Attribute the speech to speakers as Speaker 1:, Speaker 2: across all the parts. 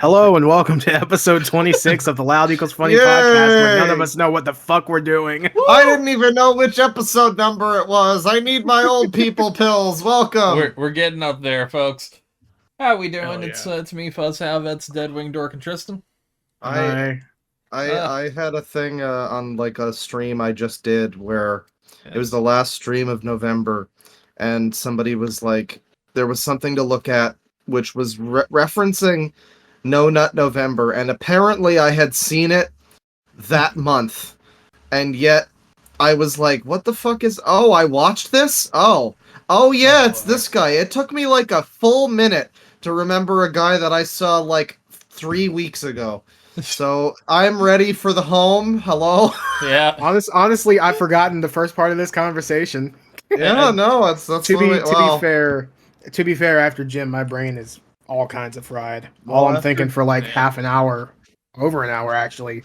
Speaker 1: Hello and welcome to episode 26 of the Loud Equals Funny podcast, where none of us know what the fuck we're doing.
Speaker 2: I didn't even know which episode number it was. I need my old people pills. Welcome.
Speaker 3: We're getting up there, folks. How we doing?
Speaker 1: Hell yeah.
Speaker 3: It's me, Fuzhou. That's Deadwing, Dork, and Tristan.
Speaker 2: I had a thing on like a stream I just did where it was the last stream of November, and somebody was like, there was something to look at which was referencing No Nut November, and apparently I had seen it that month, and yet I was like, what the fuck is... Oh, I watched this? Oh yeah, it's this guy. It took me like a full minute to remember a guy that I saw like 3 weeks ago. So I'm ready for the home. Hello?
Speaker 3: Yeah.
Speaker 1: Honestly, I've forgotten the first part of this conversation.
Speaker 2: Yeah, no, that's
Speaker 1: To be fair, after gym, my brain is all kinds of fried. All I'm thinking for like half an hour, over an hour actually,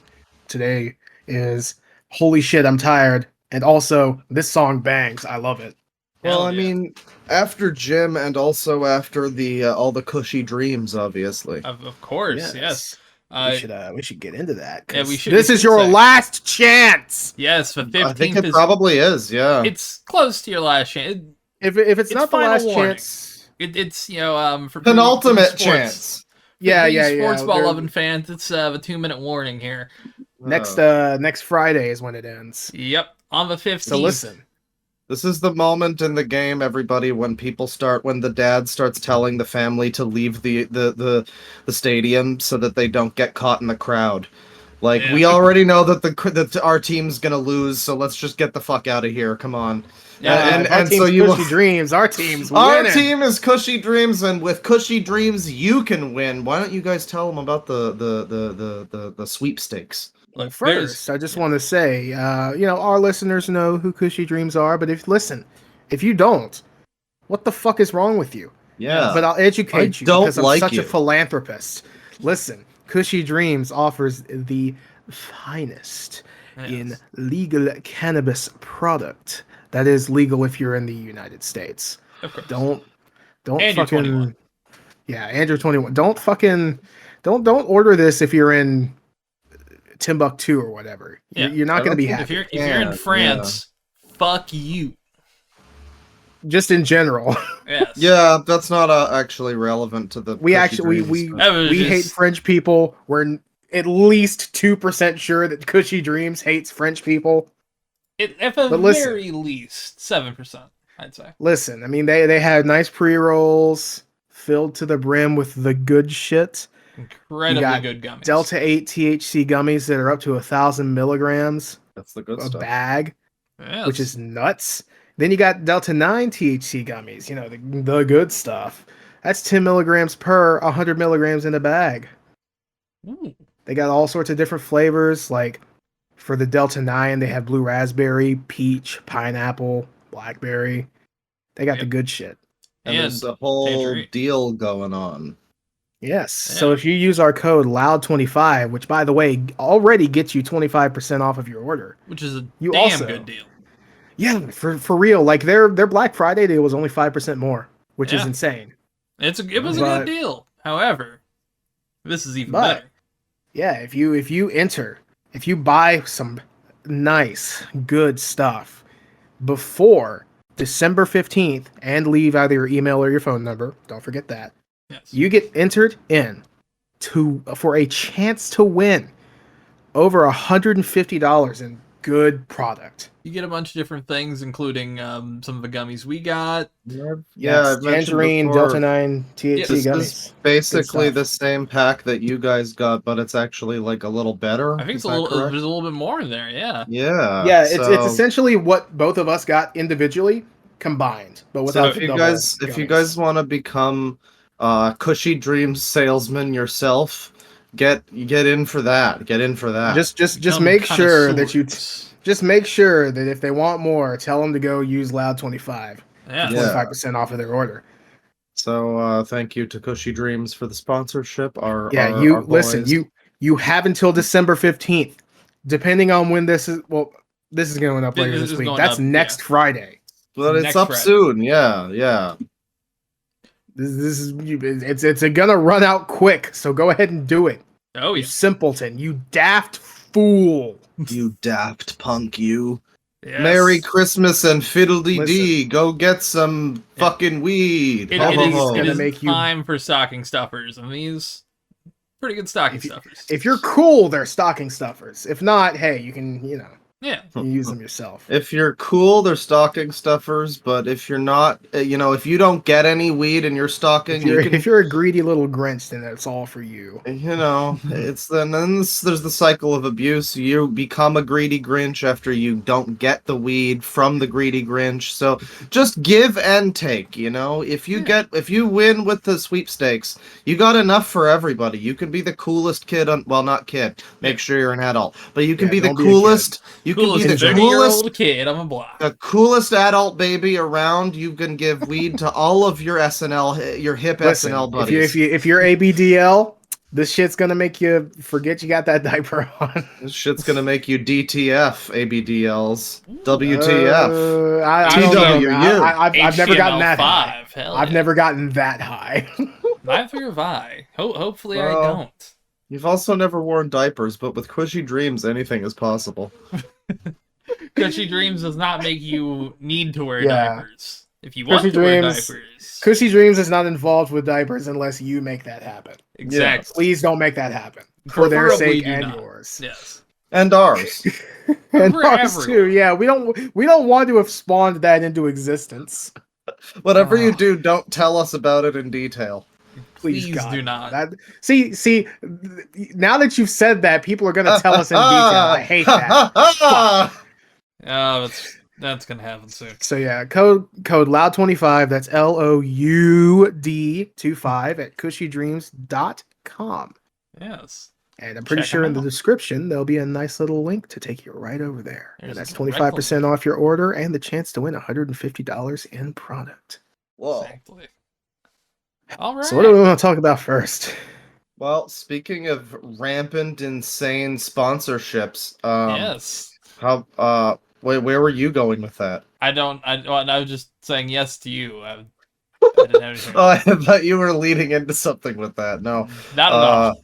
Speaker 1: today is, holy shit, I'm tired. And also, this song bangs. I love it.
Speaker 2: Well, I mean, after gym and also after the all the Kushy dreams, obviously.
Speaker 3: Of course, yes.
Speaker 1: We should get into that.
Speaker 3: Yeah, we should.
Speaker 1: This is your last chance.
Speaker 3: Yes, the 15th.
Speaker 2: I think it probably is. Yeah,
Speaker 3: it's close to your last chance.
Speaker 1: If it's not the last chance,
Speaker 3: it's for
Speaker 2: penultimate chance.
Speaker 1: Yeah.
Speaker 3: Sports ball loving fans, it's a 2-minute warning here.
Speaker 1: Next Friday is when it ends.
Speaker 3: Yep, on the 15th.
Speaker 1: So listen.
Speaker 2: This is the moment in the game, everybody, when the dad starts telling the family to leave the stadium so that they don't get caught in the crowd. Like, we already know that our team's gonna lose, so let's just get the fuck out of here. Come on.
Speaker 1: Yeah, and so Kushy Dreams, our team's winning.
Speaker 2: Our team is Kushy Dreams, and with Kushy Dreams, you can win. Why don't you guys tell them about the sweepstakes?
Speaker 1: Look, first, I just want to say, our listeners know who Kushy Dreams are, but if you don't, what the fuck is wrong with you?
Speaker 2: Yeah.
Speaker 1: But I'll educate you because I'm such a philanthropist. Listen, Kushy Dreams offers the finest in legal cannabis product. That is legal if you're in the United States.
Speaker 3: Of course.
Speaker 1: Don't
Speaker 3: Andrew
Speaker 1: fucking
Speaker 3: 21.
Speaker 1: Yeah, Andrew 21. Don't order this if you're in Timbuktu or whatever.
Speaker 3: Yeah.
Speaker 1: You're not going to be happy.
Speaker 3: If you're in France, fuck you.
Speaker 1: Just in general.
Speaker 3: Yes.
Speaker 2: Yeah, that's not actually relevant to the.
Speaker 1: We hate French people. We're at least 2% sure that Kushy Dreams hates French people.
Speaker 3: Very least 7%, I'd say.
Speaker 1: Listen, I mean they had nice pre-rolls filled to the brim with the good shit.
Speaker 3: Incredibly good gummies.
Speaker 1: Delta 8 THC gummies that are up to 1,000 milligrams.
Speaker 2: That's the good
Speaker 1: a
Speaker 2: stuff.
Speaker 1: Bag,
Speaker 3: yes.
Speaker 1: Which is nuts. Then you got Delta 9 THC gummies. The good stuff. That's 10 milligrams per 100 milligrams in a bag.
Speaker 3: Ooh.
Speaker 1: They got all sorts of different flavors. Like for the Delta 9, they have blue raspberry, peach, pineapple, blackberry. They got the good shit.
Speaker 2: And there's a whole deal going on.
Speaker 1: Yes.
Speaker 3: Yeah.
Speaker 1: So if you use our code LOUD25, which by the way already gets you 25% off of your order,
Speaker 3: which is a good deal.
Speaker 1: Yeah, for real. Like their Black Friday deal was only 5% more, which is insane.
Speaker 3: It was a good deal. However, this is even better.
Speaker 1: Yeah, if you buy some nice good stuff before December 15th and leave either your email or your phone number, don't forget that.
Speaker 3: Yes.
Speaker 1: You get entered in for a chance to win over $150 in good product.
Speaker 3: You get a bunch of different things, including some of the gummies we got.
Speaker 2: Yeah,
Speaker 1: Tangerine, Delta 9, THC gummies.
Speaker 2: Is basically the same pack that you guys got, but it's actually like a little better.
Speaker 3: I think there's a little bit more in there. Yeah.
Speaker 2: Yeah.
Speaker 1: It's essentially what both of us got individually combined, but without.
Speaker 2: So if you guys want to become Kushy Dreams salesman yourself, get in for that.
Speaker 1: Just make sure that just make sure that if they want more, tell them to go use Loud25.
Speaker 3: Yeah.
Speaker 1: 25% off of their order.
Speaker 2: So thank you to Kushy Dreams for the sponsorship.
Speaker 1: You have until December 15th, depending on when this is. Well, this is going up later this week. That's next Friday.
Speaker 2: But it's up soon. Yeah.
Speaker 1: This is it's gonna run out quick. So go ahead and do it.
Speaker 3: Oh,
Speaker 1: You
Speaker 3: yeah.
Speaker 1: simpleton. You daft fool.
Speaker 2: You daft punk, you.
Speaker 3: Yes.
Speaker 2: Merry Christmas and fiddly dee.
Speaker 1: Listen.
Speaker 2: Go get some fucking weed.
Speaker 3: It is time for stocking stuffers, and these pretty good stocking stuffers.
Speaker 1: If you're cool, they're stocking stuffers. If not, hey, you can,
Speaker 3: yeah,
Speaker 1: you can use them yourself.
Speaker 2: If you're cool, they're stocking stuffers. But if you're not, if you don't get any weed in your stocking,
Speaker 1: if you're a greedy little Grinch, then that's all for you.
Speaker 2: It's then there's the cycle of abuse. You become a greedy Grinch after you don't get the weed from the greedy Grinch. So just give and take. If you win with the sweepstakes, you got enough for everybody. You can be the coolest kid not kid. Make sure you're an adult, but you can be the coolest. You can be the coolest
Speaker 3: kid on the block.
Speaker 2: The coolest adult baby around. You can give weed to all of your SNL, your hip SNL buddies.
Speaker 1: If you're ABDL, this shit's gonna make you forget you got that diaper on.
Speaker 2: This shit's gonna make you DTF, ABDLs. WTF.
Speaker 1: I've never gotten that high. I've never gotten that high.
Speaker 3: Neither have I. Hopefully I don't.
Speaker 2: You've also never worn diapers, but with Kushy Dreams, anything is possible.
Speaker 3: Kushy Dreams does not make you need to wear diapers. If you want
Speaker 1: Kushy
Speaker 3: to wear
Speaker 1: Dreams,
Speaker 3: diapers.
Speaker 1: Kushy Dreams is not involved with diapers unless you make that happen.
Speaker 3: Exactly.
Speaker 1: Yeah, please don't make that happen. For their sake and yours.
Speaker 3: Yes.
Speaker 2: And ours.
Speaker 1: And ours too, yeah. We don't want to have spawned that into existence.
Speaker 2: Whatever you do, don't tell us about it in detail.
Speaker 1: Please God.
Speaker 3: Do not.
Speaker 1: See, now that you've said that, people are going to tell us in detail. I hate that.
Speaker 3: Oh, that's going to happen soon.
Speaker 1: So yeah, code LOUD25, that's LOUD25 at kushydreams.com.
Speaker 3: Yes.
Speaker 1: And I'm pretty sure in the description, there'll be a nice little link to take you right over there. And that's 25% off your order and the chance to win $150 in product.
Speaker 2: Whoa.
Speaker 3: Exactly. All right.
Speaker 1: So what do we want to talk about first?
Speaker 2: Well, speaking of rampant, insane sponsorships,
Speaker 3: yes.
Speaker 2: Where were you going with that?
Speaker 3: I was just saying yes to you. I didn't have anything.
Speaker 2: Oh, I thought you were leading into something with that. No,
Speaker 3: not at all.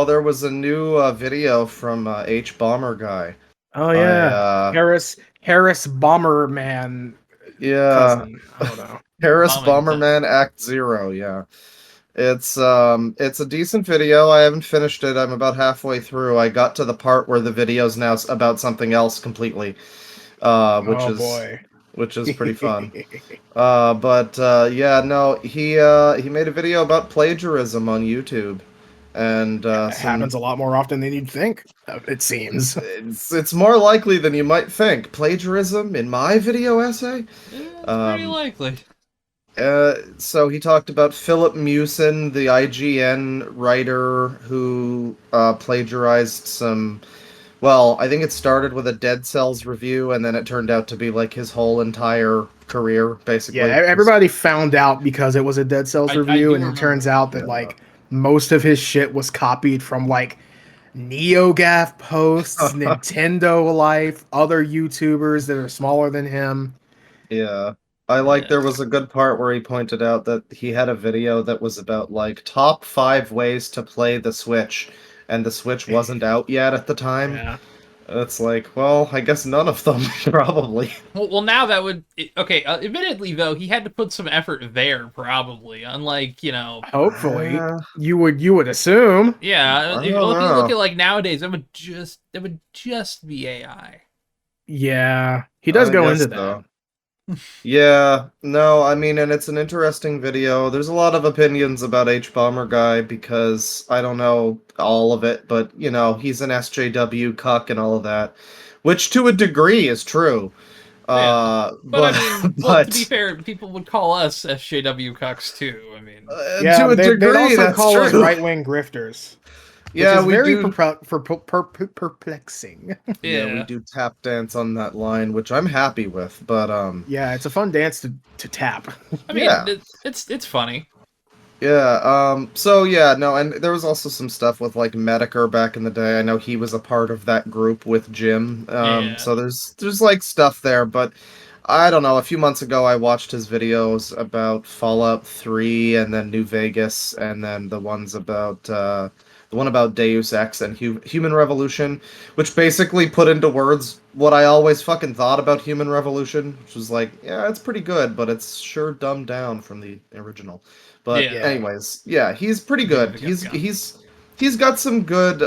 Speaker 2: There was a new video from Hbomberguy.
Speaker 1: Oh yeah, Harris Bomberman.
Speaker 2: Yeah,
Speaker 1: cousin. I don't know.
Speaker 2: Harris Bomberman Act 0. Yeah, it's a decent video. I haven't finished it. I'm about halfway through. I got to the part where the video's now about something else completely, which is pretty fun. He made a video about plagiarism on YouTube, and
Speaker 1: it happens a lot more often than you'd think. It seems
Speaker 2: it's more likely than you might think. Plagiarism in my video essay,
Speaker 3: pretty likely.
Speaker 2: So he talked about Philip Mewson, the IGN writer who plagiarized some. Well, I think it started with a Dead Cells review, and then it turned out to be like his whole entire career, basically.
Speaker 1: Yeah, everybody found out because it was a Dead Cells review, and it turns out that most of his shit was copied from NeoGAF posts, Nintendo Life, other YouTubers that are smaller than him.
Speaker 2: Yeah. There was a good part where he pointed out that he had a video that was about top 5 ways to play the Switch, and the Switch wasn't out yet at the time.
Speaker 1: Yeah.
Speaker 2: It's I guess none of them, probably.
Speaker 3: Well, now that would... Okay, admittedly, though, he had to put some effort there, probably. Unlike,
Speaker 1: Hopefully. You would assume.
Speaker 3: Yeah, if you look at, nowadays, that would just be AI.
Speaker 1: Yeah, he does go into that.
Speaker 2: Though. Yeah, no, I mean, and it's an interesting video. There's a lot of opinions about Hbomberguy because I don't know all of it, but, he's an SJW cuck and all of that, which to a degree is true.
Speaker 3: Yeah. But to be fair, people would call us SJW cucks too. I mean,
Speaker 2: to a degree,
Speaker 1: they'd also
Speaker 2: that's
Speaker 1: call
Speaker 2: true.
Speaker 1: us right-wing grifters.
Speaker 2: Yeah,
Speaker 1: we very perplexing.
Speaker 2: Yeah, we do tap dance on that line, which I'm happy with. But
Speaker 1: yeah, it's a fun dance to tap.
Speaker 3: I mean, it's funny.
Speaker 2: Yeah. So yeah, no, and there was also some stuff with Medicare back in the day. I know he was a part of that group with Jim. So there's stuff there, but I don't know. A few months ago, I watched his videos about Fallout 3 and then New Vegas, and then the one about Deus Ex and Human Revolution, which basically put into words what I always fucking thought about Human Revolution, which was like, yeah, it's pretty good, but it's sure dumbed down from the original. But
Speaker 3: Yeah.
Speaker 2: anyways, yeah, he's pretty good. He's got some good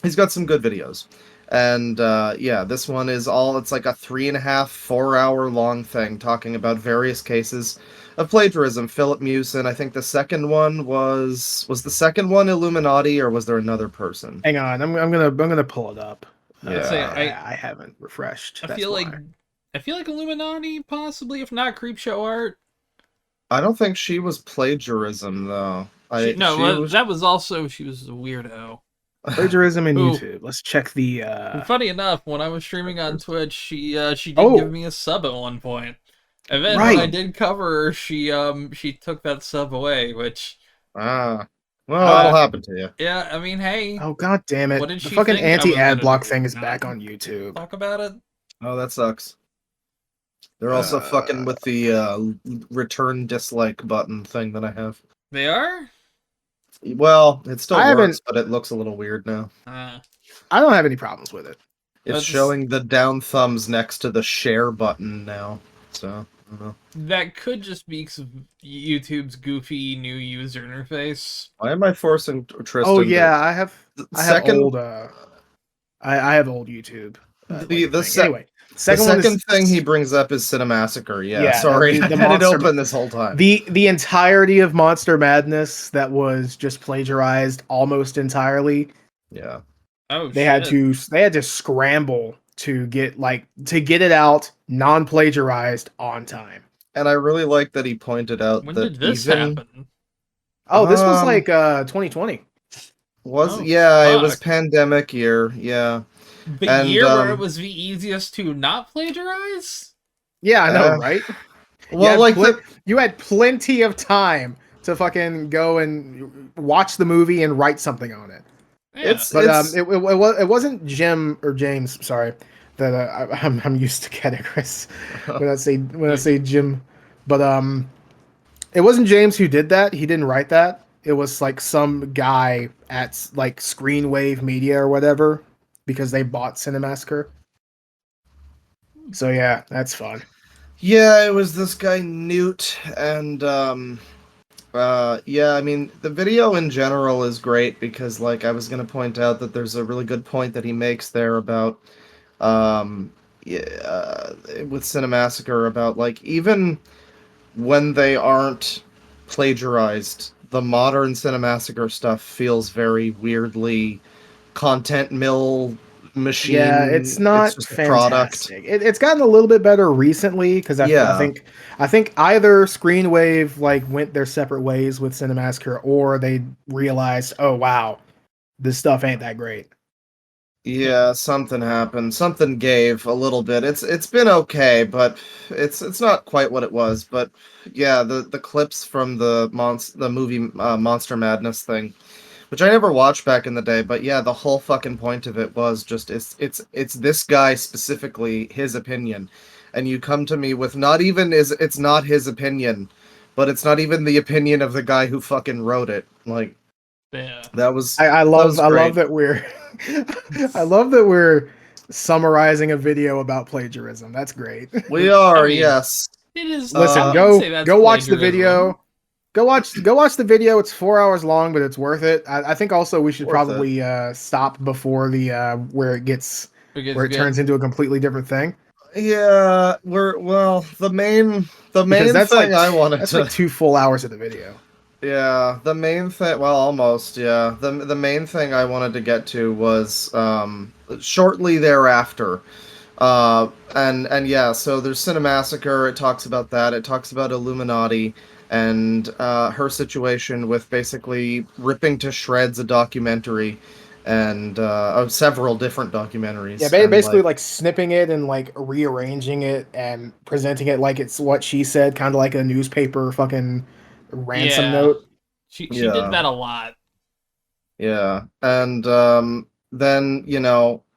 Speaker 2: he's got some good videos. And yeah, this one is it's like a 3.5, 4 hour long thing talking about various cases of plagiarism. Philip Mewson, I think the second one was the second one Illuminati, or was there another person?
Speaker 1: Hang on, I'm gonna pull it up.
Speaker 2: Yeah,
Speaker 1: I haven't refreshed.
Speaker 3: I feel like Illuminati, possibly, if not Creepshow Art.
Speaker 2: I don't think she was plagiarism though.
Speaker 3: That was also, she was a weirdo.
Speaker 1: Plagiarism in YouTube. Let's check the.
Speaker 3: Funny enough, when I was streaming on Twitch, she did give me a sub at one point, and then when I did cover her, she took that sub away, which
Speaker 2: well, that'll happen to you.
Speaker 3: Yeah, I mean, hey.
Speaker 1: Oh god damn it!
Speaker 3: What did
Speaker 1: the
Speaker 3: she
Speaker 1: fucking
Speaker 3: think
Speaker 1: anti-ad block thing is back on YouTube.
Speaker 3: Talk about it.
Speaker 2: Oh, that sucks. They're also fucking with the return dislike button thing that I have.
Speaker 3: They are?
Speaker 2: Well, it still works, but it looks a little weird now.
Speaker 1: I don't have any problems with it.
Speaker 2: It's showing the down thumbs next to the share button now. So, I don't know.
Speaker 3: That could just be YouTube's goofy new user interface.
Speaker 2: Why am I forcing Tristan?
Speaker 1: Oh yeah, I have old YouTube.
Speaker 2: Anyway, the second thing he brings up is Cinemassacre. Yeah, sorry, I had it open this whole time.
Speaker 1: The entirety of Monster Madness that was just plagiarized almost entirely.
Speaker 2: Yeah.
Speaker 3: Oh,
Speaker 1: they had to scramble to get it out non-plagiarized on time.
Speaker 2: And I really like that he pointed out
Speaker 3: when
Speaker 2: that
Speaker 3: did this happen?
Speaker 1: Oh, this was like 2020.
Speaker 2: It was pandemic year. Yeah.
Speaker 3: The year where it was the easiest to not plagiarize?
Speaker 1: Yeah, I know, right? Well, you had plenty of time to fucking go and watch the movie and write something on it.
Speaker 3: Yeah.
Speaker 1: It wasn't Jim or James. Sorry, that I'm used to categories when I say Jim, but it wasn't James who did that. He didn't write that. It was like some guy at like Screenwave Media or whatever, because they bought Cinemassacre. So yeah, that's fun.
Speaker 2: Yeah, it was this guy Newt, and yeah, I mean the video in general is great because like I was gonna point out that there's a really good point that he makes there about with Cinemassacre about like even when they aren't plagiarized, the modern Cinemassacre stuff feels very weirdly content mill machine.
Speaker 1: Yeah, it's not just fantastic. It's gotten a little bit better recently because I think either Screenwave like went their separate ways with Cinemassacre, or they realized, oh wow, this stuff ain't that great.
Speaker 2: Yeah, something happened. Something gave a little bit. It's been okay, but it's not quite what it was. But yeah, the clips from the movie Monster Madness thing, which I never watched back in the day, but yeah, the whole fucking point of it was just it's this guy specifically, his opinion, and you come to me with it's not his opinion, but it's not even the opinion of the guy who fucking wrote it. Like,
Speaker 3: yeah,
Speaker 2: that was
Speaker 1: I love that we're I love that we're summarizing a video about plagiarism. That's great.
Speaker 2: We are, yes.
Speaker 3: It is.
Speaker 1: Listen, go watch the video. Go watch the video. It's 4 hours long, but it's worth it. I think also we should probably stop before the where it turns into a completely different thing.
Speaker 2: Yeah, the main thing I wanted
Speaker 1: that's like 2 full hours of the video.
Speaker 2: Yeah, the main thing. Well, almost. Yeah, the main thing I wanted to get to was shortly thereafter. And yeah, so there's Cinemassacre. It talks about that. It talks about Illuminati and her situation with basically ripping to shreds a documentary and several different documentaries.
Speaker 1: Yeah, basically like snipping it and like rearranging it and presenting it like it's what she said, kind of like a newspaper fucking ransom note.
Speaker 3: She did that a lot.
Speaker 2: Yeah, and then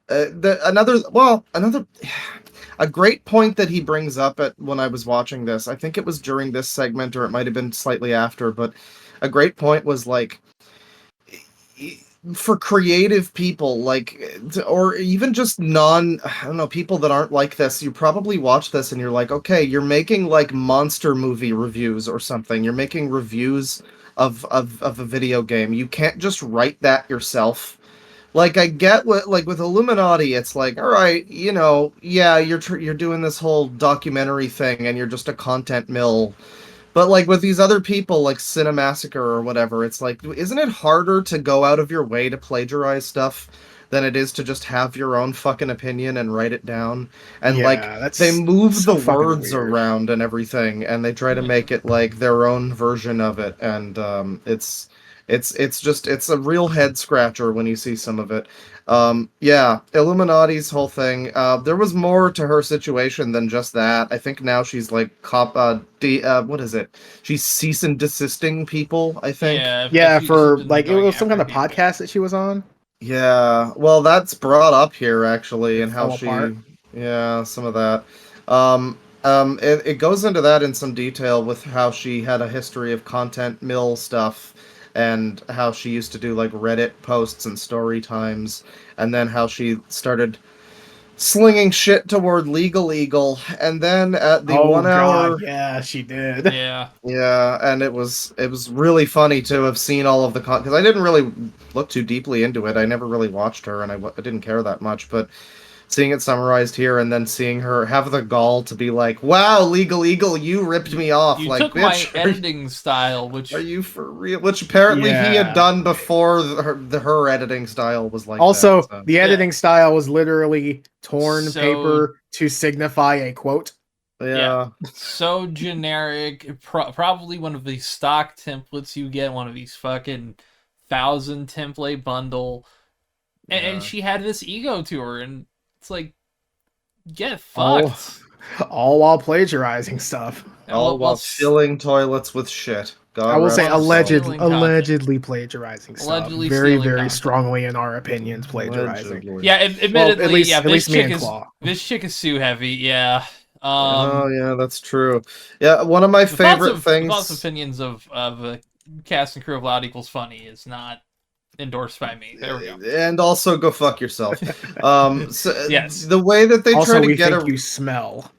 Speaker 2: another. a great point that he brings up when I was watching this. I think it was during this segment, or it might have been slightly after, but a great point was like, for creative people, like, or even just I don't know, people that aren't like this, you probably watch this and you're like, okay, you're making like monster movie reviews or something. You're making reviews of a video game. You can't just write that yourself. Like, I get what, like, with Illuminati, it's like, all right, you know, yeah, you're doing this whole documentary thing and you're just a content mill. But like with these other people, like Cinemassacre or whatever, it's like, isn't it harder to go out of your way to plagiarize stuff than it is to just have your own fucking opinion and write it down? And like, they move
Speaker 1: so
Speaker 2: the words
Speaker 1: weird.
Speaker 2: around and everything, and they try to make it like their own version of it, and it's a real head scratcher when you see some of it. Yeah, Illuminati's whole thing. There was more to her situation than just that. I think now she's like what is it? She's cease and desisting people, I think.
Speaker 1: Yeah, for like it was some kind of podcast that she was on.
Speaker 2: Yeah, well, that's brought up here actually, and how
Speaker 1: apart.
Speaker 2: yeah, some of that. It goes into that in some detail with how she had a history of content mill stuff, and how she used to do like Reddit posts and story times, and then how she started slinging shit toward Legal Eagle, and then at the 1 hour,
Speaker 1: yeah, she did.
Speaker 2: Yeah, and it was really funny to have seen all of the because I didn't really look too deeply into it. I never really watched her, and I didn't care that much, but seeing it summarized here and then seeing her have the gall to be like, "Wow, Legal Eagle, you ripped me off."
Speaker 3: You
Speaker 2: like,
Speaker 3: took
Speaker 2: bitch,
Speaker 3: my editing style, which
Speaker 2: are you for real? Which apparently he had done before her editing style was like
Speaker 1: also,
Speaker 2: that. So.
Speaker 1: The editing style was literally torn paper to signify a quote.
Speaker 2: Yeah.
Speaker 3: So generic. Probably one of the stock templates you get, one of these fucking 1,000 template bundle. And she had this ego to her, and it's like, get fucked.
Speaker 1: All while plagiarizing stuff.
Speaker 2: All while filling toilets with shit.
Speaker 1: I will say allegedly plagiarizing stuff. Very strongly in our opinions, plagiarizing.
Speaker 3: Yeah, admittedly, at least this chick is Sue heavy, yeah.
Speaker 2: Oh yeah, that's true. Yeah, one of my favorite things.
Speaker 3: Thoughts opinions of cast and crew of Loud Equals Funny is not endorsed by me. There we go.
Speaker 2: And also go fuck yourself. So
Speaker 3: yes.
Speaker 2: The way that they
Speaker 1: also,
Speaker 2: try to
Speaker 1: we
Speaker 2: get
Speaker 1: think you smell.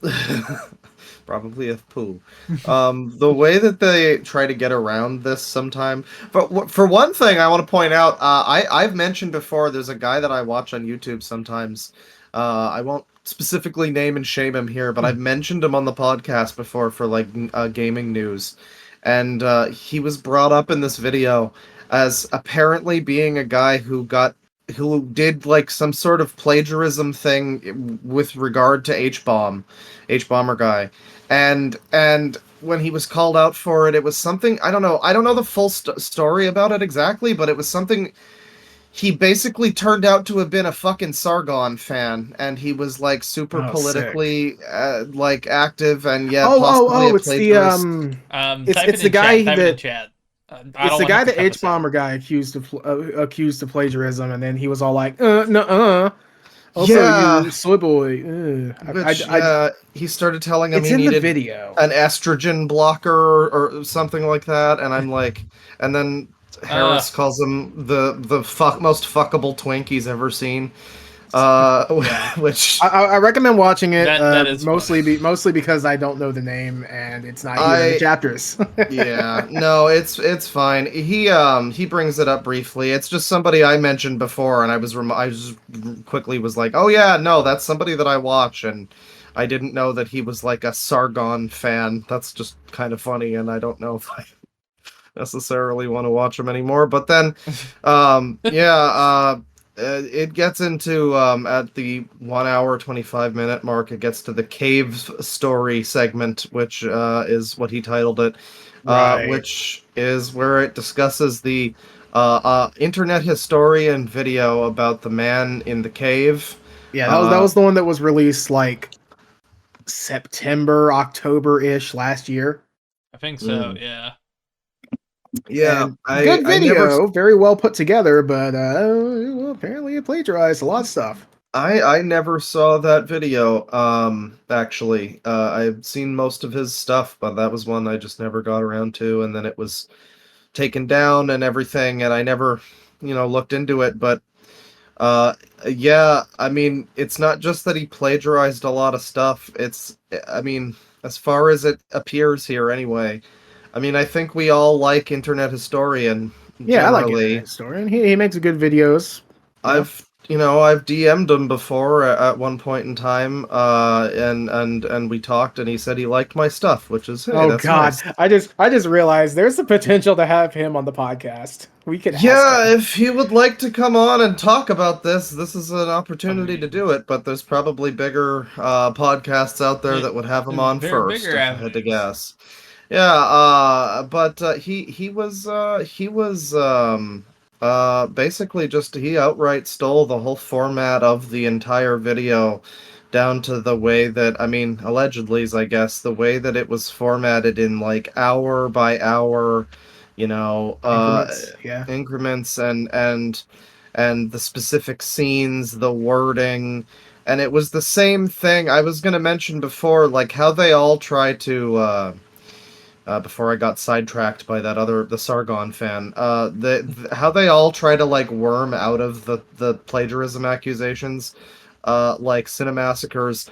Speaker 2: Probably a poo. The way that they try to get around this sometime. But for one thing, I want to point out, I've mentioned before, there's a guy that I watch on YouTube sometimes. I won't specifically name and shame him here, but I've mentioned him on the podcast before for like gaming news. And he was brought up in this video as apparently being a guy who did like some sort of plagiarism thing with regard to Hbomberguy. And when he was called out for it, it was something, I don't know the full story about it exactly, but it was something. He basically turned out to have been a fucking Sargon fan, and he was like super politically like active, and possibly
Speaker 1: it's the it's the guy that it's the guy that Hbomberguy accused of plagiarism, and then he was all like, no. Also, you soy boy.
Speaker 2: He started telling him
Speaker 1: he
Speaker 2: needed
Speaker 1: the video.
Speaker 2: An estrogen blocker or something like that, and I'm like, and then Harris calls him the most fuckable twink he's ever seen. Which
Speaker 1: I recommend watching it.
Speaker 3: That is
Speaker 1: mostly because I don't know the name and it's not even in the chapters.
Speaker 2: Yeah, no, it's fine. He brings it up briefly. It's just somebody I mentioned before, and I just quickly was like, oh yeah, no, that's somebody that I watch, and I didn't know that he was like a Sargon fan. That's just kind of funny, and I don't know if I necessarily want to watch him anymore. But then, it gets into at the 1 hour 25-minute mark. It gets to the cave story segment, which is what he titled it, which is where it discusses the internet historian video about the man in the cave.
Speaker 1: Yeah, that was the one that was released like September, October-ish last year.
Speaker 3: I think so. Yeah.
Speaker 2: Yeah,
Speaker 1: good video, very well put together, but apparently it plagiarized a lot of stuff.
Speaker 2: I never saw that video. Actually, I've seen most of his stuff, but that was one I just never got around to, and then it was taken down and everything, and I never, looked into it. But yeah, I mean, it's not just that he plagiarized a lot of stuff. I mean, as far as it appears here, anyway. I mean, I think we all like Internet Historian
Speaker 1: Yeah, I like
Speaker 2: generally.
Speaker 1: Internet Historian. He makes good videos.
Speaker 2: I've DM'd him before at one point in time, and we talked, and he said he liked my stuff, which is, hey,
Speaker 1: Oh
Speaker 2: that's
Speaker 1: God,
Speaker 2: nice.
Speaker 1: I just realized there's the potential to have him on the podcast. We could ask
Speaker 2: Yeah,
Speaker 1: him.
Speaker 2: if he would like to come on and talk about this is an opportunity to do it, but there's probably bigger podcasts out there that would have him on first,
Speaker 3: bigger
Speaker 2: if I had to
Speaker 3: avenues.
Speaker 2: guess. Yeah, but he was basically just he outright stole the whole format of the entire video down to the way that, I mean, allegedly, I guess, the way that it was formatted in like hour by hour,
Speaker 1: Increments, yeah.
Speaker 2: increments, and the specific scenes, the wording, and it was the same thing I was going to mention before, like how they all try to before I got sidetracked by the Sargon fan, how they all try to like worm out of the plagiarism accusations, like Cinemassacres.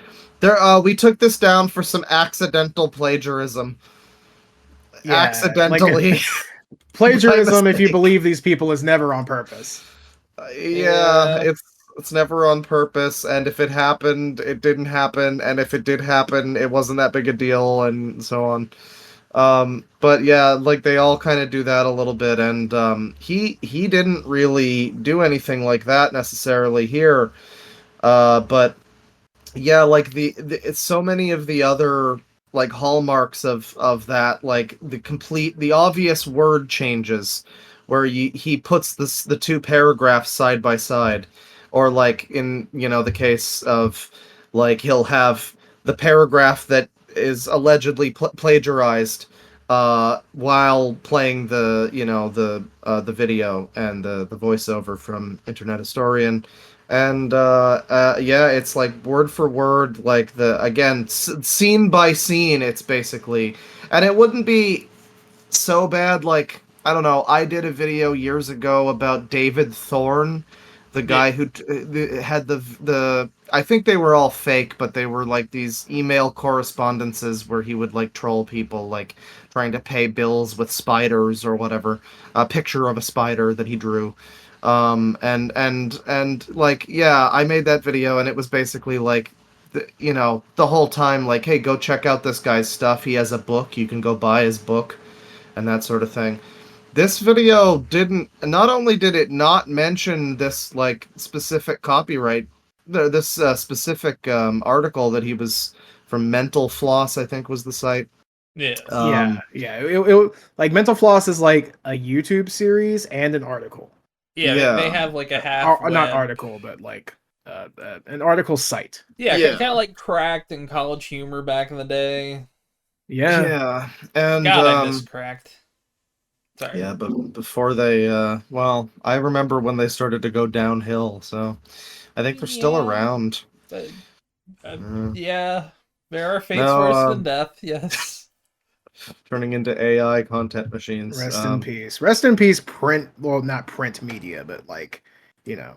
Speaker 2: We took this down for some accidental plagiarism.
Speaker 1: Yeah,
Speaker 2: Accidentally.
Speaker 1: plagiarism, if you believe these people, is never on purpose.
Speaker 2: Yeah, it's never on purpose, and if it happened, it didn't happen, and if it did happen, it wasn't that big a deal, and so on. But yeah, like they all kind of do that a little bit, and he didn't really do anything like that necessarily here. But yeah, like it's so many of the other like hallmarks of that, like the obvious word changes, where he puts the two paragraphs side by side, or like in the case of like he'll have the paragraph that is allegedly plagiarized while playing the video and the voiceover from Internet Historian. And yeah, it's like word for word, like scene by scene. It's basically, and it wouldn't be so bad. Like, I don't know. I did a video years ago about David Thorne, the guy who had the. I think they were all fake, but they were like these email correspondences where he would like troll people, like trying to pay bills with spiders or whatever. A picture of a spider that he drew. And like, yeah, I made that video, and it was basically like, the whole time, like, hey, go check out this guy's stuff. He has a book. You can go buy his book, and that sort of thing. This video not only did it not mention this like specific copyright, this specific article that he was from Mental Floss, I think was the site.
Speaker 1: Yeah. It like Mental Floss is like a YouTube series and an article.
Speaker 3: Yeah, they have like a half
Speaker 1: not article, but like an article site.
Speaker 3: Yeah, kind of like Cracked and College Humor back in the day.
Speaker 2: Yeah, and
Speaker 3: God, I miss Cracked. Sorry.
Speaker 2: Yeah, but before they, well, I remember when they started to go downhill, so I think they're still around.
Speaker 3: But, yeah, there are fates worse than death, yes.
Speaker 2: Turning into AI content machines.
Speaker 1: Rest in peace. Rest in peace, print, well, not print media, but like, the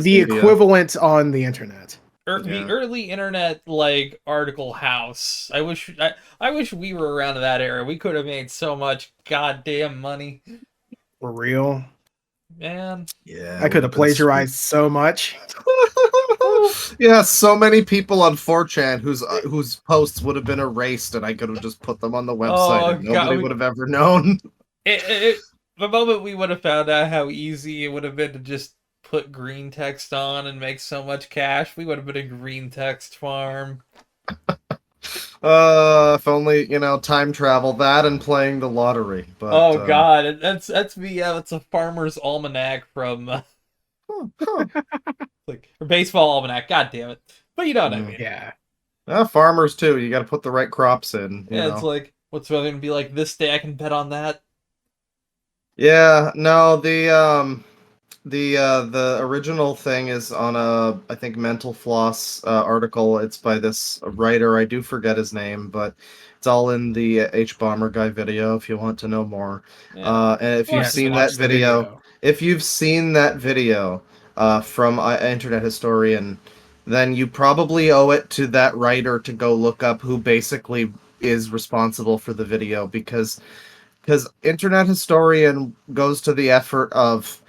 Speaker 1: equivalent on the internet.
Speaker 3: The early internet like article house. I wish we were around in that era. We could have made so much goddamn money.
Speaker 1: For real,
Speaker 3: man.
Speaker 2: Yeah,
Speaker 1: I could have plagiarized so much.
Speaker 2: Yeah, so many people on 4chan whose posts would have been erased, and I could have just put them on the website, and nobody would have ever known.
Speaker 3: The moment we would have found out how easy it would have been to just put green text on and make so much cash, we would have been a green text farm.
Speaker 2: If only, time travel, that and playing the lottery. But,
Speaker 3: God, that's me. Yeah, it's a farmer's almanac from like or baseball almanac. God damn it! But you know what I mean.
Speaker 1: Yeah.
Speaker 2: Farmers too. You got to put the right crops in.
Speaker 3: It's like, what's going to be like this day? I can bet on that.
Speaker 2: Yeah. No, the The original thing is on a, I think, Mental Floss article. It's by this writer. I do forget his name, but it's all in the Hbomberguy video if you want to know more.
Speaker 3: Yeah.
Speaker 2: And if you've
Speaker 1: Yes,
Speaker 2: seen
Speaker 1: watch
Speaker 2: that
Speaker 1: the
Speaker 2: video, if you've seen that video from Internet Historian, then you probably owe it to that writer to go look up who basically is responsible for the video, because Internet Historian goes to the effort of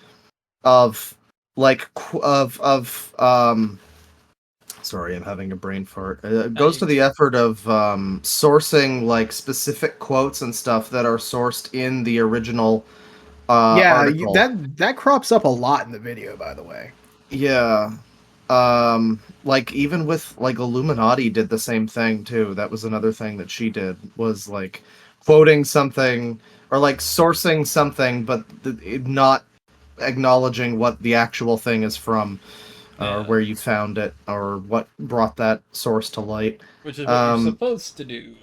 Speaker 2: sorry, I'm having a brain fart. It goes to the effort of sourcing like specific quotes and stuff that are sourced in the original article.
Speaker 1: that crops up a lot in the video, by the way.
Speaker 2: Yeah. Like even with like Illuminati did the same thing too. That was another thing that she did, was like quoting something or like sourcing something, but not acknowledging what the actual thing is from, or where you found it, or what brought that source to light.
Speaker 3: Which is what you're supposed to do.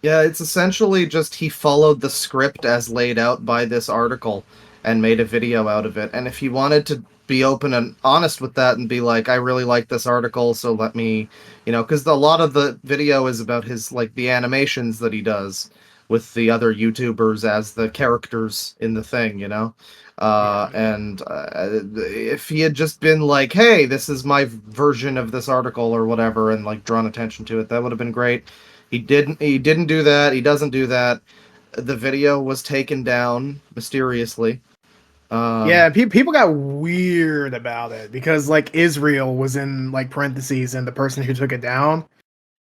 Speaker 2: Yeah, it's essentially just he followed the script as laid out by this article and made a video out of it. And if he wanted to be open and honest with that and be like, I really like this article, so let me, because a lot of the video is about his, like, the animations that he does with the other YouTubers as the characters in the thing, and if he had just been like, hey, this is my version of this article or whatever, and like drawn attention to it, that would have been great. He didn't do that. He doesn't do that. The video was taken down mysteriously.
Speaker 1: People got weird about it because like Israel was in like parentheses and the person who took it down.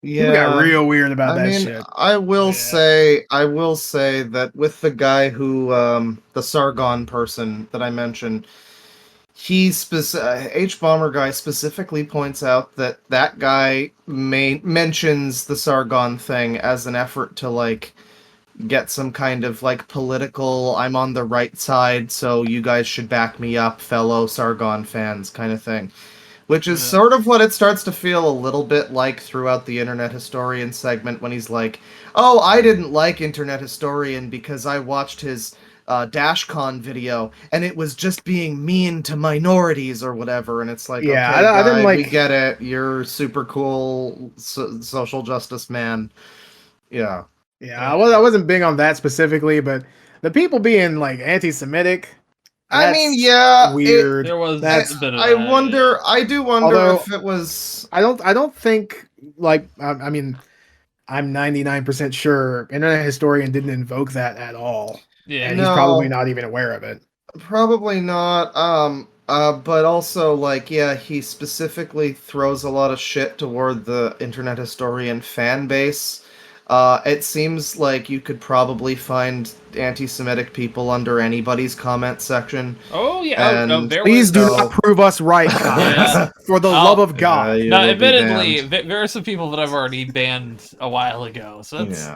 Speaker 1: People got real weird about that shit.
Speaker 2: I will say that with the guy who, the Sargon person that I mentioned, Hbomberguy specifically points out that guy mentions the Sargon thing as an effort to like get some kind of like political, I'm on the right side, so you guys should back me up, fellow Sargon fans kind of thing. Which is sort of what it starts to feel a little bit like throughout the Internet Historian segment, when he's like, oh, I didn't like Internet Historian because I watched his DashCon video and it was just being mean to minorities or whatever. And it's like, okay, I didn't like... we get it. You're super cool social justice man. Yeah.
Speaker 1: Yeah, I wasn't big on that specifically, but the people being like anti-Semitic...
Speaker 2: I mean, yeah,
Speaker 1: weird.
Speaker 3: There was
Speaker 1: that's
Speaker 3: a bit of
Speaker 2: I do wonder if it was.
Speaker 1: I don't think, like, I mean, I'm 99% sure Internet Historian didn't invoke that at all.
Speaker 3: Yeah,
Speaker 1: and he's probably not even aware of it.
Speaker 2: Probably not. But also, like, yeah, he specifically throws a lot of shit toward the Internet Historian fan base. It seems like you could probably find anti-Semitic people under anybody's comment section.
Speaker 3: Oh yeah,
Speaker 1: please do not prove us right, guys. For the love of God.
Speaker 3: No, admittedly, there are some people that I've already banned a while ago. So that's,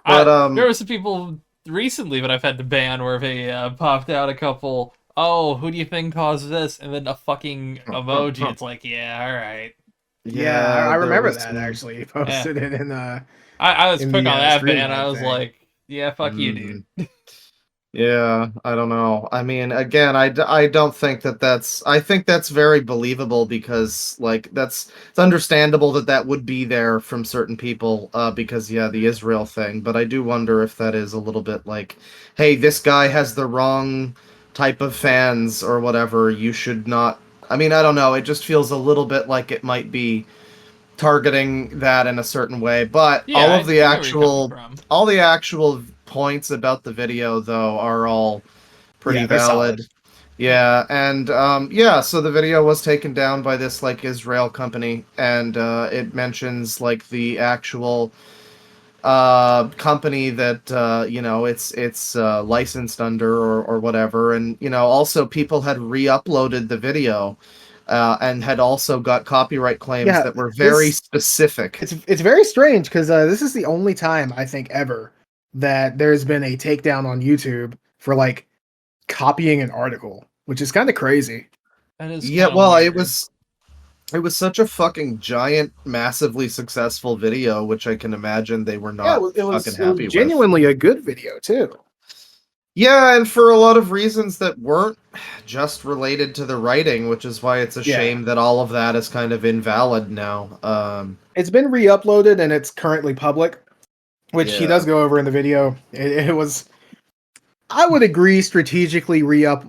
Speaker 2: but
Speaker 3: there were some people recently that I've had to ban where they popped out a couple. Oh, who do you think caused this? And then a fucking emoji. It's like, yeah, all right.
Speaker 1: Yeah, I remember that actually. He posted it in
Speaker 3: I was quick on that bit, and I was like, yeah, fuck you, dude.
Speaker 2: Yeah, I don't know. I mean, again, I don't think that's... I think that's very believable because, like, it's understandable that would be there from certain people because, yeah, the Israel thing. But I do wonder if that is a little bit like, hey, this guy has the wrong type of fans or whatever. You should not... I mean, I don't know. It just feels a little bit like it might be targeting that in a certain way, but
Speaker 3: yeah, all the
Speaker 2: actual points about the video though are all pretty valid. Yeah, and so the video was taken down by this like Israel company, and it mentions like the actual company that it's licensed under or whatever, and also people had re-uploaded the video. And had also got copyright claims that were very specific.
Speaker 1: It's very strange because this is the only time I think ever that there's been a takedown on YouTube for like copying an article, which is kind of crazy.
Speaker 3: That is
Speaker 2: weird. It was such a fucking giant, massively successful video, which I can imagine they were not fucking happy with.
Speaker 1: Genuinely a good video too.
Speaker 2: Yeah, and for a lot of reasons that weren't just related to the writing, which is why it's a shame that all of that is kind of invalid now.
Speaker 1: It's been re-uploaded and it's currently public, which he does go over in the video. It was, I would agree, strategically made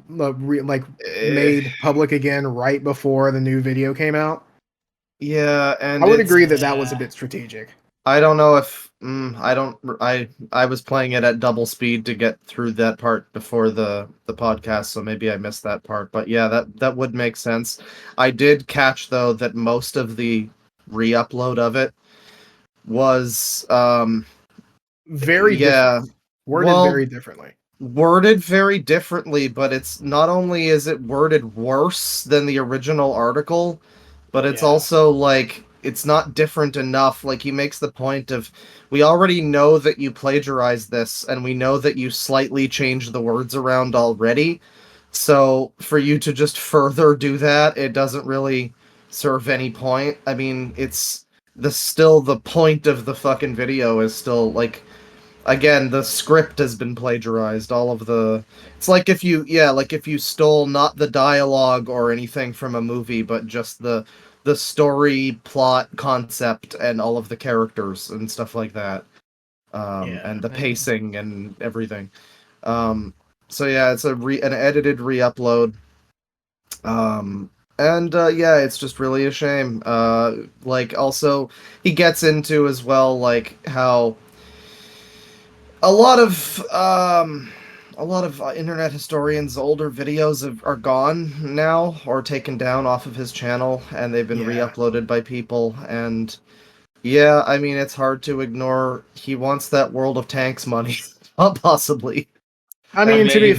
Speaker 1: public again right before the new video came out.
Speaker 2: Yeah, and
Speaker 1: I would agree that was a bit strategic.
Speaker 2: I don't know if I was playing it at double speed to get through that part before the podcast, so maybe I missed that part. But yeah, that would make sense. I did catch though that most of the re-upload of it was
Speaker 1: very different. Very differently.
Speaker 2: Worded very differently, but it's not only is it worded worse than the original article, but it's also like it's not different enough. Like he makes the point of, we already know that you plagiarized this, and we know that you slightly changed the words around already. So for you to just further do that, it doesn't really serve any point. I mean, it's still the point of the fucking video is still like, again, the script has been plagiarized. All of the, it's like if you stole not the dialogue or anything from a movie, but just the story, plot, concept, and all of the characters and stuff like that, and the pacing and everything. So yeah, it's an edited re-upload. It's just really a shame. Like also, he gets into as well like how a lot of internet historians' older videos are gone now or taken down off of his channel, and they've been re-uploaded by people. And yeah, I mean, it's hard to ignore. He wants that World of Tanks money, possibly.
Speaker 1: I mean, to be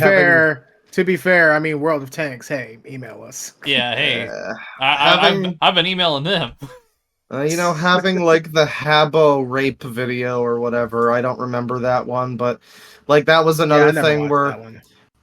Speaker 1: fair, I mean, World of Tanks. Hey, email us.
Speaker 3: Yeah, hey, I've been emailing them.
Speaker 2: Having like the Habbo rape video or whatever, I don't remember that one, but like that was another thing where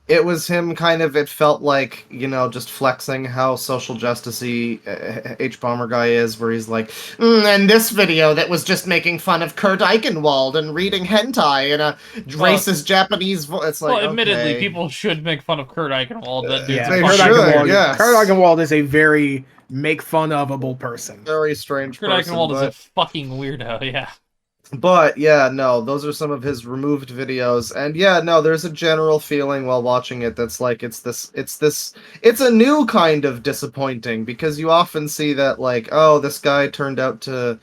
Speaker 2: it was him kind of, it felt like, just flexing how social justice-y Hbomberguy is, where he's like, and this video that was just making fun of Kurt Eichenwald and reading hentai in a racist Japanese voice. It's like,
Speaker 3: admittedly, people should make fun of Kurt Eichenwald.
Speaker 1: Kurt Eichenwald is a very make fun of-able person.
Speaker 2: Very strange
Speaker 3: person. Kurt Eichenwald is a fucking weirdo, yeah.
Speaker 2: But yeah, no, those are some of his removed videos, and yeah, no, there's a general feeling while watching it that's like it's a new kind of disappointing, because you often see that like, oh, this guy turned out to,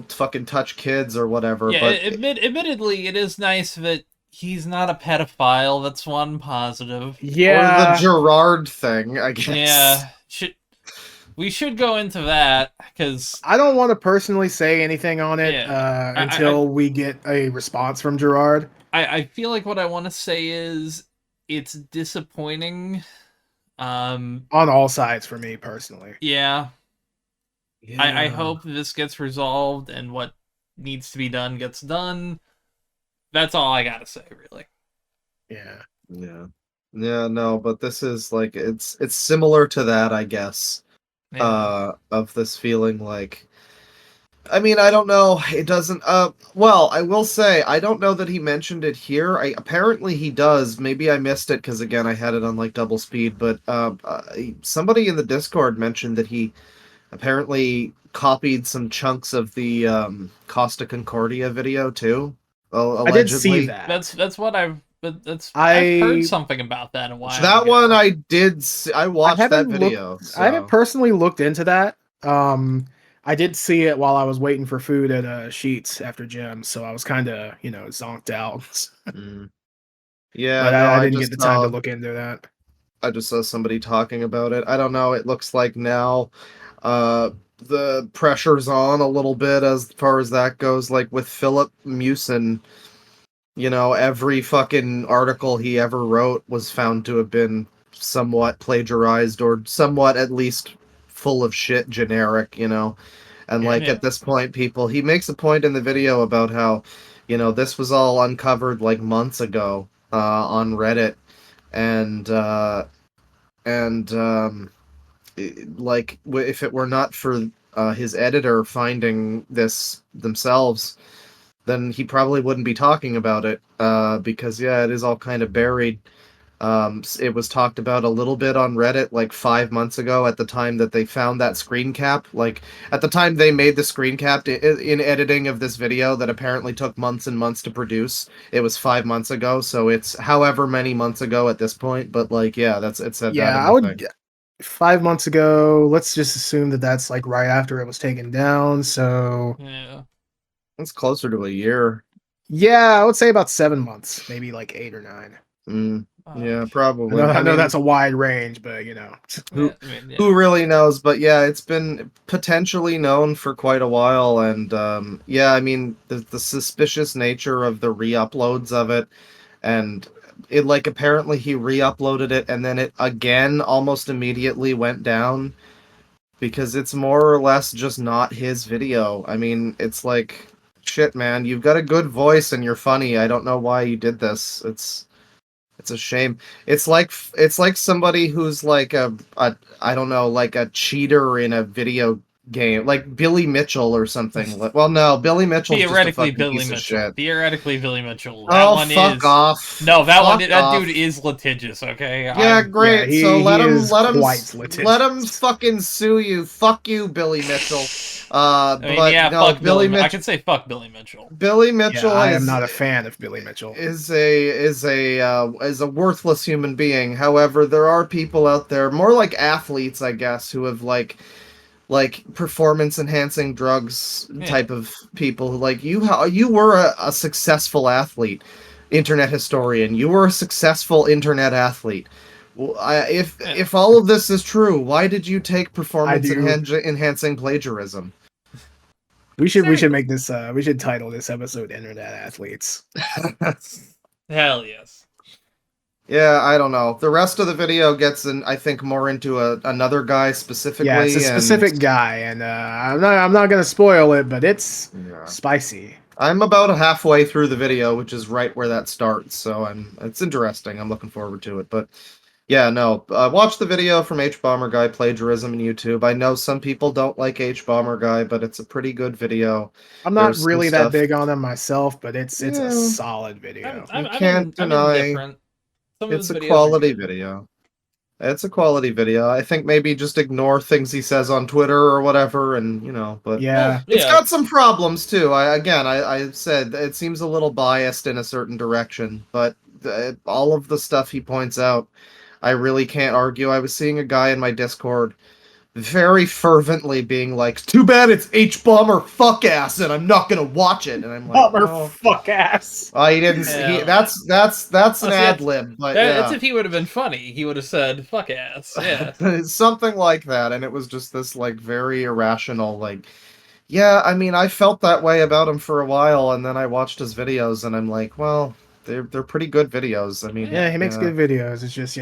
Speaker 2: fucking touch kids or whatever.
Speaker 3: Yeah,
Speaker 2: but
Speaker 3: admittedly, it is nice that he's not a pedophile. That's one positive.
Speaker 2: Yeah, or the Gerard thing, I guess.
Speaker 3: Yeah, we should go into that, because
Speaker 1: I don't want to personally say anything on it until we get a response from Gerard.
Speaker 3: I feel like what I want to say is it's disappointing.
Speaker 1: On all sides for me, personally.
Speaker 3: Yeah. I hope this gets resolved and what needs to be done gets done. That's all I gotta say, really.
Speaker 1: Yeah.
Speaker 2: Yeah, no, but this is like, it's similar to that, I guess. Of this feeling like, I mean, I don't know, it doesn't, well, I will say, I don't know that he mentioned it here. Apparently he does, maybe I missed it, because again, I had it on like double speed, but somebody in the Discord mentioned that he apparently copied some chunks of the Costa Concordia video too, allegedly.
Speaker 1: I did see that.
Speaker 3: That's what I've heard something about that a while
Speaker 2: that
Speaker 3: ago.
Speaker 2: one I did I watched that video.
Speaker 1: I haven't personally looked into that. I did see it while I was waiting for food at Sheetz after gym, so I was kind of, zonked out.
Speaker 2: Yeah,
Speaker 1: but I didn't get the time to look into that.
Speaker 2: I just saw somebody talking about it. I don't know, it looks like now the pressure's on a little bit as far as that goes, like with Philip Mewson. Every fucking article he ever wrote was found to have been somewhat plagiarized or somewhat at least full of shit, generic, and at this point, he makes a point in the video about how, this was all uncovered like months ago on Reddit, and if it were not for his editor finding this themselves, then he probably wouldn't be talking about it, because it is all kind of buried. It was talked about a little bit on Reddit like 5 months ago at the time that they found that screen cap. Like, at the time they made the screen cap in editing of this video that apparently took months and months to produce. It was 5 months ago, so it's however many months ago at this point. But, like, yeah, it said that
Speaker 1: Yeah,
Speaker 2: in
Speaker 1: I
Speaker 2: the
Speaker 1: would.
Speaker 2: thing.
Speaker 1: 5 months ago. Let's just assume that that's like right after it was taken down. So
Speaker 3: Yeah.
Speaker 2: It's closer to a year.
Speaker 1: yeah, I would say about 7 months, maybe like 8 or 9.
Speaker 2: Yeah, probably.
Speaker 1: I know
Speaker 2: mean,
Speaker 1: that's a wide range, but you know,
Speaker 2: who
Speaker 3: Yeah.
Speaker 2: who really knows? But yeah, it's been potentially known for quite a while, and yeah, I mean the suspicious nature of the re-uploads of it, and it like apparently he re-uploaded it, and then it again almost immediately went down because it's more or less just not his video. I mean, it's like shit, man. You've got a good voice and you're funny. I don't know why you did this. It's a shame. It's like somebody who's like a I don't know, like a cheater in a video game, like Billy Mitchell or something. Well, no, Billy Mitchell's just a
Speaker 3: Theoretically,
Speaker 2: fucking
Speaker 3: Billy
Speaker 2: piece of
Speaker 3: Mitchell.
Speaker 2: shit.
Speaker 3: Theoretically, Billy Mitchell. That
Speaker 2: Oh,
Speaker 3: one
Speaker 2: fuck
Speaker 3: is
Speaker 2: off.
Speaker 3: no.
Speaker 2: Fuck
Speaker 3: That
Speaker 2: off.
Speaker 3: dude is litigious. Okay.
Speaker 2: Yeah, great.
Speaker 1: yeah,
Speaker 2: So
Speaker 1: he is quite
Speaker 2: let him
Speaker 1: litigious.
Speaker 2: fucking sue you. Fuck you, Billy Mitchell.
Speaker 3: I mean,
Speaker 2: But
Speaker 3: yeah,
Speaker 2: no,
Speaker 3: fuck Billy. I
Speaker 2: Mitchell.
Speaker 3: can say fuck Billy Mitchell.
Speaker 2: Billy
Speaker 1: Yeah,
Speaker 2: Mitchell
Speaker 1: I am not a fan of Billy Mitchell.
Speaker 2: is a worthless human being. However, there are people out there, more like athletes, I guess, who have like performance enhancing drugs type of people who like you were a successful athlete, internet historian. You were a successful internet athlete. Well, if all of this is true, why did you take performance enhancing plagiarism?
Speaker 1: We should make this. We should title this episode "Internet Athletes."
Speaker 3: Hell yes.
Speaker 2: Yeah, I don't know. The rest of the video gets I think more into another guy specifically.
Speaker 1: Yeah, it's a specific guy, and I'm not gonna spoil it, but it's spicy.
Speaker 2: I'm about halfway through the video, which is right where that starts. So it's interesting. I'm looking forward to it. But yeah, no. Watch the video from Hbomberguy plagiarism on YouTube. I know some people don't like Hbomberguy, but it's a pretty good video.
Speaker 1: I'm not really that big on him myself, but it's a solid video.
Speaker 2: You can't deny. It's a quality video. It's a quality video. I think maybe just ignore things he says on Twitter or whatever, and but
Speaker 1: yeah,
Speaker 2: it's got some problems too. I said it seems a little biased in a certain direction, but all of the stuff he points out, I really can't argue. I was seeing a guy in my Discord very fervently being like, "Too bad it's H-bomber fuck ass, and I'm not gonna watch it." And I'm like,
Speaker 1: "Bomber fuck ass."
Speaker 2: He didn't. Yeah. That's an ad lib. But
Speaker 3: that's if he would have been funny. He would have said "fuck ass." Yeah,
Speaker 2: something like that. And it was just this like very irrational like. Yeah, I mean, I felt that way about him for a while, and then I watched his videos, and I'm like, well, they're pretty good videos. I mean,
Speaker 1: yeah, he makes good videos. It's just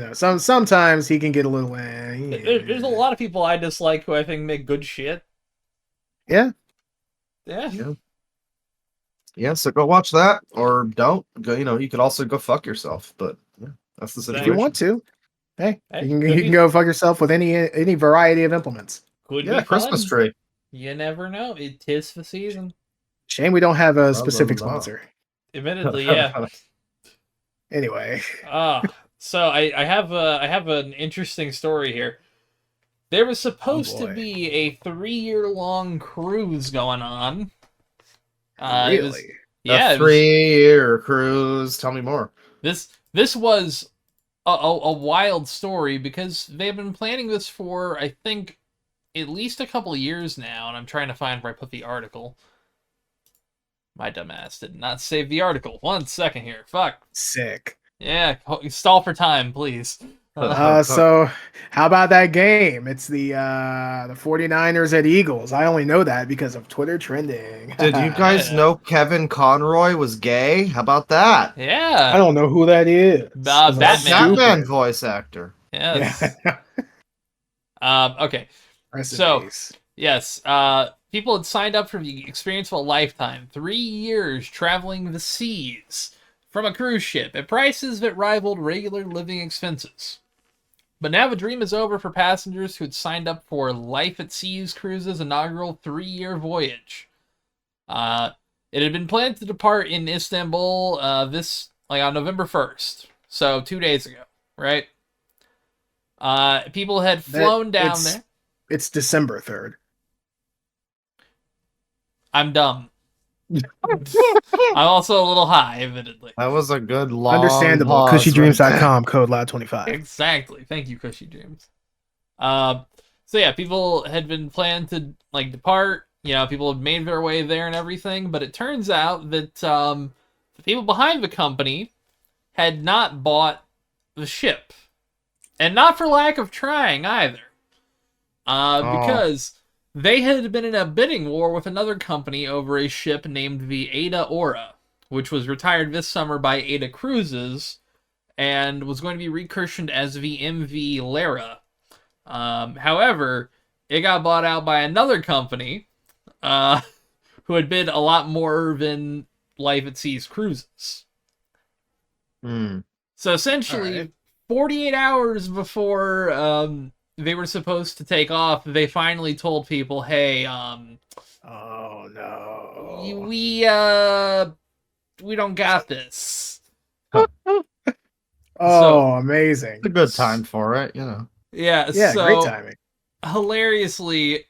Speaker 1: sometimes he can get a little.
Speaker 3: There's a lot of people I dislike who I think make good shit.
Speaker 1: Yeah.
Speaker 2: So go watch that, or don't go. You could also go fuck yourself. But yeah, that's the situation.
Speaker 1: If you want to, hey, you can go fuck yourself with any variety of implements.
Speaker 3: Could be
Speaker 2: Christmas tree.
Speaker 3: You never know. It is the season.
Speaker 1: Shame we don't have a specific sponsor.
Speaker 3: Admittedly, yeah.
Speaker 1: Anyway.
Speaker 3: So I have an interesting story here. There was supposed to be a 3-year-long cruise going on.
Speaker 2: Really? A 3-year cruise. Tell me more.
Speaker 3: This was a wild story because they've been planning this for, I think, at least a couple of years now, and I'm trying to find where I put the article. My dumbass did not save the article. 1 second here. Fuck.
Speaker 1: Sick.
Speaker 3: Yeah, stall for time, please.
Speaker 1: So how about that game? It's the 49ers at Eagles. I only know that because of Twitter trending.
Speaker 2: Did you guys know Kevin Conroy was gay? How about that?
Speaker 3: Yeah.
Speaker 1: I don't know who that is.
Speaker 2: Batman voice actor.
Speaker 3: Yes.
Speaker 1: Yeah.
Speaker 3: Okay. So, yes, people had signed up for the experience of a lifetime. 3 years traveling the seas from a cruise ship at prices that rivaled regular living expenses. But now the dream is over for passengers who had signed up for Life at Seas Cruises' inaugural 3-year voyage. It had been planned to depart in Istanbul on November 1st, so 2 days ago. right? People had flown down there.
Speaker 1: It's December 3rd.
Speaker 3: I'm dumb. I'm also a little high, admittedly.
Speaker 2: That was a good long
Speaker 1: Understandable.
Speaker 2: pause.
Speaker 1: CushyDreams.com, code loud25.
Speaker 3: Exactly. Thank you, Kushy Dreams. So yeah, people had been planned to like depart. You know, people had made their way there and everything, but it turns out that the people behind the company had not bought the ship. And not for lack of trying either. Because they had been in a bidding war with another company over a ship named the Ada Aura, which was retired this summer by Ada Cruises and was going to be rechristened as the MV Lara. However, it got bought out by another company who had bid a lot more than Life at Sea's Cruises. So essentially, 48 hours before they were supposed to take off, they finally told people, hey,
Speaker 1: oh no.
Speaker 3: We don't got this.
Speaker 1: Amazing.
Speaker 2: It's a good time for it, you know.
Speaker 3: Yeah, so
Speaker 1: great timing.
Speaker 3: Hilariously,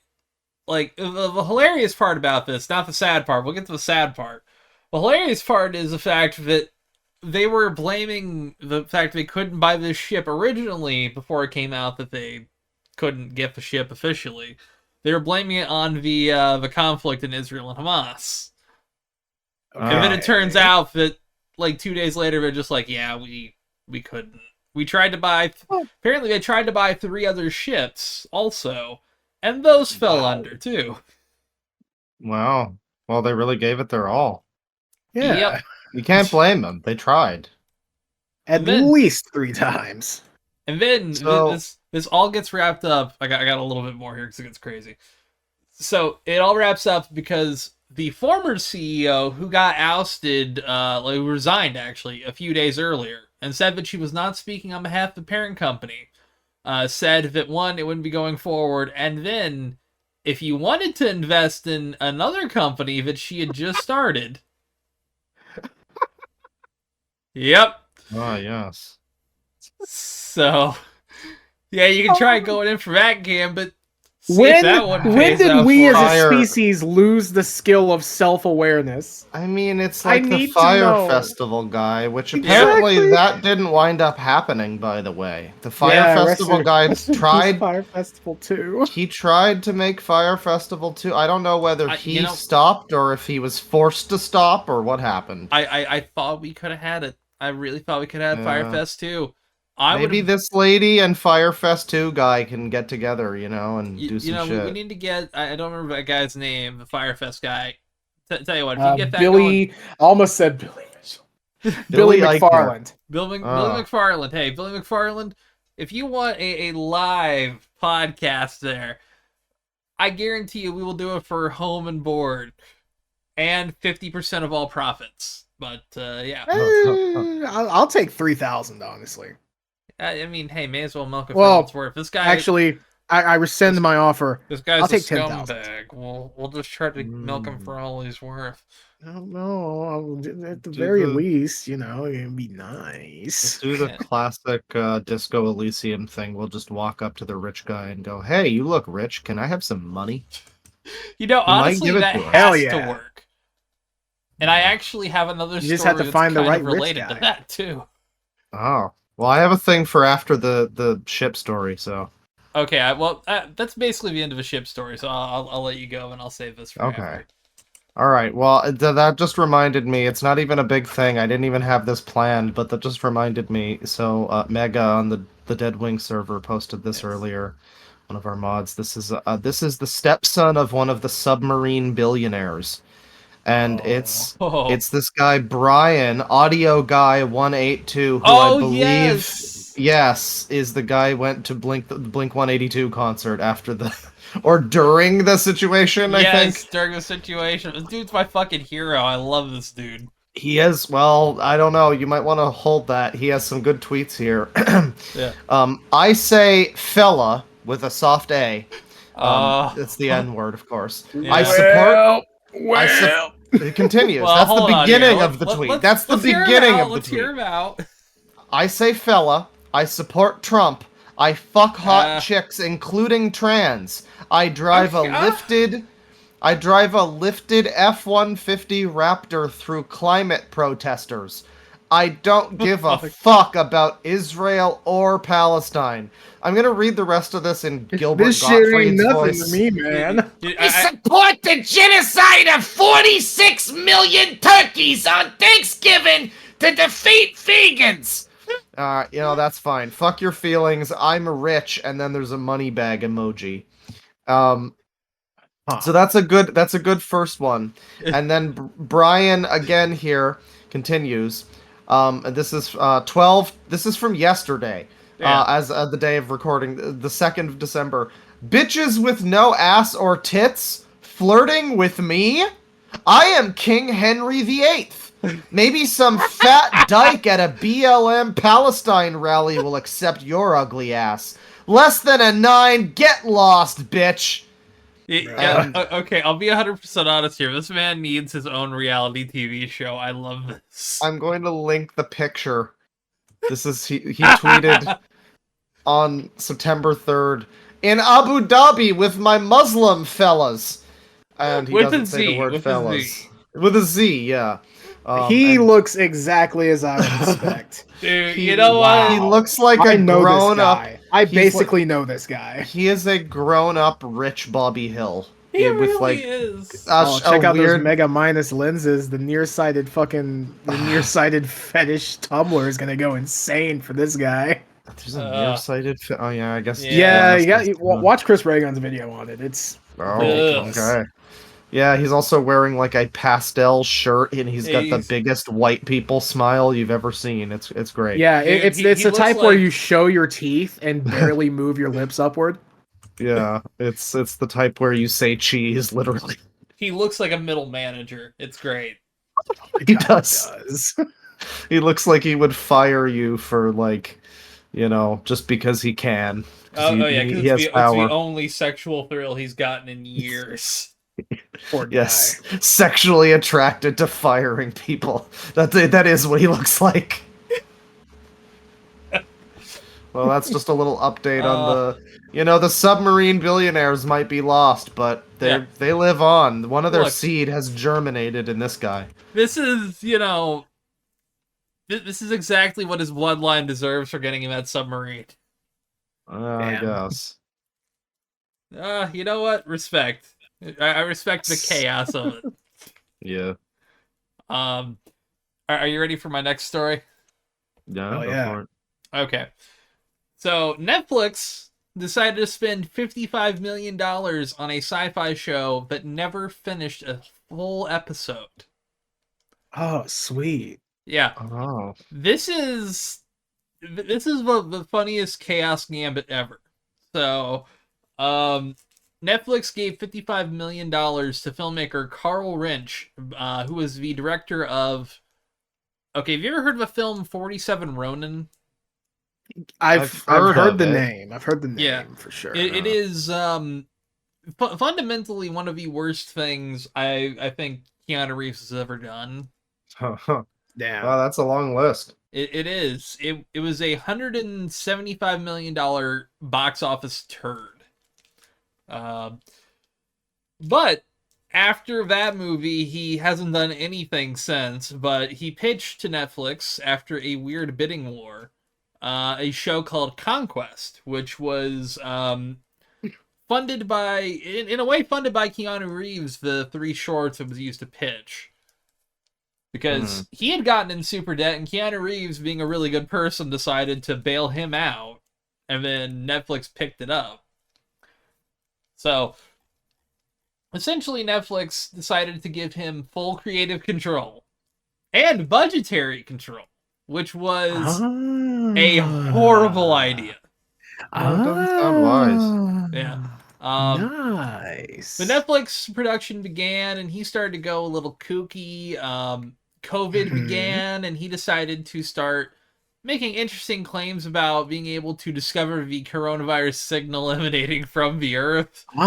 Speaker 3: like, the hilarious part about this, not the sad part, we'll get to the sad part. The hilarious part is the fact that they were blaming the fact they couldn't buy this ship originally before it came out that they couldn't get the ship officially. They were blaming it on the conflict in Israel and Hamas. Okay. And then it turns out that like 2 days later they're just like, yeah, we couldn't. We tried to buy apparently they tried to buy 3 other ships also, and those fell under too.
Speaker 2: Wow. Well, they really gave it their all.
Speaker 1: Yeah.
Speaker 3: Yep.
Speaker 2: You can't blame them. They tried.
Speaker 1: At least 3 times.
Speaker 3: And then this all gets wrapped up. I got a little bit more here because it gets crazy. So it all wraps up because the former CEO who got ousted, resigned actually a few days earlier, and said that she was not speaking on behalf of the parent company. Said that one, it wouldn't be going forward, and then if you wanted to invest in another company that she had just started. Yep.
Speaker 2: Oh, yes.
Speaker 3: So, yeah, you can try going in for that gambit.
Speaker 1: When did we as a species lose the skill of self-awareness?
Speaker 2: I mean, it's like the Fire Festival guy, which apparently that didn't wind up happening, by the way. The Fire Festival guy tried...
Speaker 1: Fire Festival 2.
Speaker 2: He tried to make Fire Festival 2. I don't know whether he stopped or if he was forced to stop or what happened.
Speaker 3: I thought we could have had it. I really thought we could have had Fire Fest 2.
Speaker 2: Maybe this lady and Firefest 2 guy can get together, you know, and do some shit.
Speaker 3: We need to get... I don't remember that guy's name, the Firefest guy. Tell you what, if you get that
Speaker 1: Billy...
Speaker 3: going...
Speaker 1: I almost said Billy Mitchell. Billy McFarland.
Speaker 3: Billy McFarland. Hey, Billy McFarland, if you want a live podcast there, I guarantee you we will do it for home and board. And 50% of all profits. But, yeah.
Speaker 1: I'll take 3,000, honestly.
Speaker 3: I mean, hey, may as well milk it for what it's worth. This guy
Speaker 1: actually, I rescind my offer.
Speaker 3: This guy's
Speaker 1: I'll take
Speaker 3: a scumbag. We'll just try to milk him for all he's worth.
Speaker 1: I don't know. At the very least, you know, it'd be nice.
Speaker 2: Let's do the classic Disco Elysium thing. We'll just walk up to the rich guy and go, "Hey, you look rich. Can I have some money?"
Speaker 3: You know, honestly, that has to work. And I actually have another story.
Speaker 1: You just have to find the right
Speaker 3: related
Speaker 1: rich guy
Speaker 3: to that too.
Speaker 2: Oh. Well, I have a thing for after the ship story, so...
Speaker 3: Okay, that's basically the end of the ship story, so I'll let you go, and I'll save this for after.
Speaker 2: Alright, well, that just reminded me, it's not even a big thing, I didn't even have this planned, but that just reminded me, so Mega on the Dead Wing server posted this earlier, one of our mods. This is the stepson of one of the Submarine billionaires. And it's this guy Brian, Audio Guy 182, who I believe is the guy went to Blink 182 concert after or during the situation. I think
Speaker 3: during the situation. This dude's my fucking hero. I love this dude.
Speaker 2: He is. Well, I don't know. You might want to hold that. He has some good tweets here. I say fella with a soft A. It's the N word, of course.
Speaker 3: Yeah.
Speaker 2: I support. It continues.
Speaker 3: Well,
Speaker 2: that's the beginning of the tweet. That's the beginning of the tweet.
Speaker 3: Let's hear him out.
Speaker 2: I say fella I support Trump. I fuck hot chicks, including trans. I drive a lifted F-150 Raptor through climate protesters. I don't give a fuck about Israel or Palestine. I'm gonna read the rest of this in Gilbert
Speaker 1: This shit ain't
Speaker 2: Gottfried's
Speaker 1: nothing
Speaker 2: voice.
Speaker 1: to me, man.
Speaker 4: I support the genocide of 46 million turkeys on Thanksgiving to defeat vegans.
Speaker 2: That's fine. Fuck your feelings. I'm rich, and then there's a money bag emoji. So that's a good first one. And then Brian again here continues. And this is 12. This is from yesterday, as the day of recording, the 2nd of December. Bitches with no ass or tits flirting with me. I am King Henry VIII. Maybe some fat dyke at a BLM Palestine rally will accept your ugly ass. Less than a 9. Get lost, bitch.
Speaker 3: Okay, I'll be 100% honest here. This man needs his own reality TV show. I love this.
Speaker 2: I'm going to link the picture. This is he tweeted on September 3rd in Abu Dhabi with my Muslim fellas. And he doesn't say the word fellas. With a Z, yeah.
Speaker 1: He looks exactly as I would expect.
Speaker 3: Dude, you know what?
Speaker 2: He looks like a grown-up.
Speaker 1: I basically know this guy.
Speaker 2: He is a grown-up rich Bobby Hill.
Speaker 3: He really is.
Speaker 1: Check out those mega minus lenses. The nearsighted fetish Tumblr is gonna go insane for this guy.
Speaker 2: There's a nearsighted. Oh yeah, I guess.
Speaker 1: Yeah, watch Chris Reagan's video on it. It's
Speaker 2: okay. Yeah, he's also wearing like a pastel shirt, and he's got the biggest white people smile you've ever seen. It's great.
Speaker 1: Yeah, it's the type where you show your teeth and barely move your lips upward.
Speaker 2: Yeah, it's the type where you say cheese, literally.
Speaker 3: He looks like a middle manager. It's great.
Speaker 2: He does. He looks like he would fire you for just because he can.
Speaker 3: Because it's the only sexual thrill he's gotten in years.
Speaker 2: Yes, sexually attracted to firing people. That is what he looks like. Well, that's just a little update on the submarine billionaires might be lost, but they live on. One of their seed has germinated in this guy.
Speaker 3: This is, this is exactly what his bloodline deserves for getting him that submarine.
Speaker 2: I guess.
Speaker 3: You know what? Respect. I respect the chaos of it.
Speaker 2: Yeah.
Speaker 3: Are you ready for my next story?
Speaker 2: Yeah.
Speaker 3: Okay. So Netflix decided to spend $55 million on a sci-fi show that never finished a full episode.
Speaker 1: Oh, sweet.
Speaker 3: Yeah.
Speaker 2: Oh.
Speaker 3: This is the funniest chaos gambit ever. So, Netflix gave $55 million to filmmaker Carl Rinch, who was the director of... Okay, have you ever heard of a film 47 Ronin?
Speaker 1: I've heard the name. I've heard the name for sure.
Speaker 3: It is fundamentally one of the worst things I think Keanu Reeves has ever done.
Speaker 2: Damn. Wow, that's a long list.
Speaker 3: It is. It was a $175 million box office turd. But after that movie, he hasn't done anything since, but he pitched to Netflix after a weird bidding war, a show called Conquest, which was funded by Keanu Reeves, the 3 shorts it was used to pitch. Because he had gotten in super debt, and Keanu Reeves, being a really good person, decided to bail him out, and then Netflix picked it up. So, essentially, Netflix decided to give him full creative control and budgetary control, which was a horrible idea.
Speaker 2: Doesn't sound wise.
Speaker 3: Yeah.
Speaker 1: Nice.
Speaker 3: The Netflix production began, and he started to go a little kooky. COVID began, and he decided to start making interesting claims about being able to discover the coronavirus signal emanating from the Earth.
Speaker 2: Yay!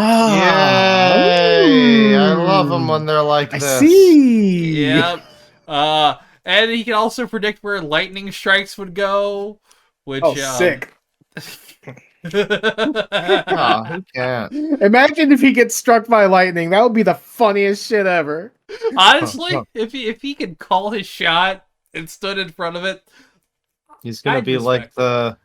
Speaker 2: I love them when they're like this.
Speaker 1: I see.
Speaker 3: Yep. And he can also predict where lightning strikes would go. which
Speaker 1: sick.
Speaker 2: Who can't?
Speaker 1: Imagine if he gets struck by lightning. That would be the funniest shit ever.
Speaker 3: Honestly, if he could call his shot and stood in front of it,
Speaker 2: He's gonna be like the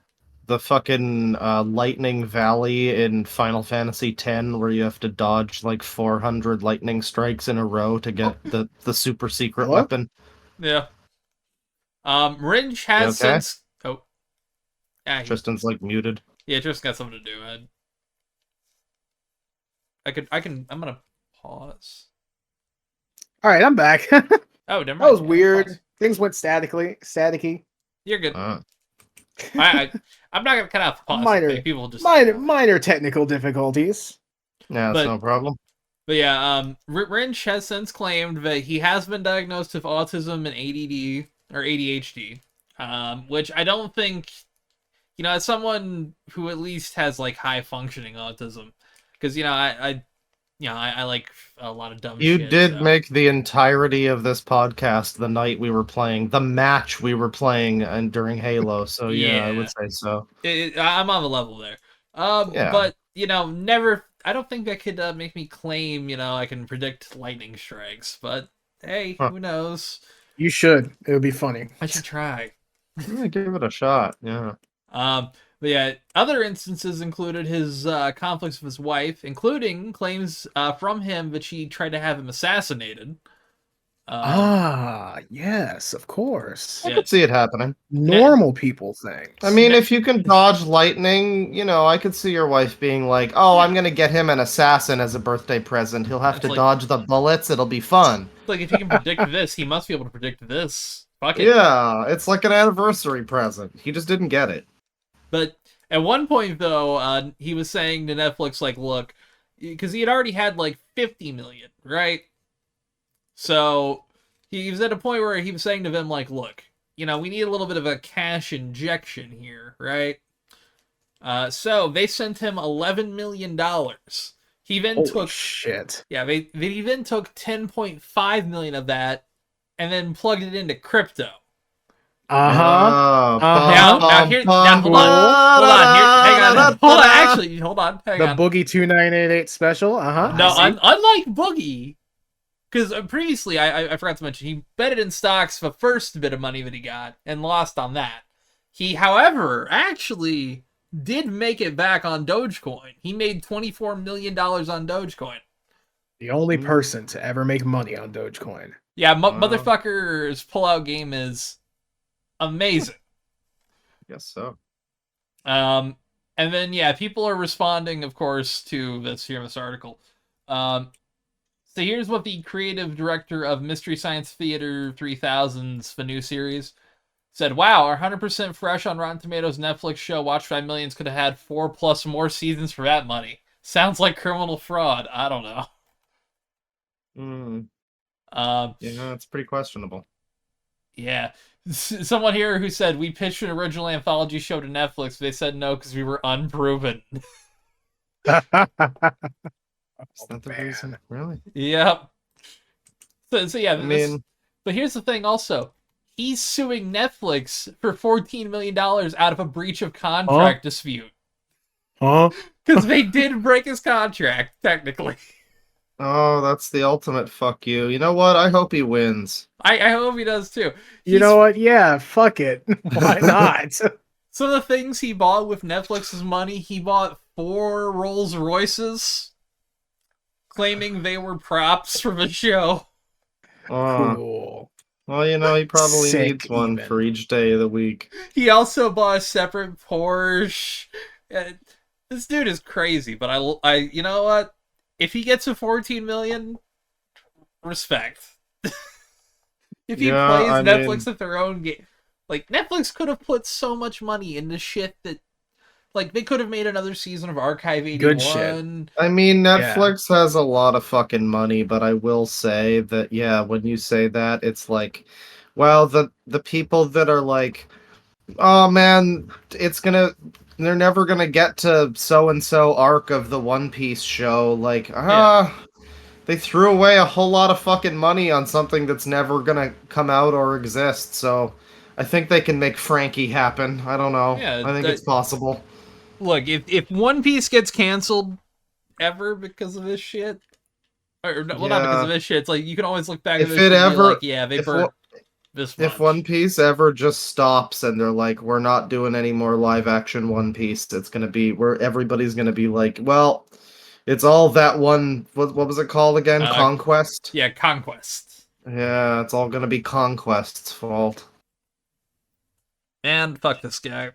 Speaker 2: fucking lightning valley in Final Fantasy X, where you have to dodge like 400 lightning strikes in a row to get the super secret weapon.
Speaker 3: Yeah. Ringe has since. Oh. Yeah,
Speaker 2: Tristan's like muted.
Speaker 3: Yeah, Tristan got something to do, man. I'm gonna pause.
Speaker 1: All right, I'm back.
Speaker 3: Oh, never mind.
Speaker 1: That was weird. Things went staticky.
Speaker 3: You're good. I'm not gonna cut out the pause. People just
Speaker 1: minor technical difficulties.
Speaker 2: Yeah, that's no problem.
Speaker 3: But yeah, Ringe has since claimed that he has been diagnosed with autism and ADD or ADHD, which I don't think, as someone who at least has like high functioning autism, because I like a lot of dumb shit.
Speaker 2: You did make the entirety of this podcast the night we were playing, the match we were playing and during Halo, so yeah, I would say so.
Speaker 3: I'm on the level there. But, never, I don't think that could make me claim, I can predict lightning strikes, but hey, who knows?
Speaker 1: You should. It would be funny.
Speaker 3: I should try.
Speaker 2: Yeah, give it a shot, yeah.
Speaker 3: But yeah, other instances included his conflicts with his wife, including claims from him that she tried to have him assassinated.
Speaker 1: Yes, of course.
Speaker 2: I could see it happening.
Speaker 1: Normal people things.
Speaker 2: I mean, if you can dodge lightning, I could see your wife being like, "Oh, I'm gonna get him an assassin as a birthday present. He'll have to dodge the bullets. It'll be fun."
Speaker 3: Like, if he can predict this, he must be able to predict this. Fuck it.
Speaker 2: Yeah, it's like an anniversary present. He just didn't get it.
Speaker 3: But at one point, though, he was saying to Netflix, like, look, because he had already had, like, 50 million, right? So he was at a point where he was saying to them, like, look, we need a little bit of a cash injection here, right? So they sent him $11 million. He then took...
Speaker 1: shit.
Speaker 3: Yeah, he then took 10.5 million of that and then plugged it into crypto.
Speaker 1: Now,
Speaker 3: hold on. Actually, hold on. Hang on.
Speaker 1: The Boogie 2988 special.
Speaker 3: No, unlike Boogie, because previously I forgot to mention he betted in stocks the first bit of money that he got and lost on that. He, however, actually did make it back on Dogecoin. He made $24 million on Dogecoin.
Speaker 1: The only person to ever make money on Dogecoin.
Speaker 3: Yeah, motherfucker's pullout game is amazing.
Speaker 2: Guess so.
Speaker 3: And then, people are responding, of course, to this here in this article. So here's what the creative director of Mystery Science Theater 3000's, the new series, said. Wow, our 100% fresh on Rotten Tomatoes Netflix show Watched by Millions could have had 4+ more seasons for that money. Sounds like criminal fraud. I don't know.
Speaker 2: It's pretty questionable.
Speaker 3: Yeah. Someone here who said, we pitched an original anthology show to Netflix. They said no because we were unproven.
Speaker 2: Is that the reason? Really?
Speaker 3: Yep. So yeah, but here's the thing also. He's suing Netflix for $14 million out of a breach of contract dispute. Because they did break his contract, technically.
Speaker 2: Oh, that's the ultimate fuck you. You know what? I hope he wins.
Speaker 3: I hope he does too.
Speaker 1: You know what? Yeah, fuck it. Why not?
Speaker 3: Some of the things he bought with Netflix's money, he bought 4 Rolls Royces, claiming they were props for the show.
Speaker 1: Cool.
Speaker 2: Well, he probably needs one for each day of the week.
Speaker 3: He also bought a separate Porsche. This dude is crazy, but I you know what? If he gets a 14 million, respect. If he plays Netflix at their own game, like Netflix could have put so much money into shit that, like, they could have made another season of Archive 81.
Speaker 1: Good shit.
Speaker 2: I mean, Netflix has a lot of fucking money, but I will say that, when you say that, it's like, well, the people that are like, oh man, they're never gonna get to so-and-so arc of the One Piece show, like, they threw away a whole lot of fucking money on something that's never gonna come out or exist, so I think they can make Frankie happen. I don't know.
Speaker 3: Yeah,
Speaker 2: I think it's possible.
Speaker 3: Look, if One Piece gets canceled ever because of this shit, or well, not because of this shit, it's like you can always look back at this shit and be like, yeah, they burnt this much.
Speaker 2: If One Piece ever just stops and they're like, we're not doing any more live action One Piece, it's gonna be where everybody's gonna be like, well, it's all that one. What was it called again? Conquest.
Speaker 3: Yeah, Conquest.
Speaker 2: Yeah, it's all gonna be Conquest's fault.
Speaker 3: And fuck this guy.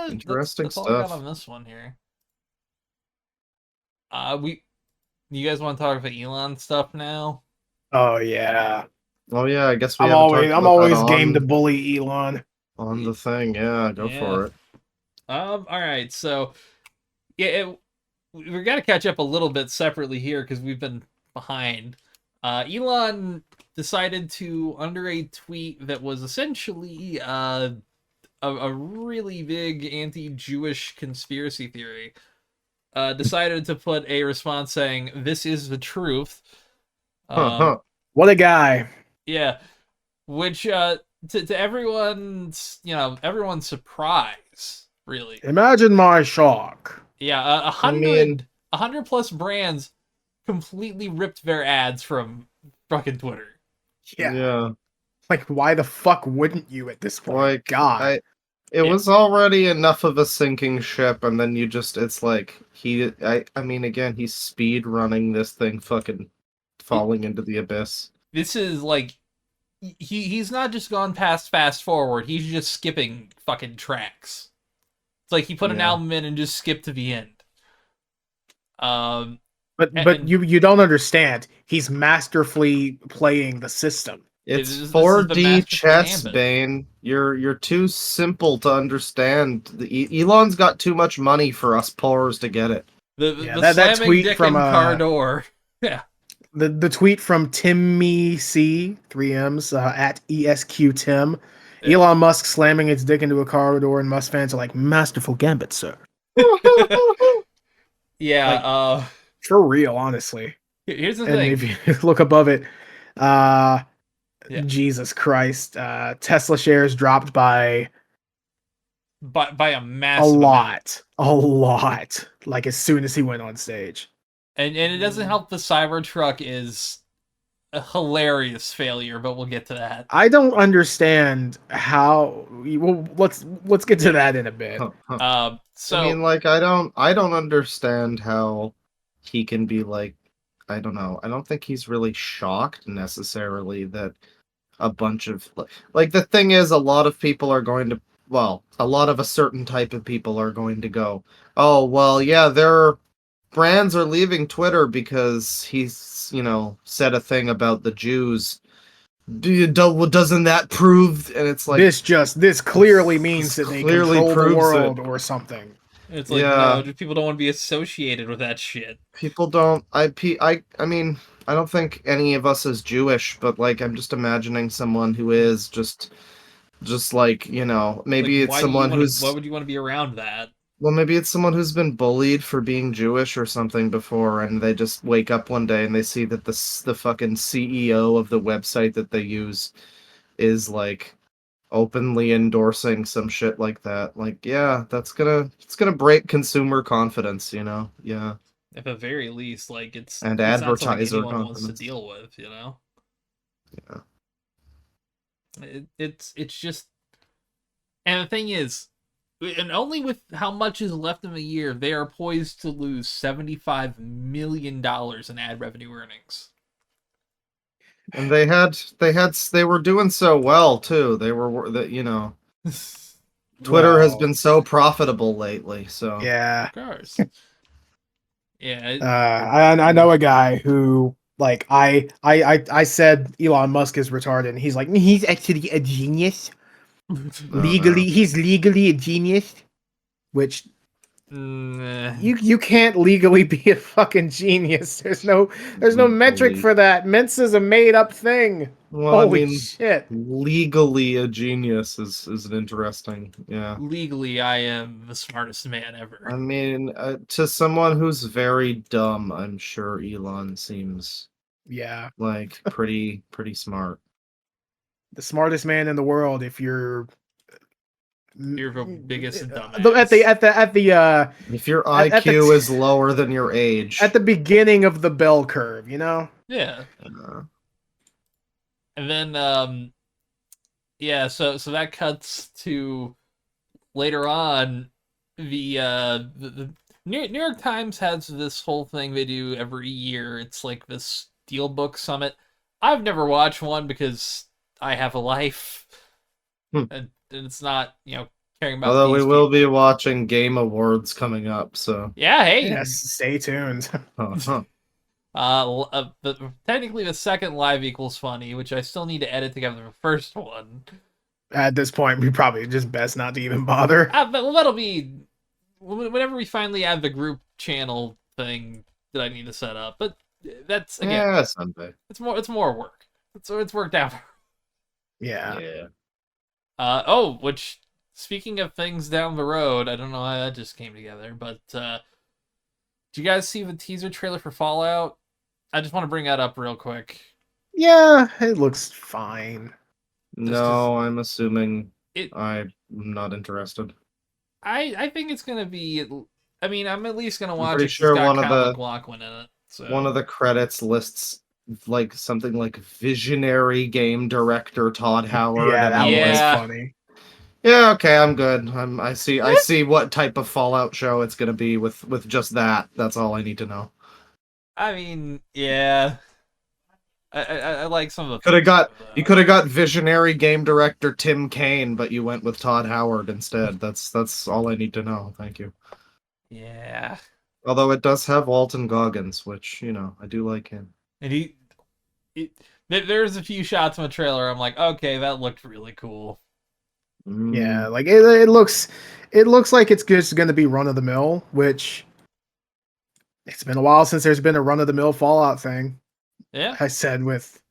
Speaker 2: Interesting
Speaker 3: that's all I got
Speaker 2: stuff.
Speaker 3: on this one here. You guys want to talk about Elon stuff now?
Speaker 1: Oh yeah.
Speaker 2: Oh yeah, I guess
Speaker 1: I'm always game to bully Elon
Speaker 2: on the thing. Yeah, go for it.
Speaker 3: All right. So, yeah, we got to catch up a little bit separately here because we've been behind. Elon decided to, under a tweet that was essentially a really big anti-Jewish conspiracy theory, decided to put a response saying, "This is the truth."
Speaker 1: What a guy!
Speaker 3: Yeah, which to everyone's everyone's surprise, really.
Speaker 1: Imagine my shock.
Speaker 3: Yeah, 100 plus brands completely ripped their ads from fucking Twitter.
Speaker 1: Yeah. Like, why the fuck wouldn't you at this point?
Speaker 2: Like,
Speaker 1: God.
Speaker 2: It was already enough of a sinking ship, and then it's like, I mean, again, he's speed running this thing fucking falling into the abyss.
Speaker 3: This is like, he's not just gone past fast forward, he's just skipping fucking tracks. It's like he put an album in and just skipped to the end.
Speaker 1: But you don't understand. He's masterfully playing the system.
Speaker 2: It's 4D chess, Bane. You're too simple to understand. Elon's got too much money for us poors to get it.
Speaker 1: That tweet from
Speaker 3: car door. Yeah.
Speaker 1: The tweet from Timmy C 3Ms at ESQ Tim. Yeah. Elon Musk slamming its dick into a corridor, and Musk fans are like, masterful gambit, sir.
Speaker 3: Yeah,
Speaker 1: like, for real, honestly.
Speaker 3: Here's the thing.
Speaker 1: If you look above it, Jesus Christ, Tesla shares dropped by
Speaker 3: a massive
Speaker 1: a lot. Like as soon as he went on stage.
Speaker 3: And it doesn't help the Cybertruck is a hilarious failure, but we'll get to that.
Speaker 1: I don't understand how. Well, let's get to that in a bit.
Speaker 3: So
Speaker 2: I mean, like, I don't understand how he can be like, I don't know. I don't think he's really shocked necessarily that a bunch of like the thing is, a lot of people are going to, well, a lot of a certain type of people are going to go, oh well, yeah, their brands are leaving Twitter because he's, said a thing about the Jews. Doesn't that prove? And it's like,
Speaker 1: this clearly means that they control the world or something.
Speaker 3: It's like, no, people don't want to be associated with that shit.
Speaker 2: People don't. I mean, I don't think any of us is Jewish, but like, I'm just imagining someone who is just like, maybe
Speaker 3: like,
Speaker 2: it's someone who's.
Speaker 3: Why would you want to be around that?
Speaker 2: Well, maybe it's someone who's been bullied for being Jewish or something before, and they just wake up one day and they see that the fucking CEO of the website that they use is like openly endorsing some shit like that. Like, yeah, it's gonna break consumer confidence, Yeah.
Speaker 3: At the very least, like it's
Speaker 2: advertiser
Speaker 3: not
Speaker 2: confidence
Speaker 3: wants to deal with,
Speaker 2: Yeah.
Speaker 3: It's just, and the thing is, and only with how much is left in the year, they are poised to lose $75 million in ad revenue earnings.
Speaker 2: And they were doing so well too. They were, Twitter has been so profitable lately. So
Speaker 1: yeah,
Speaker 3: of course.
Speaker 1: Yeah, I know a guy who, like, I said Elon Musk is retarded, and he's like, he's actually a genius. He's legally a genius, which you can't legally be a fucking genius. There's no metric for that. Mensa's a made up thing.
Speaker 2: Well,
Speaker 1: Holy shit!
Speaker 2: Legally a genius is an interesting. Yeah.
Speaker 3: Legally, I am the smartest man ever.
Speaker 2: I mean, to someone who's very dumb, I'm sure Elon seems like pretty smart.
Speaker 1: the smartest man in the world if you're
Speaker 3: the biggest
Speaker 1: at
Speaker 3: dumbass.
Speaker 2: If your IQ is lower than your age.
Speaker 1: At the beginning of the bell curve, you know?
Speaker 3: Yeah. And then yeah, so that cuts to later on. The New York Times has this whole thing they do every year. It's like this Steelbook Summit. I've never watched one because I have a life, and it's not, caring about.
Speaker 2: Although we will be watching Game Awards coming up, so
Speaker 3: yeah, hey,
Speaker 1: yes, stay tuned.
Speaker 3: Technically the second live equals funny, which I still need to edit together the first one.
Speaker 1: At this point, we probably just best not to even bother.
Speaker 3: But that'll be whenever we finally have the group channel thing that I need to set up. But that's again,
Speaker 2: someday.
Speaker 3: It's more work. It's worked out.
Speaker 1: Yeah.
Speaker 3: Which, speaking of things down the road, I don't know how that just came together, but do you guys see the teaser trailer for Fallout? I just want to bring that up real quick.
Speaker 1: Yeah, it looks fine.
Speaker 2: No, I'm assuming I'm not interested.
Speaker 3: I think it's gonna be. I mean, I'm at least gonna watch it.
Speaker 2: Pretty sure
Speaker 3: one of the McLaughlin in it. So.
Speaker 2: One of the credits lists like something like visionary game director Todd Howard.
Speaker 1: Yeah, that was funny.
Speaker 2: Yeah, okay, I'm good. I see what type of Fallout show it's gonna be with just that. That's all I need to know.
Speaker 3: I mean, yeah. I like some of the.
Speaker 2: You could have got visionary game director Tim Kaine, but you went with Todd Howard instead. That's all I need to know. Thank you.
Speaker 3: Yeah.
Speaker 2: Although it does have Walton Goggins, which I do like him.
Speaker 3: And there's a few shots in the trailer. I'm like, okay, that looked really cool.
Speaker 1: Yeah, like it looks like it's just going to be run of the mill, which it's been a while since there's been a run of the mill Fallout thing.
Speaker 3: Yeah,
Speaker 1: I said with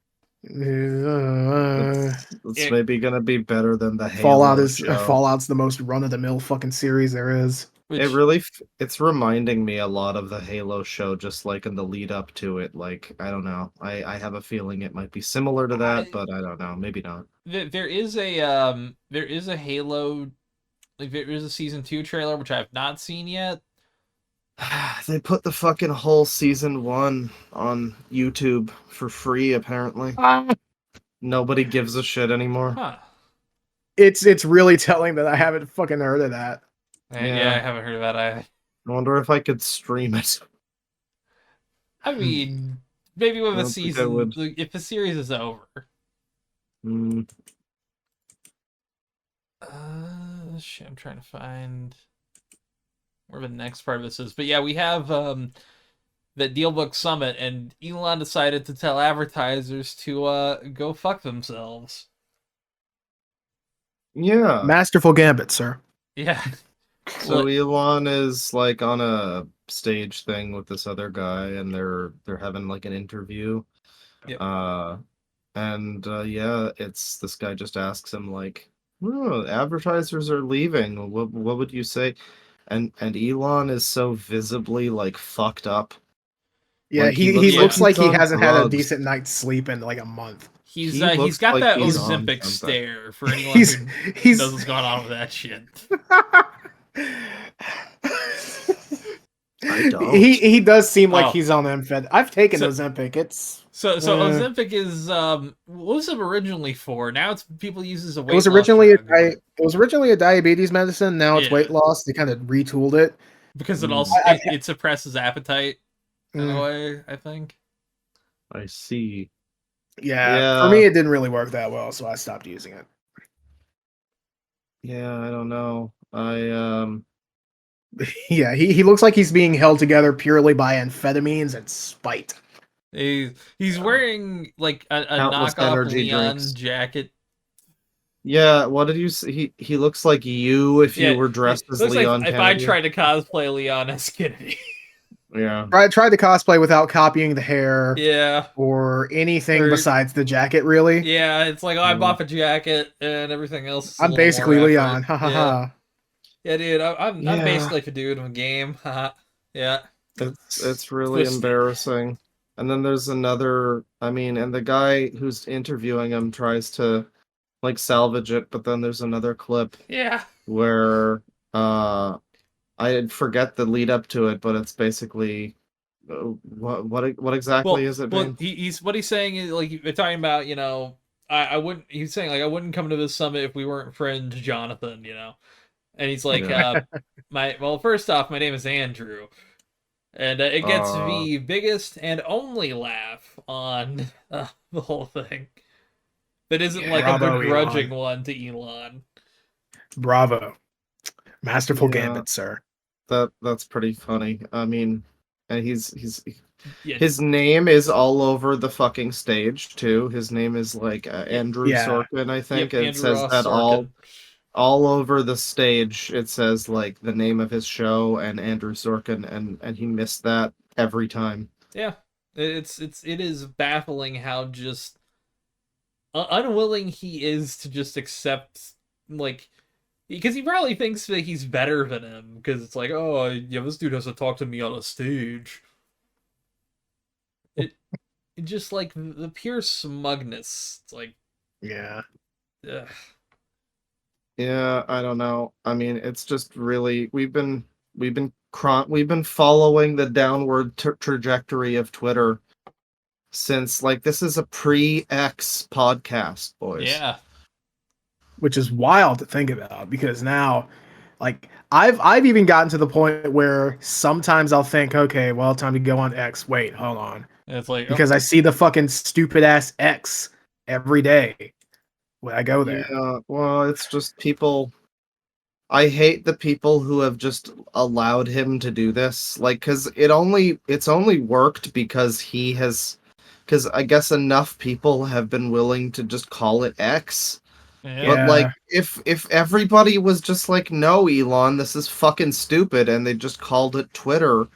Speaker 2: it's maybe gonna be better than the Halo show.
Speaker 1: Fallout's the most run of the mill fucking series there is.
Speaker 2: It's reminding me a lot of the Halo show, just like in the lead up to it. Like, I don't know. I have a feeling it might be similar to that, but I don't know. Maybe not.
Speaker 3: There is a Halo, like there is a season 2 trailer which I have not seen yet.
Speaker 2: They put the fucking whole season 1 on YouTube for free, apparently. Nobody gives a shit anymore.
Speaker 3: Huh.
Speaker 1: It's really telling that I haven't fucking heard of that.
Speaker 3: Yeah, I haven't heard of that either.
Speaker 2: I wonder if I could stream it.
Speaker 3: I mean, maybe with a season, if the series is over. Shit, I'm trying to find where the next part of this is. But yeah, we have the Dealbook Summit, and Elon decided to tell advertisers to go fuck themselves.
Speaker 2: Yeah.
Speaker 1: Masterful gambit, sir.
Speaker 3: Yeah.
Speaker 2: So Elon is like on a stage thing with this other guy, and they're having like an interview.
Speaker 3: Yep.
Speaker 2: It's this guy just asks him like, "Oh, advertisers are leaving. What would you say?" And Elon is so visibly like fucked up.
Speaker 1: Yeah,
Speaker 2: like,
Speaker 1: he looks like he hasn't had a
Speaker 2: drugs.
Speaker 1: decent night's sleep in like a month.
Speaker 3: He's got that Ozempic stare for anyone who knows what's going on with that shit.
Speaker 2: I don't.
Speaker 1: He does seem like he's on Amphet. I've taken Ozempic. It's
Speaker 3: so Ozempic is what was it originally for? Now it's people use as a weight
Speaker 1: it was originally a diabetes medicine. Now it's weight loss. They kind of retooled it
Speaker 3: because it also it suppresses appetite in a way. I think.
Speaker 2: I see.
Speaker 1: Yeah, for me it didn't really work that well, so I stopped using it.
Speaker 2: Yeah, I don't know.
Speaker 1: Yeah, he looks like he's being held together purely by amphetamines and spite.
Speaker 3: He's wearing like a knockoff Leon jacket.
Speaker 2: Yeah, what did you say? He looks like you if you were dressed as Leon
Speaker 3: like
Speaker 2: Kennedy.
Speaker 3: If I tried to cosplay Leon S. Kennedy.
Speaker 2: Yeah.
Speaker 1: I tried to cosplay without copying the hair.
Speaker 3: Yeah.
Speaker 1: Or anything besides the jacket, really.
Speaker 3: Yeah, it's like, I bought the jacket and everything else.
Speaker 1: I'm basically Leon. Ha ha ha.
Speaker 3: Yeah, dude, I'm basically like a dude in a game. Yeah.
Speaker 2: It's really embarrassing. And then there's another, and the guy who's interviewing him tries to like salvage it, but then there's another clip where I forget the lead up to it, but it's basically what exactly is it?
Speaker 3: Well, he's what he's saying is like they're talking about, you know, I wouldn't. He's saying like I wouldn't come to this summit if we weren't friends, Jonathan. You know, and he's like, first off, my name is Andrew, and it gets the biggest and only laugh on the whole thing. That isn't like a begrudging one to Elon.
Speaker 1: Bravo, masterful gambit, sir.
Speaker 2: That's pretty funny. I mean, and his name is all over the fucking stage too. His name is like Andrew Sorkin, I think. It
Speaker 3: Andrew
Speaker 2: says
Speaker 3: Ross
Speaker 2: that
Speaker 3: Sorkin.
Speaker 2: all over the stage. It says like the name of his show and Andrew Sorkin, and he missed that every time.
Speaker 3: Yeah, it is baffling how just unwilling he is to just accept, like, because he probably thinks that he's better than him, because it's like, oh, yeah, this dude has to talk to me on a stage. It just, like, the pure smugness. It's like...
Speaker 1: Yeah.
Speaker 3: Ugh.
Speaker 2: Yeah, I don't know. I mean, it's just really... We've been following the downward trajectory of Twitter since, like, this is a pre-X podcast, boys.
Speaker 3: Yeah.
Speaker 1: Which is wild to think about, because now, like, I've even gotten to the point where sometimes I'll think, okay, well, time to go on X. Wait, hold on.
Speaker 3: And it's like,
Speaker 1: because I see the fucking stupid ass X every day when I go there.
Speaker 2: Yeah, well, it's just people. I hate the people who have just allowed him to do this. Like, because it's only worked because because I guess enough people have been willing to just call it X.
Speaker 3: yeah.
Speaker 2: But like, if everybody was just like, no, Elon, this is fucking stupid, and they just called it Twitter,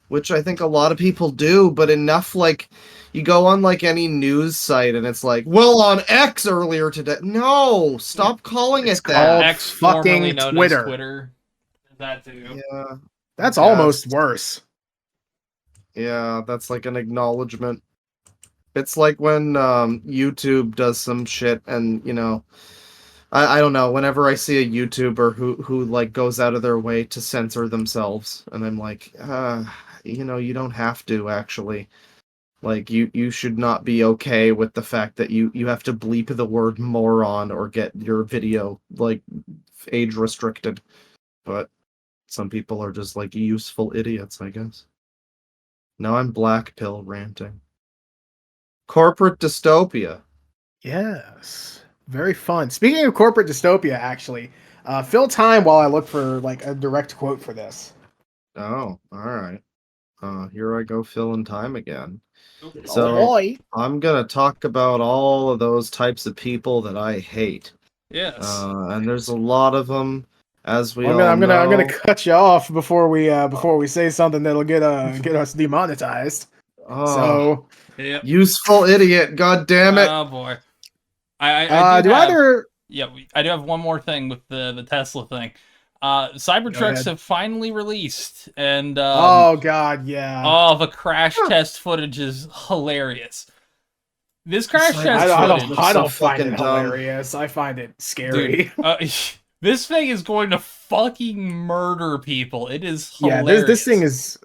Speaker 2: which I think a lot of people do, but enough, like, you go on like any news site and it's like, well, on X earlier today. No, stop calling it that.
Speaker 3: X,
Speaker 1: fucking
Speaker 3: known
Speaker 1: Twitter.
Speaker 3: As Twitter. That too.
Speaker 2: Yeah,
Speaker 1: that's almost worse.
Speaker 2: Yeah, that's like an acknowledgement. It's like when YouTube does some shit, and you know, I don't know. Whenever I see a YouTuber who like goes out of their way to censor themselves, and I'm like, you know, you don't have to actually. Like, you should not be okay with the fact that you have to bleep the word moron or get your video, like, age restricted. But some people are just, like, useful idiots, I guess. Now I'm black pill ranting. Corporate dystopia.
Speaker 1: Yes. Very fun. Speaking of corporate dystopia, actually, fill time while I look for, like, a direct quote for this.
Speaker 2: Oh, alright. Here I go filling time again.
Speaker 1: So I'm
Speaker 2: gonna talk about all of those types of people that I hate.
Speaker 3: Yes.
Speaker 2: And there's a lot of them, as we all
Speaker 1: I'm
Speaker 2: know.
Speaker 1: gonna cut you off before we say something that'll get us demonetized. So
Speaker 2: useful idiot, god damn it!
Speaker 3: Oh boy. I do have one more thing with the Tesla thing. Cybertrucks have finally released, and
Speaker 1: oh god, yeah.
Speaker 3: Oh, the crash test footage is hilarious. This crash test footage,
Speaker 1: I don't find it hilarious. I find it scary.
Speaker 3: Dude, this thing is going to fucking murder people. It is hilarious.
Speaker 1: Yeah, this thing is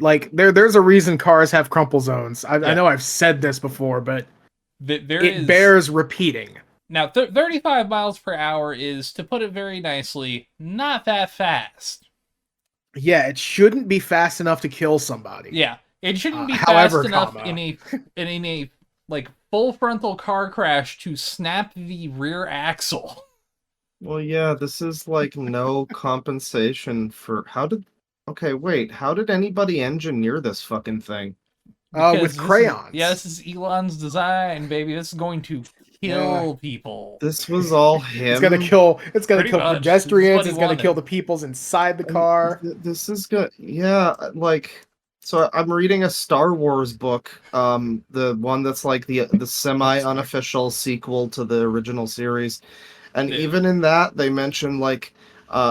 Speaker 1: like there's a reason cars have crumple zones. I know I've said this before, but it bears repeating.
Speaker 3: Now, 35 miles per hour is, to put it very nicely, not that fast.
Speaker 1: Yeah, it shouldn't be fast enough to kill somebody.
Speaker 3: Yeah, it shouldn't be fast enough in a like full frontal car crash to snap the rear axle.
Speaker 2: Well, yeah, this is like no compensation for how did anybody engineer this fucking thing?
Speaker 1: With crayons.
Speaker 3: This is Elon's design, baby. This is going to kill people.
Speaker 2: This was all him.
Speaker 1: It's gonna kill pedestrians. It's gonna kill the peoples inside the car.
Speaker 2: This is good. Yeah, like, so I'm reading a Star Wars book, the one that's like the semi-unofficial sequel to the original series, and even in that they mention like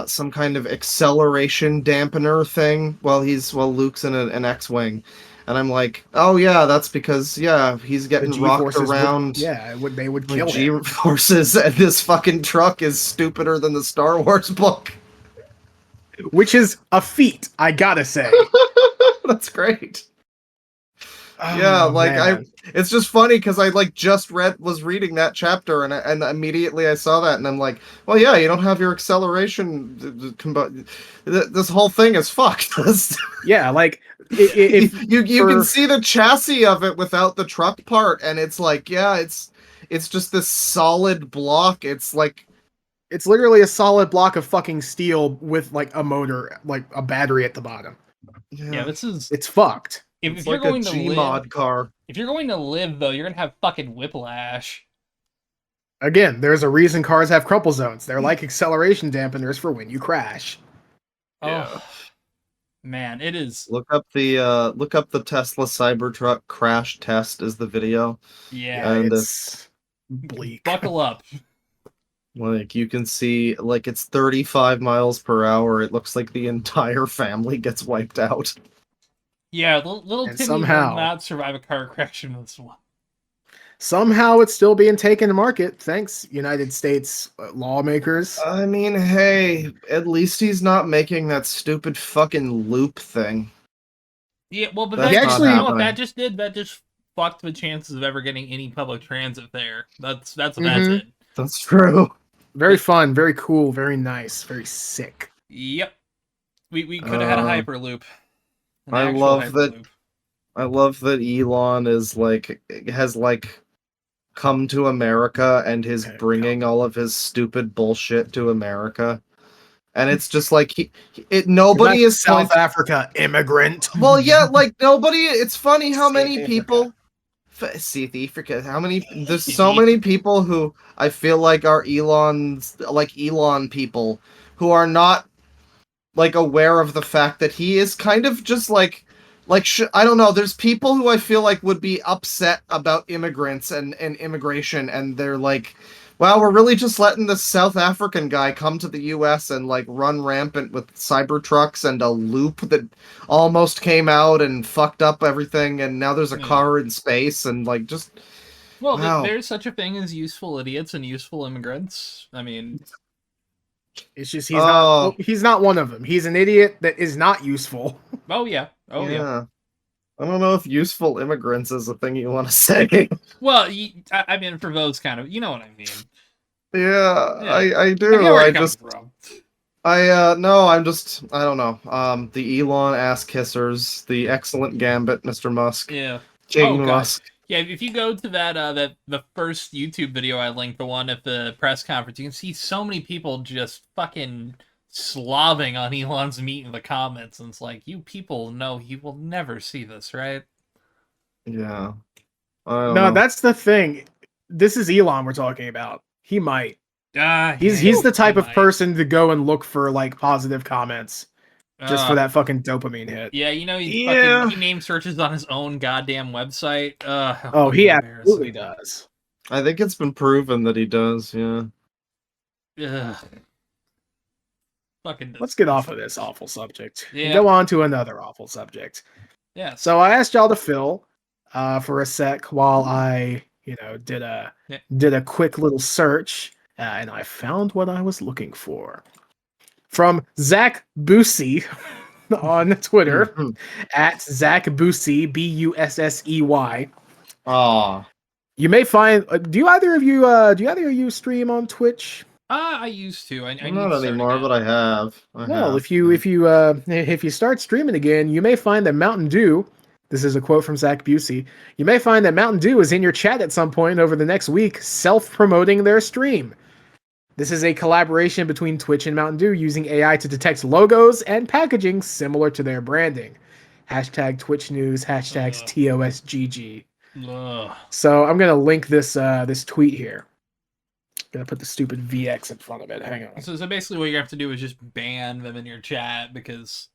Speaker 2: some kind of acceleration dampener thing while Luke's in an X-wing. And I'm like, oh yeah, that's because he's getting rocked around.
Speaker 1: They would kill him.
Speaker 2: G-forces, and this fucking truck is stupider than the Star Wars book.
Speaker 1: Which is a feat, I gotta say.
Speaker 2: That's great. It's just funny because I was reading that chapter and immediately I saw that and I'm like, well, yeah, you don't have your acceleration. This whole thing is fucked.
Speaker 1: Yeah, like
Speaker 2: if you can see the chassis of it without the truck part, and it's like, it's just this solid block. It's like
Speaker 1: it's literally a solid block of fucking steel with like a motor, like a battery at the bottom.
Speaker 3: Yeah,
Speaker 1: it's fucked.
Speaker 2: If you're going to Gmod car.
Speaker 3: If you're going to live, though, you're gonna have fucking whiplash.
Speaker 1: Again, there's a reason cars have crumple zones. They're like acceleration dampeners for when you crash.
Speaker 3: Oh, man, it is.
Speaker 2: Look up the Tesla Cybertruck crash test is the video.
Speaker 3: Yeah,
Speaker 2: and
Speaker 1: it's bleak.
Speaker 3: Buckle up.
Speaker 2: Like you can see, like it's 35 miles per hour. It looks like the entire family gets wiped out.
Speaker 3: Yeah, little Timmy will not survive a car crash in this one.
Speaker 1: Somehow it's still being taken to market. Thanks, United States lawmakers.
Speaker 2: I mean, hey, at least he's not making that stupid fucking loop thing.
Speaker 3: Yeah, well, but that actually, you know what that just did? That just fucked the chances of ever getting any public transit there. That's what that did.
Speaker 2: That's true.
Speaker 1: Very fun, very cool, very nice, very sick.
Speaker 3: Yep. We could have had a Hyperloop.
Speaker 2: I love that Elon has come to America and is bringing all of his stupid bullshit to America. And it's just like nobody is
Speaker 1: South Africa immigrant.
Speaker 2: Well, yeah, like nobody. It's funny how many people. South Africa. There's so many people who I feel like are Elon people who are not aware of the fact that he is kind of just I don't know. There's people who I feel like would be upset about immigrants and immigration, and they're like, wow, we're really just letting this South African guy come to the U.S. and run rampant with Cybertrucks and a loop that almost came out and fucked up everything, and now there's a car in space and just.
Speaker 3: Well, wow. There's such a thing as useful idiots and useful immigrants. I mean,
Speaker 1: it's just he's not one of them. He's an idiot that is not useful.
Speaker 3: Oh yeah.
Speaker 2: I don't know if useful immigrants is a thing you want to say.
Speaker 3: Well, I mean, for those kind of, you know what I mean.
Speaker 2: Yeah. I do. I don't know. The Elon ass kissers, the excellent gambit, Mr. Musk.
Speaker 3: Yeah.
Speaker 2: King Musk.
Speaker 3: Yeah, if you go to that the first YouTube video I linked, the one at the press conference, you can see so many people just fucking slobbing on Elon's meat in the comments, and it's like, you people know he will never see this, right?
Speaker 2: Yeah.
Speaker 1: No, that's the thing. This is Elon we're talking about. He might. He's the type of person to go and look for positive comments. Just for that fucking dopamine hit.
Speaker 3: Yeah, he name searches on his own goddamn website.
Speaker 1: He absolutely does.
Speaker 2: I think it's been proven that he does, yeah.
Speaker 1: Let's get off of this awful subject.
Speaker 3: Yeah.
Speaker 1: And go on to another awful subject.
Speaker 3: Yeah.
Speaker 1: So I asked y'all to fill for a sec while I, did a quick little search, and I found what I was looking for. From Zach Bussey on Twitter at Zach Bussey, Bussey. You may find. Do either of you stream on Twitch?
Speaker 3: I used to. I
Speaker 2: not anymore, but I have.
Speaker 1: If you start streaming again, you may find that Mountain Dew. This is a quote from Zach Bussey. You may find that Mountain Dew is in your chat at some point over the next week, self-promoting their stream. This is a collaboration between Twitch and Mountain Dew using AI to detect logos and packaging similar to their branding. Hashtag Twitch News, hashtags TOSGG. So I'm going to link this tweet here. I'm going to put the stupid VX in front of it. Hang on.
Speaker 3: So basically what you have to do is just ban them in your chat because,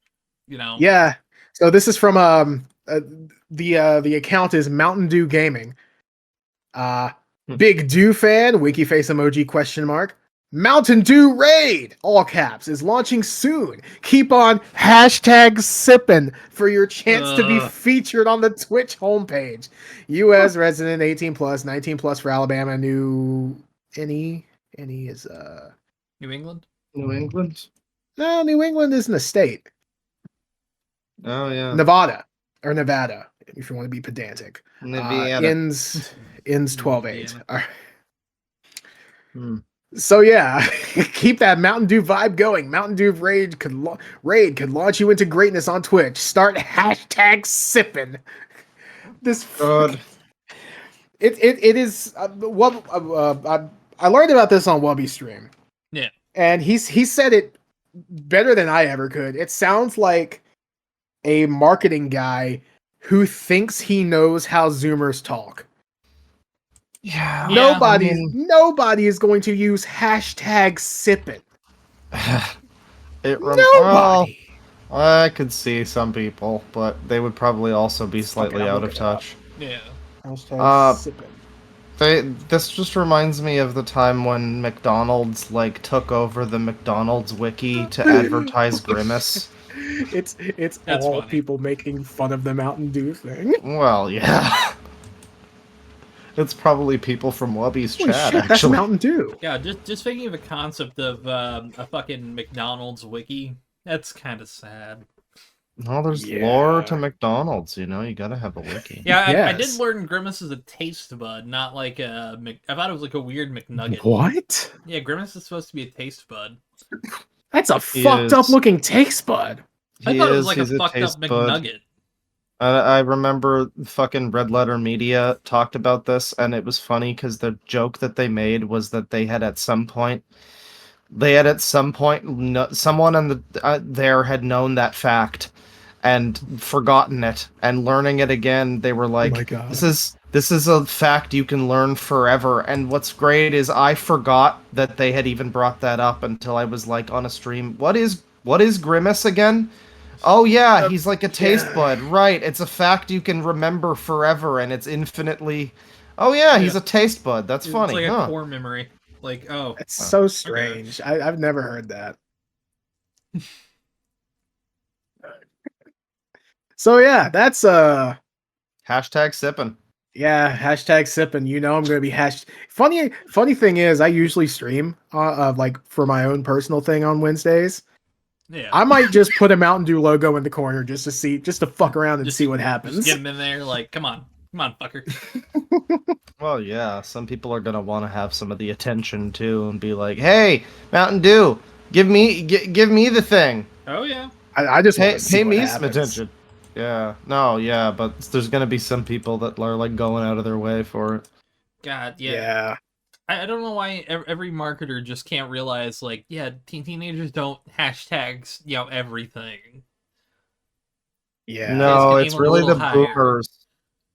Speaker 1: Yeah. So this is from the account is Mountain Dew Gaming. Big Dew fan, wiki face emoji question mark. Mountain Dew Raid, all caps, is launching soon. Keep on hashtag sipping for your chance to be featured on the Twitch homepage. U.S. resident 18 plus, 19 plus for Alabama. Any is
Speaker 3: New England?
Speaker 2: New England?
Speaker 1: No, New England isn't a state.
Speaker 2: Oh, yeah.
Speaker 1: Nevada, if you want to be pedantic. Ends 12-8. All right. So yeah, keep that Mountain Dew vibe going. Mountain Dew Raid could launch you into greatness on Twitch. Start hashtag sipping. This
Speaker 2: God.
Speaker 1: It is I learned about this on Wubby's stream.
Speaker 3: Yeah,
Speaker 1: and he said it better than I ever could. It sounds like a marketing guy who thinks he knows how Zoomers talk.
Speaker 2: Yeah.
Speaker 1: Nobody is going to use hashtag sipping.
Speaker 2: Nobody. I could see some people, but they would probably also be slightly out of touch.
Speaker 3: Yeah.
Speaker 1: Hashtag sipping.
Speaker 2: This just reminds me of the time when McDonald's took over the McDonald's wiki to advertise Grimace.
Speaker 1: It's
Speaker 3: That's
Speaker 1: all
Speaker 3: funny.
Speaker 1: people making fun of the Mountain Dew thing.
Speaker 2: Well, yeah. It's probably people from Wubby's chat,
Speaker 1: Shit, that's
Speaker 2: actually.
Speaker 1: Mountain Dew.
Speaker 3: Yeah, just thinking of the concept of a fucking McDonald's wiki, that's kind of sad.
Speaker 2: Well, there's lore to McDonald's, you gotta have a wiki.
Speaker 3: Yeah, I
Speaker 1: Yes.
Speaker 3: did learn Grimace is a taste bud, not like a I thought it was like a weird McNugget.
Speaker 1: What?
Speaker 3: Yeah, Grimace is supposed to be a taste bud.
Speaker 1: That's a fucked up looking taste bud.
Speaker 3: I thought it was like a fucked up McNugget.
Speaker 2: I remember fucking Red Letter Media talked about this, and it was funny because the joke that they made was that they had at some point, someone on there had known that fact and forgotten it, and learning it again, they were like,
Speaker 1: Oh my God.
Speaker 2: this is a fact you can learn forever. And what's great is I forgot that they had even brought that up until I was on a stream. What is Grimace again? Oh yeah, he's like a taste bud, right? It's a fact you can remember forever, and it's infinitely. Oh yeah, he's a taste bud. That's funny.
Speaker 3: It's like a core memory.
Speaker 1: It's so strange. Okay. I've never heard that. So yeah, that's
Speaker 2: hashtag sipping.
Speaker 1: Yeah, hashtag sipping. I'm gonna be Funny thing is, I usually stream for my own personal thing on Wednesdays.
Speaker 3: Yeah.
Speaker 1: I might just put a Mountain Dew logo in the corner just to fuck around and see what happens.
Speaker 3: Just get him in there, come on, fucker.
Speaker 2: Well, yeah, some people are gonna want to have some of the attention too, and be like, "Hey, Mountain Dew, give me the thing."
Speaker 3: Oh yeah.
Speaker 1: I just
Speaker 2: pay me some attention. Yeah, no, yeah, but there's gonna be some people that are going out of their way for it.
Speaker 3: God, yeah.
Speaker 1: Yeah.
Speaker 3: I don't know why every marketer just can't realize, teenagers don't hashtags, everything.
Speaker 1: Yeah.
Speaker 2: No, it's really the
Speaker 3: higher.
Speaker 2: boomers.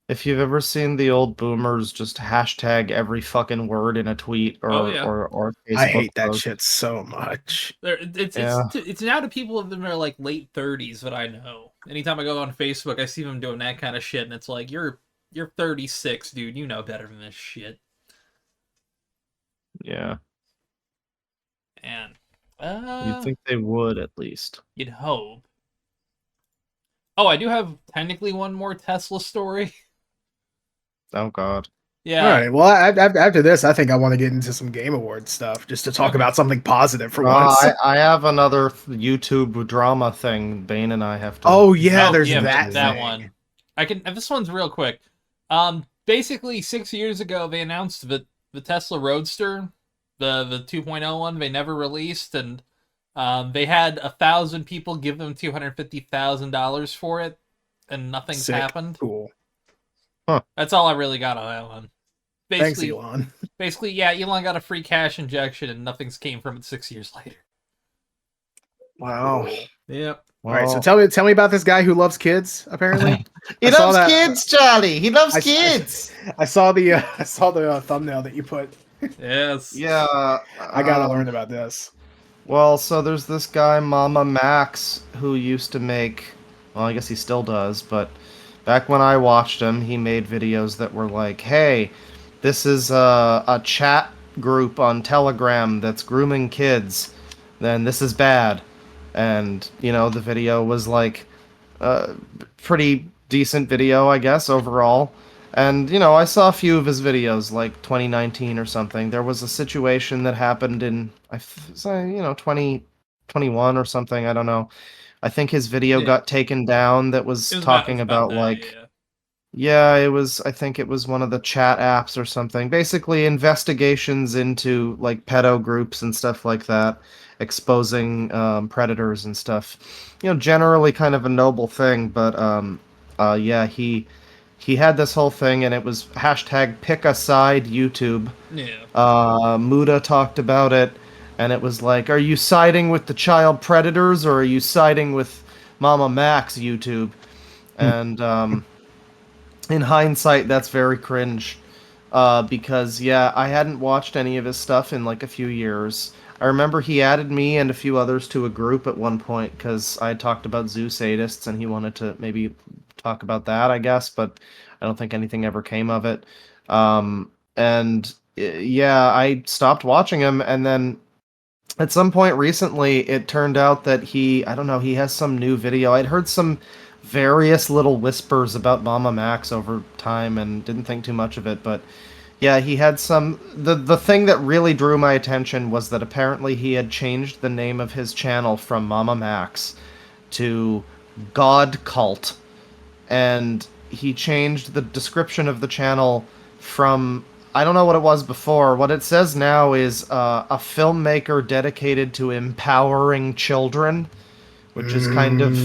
Speaker 2: If you've ever seen the old boomers just hashtag every fucking word in a tweet or Facebook
Speaker 1: I hate that
Speaker 2: post.
Speaker 1: shit so much.
Speaker 3: It's now to people of them that are late 30s that I know. Anytime I go on Facebook, I see them doing that kind of shit, and it's like, you're 36, dude. You know better than this shit.
Speaker 2: Yeah.
Speaker 3: And
Speaker 2: you'd think they would, at least.
Speaker 3: You'd hope. Oh, I do have technically one more Tesla story.
Speaker 2: Oh God.
Speaker 3: Yeah.
Speaker 1: All right. Well, after this, I think I want to get into some Game Awards stuff just to talk about something positive for once.
Speaker 2: I have another YouTube drama thing. Bane and I have to.
Speaker 1: Oh yeah, there's that
Speaker 3: one. This one's real quick. Basically 6 years ago, they announced that the Tesla Roadster, the 2.0 one, they never released, and they had 1,000 people give them $250,000 for it, and nothing's happened.
Speaker 1: Cool.
Speaker 2: Huh.
Speaker 3: That's all I really got on that one.
Speaker 1: Thanks, Elon.
Speaker 3: Basically, yeah, Elon got a free cash injection, and nothing's came from it 6 years later.
Speaker 1: Wow.
Speaker 3: Yep.
Speaker 1: All right, so tell me about this guy who loves kids. Apparently,
Speaker 2: he loves kids, Charlie. He loves kids.
Speaker 1: I saw the thumbnail that you put.
Speaker 3: Yes.
Speaker 2: Yeah.
Speaker 1: I gotta learn about this.
Speaker 2: Well, so there's this guy MamaMiax who used to make. Well, I guess he still does, but back when I watched him, he made videos that were like, "Hey, this is a chat group on Telegram that's grooming kids, then this is bad. And, you know, the video was like pretty decent video, I guess, overall. And, you know, I saw a few of his videos, like 2019 or something. There was a situation that happened in, 2021 or something, I don't know. I think his video got taken down that was talking about like... Yeah, I think it was one of the chat apps or something. Basically, investigations into, like, pedo groups and stuff like that, exposing predators and stuff. You know, generally kind of a noble thing, but, yeah, he had this whole thing, and it was hashtag pick a side YouTube.
Speaker 3: Yeah.
Speaker 2: Muda talked about it, and it was like, are you siding with the child predators, or are you siding with MamaMiax YouTube? And, in hindsight, that's very cringe, because, yeah, I hadn't watched any of his stuff in, like, a few years. I remember he added me and a few others to a group at one point, because I talked about zoo sadists, and he wanted to maybe talk about that, I guess, but I don't think anything ever came of it. And, yeah, I stopped watching him, and then at some point recently, it turned out that he has some new video. I'd heard some various little whispers about MamaMiax over time and didn't think too much of it, but yeah, he had some... The thing that really drew my attention was that apparently he had changed the name of his channel from MamaMiax to God Cult, and he changed the description of the channel from... I don't know what it was before. What it says now is a filmmaker dedicated to empowering children, which is kind of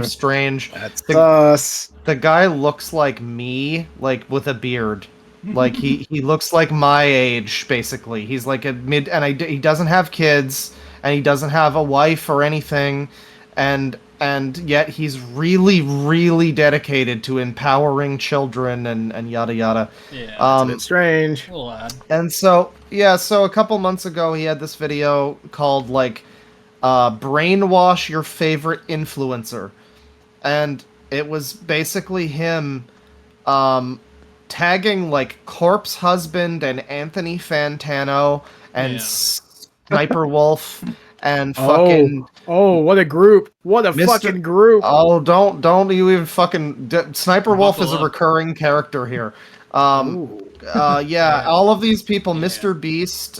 Speaker 2: strange.
Speaker 1: That's us.
Speaker 2: The guy looks like me, like with a beard. Like he looks like my age, basically. He's like a mid, and he doesn't have kids, and he doesn't have a wife or anything, and yet he's really, really dedicated to empowering children and yada yada.
Speaker 3: Yeah, that's
Speaker 1: a bit strange.
Speaker 3: A little odd.
Speaker 2: And so a couple months ago he had this video called like brainwash your favorite influencer, and it was basically him tagging like Corpse Husband and Anthony Fantano and Sniper Wolf and fucking
Speaker 1: what a group, what a fucking group.
Speaker 2: Don't you even fucking Sniper Wolf is a recurring character here. Yeah, all of these people, Mr. Beast,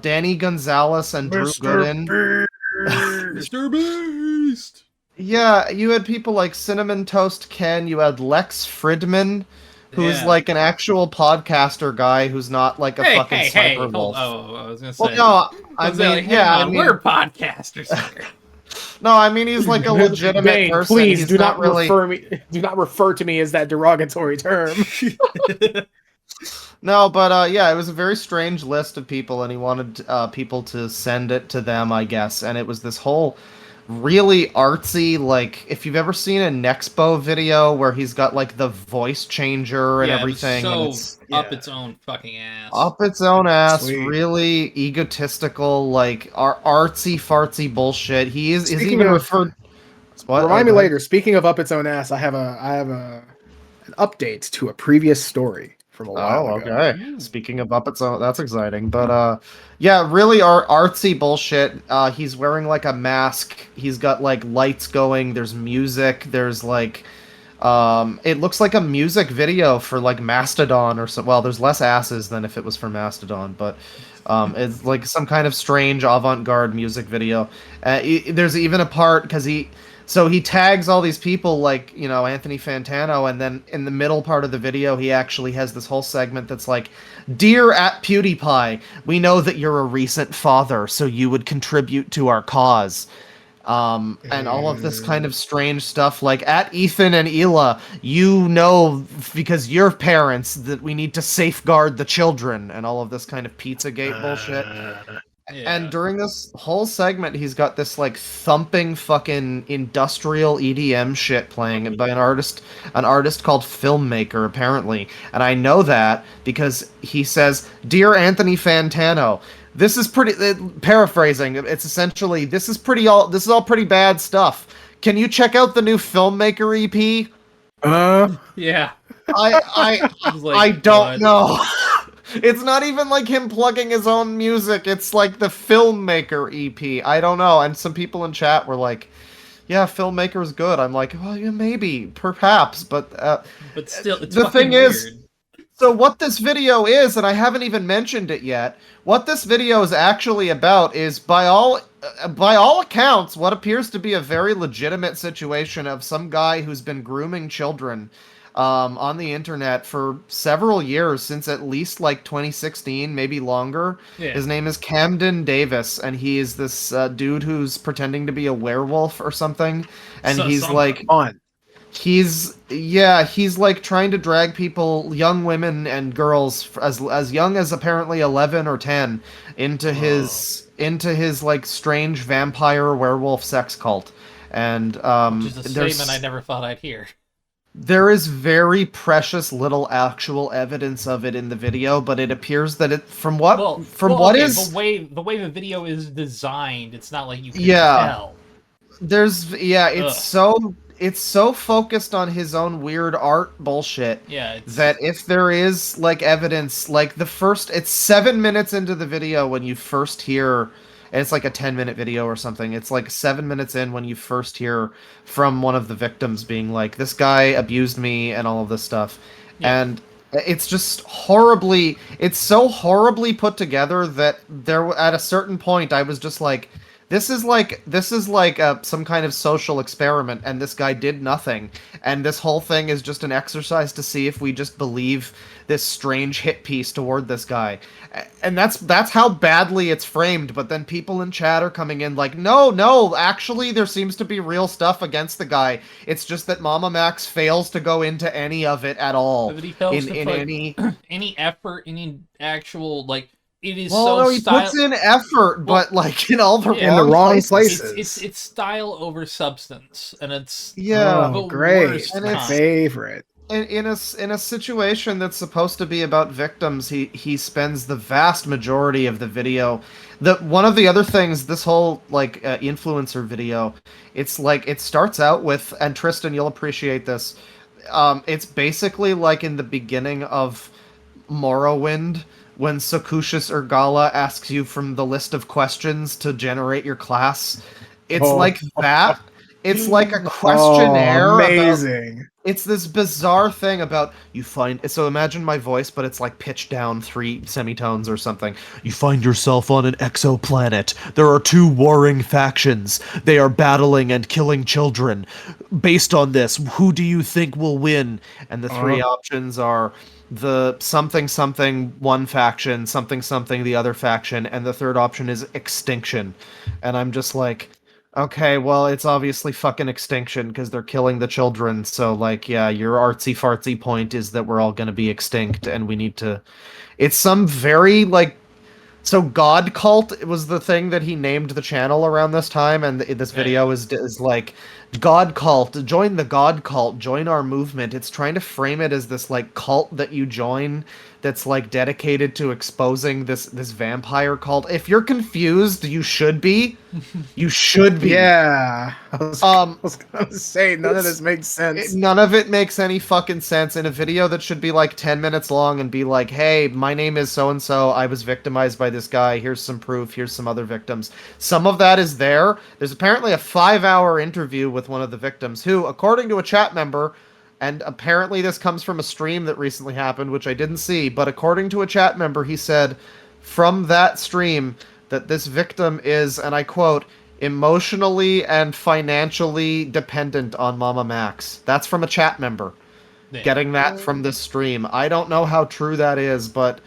Speaker 2: Danny Gonzalez, and Drew Gooden.
Speaker 3: Mr. Beast!
Speaker 2: Yeah, you had people like Cinnamon Toast Ken, you had Lex Fridman, who's like an actual podcaster guy who's not like a fucking Sniper Wolf.
Speaker 3: Oh, I was gonna say.
Speaker 2: Well, no, I mean,
Speaker 3: we're podcasters here.
Speaker 2: No, I mean he's like a legitimate
Speaker 1: Bane,
Speaker 2: person.
Speaker 1: Please
Speaker 2: he's
Speaker 1: do not refer to me as that derogatory term.
Speaker 2: No, but yeah, it was a very strange list of people, and he wanted people to send it to them, I guess. And it was this whole really artsy, like, if you've ever seen a Nexpo video where he's got like the voice changer and everything.
Speaker 3: It's up its own fucking ass.
Speaker 2: Up its own ass,
Speaker 1: Sweet.
Speaker 2: really egotistical, like artsy fartsy bullshit. He is even referred. What?
Speaker 1: Remind me later. Speaking of up its own ass, I have an update to a previous story from a while ago.
Speaker 2: Okay. Speaking of up its own, that's exciting. But yeah, really artsy bullshit. He's wearing like a mask. He's got like lights going. There's music. There's like it looks like a music video for like Mastodon or so. Well, there's less asses than if it was for Mastodon, but it's like some kind of strange avant-garde music video. There's even a part because he tags all these people like, you know, Anthony Fantano, and then in the middle part of the video, he actually has this whole segment that's like, "Dear at PewDiePie, we know that you're a recent father, so you would contribute to our cause." And all of this kind of strange stuff, like, "At Ethan and Ela, you know, because you're parents, that we need to safeguard the children," and all of this kind of Pizzagate bullshit.
Speaker 3: Yeah.
Speaker 2: And during this whole segment, he's got this like thumping fucking industrial EDM shit playing by an artist called Filmmaker, apparently. And I know that because he says, "Dear Anthony Fantano, this is pretty," paraphrasing, it's essentially, this is all pretty bad stuff. Can you check out the new Filmmaker EP?
Speaker 3: Yeah.
Speaker 2: I
Speaker 3: was like,
Speaker 2: I don't
Speaker 3: what?
Speaker 2: know. It's not even like him plugging his own music. It's like the filmmaker EP. I don't know. And some people in chat were like, "Yeah, filmmaker's good." I'm like, "Well, yeah, maybe, perhaps," but
Speaker 3: still, it's
Speaker 2: the thing
Speaker 3: weird.
Speaker 2: is. So what this video is, and I haven't even mentioned it yet, what this video is actually about is, by all accounts, what appears to be a very legitimate situation of some guy who's been grooming children on the internet for several years, since at least like 2016, maybe longer. Yeah. His name is Camden Davis, and he is this dude who's pretending to be a werewolf or something, and he's like... He's like trying to drag people, young women and girls, as young as apparently 11 or 10, into his like strange vampire werewolf sex cult. And
Speaker 3: which is a statement I never thought I'd hear.
Speaker 2: There is very precious little actual evidence of it in the video, but it appears that it the way
Speaker 3: the video is designed, it's not like you can tell.
Speaker 2: It's so focused on his own weird art bullshit that if there is, like, evidence, like, it's 7 minutes into the video when you first hear, and it's like a 10-minute video or something, it's like 7 minutes in when you first hear from one of the victims being like, this guy abused me and all of this stuff. Yeah. And it's just it's so horribly put together that at a certain point I was just like, This is like some kind of social experiment, and this guy did nothing. And this whole thing is just an exercise to see if we just believe this strange hit piece toward this guy. And that's how badly it's framed. But then people in chat are coming in like, no, actually there seems to be real stuff against the guy. It's just that MamaMiax fails to go into any of it at all.
Speaker 3: But he fails to put any effort, any actual, like... It is
Speaker 2: he puts in effort, but like in all the
Speaker 1: wrong places.
Speaker 3: It's style over substance, and it's
Speaker 1: great. And it's favorite.
Speaker 2: In a situation that's supposed to be about victims, he spends the vast majority of the video. One of the other things, this whole like influencer video, it's like it starts out with, and Tristan, you'll appreciate this. It's basically like in the beginning of Morrowind, when Socucius Urgala asks you from the list of questions to generate your class. It's like that. It's like a questionnaire.
Speaker 1: Amazing.
Speaker 2: It's this bizarre thing about so imagine my voice, but it's like pitched down 3 semitones or something. You find yourself on an exoplanet. There are 2 warring factions. They are battling and killing children. Based on this, who do you think will win? And the 3 options are the something one faction, something the other faction, and the third option is extinction. And I'm just like, okay, well, it's obviously fucking extinction because they're killing the children. So, like, yeah, your artsy-fartsy point is that we're all going to be extinct and we need to... It's some very, like... So God Cult was the thing that he named the channel around this time, and this video is like, God Cult, join the God Cult, join our movement. It's trying to frame it as this, like, cult that you join that's, like, dedicated to exposing this vampire cult. If you're confused, you should be. You should be.
Speaker 1: Yeah. I was gonna say, none of this makes sense.
Speaker 2: None of it makes any fucking sense in a video that should be, like, 10 minutes long and be like, hey, my name is so-and-so, I was victimized by this guy, here's some proof, here's some other victims. Some of that is there. There's apparently a 5-hour interview with one of the victims who, according to a chat member, and apparently this comes from a stream that recently happened, which I didn't see, but according to a chat member, he said from that stream that this victim is, and I quote, emotionally and financially dependent on MamaMiax. That's from a chat member. Yeah. Getting that from this stream. I don't know how true that is, but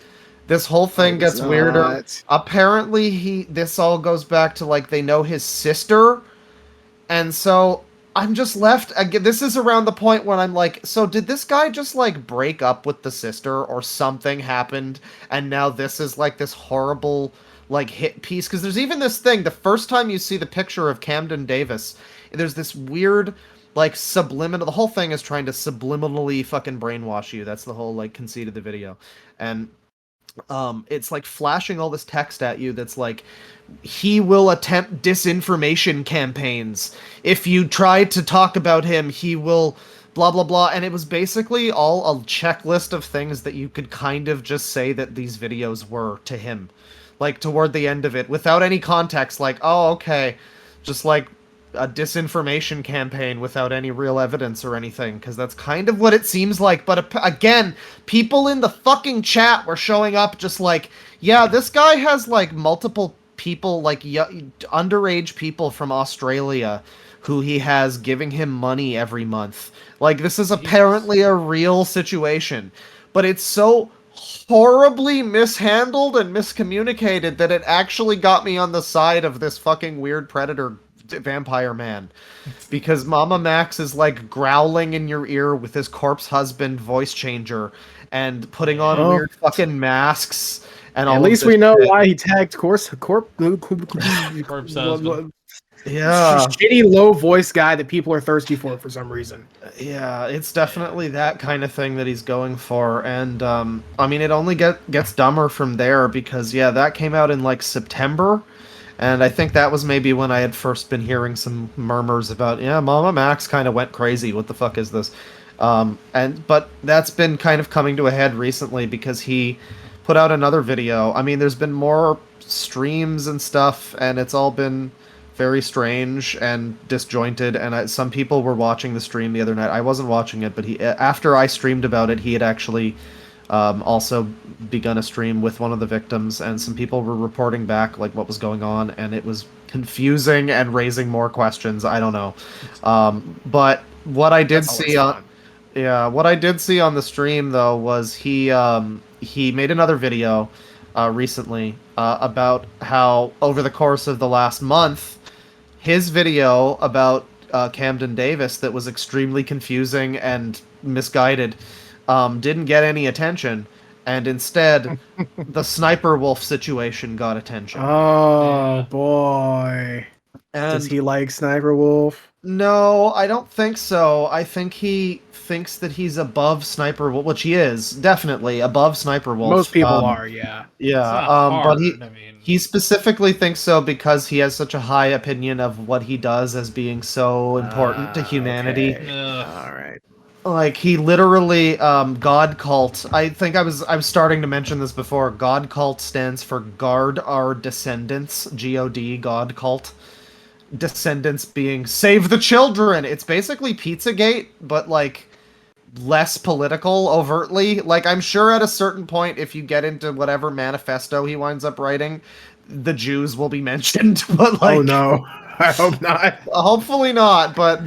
Speaker 2: this whole thing gets weirder. Apparently, this all goes back to, like, they know his sister, and so... I'm just left, again, this is around the point when I'm like, so did this guy just, like, break up with the sister, or something happened, and now this is, like, this horrible, like, hit piece? Because there's even this thing, the first time you see the picture of Camden Davis, there's this weird, like, subliminal, the whole thing is trying to subliminally fucking brainwash you. That's the whole, like, conceit of the video. And it's, like, flashing all this text at you that's like, he will attempt disinformation campaigns. If you try to talk about him, he will blah blah blah, and it was basically all a checklist of things that you could kind of just say that these videos were to him, like toward the end of it, without any context, like, oh, okay, just like a disinformation campaign without any real evidence or anything, because that's kind of what it seems like. But again, people in the fucking chat were showing up just like, yeah, this guy has like multiple people, like underage people from Australia who he has giving him money every month. Like, this is apparently a real situation, but it's so horribly mishandled and miscommunicated that it actually got me on the side of this fucking weird predator vampire man, because MamaMiax is like growling in your ear with his corpse husband voice changer and putting on weird fucking masks and all.
Speaker 1: At least we know why he tagged corpse
Speaker 3: husband.
Speaker 2: Yeah,
Speaker 1: shitty low voice guy that people are thirsty for some reason.
Speaker 2: Yeah, it's definitely that kind of thing that he's going for, and I mean, it only gets dumber from there, because yeah, that came out in like September, and I think that was maybe when I had first been hearing some murmurs about, yeah, MamaMiax kind of went crazy. What the fuck is this? But that's been kind of coming to a head recently, because he put out another video. I mean, there's been more streams and stuff, and it's all been very strange and disjointed, and some people were watching the stream the other night. I wasn't watching it, but after I streamed about it, he had actually also begun a stream with one of the victims, and some people were reporting back like what was going on, and it was confusing and raising more questions. I don't know, but what I did see on what I did see on the stream though was he made another video recently about how over the course of the last month, his video about Camden Davis that was extremely confusing and misguided didn't get any attention, and instead the Sniper Wolf situation got attention.
Speaker 1: Oh boy. Does he like Sniper Wolf?
Speaker 2: No, I don't think so. I think he thinks that he's above Sniper Wolf, which he is, definitely above Sniper Wolf.
Speaker 1: Most people are, yeah.
Speaker 2: Yeah, but he specifically thinks so because he has such a high opinion of what he does as being so important to humanity.
Speaker 1: Okay. All right.
Speaker 2: Like, he literally, God Cult, I think I was starting to mention this before, God Cult stands for Guard Our Descendants, G-O-D, God Cult. Descendants being Save the Children. It's basically Pizzagate, but like less political overtly. Like, I'm sure at a certain point, if you get into whatever manifesto he winds up writing, the Jews will be mentioned. But like,
Speaker 1: oh no, I hope not.
Speaker 2: Hopefully not. But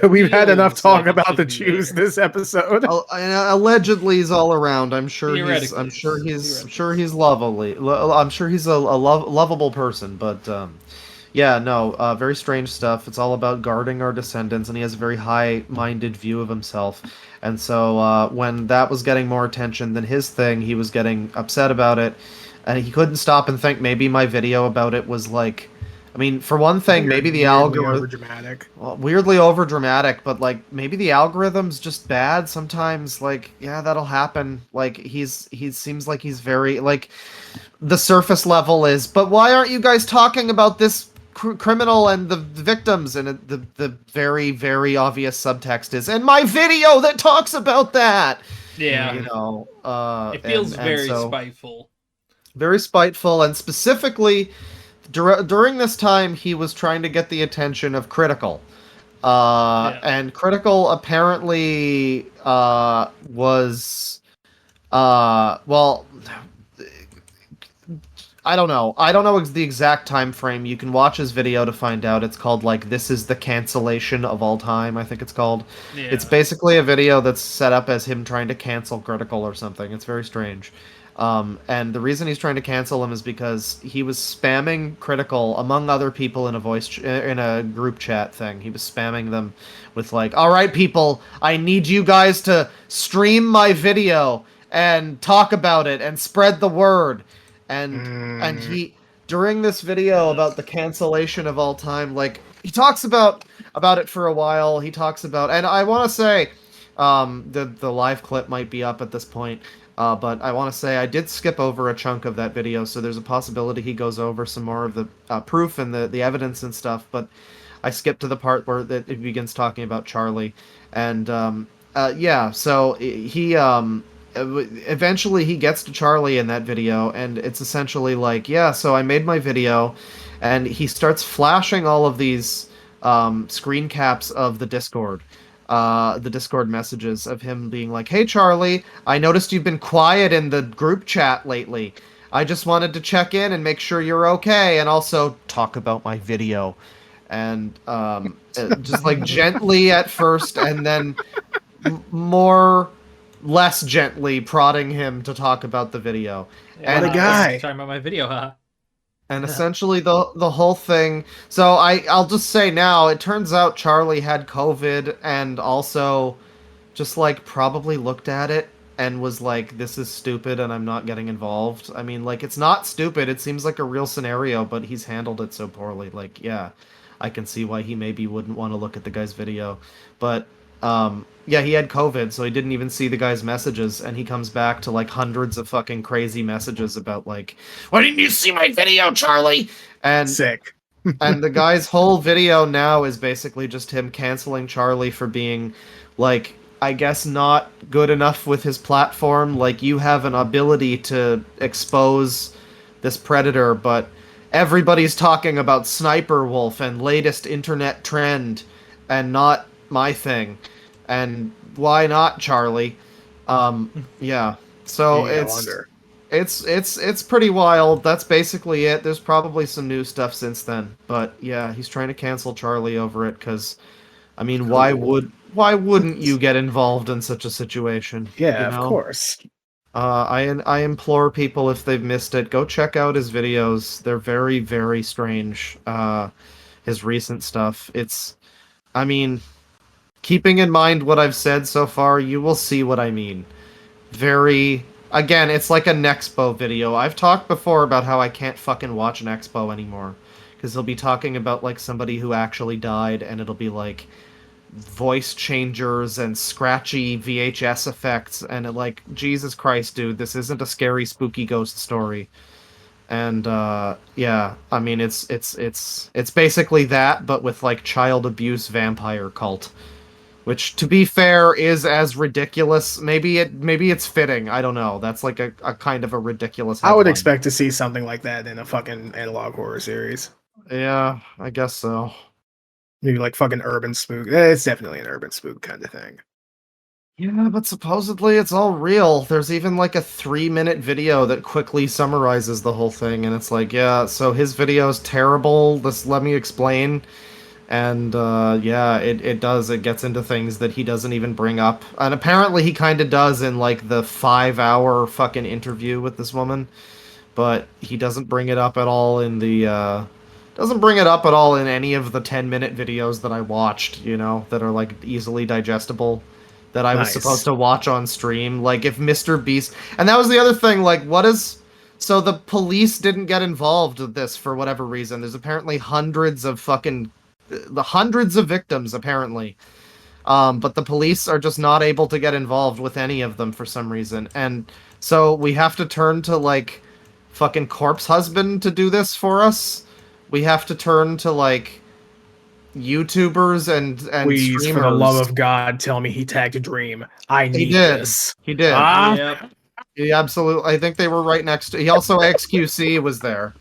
Speaker 1: we've had enough talk about the Jews this episode.
Speaker 2: Allegedly, he's all around. I'm sure he's lovely. I'm sure he's a lovable person. But yeah, no, very strange stuff. It's all about guarding our descendants, and he has a very high-minded view of himself. And so when that was getting more attention than his thing, he was getting upset about it, and he couldn't stop and think maybe my video about it was like, I mean, for one thing, maybe the algorithm weirdly overdramatic, but like maybe the algorithm's just bad sometimes. Like, yeah, that'll happen. Like, he seems like he's very like, the surface level is, but why aren't you guys talking about this criminal and the victims? And the very, very obvious subtext is, and my video that talks about that.
Speaker 3: Yeah,
Speaker 2: you know,
Speaker 3: it feels very spiteful.
Speaker 2: Very spiteful, and specifically during this time, he was trying to get the attention of Critical. And Critical apparently was well, I don't know. I don't know the exact time frame. You can watch his video to find out. It's called, like, This is the Cancellation of All Time, I think it's called. Yeah. It's basically a video that's set up as him trying to cancel Critical or something. It's very strange. And the reason he's trying to cancel him is because he was spamming Critical, among other people, in a group chat thing. He was spamming them with like, all right, people, I need you guys to stream my video and talk about it and spread the word. And he, during this video about the cancellation of all time, like, he talks about it for a while. He talks about, and I want to say, the live clip might be up at this point. But I want to say I did skip over a chunk of that video, so there's a possibility he goes over some more of the proof and the evidence and stuff. But I skipped to the part where it begins talking about Charlie, and yeah, so he eventually he gets to Charlie in that video, and it's essentially like, yeah, so I made my video, and he starts flashing all of these screen caps of the Discord messages of him being like, "Hey Charlie, I noticed you've been quiet in the group chat lately. I just wanted to check in and make sure you're okay, and also talk about my video." And just like gently at first, and then less gently prodding him to talk about the video.
Speaker 3: Yeah,
Speaker 1: what a guy!
Speaker 3: Talking about my video, huh?
Speaker 2: And essentially the whole thing. So I'll just say now, it turns out Charlie had COVID and also just like probably looked at it and was like, "This is stupid, and I'm not getting involved." I mean, like, it's not stupid. It seems like a real scenario, but he's handled it so poorly. Like, yeah, I can see why he maybe wouldn't want to look at the guy's video, but yeah, he had COVID, so he didn't even see the guy's messages, and he comes back to like hundreds of fucking crazy messages about like, "Why didn't you see my video, Charlie?" And
Speaker 1: Sick.
Speaker 2: and the guy's whole video now is basically just him canceling Charlie for being like, I guess, not good enough with his platform. Like, you have an ability to expose this predator, but everybody's talking about Sniper Wolf and latest internet trend and not my thing. And why not, Charlie? Yeah. So it's pretty wild. That's basically it. There's probably some new stuff since then, but yeah, he's trying to cancel Charlie over it because, I mean, why wouldn't you get involved in such a situation?
Speaker 1: Yeah,
Speaker 2: you know?
Speaker 1: of course.
Speaker 2: I implore people, if they've missed it, go check out his videos. They're very, very strange. His recent stuff. I mean, keeping in mind what I've said so far, you will see what I mean. Again, it's like a Nexpo video. I've talked before about how I can't fucking watch an Expo anymore. Because he'll be talking about, like, somebody who actually died, and it'll be, like, voice changers and scratchy VHS effects, and like, Jesus Christ, dude, this isn't a scary, spooky ghost story. And, yeah, I mean, it's basically that, but with, like, child abuse vampire cult. Which, to be fair, is as ridiculous. Maybe it's fitting. I don't know. That's like a kind of a ridiculous headline.
Speaker 1: I would expect to see something like that in a fucking analog horror series.
Speaker 2: Yeah, I guess so.
Speaker 1: Maybe like fucking urban spook. It's definitely an urban spook kind of thing.
Speaker 2: Yeah, but supposedly it's all real. There's even like a 3-minute video that quickly summarizes the whole thing, and it's like, yeah, so his video's terrible. Let me explain. And yeah, it does. It gets into things that he doesn't even bring up. And apparently he kind of does in like the 5-hour fucking interview with this woman. But he doesn't bring it up at all in the... doesn't bring it up at all in any of the 10-minute videos that I watched, you know, that are like easily digestible. That I was supposed to watch on stream. Like, if Mr. Beast... And that was the other thing, like, what is... So the police didn't get involved with this for whatever reason. There's apparently hundreds of victims, apparently. But the police are just not able to get involved with any of them for some reason. And so we have to turn to, like, fucking Corpse Husband to do this for us. We have to turn to, like, YouTubers and
Speaker 1: Please,
Speaker 2: streamers.
Speaker 1: for the love of God, tell me he tagged a Dream. I need this.
Speaker 2: He did.
Speaker 3: Yep.
Speaker 2: He absolutely... I think they were right next to... He also... XQC was there.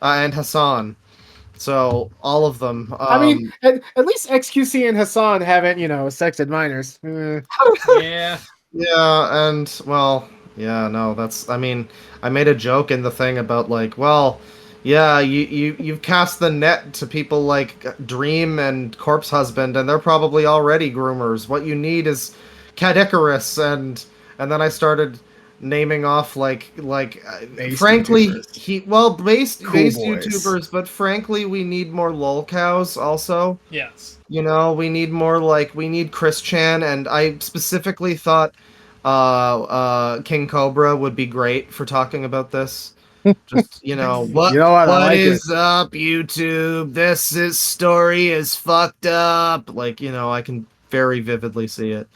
Speaker 2: And Hassan. So, all of them.
Speaker 1: I mean, at least XQC and Hassan haven't, sexted minors.
Speaker 3: Yeah.
Speaker 2: Yeah, and, well, yeah, no, that's... I mean, I made a joke in the thing about, like, well, yeah, you've cast the net to people like Dream and Corpse Husband, and they're probably already groomers. What you need is Cat Icarus, and then I started naming off like frankly
Speaker 1: YouTubers.
Speaker 2: based
Speaker 1: Boys.
Speaker 2: YouTubers, but frankly we need more lol cows also.
Speaker 3: Yes.
Speaker 2: We need more, we need Chris Chan, and I specifically thought King Cobra would be great for talking about this. Just, what is up, YouTube? This story is fucked up. I can very vividly see it.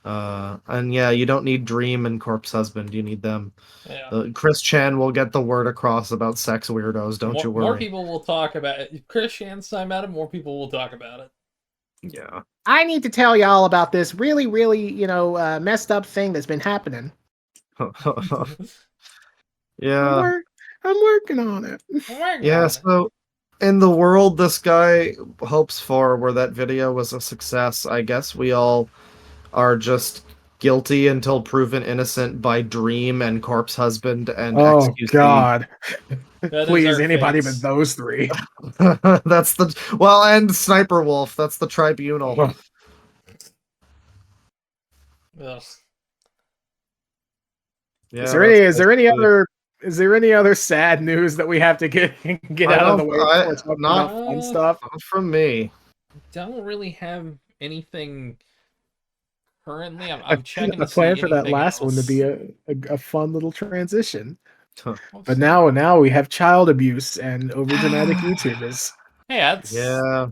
Speaker 2: And yeah, you don't need Dream and Corpse Husband. You need them.
Speaker 3: Yeah.
Speaker 2: Chris Chan will get the word across about sex weirdos. Don't you worry.
Speaker 3: More people will talk about it. If Chris Chan's time at it, more people will talk about it.
Speaker 2: Yeah.
Speaker 1: I need to tell y'all about this really, really, messed up thing that's been happening.
Speaker 2: Yeah.
Speaker 1: I'm working on it.
Speaker 2: Yeah, so in the world this guy hopes for, where that video was a success, I guess we all are just guilty until proven innocent by Dream and Corpse Husband and
Speaker 1: Oh
Speaker 2: XQC.
Speaker 1: God!
Speaker 3: That
Speaker 1: Please, anybody but those three.
Speaker 2: That's and Sniper Wolf. That's the tribunal.
Speaker 3: Ugh.
Speaker 2: Yeah,
Speaker 1: is there any other sad news that we have to get out of the way before talking about fun stuff?
Speaker 2: Not from me.
Speaker 3: Don't really have anything currently. I'm checking.
Speaker 1: I planned for that last one to be a fun little transition. But now we have child abuse and overdramatic YouTubers.
Speaker 3: Hey, that's
Speaker 2: Yeah.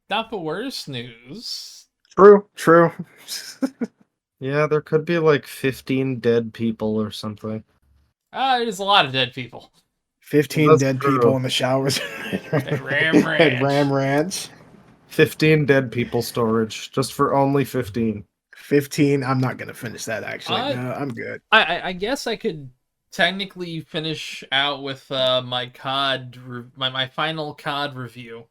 Speaker 3: not the worst news.
Speaker 1: True.
Speaker 2: Yeah, there could be like 15 dead people or something.
Speaker 3: There's a lot of dead people.
Speaker 1: 15 dead people in the showers
Speaker 3: at Ram
Speaker 1: Ranch.
Speaker 2: 15 dead people storage, just for only 15.
Speaker 1: 15. I'm not gonna finish that actually. No, I'm good.
Speaker 3: I guess I could technically finish out with my COD my final COD review.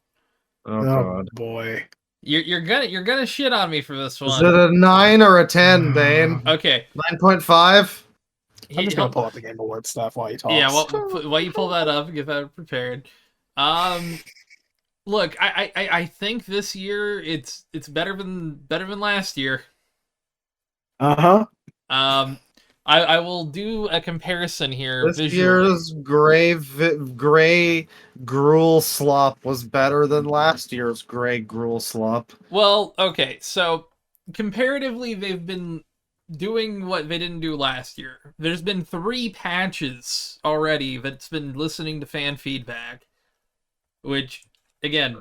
Speaker 2: Oh God,
Speaker 3: boy. You're gonna shit on me for this one.
Speaker 2: Is it a 9 or a 10, Bane?
Speaker 3: Okay.
Speaker 2: 9.5?
Speaker 1: I'm just gonna pull up the Game Awards stuff while you talk.
Speaker 3: Yeah, while you pull that up, get that prepared. Look, I think this year it's better than last year. I will do a comparison here.
Speaker 2: This
Speaker 3: visually.
Speaker 2: year's gray gruel slop was better than last year's gray gruel slop.
Speaker 3: Well, okay, so comparatively, they've been doing what they didn't do last year. There's been 3 patches already that's been listening to fan feedback, which, again,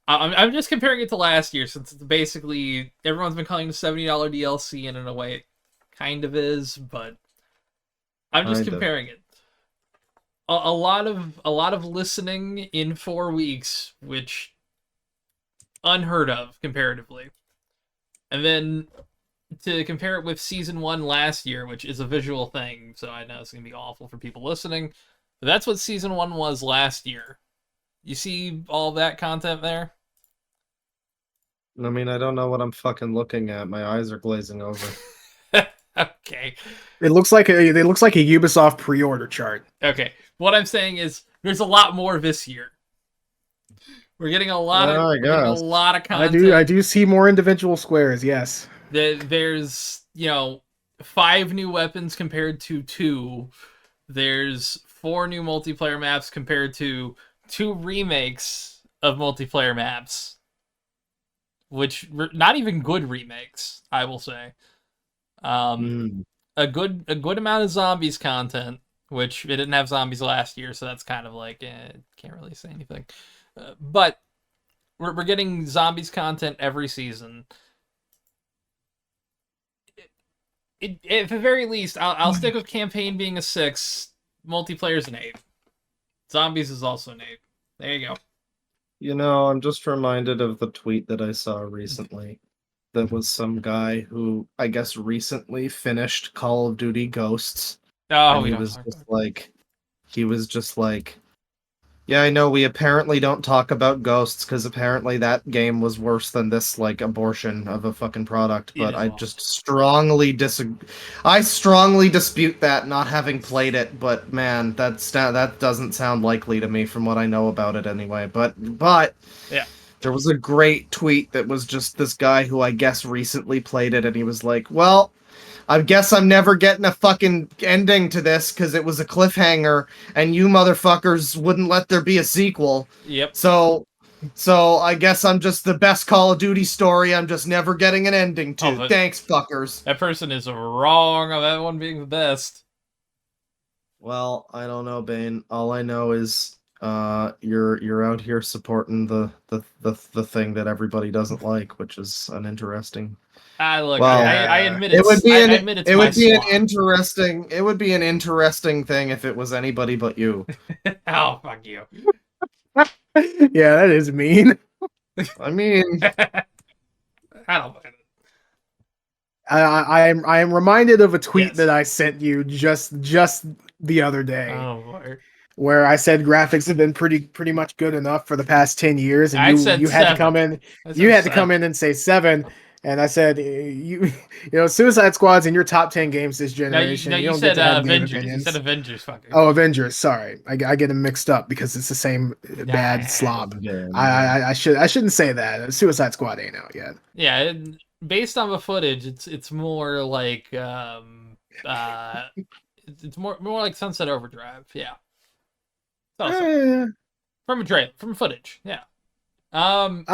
Speaker 3: I'm just comparing it to last year, since it's basically everyone's been calling the $70 DLC, and in a way it kind of is, but I'm just comparing it. A lot of listening in 4 weeks, which unheard of comparatively. And then to compare it with Season 1 last year, which is a visual thing, so I know it's going to be awful for people listening, but that's what Season 1 was last year. You see all that content there?
Speaker 2: I mean, I don't know what I'm fucking looking at. My eyes are glazing over.
Speaker 3: Okay.
Speaker 1: It looks like a Ubisoft pre-order chart.
Speaker 3: Okay. What I'm saying is there's a lot more this year. We're getting a lot of content.
Speaker 1: I do see more individual squares, yes.
Speaker 3: There's, 5 new weapons compared to 2. There's 4 new multiplayer maps compared to 2 remakes of multiplayer maps. Which, not even good remakes, I will say. A good amount of zombies content, which it didn't have zombies last year, so that's kind of like, can't really say anything. But we're getting zombies content every season. At the very least, I'll stick with campaign being a 6, multiplayer's an 8. Zombies is also an 8. There you go.
Speaker 2: I'm just reminded of the tweet that I saw recently. That was some guy who, I guess, recently finished Call of Duty Ghosts.
Speaker 3: Oh,
Speaker 2: he was just like, yeah, I know we apparently don't talk about Ghosts because apparently that game was worse than this, like, abortion of a fucking product. But I just strongly disagree. I strongly dispute that, not having played it. But man, that doesn't sound likely to me from what I know about it anyway. But
Speaker 3: yeah.
Speaker 2: There was a great tweet that was just this guy who I guess recently played it, and he was like, well, I guess I'm never getting a fucking ending to this because it was a cliffhanger, and you motherfuckers wouldn't let there be a sequel.
Speaker 3: Yep.
Speaker 2: So I guess I'm just the best Call of Duty story I'm just never getting an ending to. Thanks, fuckers.
Speaker 3: That person is wrong on that one being the best.
Speaker 2: Well, I don't know, Bane. All I know is you're out here supporting the thing that everybody doesn't like, which is an interesting.
Speaker 3: Look,
Speaker 2: Well,
Speaker 3: I admit
Speaker 2: it would be
Speaker 3: I admit it's
Speaker 2: it
Speaker 3: my
Speaker 2: would be
Speaker 3: swamp.
Speaker 2: it would be an interesting thing if it was anybody but you.
Speaker 3: Oh, fuck you.
Speaker 1: Yeah, that is mean.
Speaker 2: I mean,
Speaker 3: I don't mind it.
Speaker 1: I am reminded of a tweet
Speaker 3: Yes.
Speaker 1: that I sent you just the other day,
Speaker 3: Oh boy.
Speaker 1: where I said graphics have been pretty much good enough for the past 10 years, and
Speaker 3: I said
Speaker 1: you had to
Speaker 3: 7.
Speaker 1: come in
Speaker 3: I said
Speaker 1: you had to
Speaker 3: 7.
Speaker 1: come in and say 7, and I said you know Suicide Squad's in your top 10 games this generation.
Speaker 3: No, you
Speaker 1: don't
Speaker 3: said
Speaker 1: get to have game
Speaker 3: Avengers. You
Speaker 1: opinions.
Speaker 3: said Avengers, fucker.
Speaker 1: Oh, Avengers. Sorry, I get them mixed up because it's the same bad slob.
Speaker 2: yeah,
Speaker 1: I shouldn't say that. Suicide Squad ain't out yet.
Speaker 3: Yeah, based on the footage, it's more like it's more like Sunset Overdrive. Yeah. Also, from footage. Yeah.
Speaker 1: I'm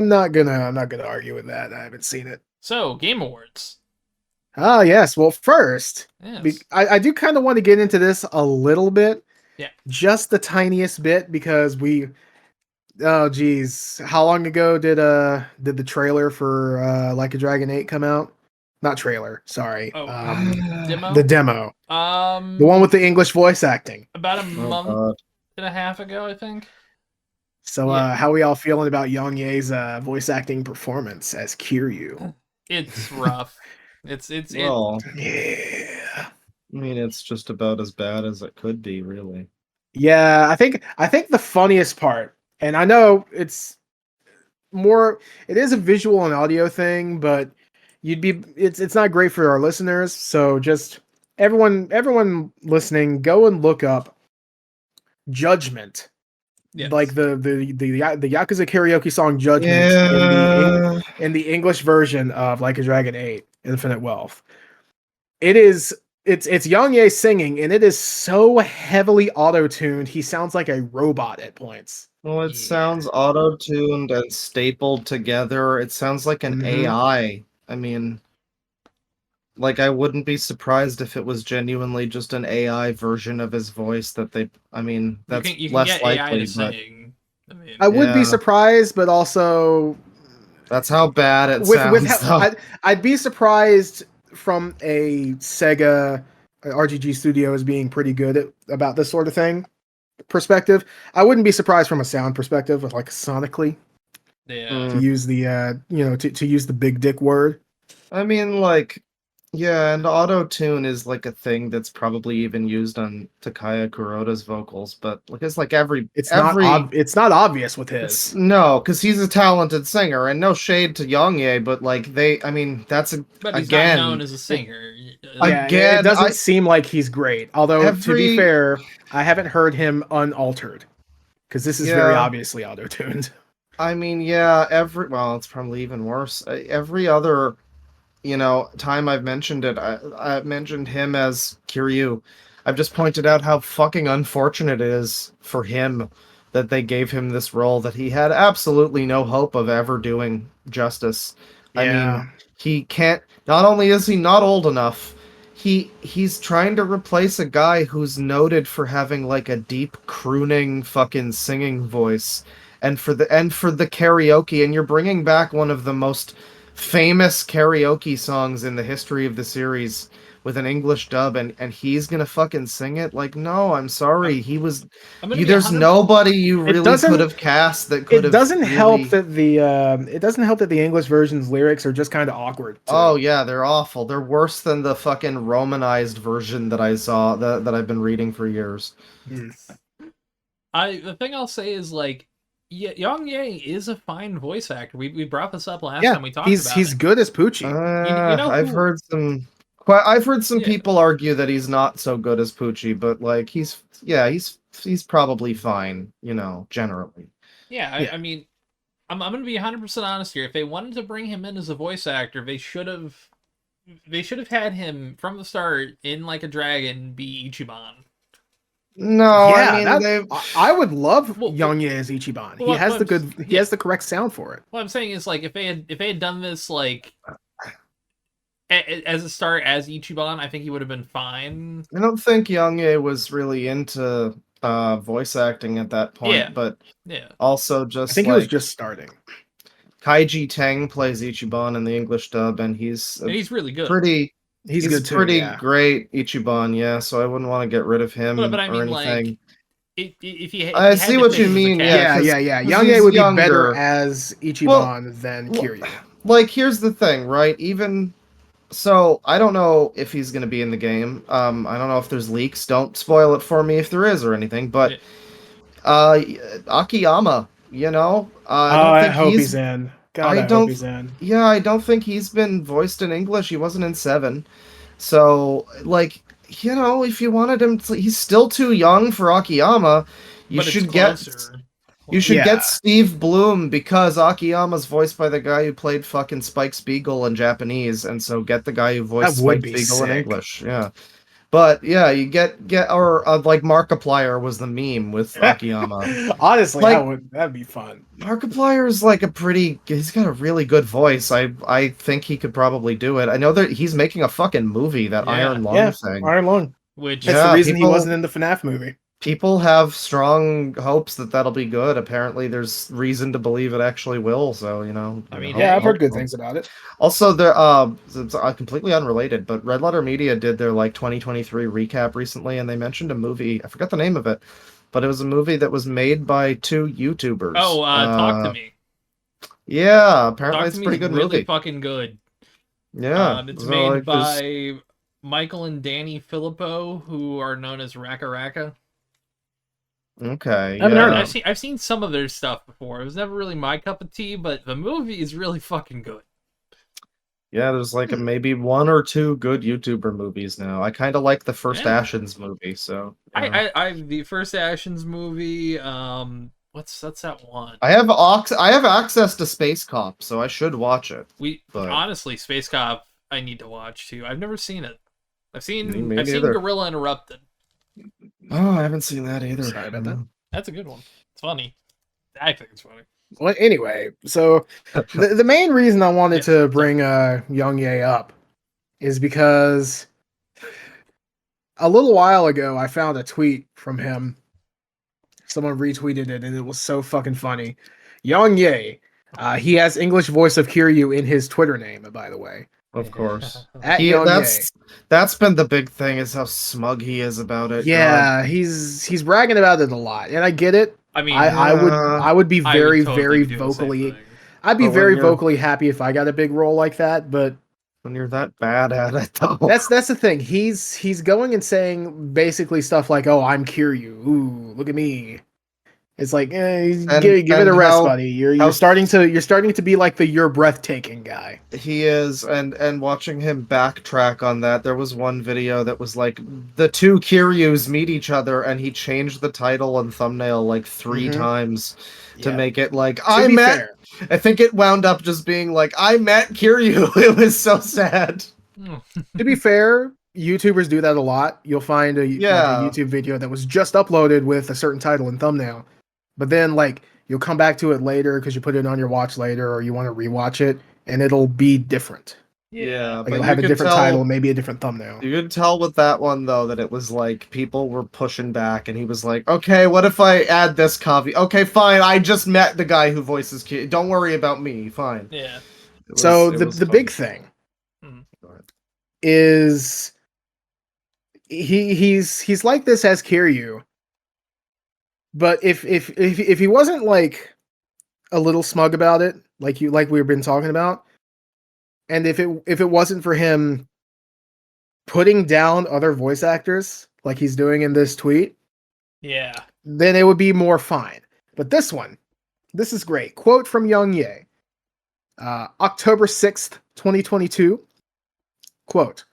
Speaker 1: not gonna argue with that. I haven't seen it.
Speaker 3: So Game Awards.
Speaker 1: Ah, yes. Well, first,
Speaker 3: Yes.
Speaker 1: I do kind of want to get into this a little bit.
Speaker 3: Yeah.
Speaker 1: Just the tiniest bit because oh geez, how long ago did the trailer for Like a Dragon 8 come out? Not trailer, sorry.
Speaker 3: Oh, demo.
Speaker 1: The demo. The one with the English voice acting.
Speaker 3: About a month and a half ago, I think.
Speaker 1: So how are we all feeling about Yang Ye's voice acting performance as Kiryu?
Speaker 3: It's rough. It's
Speaker 2: well,
Speaker 1: Yeah.
Speaker 2: I mean, it's just about as bad as it could be, really.
Speaker 1: Yeah, I think the funniest part, and I know it is a visual and audio thing, but it's not great for our listeners, so just everyone listening, go and look up Judgment.
Speaker 3: Yes.
Speaker 1: Like the Yakuza karaoke song Judgment in the English version of Like a Dragon 8 Infinite Wealth. It's Yang Ye singing, and it is so heavily auto-tuned. He sounds like a robot at points.
Speaker 2: Well, it sounds auto-tuned and stapled together. It sounds like an AI. I mean, like, I wouldn't be surprised if it was genuinely just an AI version of his voice that they... I mean, that's
Speaker 3: you can
Speaker 2: less
Speaker 3: get
Speaker 2: likely,
Speaker 3: AI to
Speaker 2: but...
Speaker 3: sing.
Speaker 1: I would be surprised, but also...
Speaker 2: That's how bad it sounds, though.
Speaker 1: I'd be surprised from a Sega RGG studio as being pretty good about this sort of thing perspective. I wouldn't be surprised from a sound perspective, like sonically.
Speaker 3: Yeah.
Speaker 1: To use the to use the big dick word.
Speaker 2: I mean, like, yeah, and auto-tune is like a thing that's probably even used on Takaya Kuroda's vocals, but like it's like
Speaker 1: it's not obvious with his.
Speaker 2: No, because he's a talented singer, and no shade to Yongye, but like that's
Speaker 3: but he's
Speaker 2: again
Speaker 3: not known as a singer.
Speaker 1: It doesn't seem like he's great. Although to be fair, I haven't heard him unaltered because this is very obviously auto-tuned.
Speaker 2: I mean, yeah, it's probably even worse. Every other time I've mentioned it, I mentioned him as Kiryu. I've just pointed out how fucking unfortunate it is for him that they gave him this role that he had absolutely no hope of ever doing justice. Yeah. I mean, he can't. Not only is he not old enough, he's trying to replace a guy who's noted for having like a deep crooning fucking singing voice, and for the karaoke, and you're bringing back one of the most famous karaoke songs in the history of the series with an English dub, and he's gonna fucking sing it. Like, no, I'm sorry. There's nobody you really could have cast that could have.
Speaker 1: It doesn't help that the English version's lyrics are just kind of awkward too.
Speaker 2: Oh yeah, they're awful. They're worse than the fucking Romanized version that I saw that I've been reading for years.
Speaker 3: The thing I'll say is, like, Yang Ye is a fine voice actor. We brought this up last time we talked about
Speaker 1: he's good as Poochie.
Speaker 2: I've heard some people argue that he's not so good as Poochie, but like he's probably fine, generally.
Speaker 3: Yeah, I mean, I'm gonna be 100% honest here. If they wanted to bring him in as a voice actor, they should have had him from the start in Like a Dragon be Ichiban.
Speaker 2: No,
Speaker 1: yeah, I would love Yang Ye as Ichiban. He has the correct sound for it.
Speaker 3: What I'm saying is, like, if they had done this like as a start as Ichiban, I think he would have been fine.
Speaker 2: I don't think Yang Ye was really into voice acting at that point,
Speaker 3: Yeah.
Speaker 2: but
Speaker 3: Yeah.
Speaker 2: also
Speaker 1: I
Speaker 2: just
Speaker 1: think
Speaker 2: like
Speaker 1: it was just starting.
Speaker 2: Kaiji Tang plays Ichiban in the English dub, and he's
Speaker 3: really good.
Speaker 1: He's good too.
Speaker 2: pretty
Speaker 1: Yeah.
Speaker 2: great Ichiban, yeah. So I wouldn't want to get rid of him
Speaker 3: But I
Speaker 2: or
Speaker 3: mean,
Speaker 2: anything.
Speaker 3: like, if you
Speaker 2: I
Speaker 3: had
Speaker 2: see
Speaker 3: to
Speaker 2: what
Speaker 3: pick
Speaker 2: you
Speaker 3: him as a
Speaker 2: mean,
Speaker 3: character-
Speaker 1: Yeah.
Speaker 2: 'cause
Speaker 1: Young
Speaker 2: he's
Speaker 1: A would be better
Speaker 2: younger.
Speaker 1: as Ichiban
Speaker 2: Well,
Speaker 1: than
Speaker 2: well,
Speaker 1: Kiryu.
Speaker 2: Like, here's the thing, right? Even so, I don't know if he's going to be in the game. I don't know if there's leaks. Don't spoil it for me if there is or anything. But Akiyama,
Speaker 1: I hope he's in. God, I hope he's in.
Speaker 2: Yeah, I don't think he's been voiced in English. He wasn't in 7. So, like, if you wanted him to, he's still too young for Akiyama. You
Speaker 3: but it's
Speaker 2: should get
Speaker 3: closer.
Speaker 2: you should
Speaker 1: Yeah.
Speaker 2: get Steve Bloom because Akiyama's voiced by the guy who played fucking Spike Spiegel in Japanese, and so get the guy who voiced
Speaker 1: That would
Speaker 2: Spike
Speaker 1: be
Speaker 2: Spiegel in
Speaker 1: sick.
Speaker 2: English. Yeah. But yeah, you get or like Markiplier was the meme with Akiyama.
Speaker 1: Honestly,
Speaker 2: Like-
Speaker 1: that'd be fun.
Speaker 2: Markiplier is like he's got a really good voice. I think he could probably do it. I know that he's making a fucking movie, that
Speaker 3: Yeah.
Speaker 2: Iron Lung
Speaker 1: Yeah,
Speaker 2: thing.
Speaker 1: Iron Lung.
Speaker 3: Which
Speaker 1: That's
Speaker 2: Yeah,
Speaker 1: the reason
Speaker 2: people-
Speaker 1: he wasn't in the FNAF movie.
Speaker 2: People have strong hopes that that'll be good. Apparently, there's reason to believe it actually will. So
Speaker 3: I mean,
Speaker 1: Yeah, I've heard good
Speaker 2: hope-
Speaker 1: things about it.
Speaker 2: Also, it's completely unrelated, but Red Letter Media did their 2023 recap recently, and they mentioned a movie. I forgot the name of it, but it was a movie that was made by 2 YouTubers.
Speaker 3: Talk to Me.
Speaker 2: Yeah, apparently
Speaker 3: Talk
Speaker 2: it's
Speaker 3: to
Speaker 2: a
Speaker 3: Me
Speaker 2: pretty
Speaker 3: is
Speaker 2: good
Speaker 3: really
Speaker 2: movie.
Speaker 3: fucking good.
Speaker 2: Yeah,
Speaker 3: It's
Speaker 2: so,
Speaker 3: made
Speaker 2: like, there's-
Speaker 3: by Michael and Danny Filippo, who are known as Raka Raka.
Speaker 2: Okay,
Speaker 1: I haven't heard
Speaker 2: yeah.
Speaker 1: of it.
Speaker 3: I've seen some of their stuff before. It was never really my cup of tea, but the movie is really fucking good.
Speaker 2: Yeah, there's like maybe 1 or 2 good YouTuber movies now. I kind of like the first
Speaker 3: Yeah.
Speaker 2: Ashen's movie, so you know.
Speaker 3: I the first Ashen's movie. What's that one?
Speaker 2: I have access to Space Cop, so I should watch it. But-
Speaker 3: Honestly, Space Cop, I need to watch too. I've never seen it. I've seen
Speaker 2: Me neither.
Speaker 3: Gorilla Interrupted.
Speaker 2: Oh, I haven't seen that either.
Speaker 1: Sorry about that.
Speaker 3: That's a good one. It's funny. I think it's funny.
Speaker 1: Well, anyway, so the main reason I wanted to bring Young Ye up is because a little while ago I found a tweet from him. Someone retweeted it, and it was so fucking funny. Young Ye, he has English voice of Kiryu in his Twitter name, by the way.
Speaker 2: Of course.
Speaker 1: At Young
Speaker 2: That's been the big thing, is how smug he is about it.
Speaker 1: Yeah, he's bragging about it a lot, and I get it.
Speaker 3: I mean,
Speaker 1: I would be
Speaker 3: I
Speaker 1: very
Speaker 3: would totally
Speaker 1: very
Speaker 3: do the same
Speaker 1: vocally.
Speaker 3: thing.
Speaker 1: I'd be
Speaker 2: But when
Speaker 1: very
Speaker 2: you're-
Speaker 1: vocally happy if I got a big role like that, but
Speaker 2: When you're that bad at it, though.
Speaker 1: that's the thing. He's going and saying basically stuff like, "Oh, I'm Kiryu. Ooh, look at me." It's like, give it a rest, buddy. You're starting to be like the "you're breathtaking" guy.
Speaker 2: He is, and watching him backtrack on that, there was one video that was like the 2 Kiryus meet each other, and he changed the title and thumbnail like 3 times to
Speaker 1: Yeah.
Speaker 2: make it like
Speaker 1: To be fair,
Speaker 2: I think it wound up just being like I met Kiryu. It was so sad.
Speaker 1: to be fair, YouTubers do that a lot. You'll find like a YouTube video that was just uploaded with a certain title and thumbnail, but then like you'll come back to it later because you put it on your watch later or you want to rewatch it, and it'll be different.
Speaker 2: Yeah,
Speaker 1: Like it'll have a different title, maybe a different thumbnail.
Speaker 2: You could tell with that one though that it was like people were pushing back, and he was like, "Okay, what if I add this copy? Okay, fine. I just met the guy who voices Kiryu. Don't worry about me. Fine."
Speaker 3: Yeah.
Speaker 1: So the big thing is he's like this as Kiryu, but if he wasn't like a little smug about it, like we've been talking about, and if it wasn't for him putting down other voice actors like he's doing in this tweet,
Speaker 3: Yeah.
Speaker 1: then it would be more fine. But this is great. Quote from Young Ye. October 6th, 2022. Quote,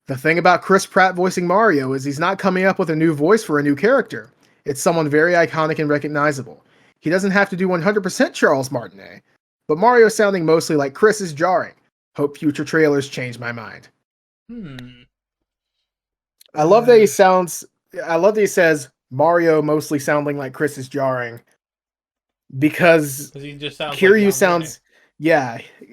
Speaker 1: "The thing about Chris Pratt voicing Mario is he's not coming up with a new voice for a new character. It's someone very iconic and recognizable. He doesn't have to do 100% Charles Martinet, but Mario sounding mostly like Chris is jarring. Hope future trailers change my mind." I love that he says Mario mostly sounding like Chris is jarring, because
Speaker 3: He just sounds
Speaker 1: Kiryu
Speaker 3: like
Speaker 1: sounds,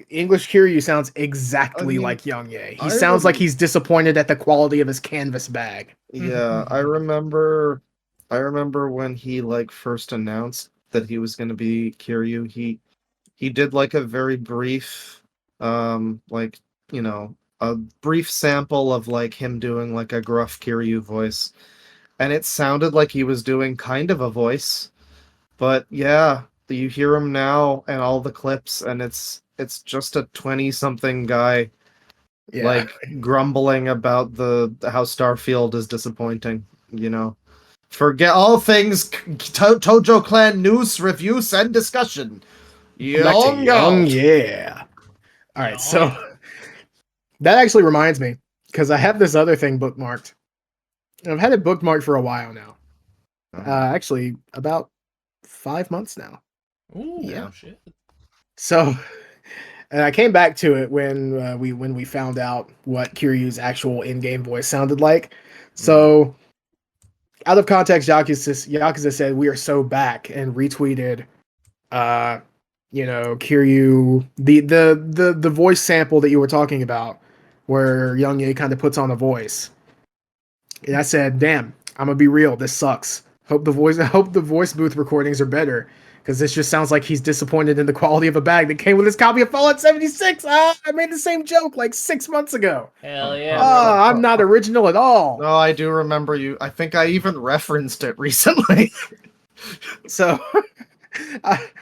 Speaker 1: English Kiryu sounds exactly like Young Ye. He sounds like he's disappointed at the quality of his canvas bag.
Speaker 2: Yeah, I remember I remember when he like first announced that he was going to be Kiryu. He did like a very brief, like you know, a brief sample of like him doing like a gruff Kiryu voice, and it sounded like he was doing kind of a voice. But yeah, you hear him now and all the clips, and it's just a 20-something guy
Speaker 1: Yeah.
Speaker 2: like grumbling about the how Starfield is disappointing. You know, forget all things Tojo Clan news, reviews, and discussion.
Speaker 1: Young, yeah. All right, so that actually reminds me because I have this other thing bookmarked. I've had it bookmarked for a while now. Actually, about 5 months now.
Speaker 3: Ooh,
Speaker 1: yeah.
Speaker 3: Shit.
Speaker 1: So, and I came back to it when we found out what Kiryu's actual in-game voice sounded like. So, out of context, Yakuza said we are so back and retweeted, Kiryu the voice sample that you were talking about, where Young Ye kind of puts on a voice. And I said, "Damn, I'm gonna be real. This sucks. Hope the voice booth recordings are better, because this just sounds like he's disappointed in the quality of a bag that came with his copy of Fallout 76. I made the same joke like 6 months ago.
Speaker 3: Hell yeah.
Speaker 1: I'm not original at all."
Speaker 2: No, I do remember you. I think I even referenced it recently.
Speaker 1: So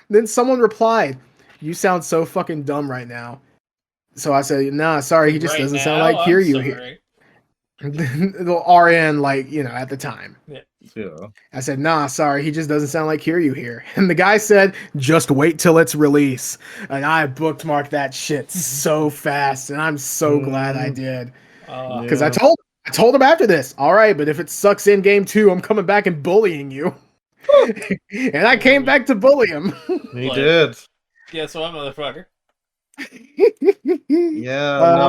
Speaker 1: then someone replied, "You sound so fucking dumb right now." So I said, "Nah, sorry, he just doesn't sound like Kiryu here." The RN, like, at the time.
Speaker 2: Yeah.
Speaker 1: I said, "Nah, sorry, he just doesn't sound like Kiryu here." And the guy said, "Just wait till its release." And I bookmarked that shit so fast, and I'm so glad I did. Because I told him after this, "All right, but if it sucks in game 2, I'm coming back and bullying you." And I came back to bully him.
Speaker 2: He did.
Speaker 3: Yeah, so I'm a motherfucker.
Speaker 2: Yeah,
Speaker 1: I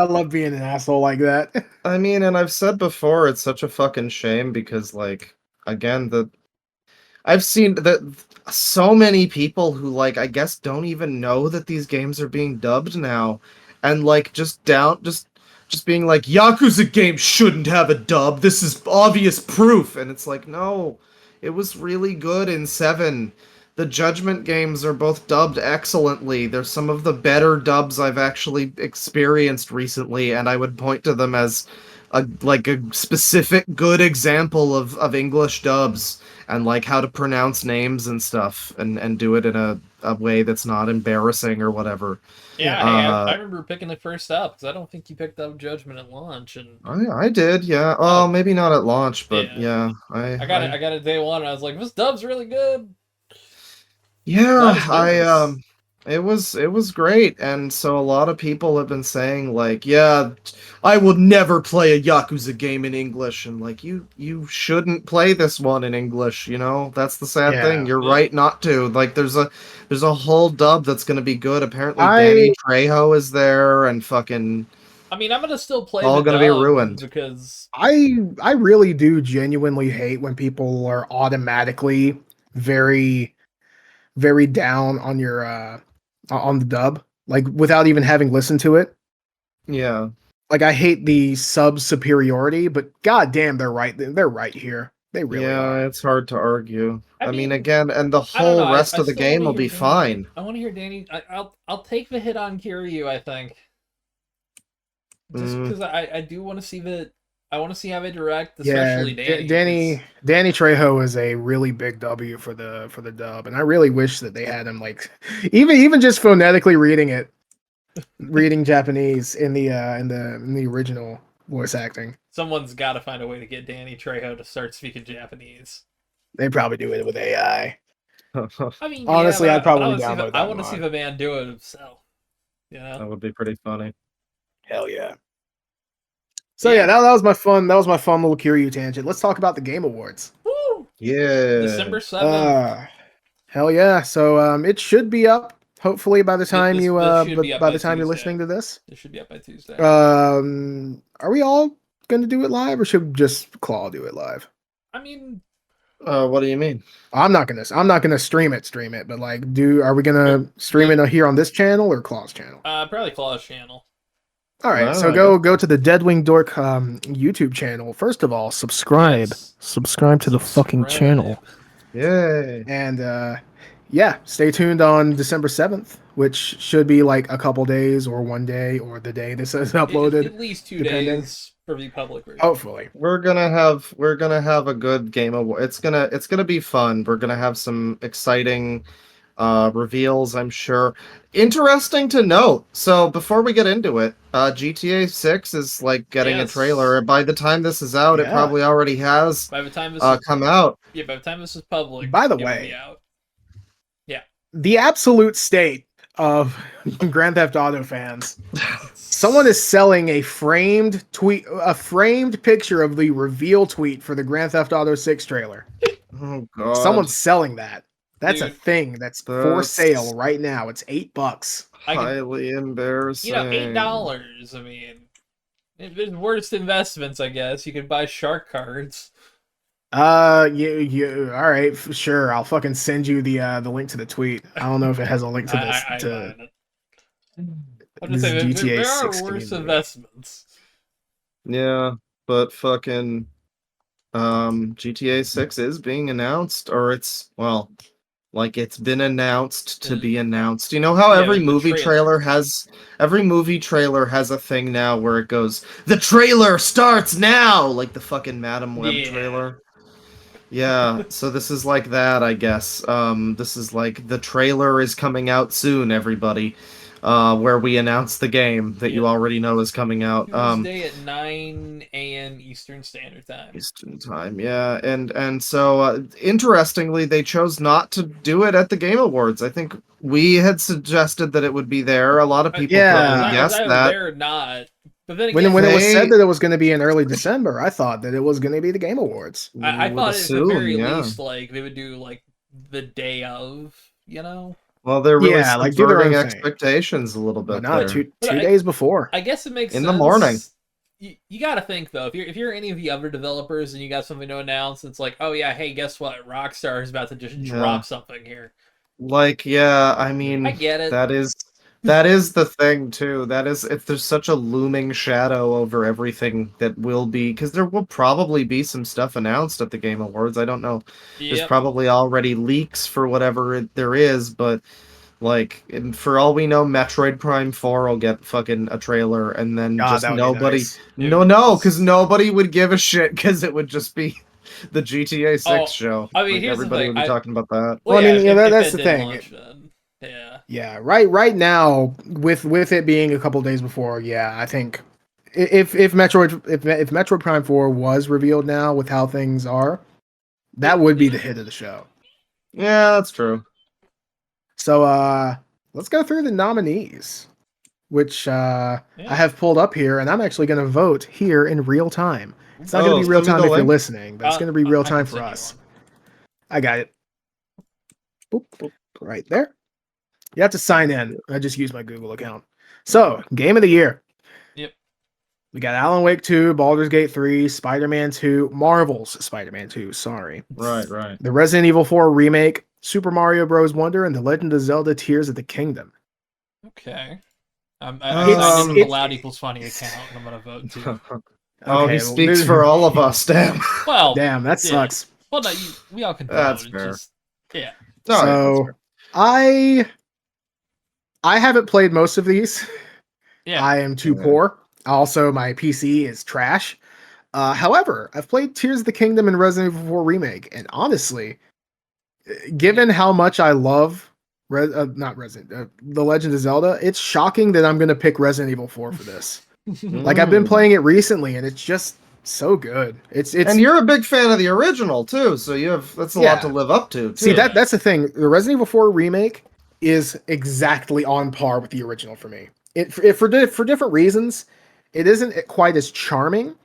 Speaker 1: love being an asshole like that.
Speaker 2: I mean, and I've said before, it's such a fucking shame because, like, again, I've seen that so many people who, like, I guess don't even know that these games are being dubbed now, and like just being like, Yakuza games shouldn't have a dub. This is obvious proof, and it's like, no, it was really good in 7. The Judgment games are both dubbed excellently. They're some of the better dubs I've actually experienced recently, and I would point to them as a specific good example of English dubs and like how to pronounce names and stuff and do it in a way that's not embarrassing or whatever.
Speaker 3: Yeah, I remember picking it first up because I don't think you picked up Judgment at launch, and
Speaker 2: I did, yeah. Oh, maybe not at launch, but yeah,
Speaker 3: I got it day one, and I was like, this dub's really good.
Speaker 2: Yeah, it was great, and so a lot of people have been saying like, yeah, I will never play a Yakuza game in English, and like you shouldn't play this one in English, that's the sad thing. You're right not to. Like there's a whole dub that's gonna be good. Apparently Danny Trejo is there, and fucking
Speaker 3: I mean, I'm gonna still play
Speaker 2: all gonna be ruined
Speaker 3: because
Speaker 1: I really do genuinely hate when people are automatically very, very down on your on the dub, like without even having listened to it.
Speaker 2: Yeah.
Speaker 1: Like I hate the sub superiority, but goddamn, they're right. They're right here. They really are.
Speaker 2: Yeah, it's hard to argue. I mean, again, and the whole rest of the game will be fine.
Speaker 3: I want to hear Danny. I'll take the hit on Kiryu, I think. Just because I do want to see I want to see how they direct, especially Danny.
Speaker 1: Danny Trejo is a really big W for the dub, and I really wish that they had him like even just phonetically reading Japanese in the original voice acting.
Speaker 3: Someone's got to find a way to get Danny Trejo to start speaking Japanese.
Speaker 1: They probably do it with AI.
Speaker 3: I mean,
Speaker 1: honestly, I'd probably download that.
Speaker 3: I want to see the man do it himself.
Speaker 2: That would be pretty funny.
Speaker 1: Hell yeah. So yeah, that was my fun. That was my fun little Kiryu tangent. Let's talk about the Game Awards.
Speaker 3: Woo!
Speaker 2: Yeah.
Speaker 3: December 7th.
Speaker 1: Hell yeah. So it should be up hopefully by the time by the time you're listening to this.
Speaker 3: It should be up by Tuesday.
Speaker 1: Are we all going to do it live, or should just Claw do it live?
Speaker 3: I mean,
Speaker 2: what do you mean?
Speaker 1: I'm not gonna stream it, but like, are we gonna stream it here on this channel or Claw's channel?
Speaker 3: Probably Claw's channel.
Speaker 1: All right,
Speaker 2: Wow,
Speaker 1: so go to the Deadwing Dork YouTube channel. First of all, subscribe.
Speaker 3: Yes.
Speaker 1: Subscribe to the fucking
Speaker 3: Subscribe.
Speaker 1: channel.
Speaker 2: Yay.
Speaker 1: And yeah, stay tuned on December 7th, which should be like a couple days or one day or the day this is uploaded.
Speaker 3: At least 2
Speaker 1: depending.
Speaker 3: days for the public version.
Speaker 1: Hopefully.
Speaker 2: We're gonna have a good game of it's gonna be fun. We're gonna have some exciting reveals, I'm sure. Interesting to note. So before we get into it, GTA 6 is like getting a trailer. By the time this is out, it probably already has
Speaker 3: by the time this
Speaker 2: come out.
Speaker 3: Yeah, by the time this is public,
Speaker 1: By the
Speaker 3: it will
Speaker 1: way,
Speaker 3: be out. Yeah.
Speaker 1: The absolute state of Grand Theft Auto fans. Someone is selling a framed picture of the reveal tweet for the Grand Theft Auto 6 trailer.
Speaker 2: Oh god.
Speaker 1: Someone's selling that. That's a
Speaker 3: Dude,
Speaker 1: thing that's for sale right now. It's $8.
Speaker 2: Highly embarrassing.
Speaker 3: $8. I mean, there's worse investments, I guess. You can buy shark cards.
Speaker 1: You all right, sure. I'll fucking send you the link to the tweet. I don't know if it has a link to this.
Speaker 3: I'm just saying,
Speaker 1: GTA
Speaker 3: there are
Speaker 1: 6
Speaker 3: worse
Speaker 1: game.
Speaker 3: investments.
Speaker 2: Yeah, but fucking GTA 6 is being announced, or it's been announced to be announced. You know how every movie trailer has a thing now where it goes, the trailer starts now, like the fucking Madam Web trailer. Yeah, so this is like that, I guess. This is like the trailer is coming out soon, everybody. Where we announce the game that you already know is coming out.
Speaker 3: Tuesday at 9 a.m. Eastern Standard Time.
Speaker 2: Eastern Time, yeah. And so, interestingly, they chose not to do it at the Game Awards. I think we had suggested that it would be there. A lot of people probably guessed that.
Speaker 3: There or not. But then again,
Speaker 1: when it was said that it was going to be in early December, I thought that it was going to be the Game Awards.
Speaker 3: I thought at the very least, like, they would do, like, the day of, you know?
Speaker 2: Well, they're really subverting
Speaker 3: expectations
Speaker 2: a little bit.
Speaker 1: No, two days before.
Speaker 3: I guess it makes sense.
Speaker 2: In the morning.
Speaker 3: You got to think, though, if you're any of the other developers and you got something to announce, it's like, oh, yeah, hey, guess what? Rockstar is about to just drop something here.
Speaker 2: Like, yeah, I mean,
Speaker 3: I get it.
Speaker 2: That is the thing too. That is, if there's such a looming shadow over everything that will be, because there will probably be some stuff announced at the Game Awards. I don't know. There's probably already leaks for whatever there is, but like, for all we know, Metroid Prime 4 will get fucking a trailer, and then just nobody. Because nobody would give a shit, because it would just be the GTA 6 show.
Speaker 3: I mean,
Speaker 2: everybody would be talking about that.
Speaker 1: Well, I mean, that's the thing.
Speaker 3: Launch,
Speaker 1: yeah. Right now, with it being a couple days before, I think if Metroid Prime 4 was revealed now with how things are, that would be the hit of the show.
Speaker 2: Yeah, that's true.
Speaker 1: So let's go through the nominees, which I have pulled up here, and I'm actually going to vote here in real time. It's not going to be real time if you're listening, but it's going to be real time for us. I got it. Boop, boop, right there. You have to sign in. I just used my Google account. So, Game of the Year.
Speaker 3: Yep.
Speaker 1: We got Alan Wake 2, Baldur's Gate 3, Spider-Man 2, Marvel's Spider-Man 2, sorry.
Speaker 2: Right.
Speaker 1: The Resident Evil 4 remake, Super Mario Bros. Wonder, and The Legend of Zelda Tears of the Kingdom.
Speaker 3: Okay. I signed in the Loud Equals Funny account, and I'm going to vote too.
Speaker 2: He speaks for all of us, damn.
Speaker 3: Well,
Speaker 1: damn, that sucks.
Speaker 3: Well, no, we all can vote.
Speaker 2: That's fair.
Speaker 1: So, I haven't played most of these.
Speaker 3: Yeah.
Speaker 1: I am too poor. Also, my PC is trash. However, I've played Tears of the Kingdom and Resident Evil 4 Remake, and honestly, given how much I love The Legend of Zelda, it's shocking that I'm going to pick Resident Evil 4 for this. Like, I've been playing it recently, and it's just so good. It's
Speaker 2: and you're a big fan of the original too, so that's a lot to live up to. Too.
Speaker 1: See, that's the thing. The Resident Evil 4 Remake is exactly on par with the original for me. For different reasons, it isn't quite as charming.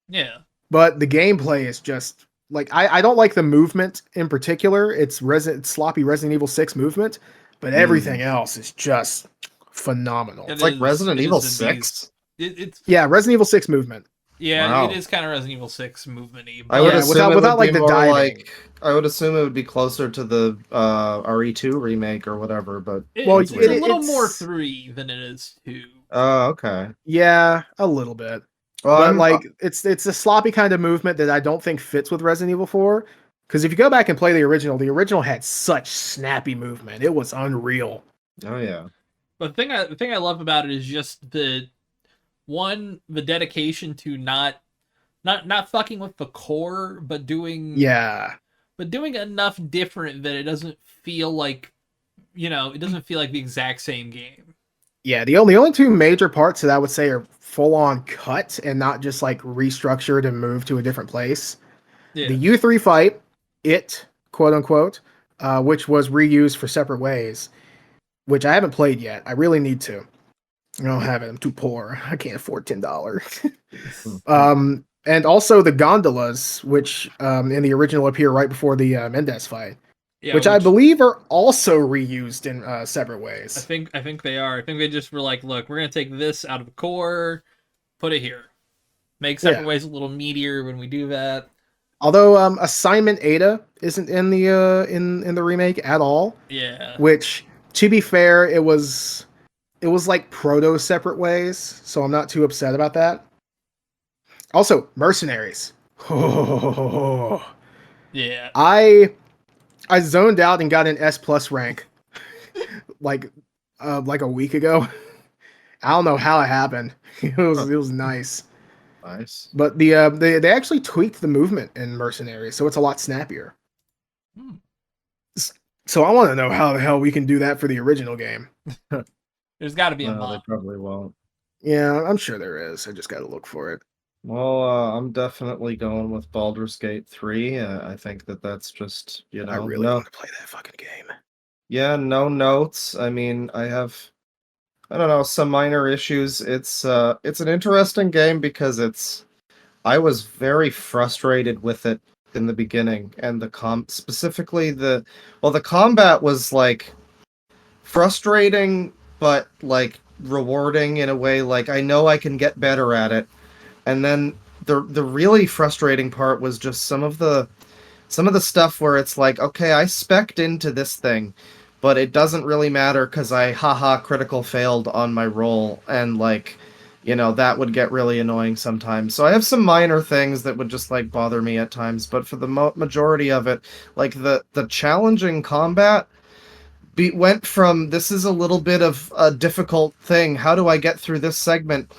Speaker 3: Yeah.
Speaker 1: But the gameplay is just like I don't like the movement in particular. It's sloppy Resident Evil 6 movement, but everything else is just phenomenal.
Speaker 2: It's like Resident Evil 6.
Speaker 1: Resident Evil 6 movement.
Speaker 3: Yeah,
Speaker 2: Wow.
Speaker 3: it is kind of Resident Evil 6 movement-y.
Speaker 2: I would
Speaker 1: Yeah,
Speaker 2: assume
Speaker 1: without, like, the
Speaker 2: more
Speaker 1: diving.
Speaker 2: I would assume it would be closer to the RE2 remake or whatever, but
Speaker 1: Well,
Speaker 3: It's
Speaker 2: weird.
Speaker 3: a little more
Speaker 1: it's
Speaker 3: 3 than it is 2.
Speaker 2: Oh, okay.
Speaker 1: yeah, a little bit.
Speaker 2: Well,
Speaker 1: But
Speaker 2: I'm
Speaker 1: like it's a sloppy kind of movement that I don't think fits with Resident Evil 4. Because if you go back and play the original had such snappy movement. It was unreal.
Speaker 2: oh yeah.
Speaker 3: But the thing I love about it is just the dedication to not fucking with the core, but doing enough different that it doesn't feel like it doesn't feel like the exact same game.
Speaker 1: Yeah, the only two major parts that I would say are full on cut and not just like restructured and moved to a different place.
Speaker 3: Yeah.
Speaker 1: The U3 fight, quote unquote, which was reused for separate ways, which I haven't played yet. I really need to. I don't have it. I'm too poor. I can't afford $10. And also the gondolas, which in the original appear right before the Mendez fight.
Speaker 3: Yeah,
Speaker 1: which I believe are also reused in separate ways.
Speaker 3: I think they are. I think they just were like, look, we're gonna take this out of the core, put it here, make separate ways a little meatier when we do that.
Speaker 1: Although Assignment Ada isn't in the in the remake at all.
Speaker 3: Yeah.
Speaker 1: Which, to be fair, it was like proto separate ways, so I'm not too upset about that. Also, Mercenaries.
Speaker 3: Yeah.
Speaker 1: I zoned out and got an S+ rank like a week ago. I don't know how it happened. It was nice.
Speaker 2: Nice.
Speaker 1: But they actually tweaked the movement in Mercenaries, so it's a lot snappier. So I want to know how the hell we can do that for the original game.
Speaker 3: There's got to be a
Speaker 2: No,
Speaker 3: mod.
Speaker 2: they probably won't.
Speaker 1: Yeah, I'm sure there is. I just got to look for it.
Speaker 2: Well, I'm definitely going with Baldur's Gate 3. I think that's just,
Speaker 1: I really want to play that fucking game.
Speaker 2: Yeah, no notes. I mean, I don't know, some minor issues. It's an interesting game because I was very frustrated with it in the beginning, and specifically the combat was like frustrating but like rewarding in a way. Like, I know I can get better at it. And then the really frustrating part was just some of the stuff where it's like, okay, I spec'd into this thing, but it doesn't really matter because I critical failed on my roll, and like, that would get really annoying sometimes. So I have some minor things that would just like bother me at times, but for the majority of it, like the challenging combat went from, this is a little bit of a difficult thing, how do I get through this segment,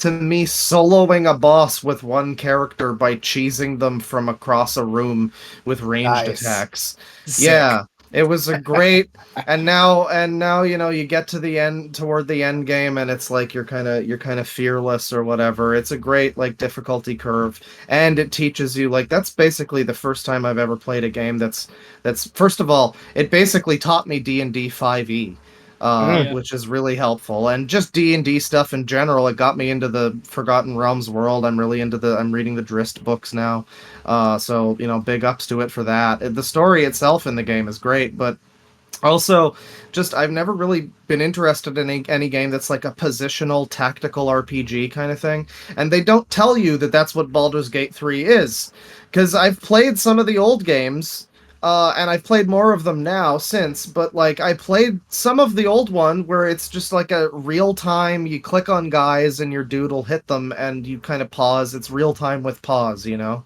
Speaker 2: to me soloing a boss with one character by cheesing them from across a room with ranged attacks.
Speaker 1: Sick.
Speaker 2: Yeah, it was a great. and now you get to the end, toward the end game, and it's like you're kind of fearless or whatever. It's a great like difficulty curve, and it teaches you, like, that's basically the first time I've ever played a game that's first of all, it basically taught me D&D 5e. Which is really helpful, and just D&D stuff in general. It got me into the Forgotten Realms world. I'm reading the Drist books now, so big ups to it for that. The story itself in the game is great, but also just I've never really been interested in any game that's like a positional tactical RPG kind of thing, and they don't tell you that that's what Baldur's Gate 3 is, because I've played some of the old games. And I've played more of them now since, but like I played some of the old one where it's just like a real time, you click on guys and your dude will hit them and you kind of pause. It's real time with pause,
Speaker 3: Yeah.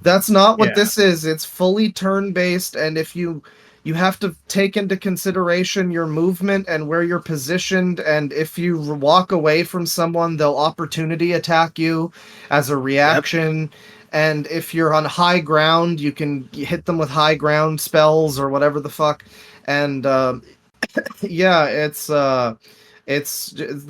Speaker 2: That's not what this is. It's fully turn-based, and if you have to take into consideration your movement and where you're positioned, and if you walk away from someone, they'll opportunity attack you as a reaction. Yep. And if you're on high ground, you can hit them with high ground spells or whatever the fuck. And yeah, it's the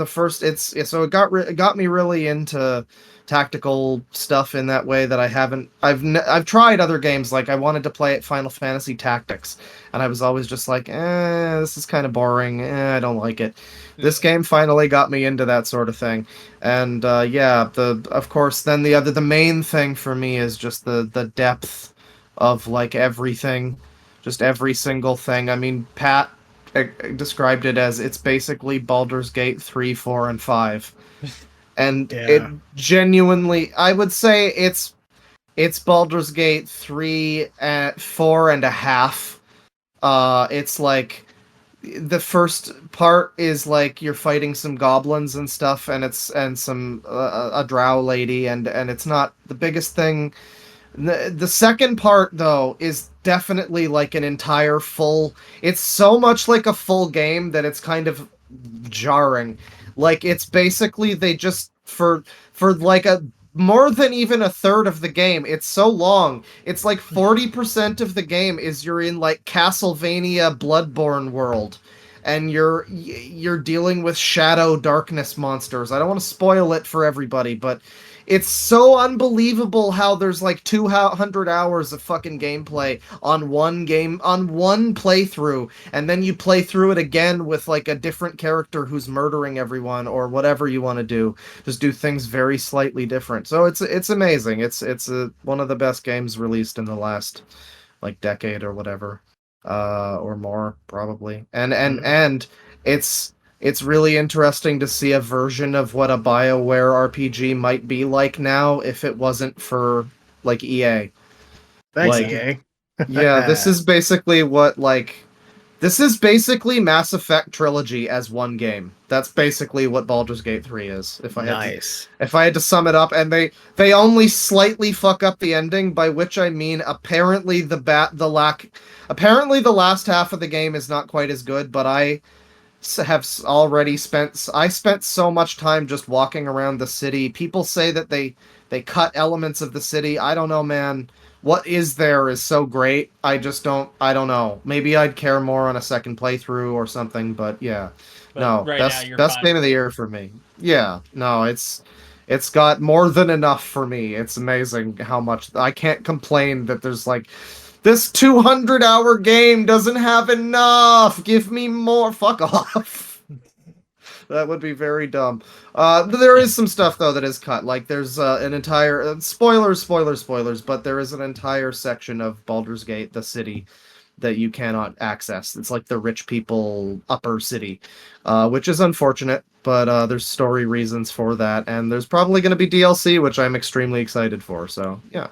Speaker 2: first. So it got me really into tactical stuff in that way that I haven't. I've tried other games, like I wanted to play Final Fantasy Tactics, and I was always just like, this is kind of boring. I don't like it. This game finally got me into that sort of thing, and of course, then the main thing for me is just the depth of like everything, just every single thing. I mean, Pat described it as it's basically Baldur's Gate 3, 4, and 5. and it genuinely, I would say it's Baldur's Gate 3 at 4.5. It's like the first part is like you're fighting some goblins and stuff, and some a drow lady, and it's not the biggest thing. The second part though is definitely like an entire full. It's so much like a full game that it's kind of jarring. Like it's basically they just for like a more than even a third of the game. It's so long. It's like 40% of the game is you're in like Castlevania Bloodborne world, and you're dealing with shadow darkness monsters. I don't want to spoil it for everybody, but it's so unbelievable how there's like 200 hours of fucking gameplay on one playthrough, and then you play through it again with like a different character who's murdering everyone or whatever you want to do. Just do things very slightly different. So it's amazing. It's one of the best games released in the last like decade or whatever, or more probably. And it's really interesting to see a version of what a BioWare RPG might be like now if it wasn't for like EA.
Speaker 1: Thanks,
Speaker 2: like,
Speaker 1: EA.
Speaker 2: Yeah, this is basically Mass Effect Trilogy as one game. That's basically what Baldur's Gate 3 is. If I had to sum it up, and they only slightly fuck up the ending, by which I mean apparently the last half of the game is not quite as good, but I spent so much time just walking around the city. People say that they cut elements of the city. I don't know, man. What is there is so great. I don't know. Maybe I'd care more on a second playthrough or something, but yeah.
Speaker 3: But
Speaker 2: no,
Speaker 3: right
Speaker 2: best game of the year for me. Yeah, no, it's got more than enough for me. It's amazing how much I can't complain that there's like this 200-hour game doesn't have enough. Give me more. Fuck off. That would be very dumb. But there is some stuff though that is cut. Like there's an entire spoilers, but there is an entire section of Baldur's Gate, the city, that you cannot access. It's like the rich people upper city, which is unfortunate. But there's story reasons for that, and there's probably going to be DLC, which I'm extremely excited for. So yeah.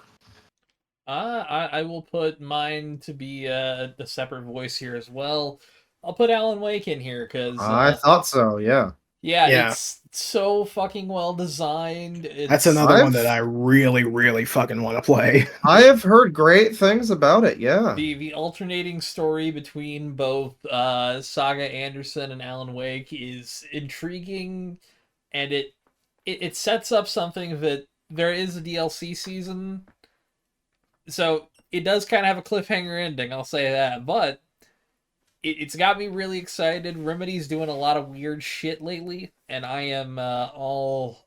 Speaker 3: I will put mine to be a separate voice here as well. I'll put Alan Wake in here because
Speaker 2: I thought so. Yeah.
Speaker 3: Yeah, it's so fucking well designed.
Speaker 1: That's another one that I really, really fucking want to play.
Speaker 2: I have heard great things about it. Yeah.
Speaker 3: The alternating story between both Saga Anderson and Alan Wake is intriguing, and it sets up something that there is a DLC season. So it does kind of have a cliffhanger ending, I'll say that, but it's got me really excited. Remedy's doing a lot of weird shit lately, and I am all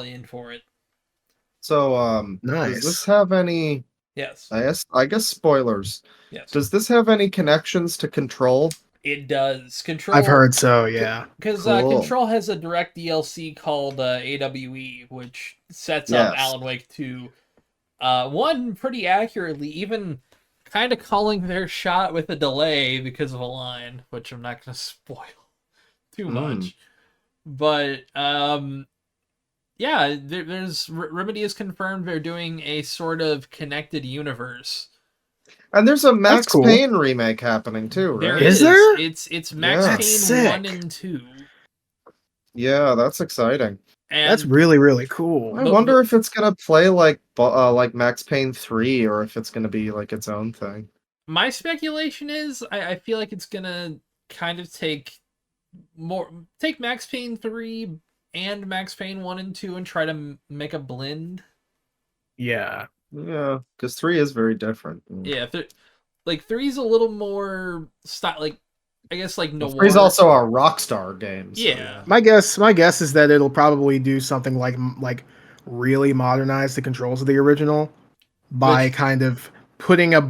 Speaker 3: in for it.
Speaker 2: So,
Speaker 1: nice.
Speaker 2: Does this have any?
Speaker 3: Yes.
Speaker 2: I guess spoilers.
Speaker 3: Yes.
Speaker 2: Does this have any connections to Control?
Speaker 3: It does. Control.
Speaker 1: I've heard so. Yeah.
Speaker 3: Because Control has a direct DLC called AWE, which sets up Alan Wake 2. One pretty accurately, even kind of calling their shot with a delay because of a line, which I'm not going to spoil too much. But yeah, there's Remedy is confirmed they're doing a sort of connected universe.
Speaker 2: And there's a Max Payne remake happening too, right?
Speaker 3: Is there? It's Max Payne 1 and 2.
Speaker 2: Yeah, that's exciting.
Speaker 3: And
Speaker 1: that's really, really cool.
Speaker 2: I wonder if it's gonna play like Max Payne 3, or if it's gonna be like its own thing.
Speaker 3: My speculation is, I feel like it's gonna kind of take Max Payne 3 and Max Payne 1 and 2 and try to make a blend.
Speaker 2: Yeah, because 3 is very different.
Speaker 3: Yeah, 3 is a little more style, like I guess like noir.
Speaker 2: 3's also a Rockstar game. So
Speaker 3: yeah.
Speaker 1: My guess is that it'll probably do something like really modernize the controls of the original by kind of putting a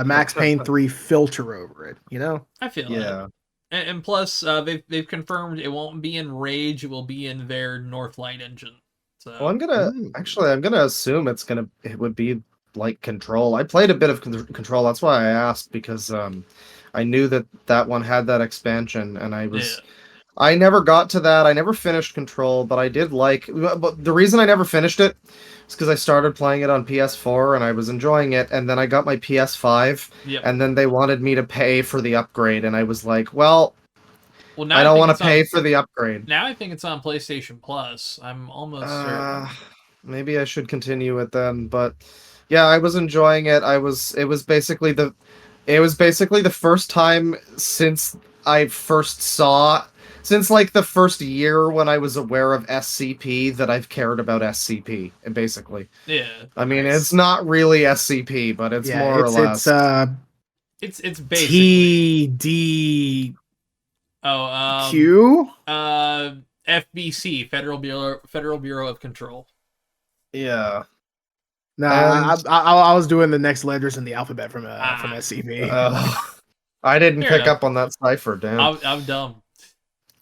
Speaker 1: Max Payne 3 filter over it, you know?
Speaker 3: I feel that. And plus they've confirmed it won't be in Rage, it will be in their Northlight engine. So
Speaker 2: well, I'm gonna assume it would be like Control. I played a bit of Control. That's why I asked, because I knew that one had that expansion, and I I never got to that. I never finished Control, but I did like. But the reason I never finished it is because I started playing it on PS4 and I was enjoying it, and then I got my PS5, and then they wanted me to pay for the upgrade, and I was like, well,
Speaker 3: now
Speaker 2: I don't want to pay for the upgrade.
Speaker 3: Now I think it's on PlayStation Plus. I'm almost certain.
Speaker 2: Maybe I should continue it then, but yeah, I was enjoying it. It was basically the first time since I first saw since like the first year when I was aware of SCP that I've cared about SCP, basically.
Speaker 3: Yeah.
Speaker 2: I mean, it's not really SCP, but it's more or less.
Speaker 3: It's basically
Speaker 1: TD
Speaker 3: Q FBC, Federal Bureau of Control.
Speaker 2: Yeah.
Speaker 1: No, I was doing the next letters in the alphabet from SCP.
Speaker 2: I didn't pick up on that cipher, damn.
Speaker 3: I'm dumb.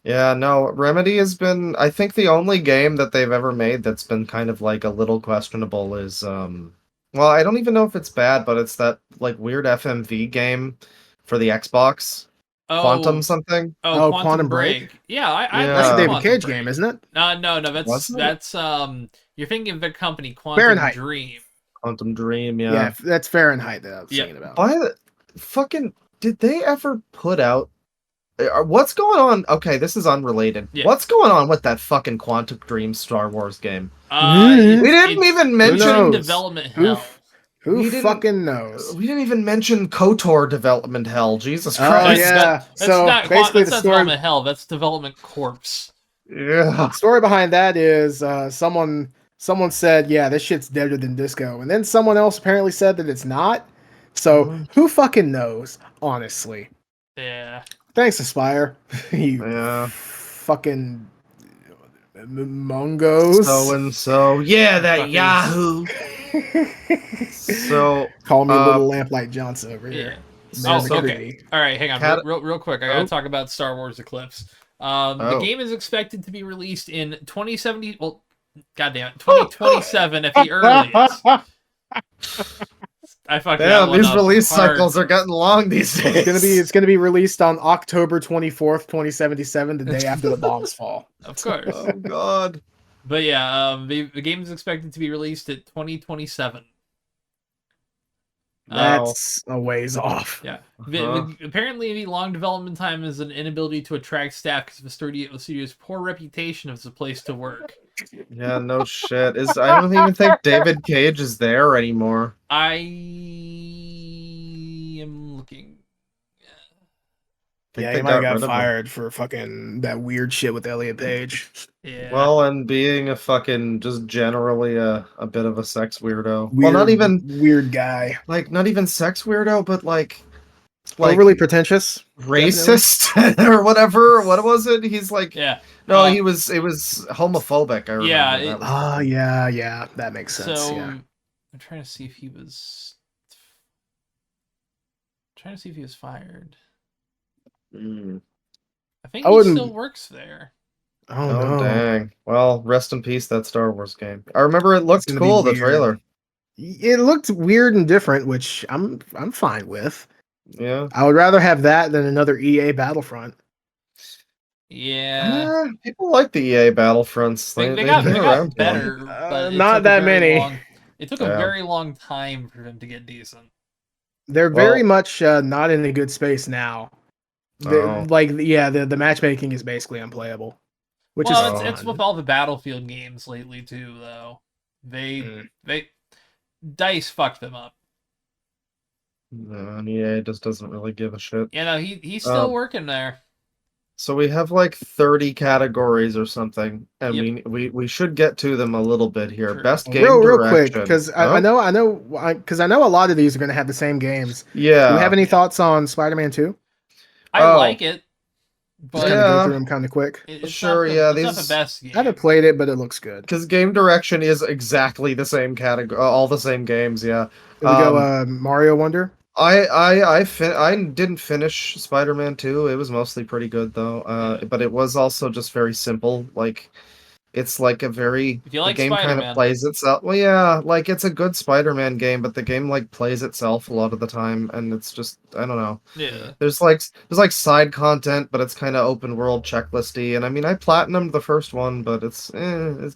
Speaker 2: Yeah, no, Remedy has been, I think the only game that they've ever made that's been kind of like a little questionable is, well, I don't even know if it's bad, but it's that like weird FMV game for the Xbox. Quantum something?
Speaker 1: Quantum Break?
Speaker 3: Yeah,
Speaker 1: that's a David Cage game, isn't it?
Speaker 3: No, that's you're thinking of the company Quantum Dream.
Speaker 2: Quantum Dream, yeah.
Speaker 1: Yeah, that's Fahrenheit that I was thinking about.
Speaker 2: Did they ever put out what's going on? Okay, this is unrelated.
Speaker 3: Yeah.
Speaker 2: What's going on with that fucking Quantum Dream Star Wars game?
Speaker 3: We
Speaker 2: didn't even mention
Speaker 3: development hell.
Speaker 1: Who fucking knows?
Speaker 2: We didn't even mention KOTOR development hell. Jesus
Speaker 1: Oh
Speaker 2: Christ.
Speaker 1: yeah.
Speaker 3: So basically, that's not development hell. That's development corpse.
Speaker 2: Yeah.
Speaker 1: The story behind that is someone said, "Yeah, this shit's deader than disco," and then someone else apparently said that it's not. So who fucking knows? Honestly.
Speaker 3: Yeah.
Speaker 1: Thanks, Aspire. You fucking mongos.
Speaker 2: So and so. Yeah, that Yahoo. So
Speaker 1: call me Little Lamplight Johnson over here.
Speaker 3: Okay. All right, hang on, real quick. I gotta talk about Star Wars Eclipse. The game is expected to be released in 2070. Well, goddamn, 2027 at the earliest. I fucked that one
Speaker 2: these
Speaker 3: up
Speaker 2: release
Speaker 3: hard.
Speaker 2: cycles are getting long these days.
Speaker 1: It's gonna be released on October 24th, 2077, the day after the bombs fall.
Speaker 3: Of course.
Speaker 2: Oh god.
Speaker 3: But yeah, the game is expected to be released at 2027.
Speaker 1: That's a ways off.
Speaker 3: Yeah. Apparently, the long development time is an inability to attract staff because of the studio's poor reputation as a place to work.
Speaker 2: Yeah, no shit. I don't even think David Cage is there anymore.
Speaker 3: I am looking.
Speaker 1: Yeah, he might have got fired for fucking that weird shit with Elliot Page.
Speaker 3: Yeah.
Speaker 2: Well, and being a fucking just generally a bit of a sex weirdo. Well, not even
Speaker 1: weird guy.
Speaker 2: Like not even sex weirdo, but like
Speaker 1: overly pretentious,
Speaker 2: racist or whatever. What was it? He's like, no, it was homophobic. I remember.
Speaker 1: Yeah, that makes sense.
Speaker 3: So
Speaker 1: yeah.
Speaker 3: I'm trying to see if he was. Fired. I think he still works there.
Speaker 1: Oh no.
Speaker 2: Dang. Well, rest in peace, that Star Wars game. I remember it looked cool, the trailer.
Speaker 1: It looked weird and different, which I'm fine with.
Speaker 2: Yeah.
Speaker 1: I would rather have that than another EA Battlefront.
Speaker 3: Yeah.
Speaker 2: People like the EA Battlefronts.
Speaker 3: They got better, but
Speaker 1: not that many.
Speaker 3: It took a very long time for them to get decent.
Speaker 1: They're very much not in a good space now. The matchmaking is basically unplayable. Which is
Speaker 3: it's with all the Battlefield games lately too, though. DICE fucked them up.
Speaker 2: No, EA just doesn't really give a shit.
Speaker 3: Yeah, no, he's still working there.
Speaker 2: So we have like 30 categories or something, and we should get to them a little bit here. Sure. Best game
Speaker 1: real
Speaker 2: direction.
Speaker 1: Quick, because I know a lot of these are going to have the same games.
Speaker 2: Yeah.
Speaker 1: Do you have any thoughts on Spider-Man 2?
Speaker 3: I like it, but
Speaker 1: just kind of go through them kind of quick.
Speaker 3: It's not the best game.
Speaker 1: I haven't played it, but it looks good.
Speaker 2: Because game direction is exactly the same category, all the same games. Yeah.
Speaker 1: Did we go Mario Wonder?
Speaker 2: I didn't finish Spider-Man 2. It was mostly pretty good though. But it was also just very simple. Like it's like a very
Speaker 3: If you like
Speaker 2: the game kind of
Speaker 3: Spider-Man.
Speaker 2: plays itself. Well, yeah, like it's a good Spider-Man game, but the game like plays itself a lot of the time, and it's just I don't know.
Speaker 3: Yeah.
Speaker 2: There's side content, but it's kind of open world checklisty. And I mean, I platinumed the first one, but it's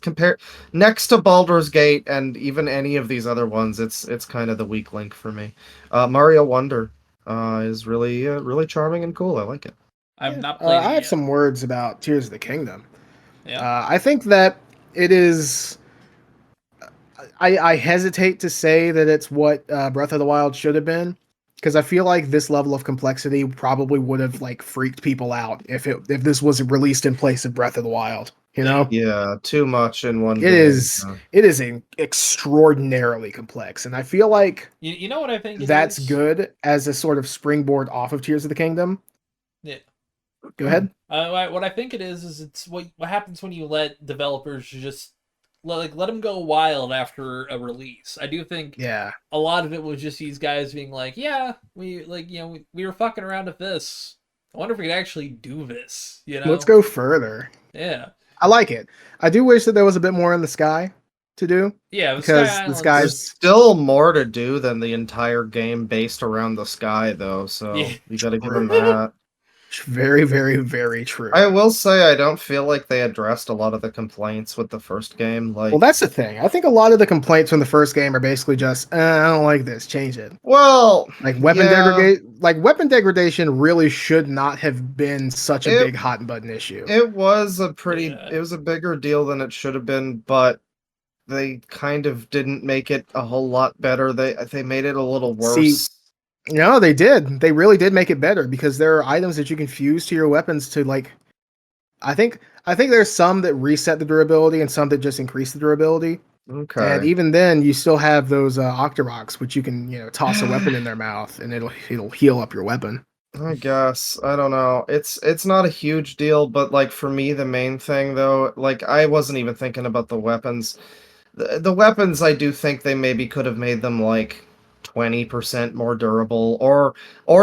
Speaker 2: compared next to Baldur's Gate and even any of these other ones. It's kind of the weak link for me. Mario Wonder is really charming and cool. I like it.
Speaker 3: I've not played it
Speaker 1: I have
Speaker 3: yet.
Speaker 1: some words about Tears of the Kingdom.
Speaker 3: Yeah.
Speaker 1: I think that it is. I hesitate to say that it's what Breath of the Wild should have been, because I feel like this level of complexity probably would have like freaked people out if this was released in place of Breath of the Wild. You know?
Speaker 2: Yeah, too much in one.
Speaker 1: It
Speaker 2: game,
Speaker 1: is.
Speaker 2: yeah.
Speaker 1: It is extraordinarily complex, and I feel like
Speaker 3: You know what I think?
Speaker 1: that's good as a sort of springboard off of Tears of the Kingdom.
Speaker 3: Yeah.
Speaker 1: Go ahead.
Speaker 3: What I think it is it's what happens when you let developers just let them go wild after a release. I do think
Speaker 1: Yeah.
Speaker 3: a lot of it was just these guys being like, yeah, we were fucking around with this. I wonder if we could actually do this. You know,
Speaker 1: Let's go further.
Speaker 3: Yeah.
Speaker 1: I like it. I do wish that there was a bit more in the sky to do.
Speaker 3: Yeah,
Speaker 1: because
Speaker 3: Sky
Speaker 1: the
Speaker 3: Island's-
Speaker 1: sky's
Speaker 2: There's still more to do than the entire game based around the sky, though. So
Speaker 3: Yeah.
Speaker 2: you got to give them that.
Speaker 1: very, very, very true.
Speaker 2: I will say I don't feel like they addressed a lot of the complaints with the first game. Like,
Speaker 1: Well, that's the thing. I think a lot of the complaints from the first game are basically just, I don't like this, change it. Like weapon degradation really should not have been such a big hot button issue.
Speaker 2: It was a pretty,
Speaker 3: Yeah.
Speaker 2: it was a bigger deal than it should have been, but they kind of didn't make it a whole lot better. They made it a little worse.
Speaker 1: See, no, they did. They really did make it better because there are items that you can fuse to your weapons to like. I think there's some that reset the durability and some that just increase the durability.
Speaker 2: Okay.
Speaker 1: And even then, you still have those Octoroks, which you can toss a weapon in their mouth and it'll heal up your weapon.
Speaker 2: I guess I don't know. It's not a huge deal, but like for me, the main thing though, like I wasn't even thinking about the weapons. The weapons, I do think they maybe could have made them like 20% more durable, or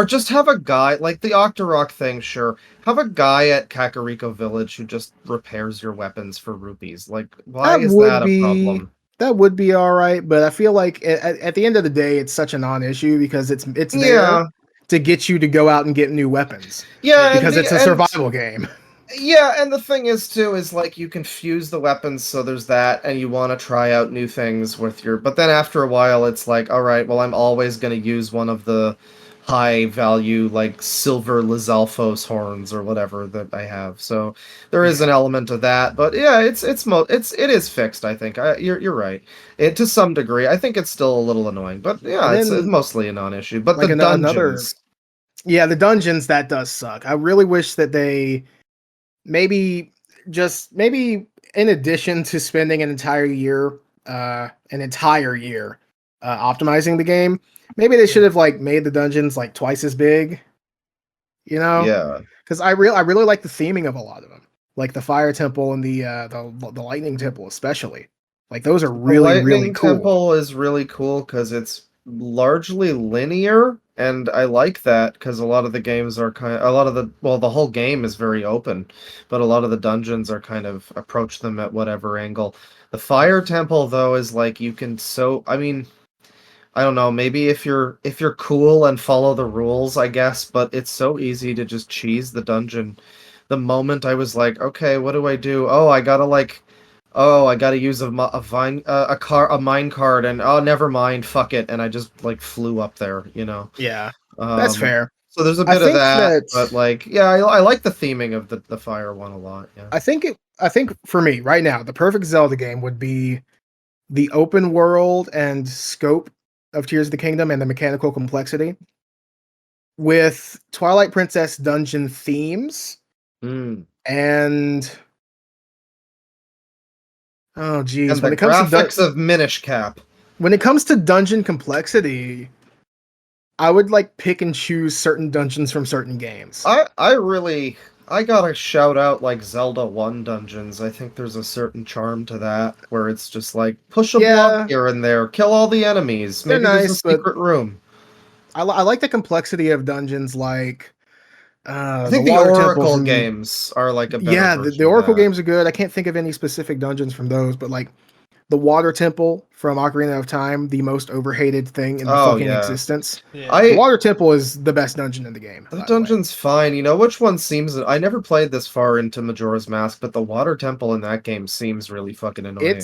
Speaker 2: just have a guy like the Octorok thing. Sure, have a guy at Kakariko Village who just repairs your weapons for rupees. Like, why is that a problem?
Speaker 1: That would be all right, but I feel like at the end of the day, it's such a non-issue because it's there
Speaker 2: Yeah.
Speaker 1: to get you to go out and get new weapons.
Speaker 2: Yeah,
Speaker 1: because it's a survival game.
Speaker 2: Yeah, and the thing is too is like you can fuse the weapons, so there's that, and you want to try out new things with your. But then after a while, it's like, all right, well, I'm always going to use one of the high value like silver Lizalfos horns or whatever that I have. So there is an element of that, but yeah, it is fixed. I think you're right. To some degree, I think it's still a little annoying, but yeah, it's mostly a non-issue. But like the dungeons,
Speaker 1: the dungeons, that does suck. I really wish that they. Maybe in addition to spending an entire year optimizing the game, maybe they should have like made the dungeons like twice as big.
Speaker 2: Yeah.
Speaker 1: Because I really like the theming of a lot of them, like the Fire Temple and the Lightning Temple especially. Like those are really really cool.
Speaker 2: The Temple is really cool because it's largely linear, and I like that because a lot of the games are the whole game is very open, but a lot of the dungeons are kind of approach them at whatever angle. The Fire Temple though is like you can I don't know, maybe if you're cool and follow the rules, I guess, but it's so easy to just cheese the dungeon. The moment I was like, okay, what do I do? I gotta use a mine card, and never mind, fuck it, and I just like flew up there,
Speaker 1: Yeah, that's fair.
Speaker 2: So there's a bit of that, but like, yeah, I like the theming of the fire one a lot. Yeah,
Speaker 1: I think for me right now, the perfect Zelda game would be the open world and scope of Tears of the Kingdom and the mechanical complexity with Twilight Princess dungeon themes and. Oh geez,
Speaker 2: and the graphics of Minish Cap.
Speaker 1: When it comes to dungeon complexity, I would like pick and choose certain dungeons from certain games.
Speaker 2: I gotta shout out like Zelda 1 dungeons. I think there's a certain charm to that where it's just like push a block here and there, kill all the enemies. Maybe there's a secret room.
Speaker 1: I like the complexity of dungeons like
Speaker 2: I think the Oracle games are like a better
Speaker 1: the Oracle games are good. I can't think of any specific dungeons from those, but like the Water Temple from Ocarina of Time, the most overhated thing in the fucking existence.
Speaker 3: Yeah.
Speaker 1: The Water Temple is the best dungeon in the game.
Speaker 2: The dungeon's fine. You know which one seems... I never played this far into Majora's Mask, but the Water Temple in that game seems really fucking annoying.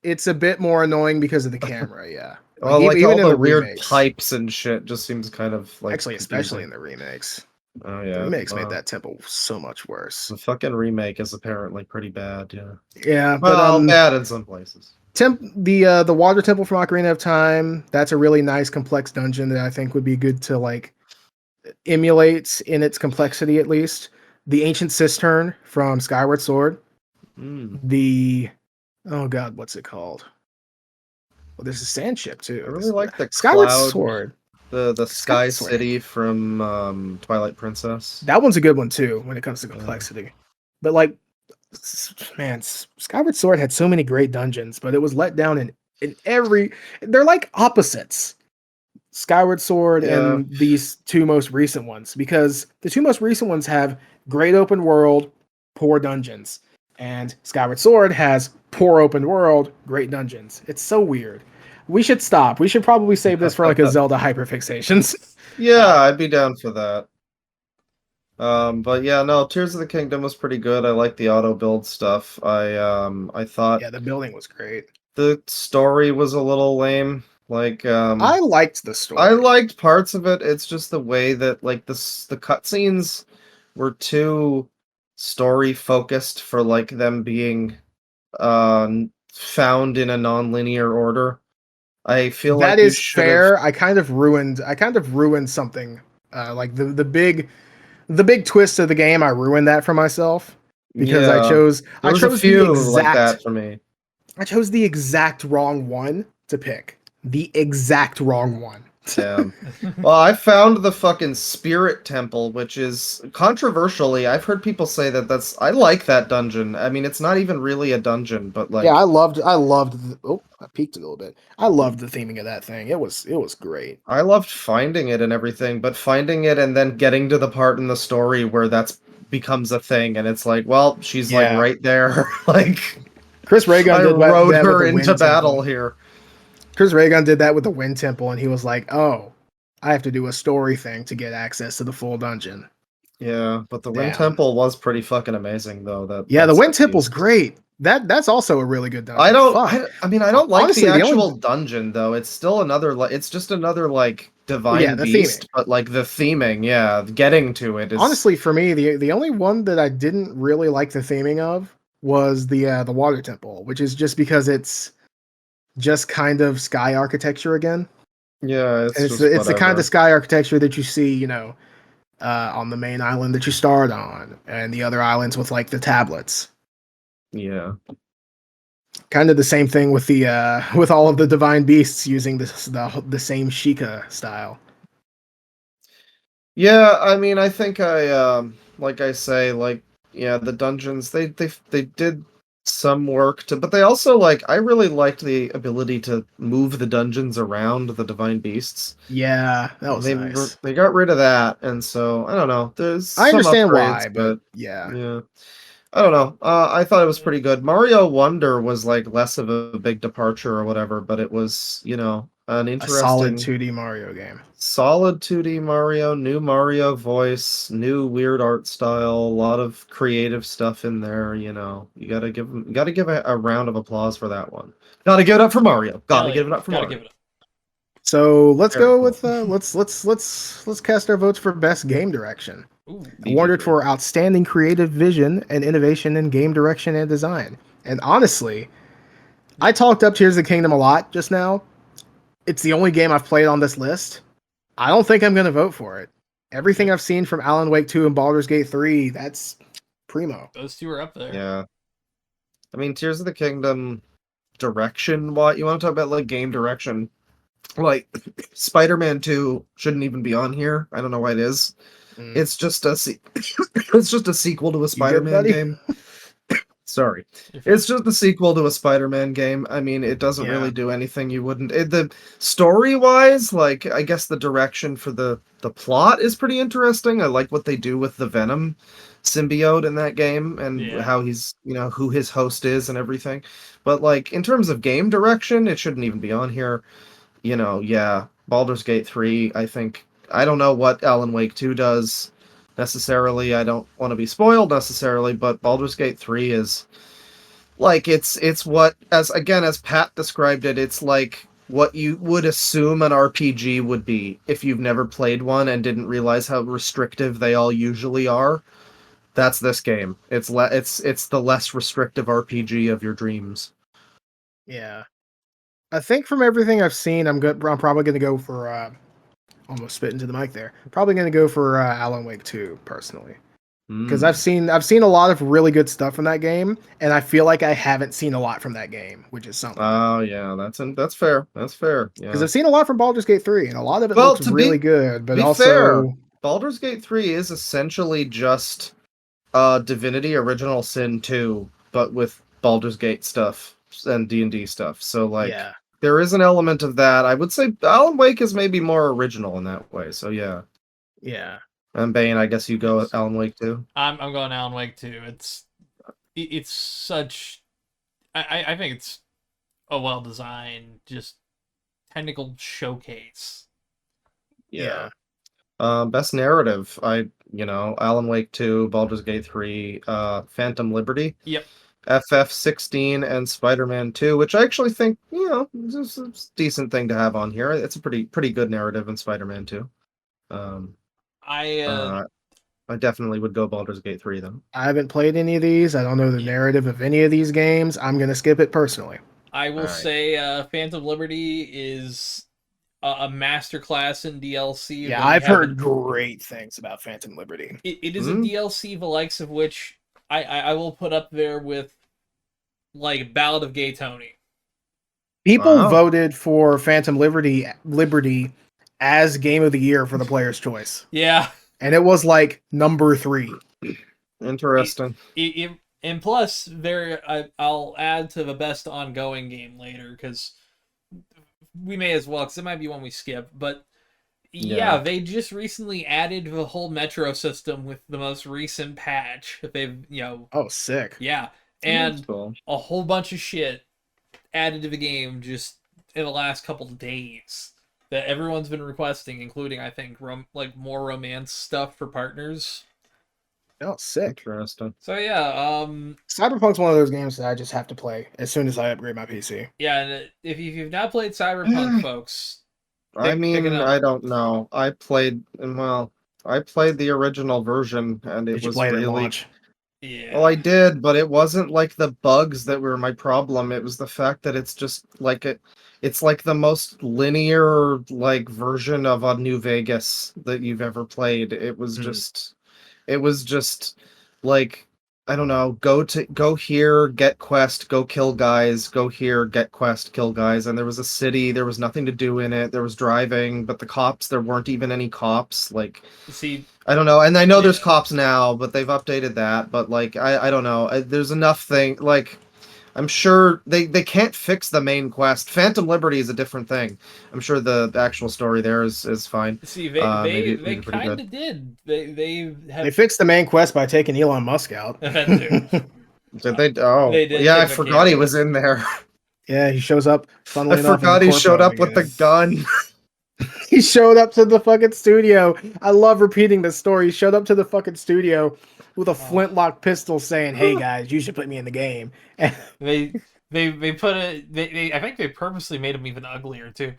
Speaker 1: It's a bit more annoying because of the camera, yeah.
Speaker 2: Well, like even all the weird pipes and shit just seems kind of like...
Speaker 1: Actually, especially in the remakes.
Speaker 2: Oh, yeah.
Speaker 1: The remakes made that temple so much worse.
Speaker 2: The fucking remake is apparently pretty bad, yeah.
Speaker 1: Yeah,
Speaker 2: well, but bad in some places.
Speaker 1: The Water Temple from Ocarina of Time, that's a really nice, complex dungeon that I think would be good to, like, emulate in its complexity, at least. The Ancient Cistern from Skyward Sword. Oh god, what's it called? Well, there's a sand ship, too.
Speaker 2: I really like the
Speaker 1: Skyward Sword.
Speaker 2: The Sky City from Twilight Princess.
Speaker 1: That one's a good one too when it comes to complexity. But like, man, Skyward Sword had so many great dungeons, but it was let down in every. They're like opposites. Skyward Sword and these two most recent ones, because the two most recent ones have great open world, poor dungeons, and Skyward Sword has poor open world, great dungeons. It's so weird. We should stop. We should probably save this for like a Zelda hyperfixations.
Speaker 2: Yeah, I'd be down for that. But yeah, no, Tears of the Kingdom was pretty good. I like the auto build stuff. I thought
Speaker 1: the building was great.
Speaker 2: The story was a little lame. Like
Speaker 1: I liked the story.
Speaker 2: I liked parts of it. It's just the way that like the cutscenes were too story focused for like them being found in a non-linear order. I feel
Speaker 1: that
Speaker 2: like
Speaker 1: is fair. I kind of ruined something. Like the big twist of the game. I ruined that for myself because I chose
Speaker 2: a few like that for me.
Speaker 1: I chose the exact wrong one to pick. The exact wrong one.
Speaker 2: Damn. Well, I found the fucking Spirit Temple, which is controversially, I've heard people say I like that dungeon. I mean, it's not even really a dungeon, but like...
Speaker 1: Yeah, I loved I peeked a little bit. I loved the theming of that thing. It was great.
Speaker 2: I loved finding it and everything, but finding it and then getting to the part in the story where that's becomes a thing, and it's like, well, she's like right there. Like,
Speaker 1: Chris Raygun
Speaker 2: rode her into battle here.
Speaker 1: Chris Raygun did that with the Wind Temple, and he was like, oh, I have to do a story thing to get access to the full dungeon.
Speaker 2: Yeah, but the Wind Temple was pretty fucking amazing, though.
Speaker 1: The Wind Temple's great. That's also a really good dungeon.
Speaker 2: I don't like honestly, the actual dungeon, though. It's still it's just another, like, divine beast, theming. But, like, the theming, getting to it is...
Speaker 1: Honestly, for me, the only one that I didn't really like the theming of was the Water Temple, which is just because it's just kind of sky architecture again.
Speaker 2: Yeah,
Speaker 1: it's the kind of sky architecture that you see, on the main island that you start on, and the other islands with like the tablets.
Speaker 2: Yeah,
Speaker 1: kind of the same thing with the with all of the divine beasts using the same Sheikah style.
Speaker 2: Yeah, I mean, I think the dungeons they did some work but they also I really liked the ability to move the dungeons around the divine beasts.
Speaker 1: Yeah, that was nice.
Speaker 2: They got rid of that, and so I don't know. I
Speaker 1: understand why, but
Speaker 2: yeah. I don't know. I thought it was pretty good. Mario Wonder was like less of a big departure or whatever, but it was an interesting,
Speaker 1: solid 2D Mario game.
Speaker 2: Solid 2D Mario, new Mario voice, new weird art style, a lot of creative stuff in there. You gotta give a round of applause for that one. Gotta give it up for Mario. Gotta give it up for Mario.
Speaker 1: So let's go with let's cast our votes for best game direction. Awarded for outstanding creative vision and innovation in game direction and design. And honestly, I talked up Tears of the Kingdom a lot just now. It's the only game I've played on this list. I don't think I'm going to vote for it. Everything I've seen from Alan Wake 2 and Baldur's Gate 3, that's primo.
Speaker 3: Those two are up there.
Speaker 2: Yeah. I mean, Tears of the Kingdom direction, what? You want to talk about, like, game direction? Like, Spider-Man 2 shouldn't even be on here. I don't know why it is. It's just a sequel to a Spider-Man game. It's Sorry. It's just the sequel to a Spider-Man game. I mean, it doesn't really do anything you wouldn't. The story-wise, like, I guess the direction for the plot is pretty interesting. I like what they do with the Venom symbiote in that game and how he's, who his host is and everything. But, like, in terms of game direction, it shouldn't even be on here. Baldur's Gate 3, I think. I don't know what Alan Wake 2 does necessarily. I don't want to be spoiled necessarily, but Baldur's Gate 3 is like it's what as Pat described it, it's like what you would assume an RPG would be if you've never played one and didn't realize how restrictive they all usually are. That's this game. It's the less restrictive RPG of your dreams.
Speaker 1: Yeah. I think from everything I've seen, I'm probably going to go for almost spit into the mic there. Probably going to go for Alan Wake 2 personally, because I've seen a lot of really good stuff in that game, and I feel like I haven't seen a lot from that game, which is something.
Speaker 2: Oh yeah, that's fair. That's fair. Yeah,
Speaker 1: because I've seen a lot from Baldur's Gate 3, and a lot of it looks really good. But also,
Speaker 2: fair, Baldur's Gate 3 is essentially just Divinity Original Sin 2, but with Baldur's Gate stuff and D&D stuff. So like. Yeah. There is an element of that. I would say Alan Wake is maybe more original in that way. So yeah.
Speaker 1: Yeah.
Speaker 2: And Bane, I guess you go with Alan Wake too.
Speaker 3: I'm going Alan Wake too. It's such. I think it's a well designed, just technical showcase.
Speaker 2: Yeah. Best narrative. Alan Wake 2, Baldur's Gate 3, Phantom Liberty.
Speaker 3: Yep.
Speaker 2: FF16 and Spider-Man 2, which I actually think, is a decent thing to have on here. It's a pretty good narrative in Spider-Man 2. I definitely would go Baldur's Gate 3 though.
Speaker 1: I haven't played any of these. I don't know the narrative of any of these games. I'm going to skip it personally.
Speaker 3: I will say Phantom Liberty is a masterclass in DLC.
Speaker 1: Yeah, I've heard great things about Phantom Liberty.
Speaker 3: It is a DLC the likes of which I will put up there with like Ballad of Gay Tony.
Speaker 1: People voted for Phantom Liberty as Game of the Year for the Player's Choice.
Speaker 3: Yeah.
Speaker 1: And it was like number 3.
Speaker 2: Interesting.
Speaker 3: And plus, I'll add to the best ongoing game later, because we may as well, because it might be one we skip. But yeah, they just recently added the whole Metro system with the most recent patch. They've,
Speaker 1: Oh, sick.
Speaker 3: Yeah. And a whole bunch of shit added to the game just in the last couple of days that everyone's been requesting, including, I think, more romance stuff for partners.
Speaker 1: Oh, sick.
Speaker 2: Interesting.
Speaker 3: So yeah,
Speaker 1: Cyberpunk's one of those games that I just have to play as soon as I upgrade my PC.
Speaker 3: Yeah, and if you've not played Cyberpunk, folks,
Speaker 2: I don't know. I played the original version, and it was really.
Speaker 3: Yeah.
Speaker 2: Well, I did, but it wasn't like the bugs that were my problem. It was the fact that it's just like it's like the most linear like version of a New Vegas that you've ever played. It was just like, I don't know, go here, get quest, go kill guys, go here, get quest, kill guys. And there was a city, there was nothing to do in it. There was driving, but the cops, there weren't even any cops. Like,
Speaker 3: see,
Speaker 2: I don't know. And I know there's cops now, but they've updated that. But like, I don't know. There's enough thing. Like, I'm sure they can't fix the main quest. Phantom Liberty is a different thing. I'm sure the actual story there is fine.
Speaker 3: See, they kind of did. They
Speaker 1: fixed the main quest by taking Elon Musk out.
Speaker 2: Did they? Oh, they did. Yeah, I forgot he was in there.
Speaker 1: Yeah, he shows up.
Speaker 2: I forgot he showed up with the gun.
Speaker 1: He showed up to the fucking studio. I love repeating this story. He showed up to the fucking studio with a flintlock pistol, saying, "Hey guys, you should put me in the game."
Speaker 3: they put it. I think they purposely made him even uglier too.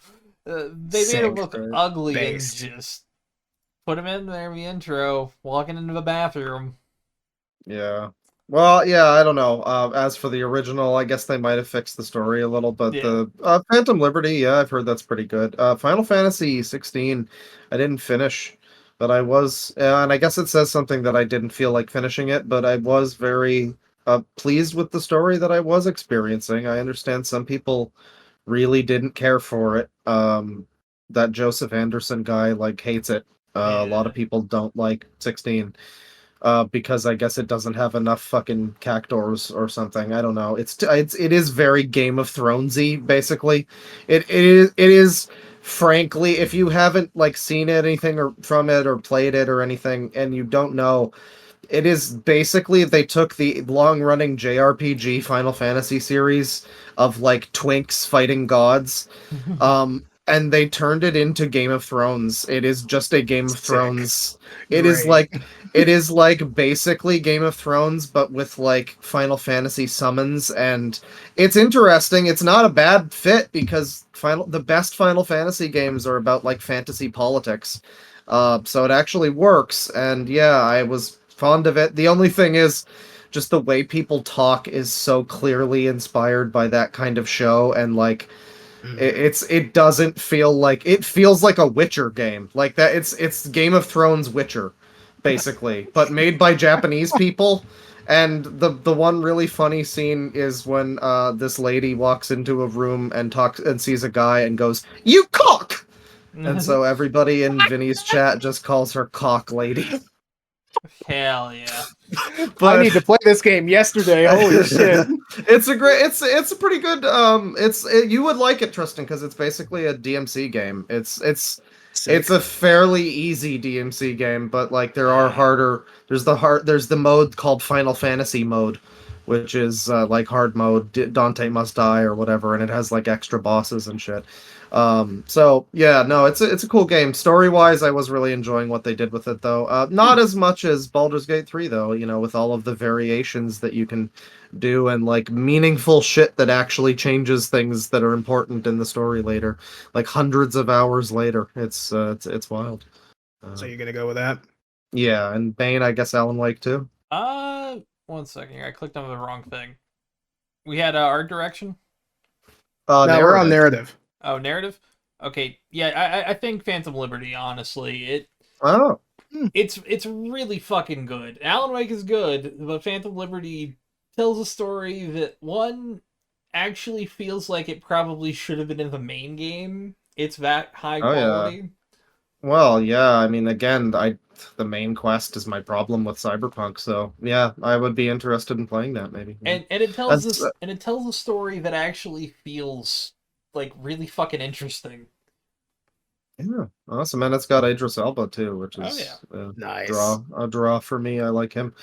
Speaker 3: They made him look ugly and just put him in there in the intro, walking into the bathroom.
Speaker 2: Yeah. Well, yeah, I don't know. As for the original, I guess they might have fixed the story a little, but the Phantom Liberty, yeah, I've heard that's pretty good. Final Fantasy 16, I didn't finish, but I was, and I guess it says something that I didn't feel like finishing it, but I was very pleased with the story that I was experiencing. I understand some people really didn't care for it. That Joseph Anderson guy, like, hates it. A lot of people don't like 16. because I guess it doesn't have enough fucking cactors or something. I don't know. It is very Game of Thronesy, basically. It is frankly, if you haven't like seen anything or from it or played it or anything, and you don't know, it is basically they took the long-running JRPG Final Fantasy series of like twinks fighting gods, and they turned it into Game of Thrones. It is just a Game of Thrones. It is like basically Game of Thrones, but with like Final Fantasy summons, and it's interesting. It's not a bad fit because the best Final Fantasy games are about like fantasy politics. So it actually works, and yeah, I was fond of it. The only thing is just the way people talk is so clearly inspired by that kind of show, and like it doesn't feel like it feels like a Witcher game. Like that it's Game of Thrones Witcher, basically, but made by Japanese people. And the one really funny scene is when this lady walks into a room and talks and sees a guy and goes, "You cock!" And so everybody in Vinny's chat just calls her Cock Lady.
Speaker 3: Hell yeah.
Speaker 1: But I need to play this game yesterday. Holy shit.
Speaker 2: It's a pretty good you would like it, Tristan, because it's basically a DMC game. It's a fairly easy DMC game, but like there are harder. There's the mode called Final Fantasy mode, which is like hard mode, Dante Must Die or whatever, and it has like extra bosses and shit. So yeah, no, it's a cool game. Story wise, I was really enjoying what they did with it, though. Not as much as Baldur's Gate 3, though. You know, with all of the variations that you can do and like meaningful shit that actually changes things that are important in the story later, like hundreds of hours later. It's wild.
Speaker 1: So you're gonna go with that?
Speaker 2: Yeah, and Bane, I guess Alan Wake too.
Speaker 3: 1 second here. I clicked on the wrong thing. We had art direction.
Speaker 1: No, we're on narrative.
Speaker 3: Oh, narrative? Okay, yeah, I think Phantom Liberty, honestly, it's really fucking good. Alan Wake is good, but Phantom Liberty tells a story that, one, actually feels like it probably should have been in the main game. It's that high quality.
Speaker 2: Yeah. Well, yeah, I mean, again, the main quest is my problem with Cyberpunk, so yeah, I would be interested in playing that maybe.
Speaker 3: And it tells it tells a story that actually feels like really fucking interesting.
Speaker 2: Yeah, awesome, and it's got Idris Elba too, which is
Speaker 1: nice.
Speaker 2: A draw for me. I like him.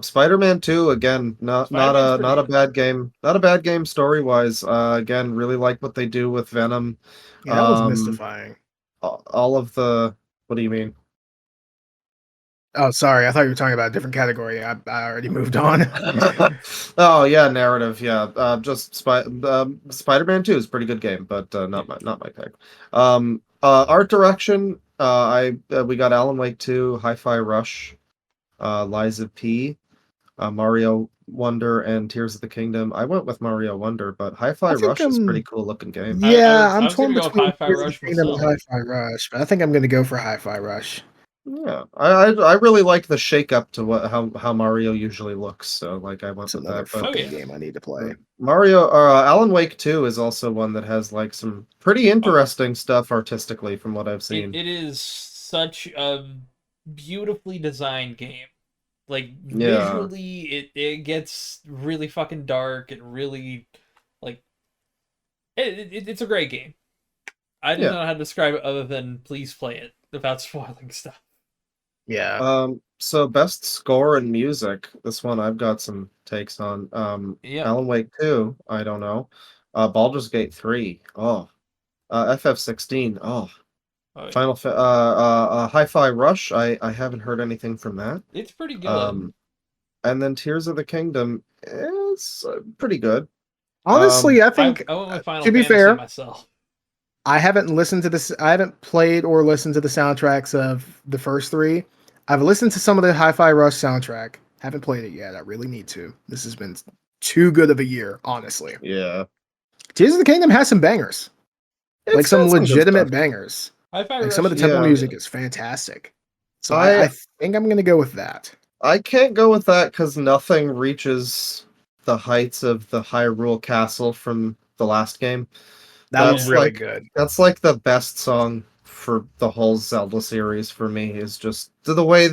Speaker 2: Spider-Man 2, again, not a bad game. Not a bad game story wise. Again, really like what they do with Venom.
Speaker 1: Yeah, that was mystifying.
Speaker 2: All of the what do you mean?
Speaker 1: Oh, sorry. I thought you were talking about a different category. I already moved on.
Speaker 2: Oh yeah, narrative. Yeah, just Spider-Man 2 is a pretty good game, but not my pick. Art direction. We got Alan Wake 2, Hi-Fi Rush, Lies of P, Mario Wonder, and Tears of the Kingdom. I went with Mario Wonder, but Hi-Fi Rush is a pretty cool looking game.
Speaker 1: Yeah, I'm torn between
Speaker 3: Hi-Fi Rush
Speaker 1: and Hi-Fi Rush, but I think I'm going to go for Hi-Fi Rush.
Speaker 2: Yeah, I really like the shake up to how Mario usually looks. So like I went with that.
Speaker 1: Fucking game I need to play.
Speaker 2: Alan Wake 2 is also one that has like some pretty interesting stuff artistically from what I've seen.
Speaker 3: It is such a beautifully designed game. Like visually, it gets really fucking dark and really like it's a great game. I don't know how to describe it other than please play it without spoiling stuff.
Speaker 1: Yeah.
Speaker 2: So best score and music. This one I've got some takes on. Alan Wake 2, I don't know. Baldur's Gate 3. FF16. Final Hi-Fi Rush. I haven't heard anything from that.
Speaker 3: It's pretty good.
Speaker 2: And then Tears of the Kingdom is pretty good.
Speaker 1: Honestly, I think
Speaker 3: I went with Final
Speaker 1: to be
Speaker 3: Fantasy
Speaker 1: fair,
Speaker 3: myself.
Speaker 1: I haven't listened to this. I haven't played or listened to the soundtracks of the first three. I've listened to some of the Hi-Fi Rush soundtrack. Haven't played it yet. I really need to. This has been too good of a year, honestly.
Speaker 2: Yeah.
Speaker 1: Tears of the Kingdom has some bangers. Like some legitimate bangers.
Speaker 3: Like
Speaker 1: some of the tempo music is fantastic. So I think I'm going to go with that.
Speaker 2: I can't go with that because nothing reaches the heights of the Hyrule Castle from the last game.
Speaker 1: That was really good.
Speaker 2: That's like the best song for the whole Zelda series for me, is just the way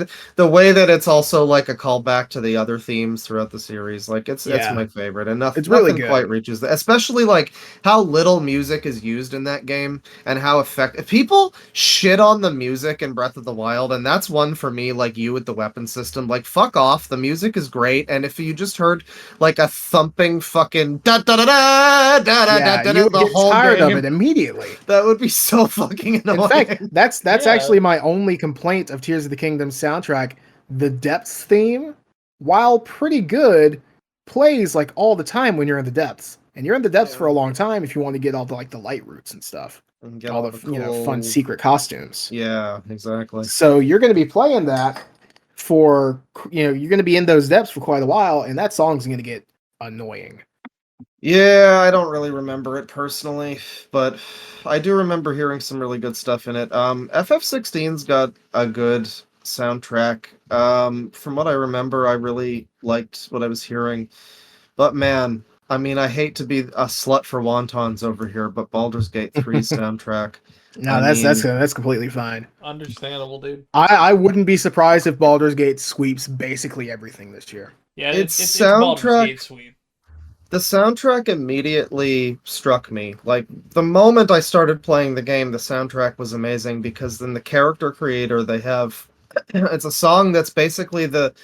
Speaker 2: that it's also like a callback to the other themes throughout the series. Like it's my favorite, and
Speaker 1: it's really
Speaker 2: nothing
Speaker 1: good.
Speaker 2: quite reaches that. Especially like how little music is used in that game and how effective people shit on the music in Breath of the Wild, and that's one for me. Like you with the weapon system, like fuck off. The music is great, and if you just heard like a thumping fucking da da da da da da da
Speaker 1: you would
Speaker 2: the
Speaker 1: get
Speaker 2: whole
Speaker 1: tired
Speaker 2: game,
Speaker 1: of it immediately.
Speaker 2: that would be so fucking annoying.
Speaker 1: In fact, that's actually my only complaint of Tears of the Kingdom soundtrack. The depths theme, while pretty good, plays like all the time when you're in the depths, and you're in the depths for a long time if you want to get all the like the light roots and stuff,
Speaker 2: and get
Speaker 1: all the
Speaker 2: cool...
Speaker 1: fun secret costumes.
Speaker 2: Yeah, exactly.
Speaker 1: So you're going to be playing that for you're going to be in those depths for quite a while, and that song's going to get annoying.
Speaker 2: Yeah, I don't really remember it personally, but I do remember hearing some really good stuff in it. FF16's got a good soundtrack. From what I remember, I really liked what I was hearing. But man, I mean, I hate to be a slut for wontons over here, but Baldur's Gate 3's soundtrack.
Speaker 1: No, that's completely fine.
Speaker 3: Understandable, dude.
Speaker 1: I wouldn't be surprised if Baldur's Gate sweeps basically everything this year.
Speaker 3: Yeah, it's Baldur's Gate sweep.
Speaker 2: The soundtrack immediately struck me. Like, the moment I started playing the game, the soundtrack was amazing because then the character creator, they have... It's a song that's basically the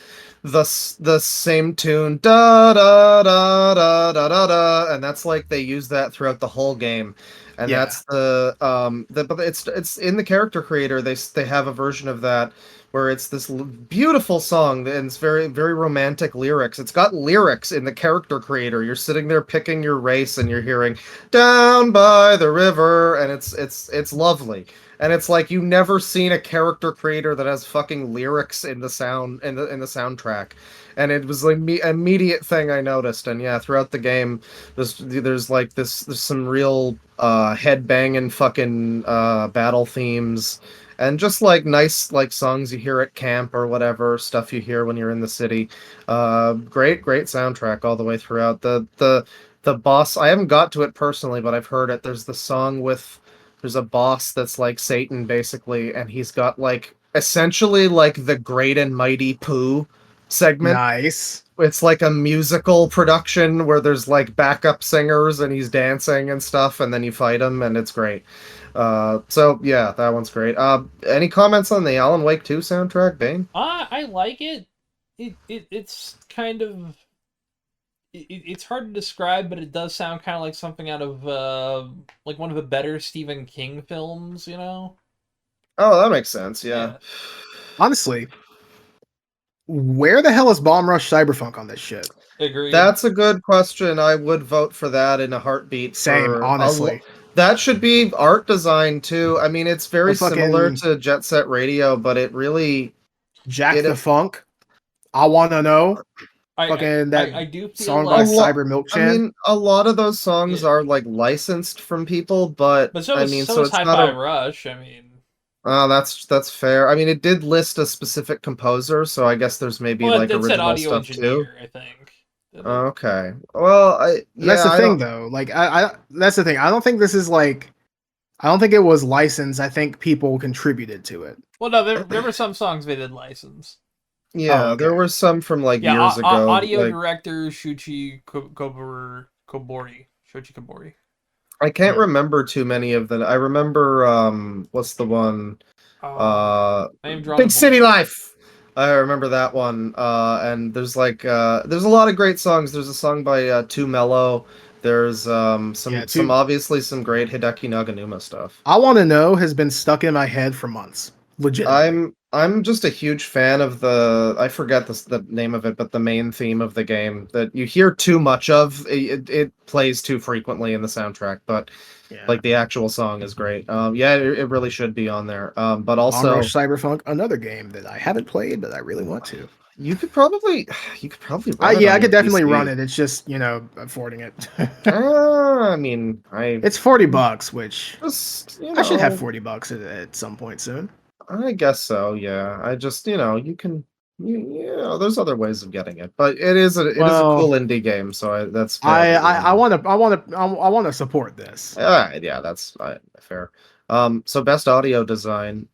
Speaker 2: same tune, da da da da da da da, and that's like they use that throughout the whole game, and that's but it's in the character creator. They have a version of that where it's this beautiful song and it's very very romantic lyrics. It's got lyrics in the character creator. You're sitting there picking your race and you're hearing "Down by the river," and it's lovely. And it's like you've never seen a character creator that has fucking lyrics in the soundtrack, and it was like immediate thing I noticed. And yeah, throughout the game, there's some real head banging fucking battle themes, and just like nice like songs you hear at camp or whatever stuff you hear when you're in the city. Great soundtrack all the way throughout. The boss, I haven't got to it personally, but I've heard it. There's the song with. There's a boss that's like Satan, basically, and he's got like essentially like the Great and Mighty Pooh segment.
Speaker 1: Nice.
Speaker 2: It's like a musical production where there's like backup singers and he's dancing and stuff, and then you fight him, and it's great. So yeah, that one's great. Any comments on the Alan Wake 2 soundtrack, Bane?
Speaker 3: I like it. It's kind of. It's hard to describe, but it does sound kind of like something out of like one of the better Stephen King films, you know?
Speaker 2: Oh, that makes sense. Yeah.
Speaker 1: Honestly, where the hell is Bomb Rush Cyberpunk on this shit?
Speaker 3: Agreed.
Speaker 2: That's a good question. I would vote for that in a heartbeat.
Speaker 1: Same, honestly.
Speaker 2: That should be art design too. I mean, it's very similar to Jet Set Radio, but it really
Speaker 1: Jack the Funk. I wanna know. I do feel song by Cyber Milk Chan.
Speaker 2: I mean, a lot of those songs are like licensed from people, but
Speaker 3: so
Speaker 2: I mean,
Speaker 3: so it's Hi-Fi Rush. I mean,
Speaker 2: that's fair. I mean, it did list a specific composer, so I guess there's maybe like original stuff too.
Speaker 3: I think.
Speaker 2: Okay. Well,
Speaker 1: that's the thing, though. Like, that's the thing. I don't think this is like. I don't think it was licensed. I think people contributed to it.
Speaker 3: Well, no, there were some songs they did license.
Speaker 2: Yeah, there were some from like years ago.
Speaker 3: Audio director Shuichi Kobori. Shuichi Kobori.
Speaker 2: I can't remember too many of them. I remember what's the one? Big City Life. I remember that one. And there's like there's a lot of great songs. There's a song by Too Mellow. There's some obviously some great Hideki Naganuma stuff.
Speaker 1: I Want to Know has been stuck in my head for months. Legit.
Speaker 2: I'm just a huge fan of I forget the name of it, but the main theme of the game that you hear too much of. It plays too frequently in the soundtrack, but like the actual song is great. It really should be on there. But also
Speaker 1: Bomb Rush Cyberpunk, another game that I haven't played, but I really want to.
Speaker 2: You could probably run
Speaker 1: I could definitely run it. It's just, affording it.
Speaker 2: I mean,
Speaker 1: it's $40, which
Speaker 2: just,
Speaker 1: I should have $40 at some point soon.
Speaker 2: I guess so, yeah. I just, you can, there's other ways of getting it, but it is a cool indie game, so that's fair.
Speaker 1: I want to support this.
Speaker 2: Yeah, that's fair. So best audio design.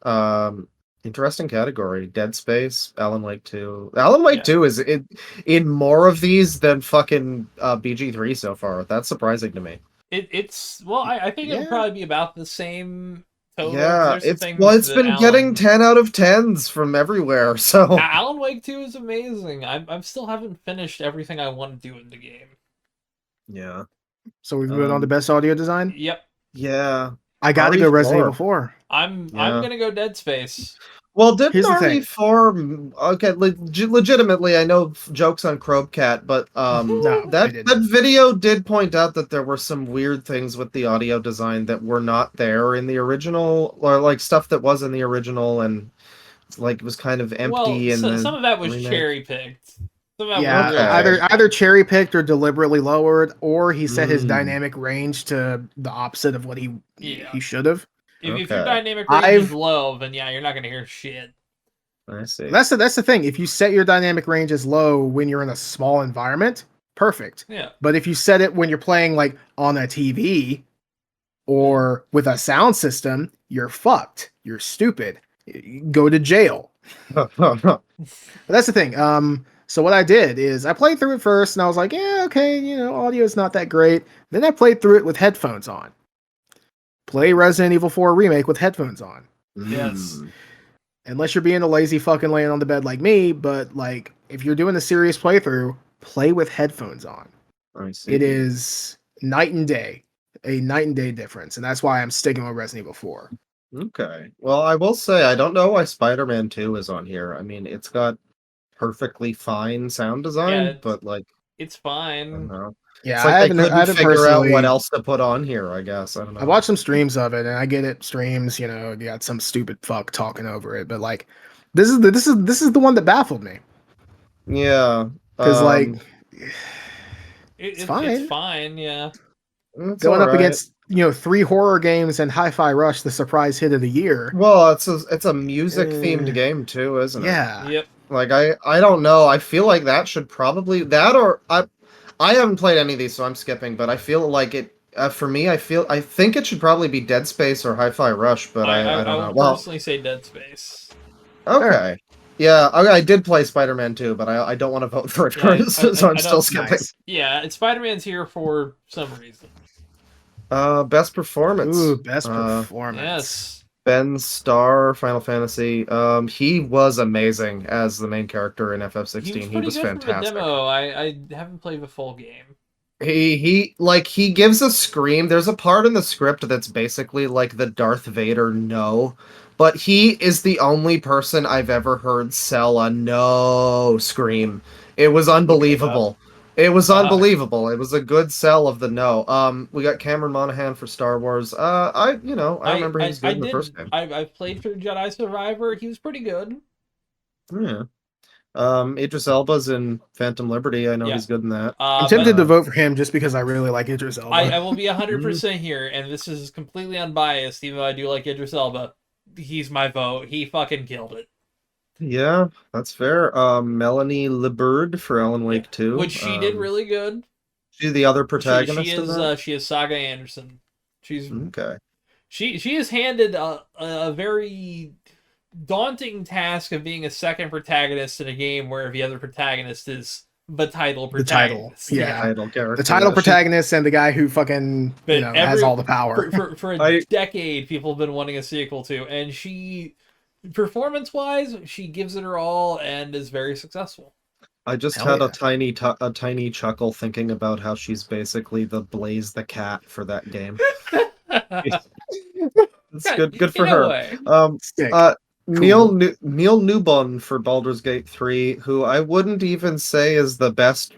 Speaker 2: Interesting category. Dead Space, Alan Wake 2. Alan Wake 2 is in more of these than fucking BG3 so far. That's surprising to me.
Speaker 3: It's well, I think it'll probably be about the same total.
Speaker 2: Yeah,
Speaker 3: There's some
Speaker 2: it's
Speaker 3: things
Speaker 2: it's been getting 10 out of 10s from everywhere. So
Speaker 3: Alan Wake 2 is amazing. I still haven't finished everything I want to do in the game.
Speaker 2: yeah.
Speaker 1: So we've moved on to best audio design.
Speaker 3: Yep.
Speaker 2: Yeah.
Speaker 1: I got to go Resident Evil 4.
Speaker 3: I'm gonna go Dead Space.
Speaker 2: Well, didn't RE4 okay, legitimately, I know jokes on Crobecat, but
Speaker 1: No,
Speaker 2: that video did point out that there were some weird things with the audio design that were not there in the original, or like stuff that was in the original and like was kind of empty.
Speaker 3: Well, some of that was cherry picked.
Speaker 1: Yeah, either cherry picked or deliberately lowered, or he set his dynamic range to the opposite of what he should have.
Speaker 3: If your dynamic range is low, then you're not gonna hear shit.
Speaker 2: I see.
Speaker 1: That's the thing. If you set your dynamic range as low when you're in a small environment, perfect.
Speaker 3: Yeah.
Speaker 1: But if you set it when you're playing like on a TV or with a sound system, you're fucked. You're stupid. Go to jail. But that's the thing. So what I did is I played through it first, and I was like, yeah, okay, audio is not that great. Then I played through it with headphones on. Play Resident Evil 4 Remake with headphones on.
Speaker 3: Yes.
Speaker 1: Unless you're being a lazy fucking laying on the bed like me, but like if you're doing a serious playthrough, play with headphones on.
Speaker 2: I see.
Speaker 1: It is night and day, a night and day difference, and that's why I'm sticking with Resident Evil 4.
Speaker 2: Okay. Well, I will say I don't know why Spider-Man 2 is on here. I mean, it's got perfectly fine sound design, but like
Speaker 3: it's fine.
Speaker 2: I don't know.
Speaker 1: Yeah,
Speaker 2: it's like
Speaker 1: I haven't
Speaker 2: figure out what else to put on here, I guess. I don't know.
Speaker 1: I watched some streams of it, and I get it. Streams, you got some stupid fuck talking over it, but like, this is the one that baffled me.
Speaker 2: Yeah,
Speaker 1: because like,
Speaker 3: it's fine. It's fine, yeah.
Speaker 2: It's
Speaker 1: going up against 3 horror games and Hi-Fi Rush, the surprise hit of the year.
Speaker 2: Well, it's a music themed game too, isn't it?
Speaker 1: Yeah.
Speaker 3: Yep.
Speaker 2: Like I don't know. I feel like that should probably I haven't played any of these, so I'm skipping. But I feel like it for me. I think it should probably be Dead Space or Hi-Fi Rush. But I don't know.
Speaker 3: I would personally say Dead Space.
Speaker 2: Okay. Yeah, I did play Spider-Man 2, but I don't want to vote for it, so I'm still skipping.
Speaker 3: Nice. Yeah, Spider-Man's here for some reason.
Speaker 2: Best performance.
Speaker 1: Ooh, best performance.
Speaker 3: Yes.
Speaker 2: Ben Starr, Final Fantasy. He was amazing as the main character in FF16. He was fantastic.
Speaker 3: Demo. I haven't played the full game.
Speaker 2: He gives a scream. There's a part in the script that's basically like the Darth Vader no, but he is the only person I've ever heard sell a no scream. It was unbelievable. It was unbelievable. It was a good sell of the no. We got Cameron Monaghan for Star Wars. I remember he was good in the first game.
Speaker 3: I've played through Jedi Survivor. He was pretty good.
Speaker 2: Yeah. Idris Elba's in Phantom Liberty. I know he's good in that.
Speaker 1: I'm tempted to vote for him just because I really like Idris Elba.
Speaker 3: I will be 100% here, and this is completely unbiased, even though I do like Idris Elba. He's my vote. He fucking killed it.
Speaker 2: Yeah, that's fair. Melanie LeBird for Alan Wake 2.
Speaker 3: Which she did really good.
Speaker 2: She's the other protagonist of that?
Speaker 3: She is Saga Anderson. She's
Speaker 2: okay.
Speaker 3: She is handed a very daunting task of being a second protagonist in a game where the other protagonist is the title protagonist.
Speaker 1: The title protagonist and the guy who fucking has all the power.
Speaker 3: For a decade, people have been wanting a sequel to, and she, performance-wise, she gives it her all and is very successul.
Speaker 2: I just had a tiny chuckle thinking about how she's basically the Blaze the Cat for that game. It's good for her. Neil Newbon for Baldur's Gate 3, who I wouldn't even say is the best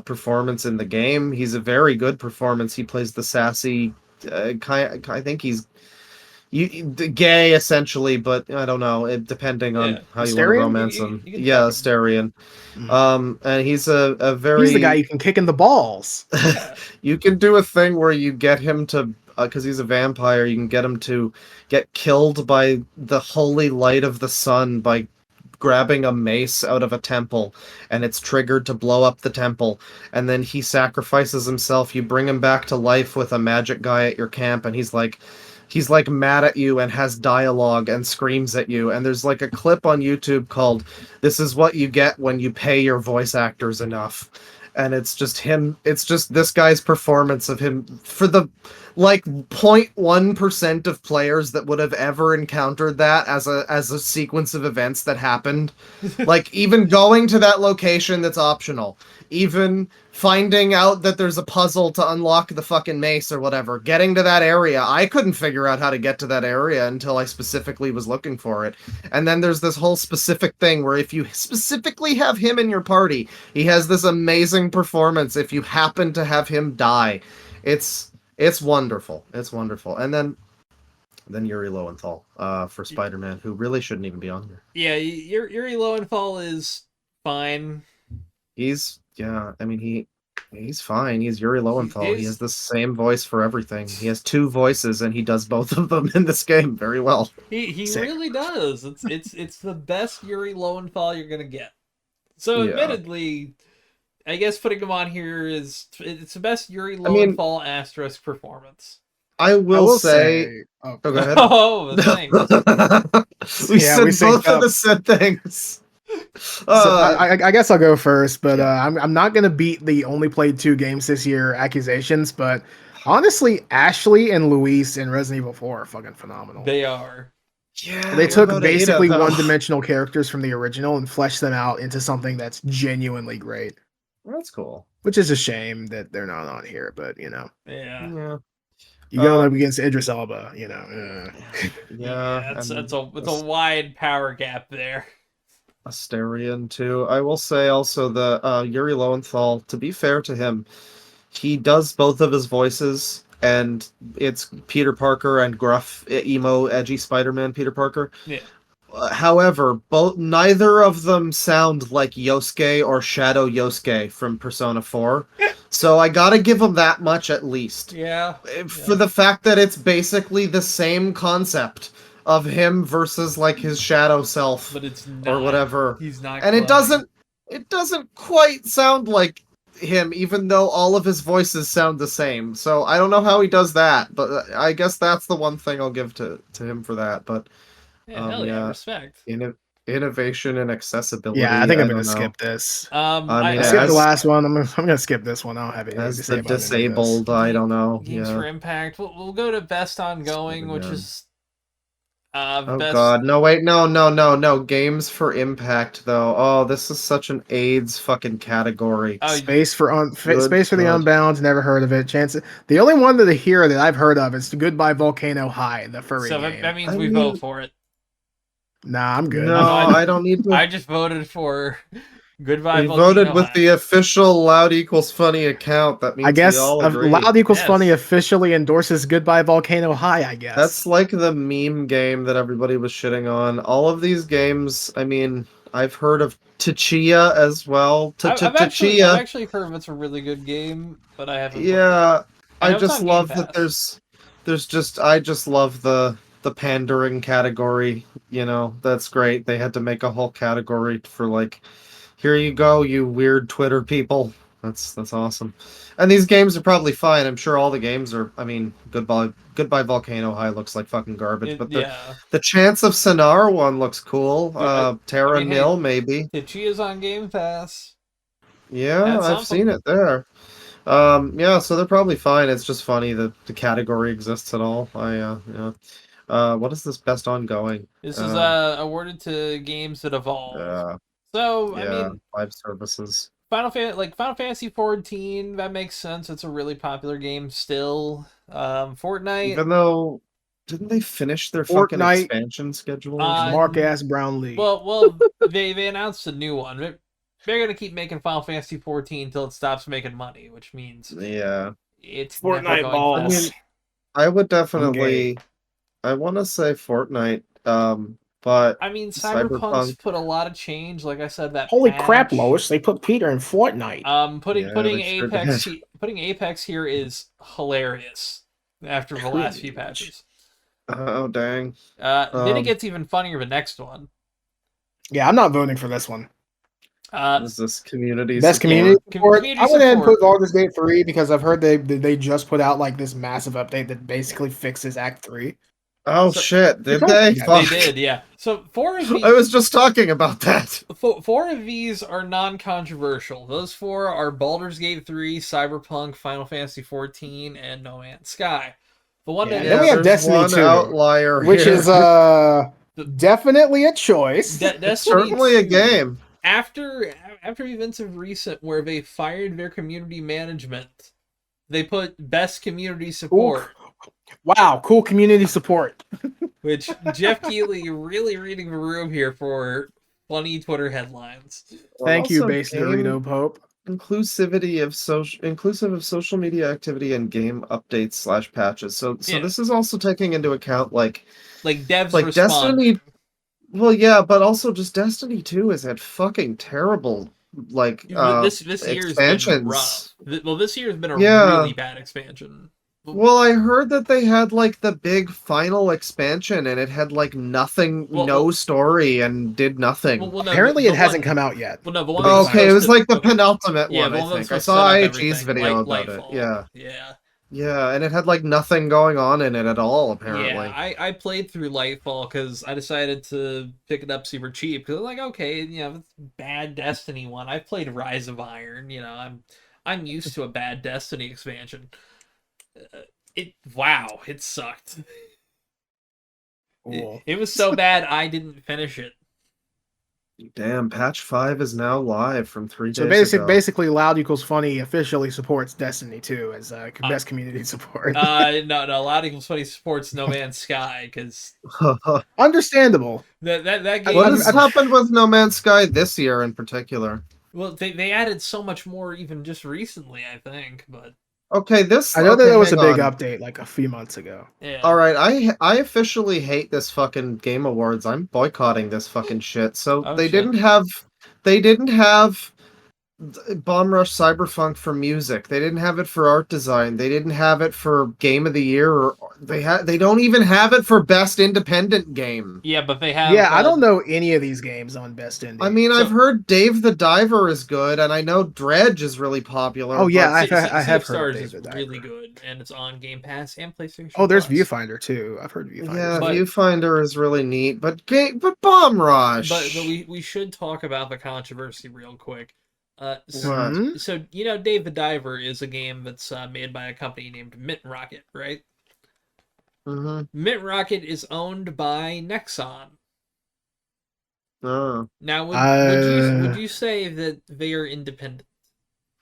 Speaker 2: performance in the game. He's a very good performance. He plays the sassy I think he's gay essentially, but I don't know. Depending on how you want to romance him. Asterion. And he's a very.
Speaker 1: He's the guy you can kick in the balls.
Speaker 2: You can do a thing where you get him to, because he's a vampire, you can get him to get killed by the holy light of the sun by grabbing a mace out of a temple, and it's triggered to blow up the temple, and then he sacrifices himself. You bring him back to life with a magic guy at your camp, and he's like, he's like mad at you and has dialogue and screams at you. And there's like a clip on YouTube called "This is what you get when you pay your voice actors enough." And it's just him. It's just this guy's performance of him for the like 0.1% of players that would have ever encountered that as a sequence of events that happened. Like even going to that location that's optional, even finding out that there's a puzzle to unlock the fucking mace or whatever, getting to that area. I couldn't figure out how to get to that area until I specifically was looking for it. And then there's this whole specific thing where if you specifically have him in your party, he has this amazing performance if you happen to have him die. It's wonderful. It's wonderful. And then Yuri Lowenthal for Spider-Man, who really shouldn't even be on here.
Speaker 3: Yeah, Yuri Lowenthal is fine.
Speaker 2: He's fine. He's Yuri Lowenthal. He has the same voice for everything. He has 2 voices, and he does both of them in this game very well.
Speaker 3: He really does. It's the best Yuri Lowenthal you're gonna get. So admittedly, I guess putting him on here it's the best Yuri Lowenthal asterisk performance.
Speaker 2: I will say
Speaker 1: oh,
Speaker 2: go ahead.
Speaker 3: Oh, thanks.
Speaker 2: we said both of the said things.
Speaker 1: So I guess I'll go first, but I'm not gonna beat the only played 2 games this year accusations, but honestly, Ashley and Luis in Resident Evil 4 are fucking phenomenal.
Speaker 3: They are.
Speaker 2: Yeah,
Speaker 1: they took basically one-dimensional characters from the original and fleshed them out into something that's genuinely great.
Speaker 2: That's cool.
Speaker 1: Which is a shame that they're not on here, but you know.
Speaker 3: Yeah.
Speaker 1: You go up against Idris Elba, you know.
Speaker 3: Yeah, it's a wide power gap there.
Speaker 2: Asterion too. I will say also the Yuri Lowenthal, to be fair to him, he does both of his voices, and it's Peter Parker and gruff, emo, edgy Spider-Man Peter Parker.
Speaker 3: Yeah.
Speaker 2: However, neither of them sound like Yosuke or Shadow Yosuke from Persona 4. So I gotta give him that much at least.
Speaker 3: Yeah.
Speaker 2: For the fact that it's basically the same concept of him versus like his shadow self,
Speaker 3: but it's not,
Speaker 2: or whatever.
Speaker 3: He's not,
Speaker 2: and it doesn't quite sound like him, even though all of his voices sound the same. So I don't know how he does that, but I guess that's the one thing I'll give to him for that. But
Speaker 3: hell yeah, respect.
Speaker 2: Innovation and accessibility.
Speaker 1: Yeah, I think I'm gonna skip this.
Speaker 3: I
Speaker 1: skipped the last one. I'm gonna skip this one. I don't have anything
Speaker 2: as
Speaker 1: to say
Speaker 2: the
Speaker 1: about
Speaker 2: disabled. I don't know.
Speaker 3: Games for Impact. We'll go to best ongoing, which is best...
Speaker 2: God, no, wait, no. Games for Impact, though. Oh, this is such an AIDS fucking category.
Speaker 1: Space for the Unbound. Never heard of it. The only one that I've heard of is Goodbye Volcano High, the furry game.
Speaker 3: So that means we vote for it.
Speaker 1: Nah, I'm good.
Speaker 2: No, I don't need to.
Speaker 3: I just voted for Goodbye.
Speaker 2: We voted with the official Loud Equals Funny account. That means
Speaker 1: I guess
Speaker 2: we all agree.
Speaker 1: Loud Equals Funny officially endorses Goodbye Volcano High. I guess
Speaker 2: that's like the meme game that everybody was shitting on. All of these games. I mean, I've heard of Tachia as well.
Speaker 3: I've actually heard of it's a really good game, but I haven't.
Speaker 2: Yeah, I just love that I just love the pandering category. You know, that's great. They had to make a whole category for like, here you go, you weird Twitter people. That's awesome. And these games are probably fine. I'm sure all the games are. I mean, Goodbye Volcano High looks like fucking garbage, but the Chance of Sonar one looks cool. Terra Nil maybe.
Speaker 3: Tchia's on Game Pass.
Speaker 2: Yeah, I've seen it there. Yeah, so they're probably fine. It's just funny that the category exists at all. What is this best ongoing?
Speaker 3: This is awarded to games that evolve.
Speaker 2: Yeah.
Speaker 3: So I mean,
Speaker 2: 5 services.
Speaker 3: Final Fantasy 14. That makes sense. It's a really popular game still. Fortnite.
Speaker 2: Even though, didn't they finish their fucking expansion schedule?
Speaker 1: Mark ass Brownlee.
Speaker 3: Well, they announced a new one. They're gonna keep making Final Fantasy 14 until it stops making money, which means it's
Speaker 1: Fortnite balls.
Speaker 2: I mean, I would definitely. I want to say Fortnite, but
Speaker 3: I mean, Cyberpunk's put a lot of change. Like I said, that
Speaker 1: holy crap, Lois! They put Peter in Fortnite.
Speaker 3: Putting Apex here is hilarious after the last few patches.
Speaker 2: Oh dang!
Speaker 3: Then it gets even funnier. The next one.
Speaker 1: Yeah, I'm not voting for this one.
Speaker 2: Is this community
Speaker 1: Best
Speaker 2: support?
Speaker 1: community support.
Speaker 3: Community
Speaker 1: I went ahead and
Speaker 3: support.
Speaker 1: put Baldur's Gate 3 because I've heard they just put out like this massive update that basically fixes Act 3.
Speaker 2: Oh
Speaker 3: So-
Speaker 2: shit! Did
Speaker 1: It's
Speaker 2: they?
Speaker 1: okay.
Speaker 3: They
Speaker 2: Fuck.
Speaker 3: did, yeah. So 4 of these,
Speaker 2: I was just talking about that.
Speaker 3: 4 of these are non-controversial. Those 4 are Baldur's Gate 3, Cyberpunk, Final Fantasy 14, and No Man's Sky. The one
Speaker 1: Yeah,
Speaker 3: that
Speaker 1: then we have
Speaker 2: there's
Speaker 1: Destiny
Speaker 2: one
Speaker 1: 2,
Speaker 2: outlier
Speaker 1: which
Speaker 2: here.
Speaker 1: is definitely a choice.
Speaker 3: Destiny
Speaker 2: certainly a
Speaker 3: 2,
Speaker 2: game.
Speaker 3: After events of recent where they fired their community management, they put best community support.
Speaker 1: Wow, cool community support.
Speaker 3: Which Jeff Keighley really reading the room here for funny Twitter headlines.
Speaker 1: Thank you,
Speaker 2: Also,
Speaker 1: Base
Speaker 2: game
Speaker 1: Dorito Pope.
Speaker 2: inclusive of social media activity and game updates / patches. So
Speaker 3: Yeah.
Speaker 2: this is also taking into account like
Speaker 3: devs
Speaker 2: like
Speaker 3: respond.
Speaker 2: Destiny. Well, yeah, but also just Destiny 2 has had fucking terrible like
Speaker 3: This year's been
Speaker 2: expansions.
Speaker 3: rough. Well, this year's been a
Speaker 2: Yeah.
Speaker 3: really bad expansion.
Speaker 2: Well, I heard that they had like the big final expansion and it had like nothing, no story and did nothing.
Speaker 3: Well, no,
Speaker 1: Apparently,
Speaker 3: the
Speaker 1: it hasn't
Speaker 3: one-
Speaker 1: come out yet.
Speaker 3: Well, no, the one
Speaker 1: big
Speaker 3: that's
Speaker 2: Okay, it was
Speaker 3: supposed
Speaker 2: like the
Speaker 3: to-
Speaker 2: penultimate
Speaker 3: yeah,
Speaker 2: one,
Speaker 3: the
Speaker 2: I
Speaker 3: one that's
Speaker 2: think. I
Speaker 3: supposed to
Speaker 2: saw
Speaker 3: set up
Speaker 2: IHG's
Speaker 3: everything,
Speaker 2: video about
Speaker 3: Lightfall.
Speaker 2: it. Yeah.
Speaker 3: Yeah.
Speaker 2: Yeah, and it had like nothing going on in it at all, apparently.
Speaker 3: Yeah, I played through Lightfall because I decided to pick it up super cheap because I'm like, okay, it's a bad Destiny one. I've played Rise of Iron, I'm used to a bad Destiny expansion. It sucked.
Speaker 1: Cool.
Speaker 3: It was so bad I didn't finish it.
Speaker 2: Damn, patch 5 is now live from 3
Speaker 1: So
Speaker 2: days ago.
Speaker 1: basically, Loud Equals Funny officially supports Destiny 2 as best community support.
Speaker 3: No, Loud Equals Funny supports No Man's Sky because
Speaker 1: Understandable.
Speaker 3: that game.
Speaker 2: What has happened with No Man's Sky this year in particular?
Speaker 3: Well, they added so much more even just recently, I think, but
Speaker 2: Okay,
Speaker 1: I know that there was a
Speaker 2: hang
Speaker 1: big
Speaker 2: on.
Speaker 1: update like a few months ago.
Speaker 3: yeah.
Speaker 2: All right, I officially hate this fucking Game Awards. I'm boycotting this fucking shit. So
Speaker 3: Oh,
Speaker 2: they
Speaker 3: shit.
Speaker 2: didn't have Bomb Rush Cyberpunk for music. They didn't have it for art design. They didn't have it for Game of the Year. Or they don't even have it for Best Independent Game.
Speaker 3: Yeah, but they have.
Speaker 1: Yeah, I don't know any of these games on Best Indie.
Speaker 2: I mean,
Speaker 3: So-
Speaker 2: I've heard Dave the Diver is good, and I know Dredge is really popular.
Speaker 1: Oh, yeah,
Speaker 2: but-
Speaker 1: I have
Speaker 3: Sea of
Speaker 1: heard
Speaker 3: Stars
Speaker 1: of
Speaker 3: is
Speaker 1: David
Speaker 3: really
Speaker 1: Diver.
Speaker 3: good, and it's on Game Pass and PlayStation.
Speaker 1: Oh, there's
Speaker 3: Plus.
Speaker 1: Viewfinder too. I've heard Viewfinder.
Speaker 2: Yeah,
Speaker 3: But-
Speaker 2: Viewfinder is really neat, but Bomb Rush.
Speaker 3: But we should talk about the controversy real quick. So,
Speaker 2: What?
Speaker 1: Mhm.
Speaker 3: so Dave the Diver is a game that's made by a company named Mint Rocket, right?
Speaker 2: Mm-hmm.
Speaker 3: Mint Rocket is owned by Nexon.
Speaker 2: Oh.
Speaker 3: Now,
Speaker 1: Uh,
Speaker 3: would you say that they are independent?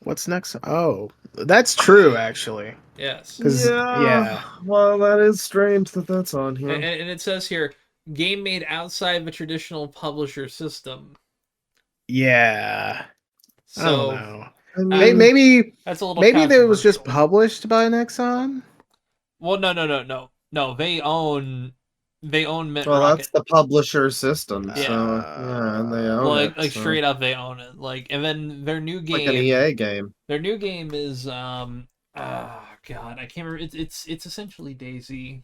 Speaker 1: What's next? Oh, that's true actually.
Speaker 3: Yes.
Speaker 1: 'Cause- yeah.
Speaker 2: Well, that is strange that that's on here.
Speaker 3: And it says here, game made outside the traditional publisher system.
Speaker 1: Yeah. I
Speaker 3: So
Speaker 1: don't know.
Speaker 2: I mean,
Speaker 1: Maybe
Speaker 3: that's a little.
Speaker 1: maybe that was just
Speaker 3: controversial.
Speaker 1: published by Nexon.
Speaker 3: Well, no. They own Mint
Speaker 2: well,
Speaker 3: Rocket.
Speaker 2: that's the publisher system.
Speaker 3: Yeah.
Speaker 2: So yeah, and they own
Speaker 3: Like
Speaker 2: it. so-
Speaker 3: straight up, they own it. And then their new game.
Speaker 2: like an EA game.
Speaker 3: Their new game is God, I can't remember. It's essentially Daisy.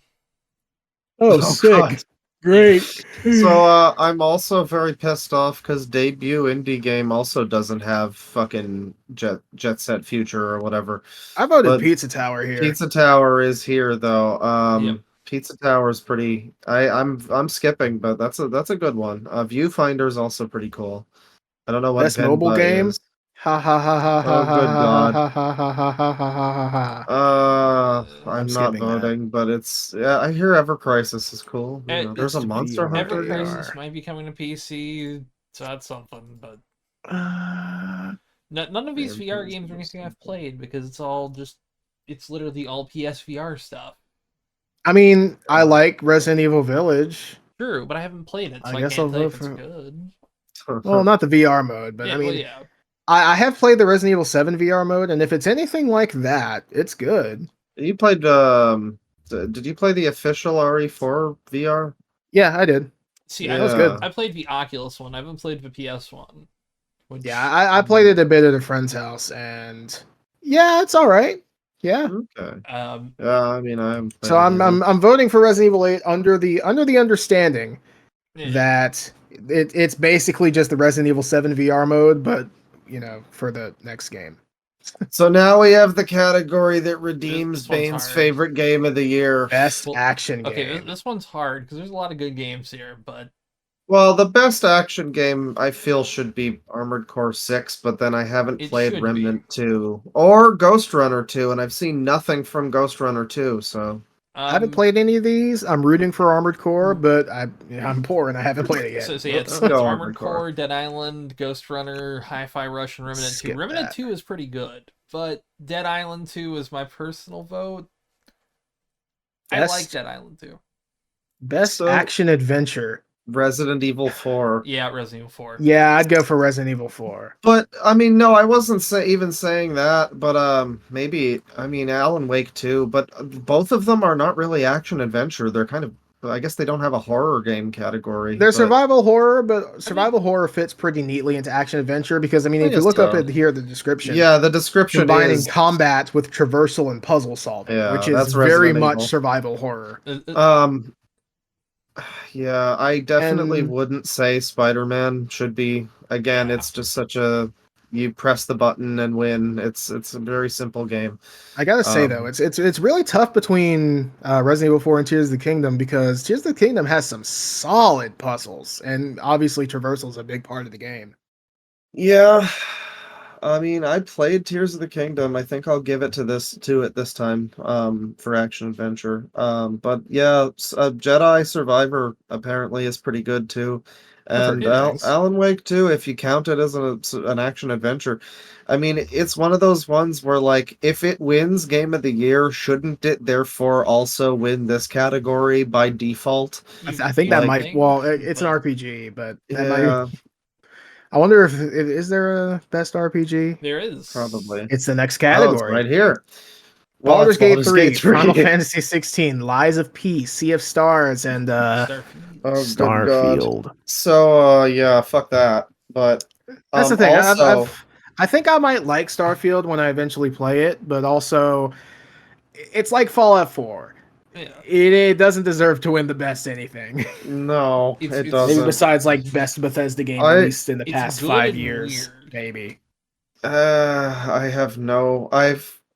Speaker 1: Oh,
Speaker 2: Oh,
Speaker 1: sick!
Speaker 2: God.
Speaker 1: Great.
Speaker 2: So I'm also very pissed off because debut indie game also doesn't have fucking Jet Set Future or whatever.
Speaker 1: I voted
Speaker 2: but
Speaker 1: Pizza Tower here.
Speaker 2: Pizza Tower is here though.
Speaker 3: Yep.
Speaker 2: Pizza Tower is pretty. I'm skipping, but that's a good one. Viewfinder is also pretty cool. I don't know what
Speaker 1: Best mobile game?
Speaker 2: is.
Speaker 1: Ha ha ha ha ha
Speaker 2: Oh,
Speaker 1: ha
Speaker 2: good
Speaker 1: ha
Speaker 2: God.
Speaker 1: ha ha ha ha ha ha ha.
Speaker 2: I'm
Speaker 1: I'm
Speaker 2: not
Speaker 1: skipping that.
Speaker 2: voting, but it's I hear Ever Crisis is cool. You know, there's a
Speaker 1: it's
Speaker 2: Monster
Speaker 1: VR.
Speaker 2: Hunter
Speaker 3: Ever
Speaker 2: game.
Speaker 3: Crisis might be coming to PC, so that's something. But
Speaker 1: Uh,
Speaker 3: none of these
Speaker 2: Yeah,
Speaker 3: VR games are anything I've played because it's literally all PSVR stuff.
Speaker 1: I mean, I like Resident Evil Village.
Speaker 3: True, but I haven't played it, so
Speaker 1: I
Speaker 3: I
Speaker 1: guess
Speaker 3: can't
Speaker 1: I'll
Speaker 3: tell you if
Speaker 1: vote
Speaker 3: it's
Speaker 1: for-
Speaker 3: good.
Speaker 1: Well, not the VR mode, but
Speaker 3: Yeah,
Speaker 1: I
Speaker 3: well,
Speaker 1: mean,
Speaker 3: yeah.
Speaker 1: I have played the Resident Evil 7 VR mode, and if it's anything like that, it's good.
Speaker 2: You played did you play the official RE4 VR?
Speaker 1: Yeah, I did.
Speaker 3: See,
Speaker 2: Yeah.
Speaker 3: I,
Speaker 1: That was good.
Speaker 3: I played the Oculus one. I haven't played the PS one. Which,
Speaker 1: Yeah, I played it a bit at a friend's house, and yeah, it's all right. Yeah.
Speaker 2: Okay.
Speaker 3: Um,
Speaker 2: Yeah, I mean I haven't
Speaker 1: So
Speaker 2: played it either.
Speaker 1: I'm voting for Resident Evil 8 under the understanding
Speaker 3: yeah.
Speaker 1: that It's basically just the Resident Evil 7 VR mode, but for the next game.
Speaker 2: So now we have the category that redeems
Speaker 3: This one's
Speaker 2: Bane's
Speaker 3: hard.
Speaker 2: favorite game of the year.
Speaker 1: Best
Speaker 3: Well,
Speaker 1: action game.
Speaker 3: Okay, this one's hard because there's a lot of good games here, but
Speaker 2: Well, the best action game I feel should be Armored Core 6, but then I haven't
Speaker 3: It
Speaker 2: played
Speaker 3: should
Speaker 2: Remnant 2 or Ghost Runner 2, and I've seen nothing from Ghost Runner 2, so
Speaker 1: I haven't played any of these. I'm rooting for Armored Core, but I'm poor and I haven't played it yet.
Speaker 3: So yeah, it's
Speaker 2: go
Speaker 3: Armored
Speaker 2: Armored Core.
Speaker 3: Core, Dead Island, Ghost Runner, Hi-Fi Rush, and Remnant 2.
Speaker 1: Skip
Speaker 3: Remnant
Speaker 1: that.
Speaker 3: 2 is pretty good, but Dead Island 2 is my personal vote. I
Speaker 1: Best-
Speaker 3: like Dead Island 2.
Speaker 1: Best
Speaker 2: So-
Speaker 1: action adventure.
Speaker 2: Resident Evil 4.
Speaker 3: Yeah, Resident Evil 4.
Speaker 1: Yeah, I'd go for Resident Evil 4.
Speaker 2: But I mean, no, I wasn't even saying that. But maybe Alan Wake 2. But both of them are not really action adventure. They're kind of. I guess they don't have a horror game category.
Speaker 1: They're
Speaker 2: but-
Speaker 1: survival horror, but survival horror fits pretty neatly into action adventure because if you
Speaker 2: guess
Speaker 1: look up
Speaker 2: so.
Speaker 1: at here the description,
Speaker 2: Yeah, the description
Speaker 1: combining
Speaker 2: is.
Speaker 1: combat with traversal and puzzle solving,
Speaker 2: Yeah,
Speaker 1: which is
Speaker 2: that's
Speaker 1: very
Speaker 2: Resident
Speaker 1: much
Speaker 2: Evil.
Speaker 1: survival horror.
Speaker 2: Yeah, I definitely
Speaker 1: And-
Speaker 2: wouldn't say Spider-Man should be. Again,
Speaker 3: Yeah.
Speaker 2: it's just such a you press the button and win. It's a very simple game.
Speaker 1: I gotta say though, it's really tough between Resident Evil 4 and Tears of the Kingdom because Tears of the Kingdom has some solid puzzles, and obviously traversal is a big part of the game.
Speaker 2: Yeah. I mean, I played Tears of the Kingdom. I think I'll give it to it this time for action adventure. But yeah, Jedi Survivor apparently is pretty good too.
Speaker 1: I've heard
Speaker 2: And
Speaker 1: good things.
Speaker 2: Alan Wake 2, if you count it as an action adventure, I mean, it's one of those ones where, like, if it wins Game of the Year, shouldn't it therefore also win this category by default?
Speaker 1: I think that
Speaker 3: Like-
Speaker 1: might. Well, it's an RPG, but that might.
Speaker 2: Yeah,
Speaker 1: I wonder if is there a best RPG?
Speaker 3: There is.
Speaker 2: probably.
Speaker 1: It's the next
Speaker 2: Oh, it's
Speaker 1: category.
Speaker 2: right here.
Speaker 1: Baldur's
Speaker 2: it's
Speaker 1: Gate
Speaker 2: Baldur's
Speaker 1: 3,
Speaker 2: Gate 3.
Speaker 1: Final Fantasy 16, Lies of P, Sea of Stars, and
Speaker 3: Starfield.
Speaker 2: Oh, good God.
Speaker 1: Starfield.
Speaker 2: So, yeah, fuck that. But
Speaker 1: That's the thing.
Speaker 2: Also,
Speaker 1: I think I might like Starfield when I eventually play it, but also it's like Fallout 4.
Speaker 3: Yeah.
Speaker 1: It doesn't deserve to win the best anything.
Speaker 2: no,
Speaker 3: It's-
Speaker 2: it
Speaker 3: it's-
Speaker 2: doesn't.
Speaker 1: Maybe besides like best Bethesda game
Speaker 2: I-
Speaker 1: released in the
Speaker 3: It's
Speaker 1: past
Speaker 3: good
Speaker 1: 5
Speaker 3: and
Speaker 1: years,
Speaker 3: weird.
Speaker 1: maybe.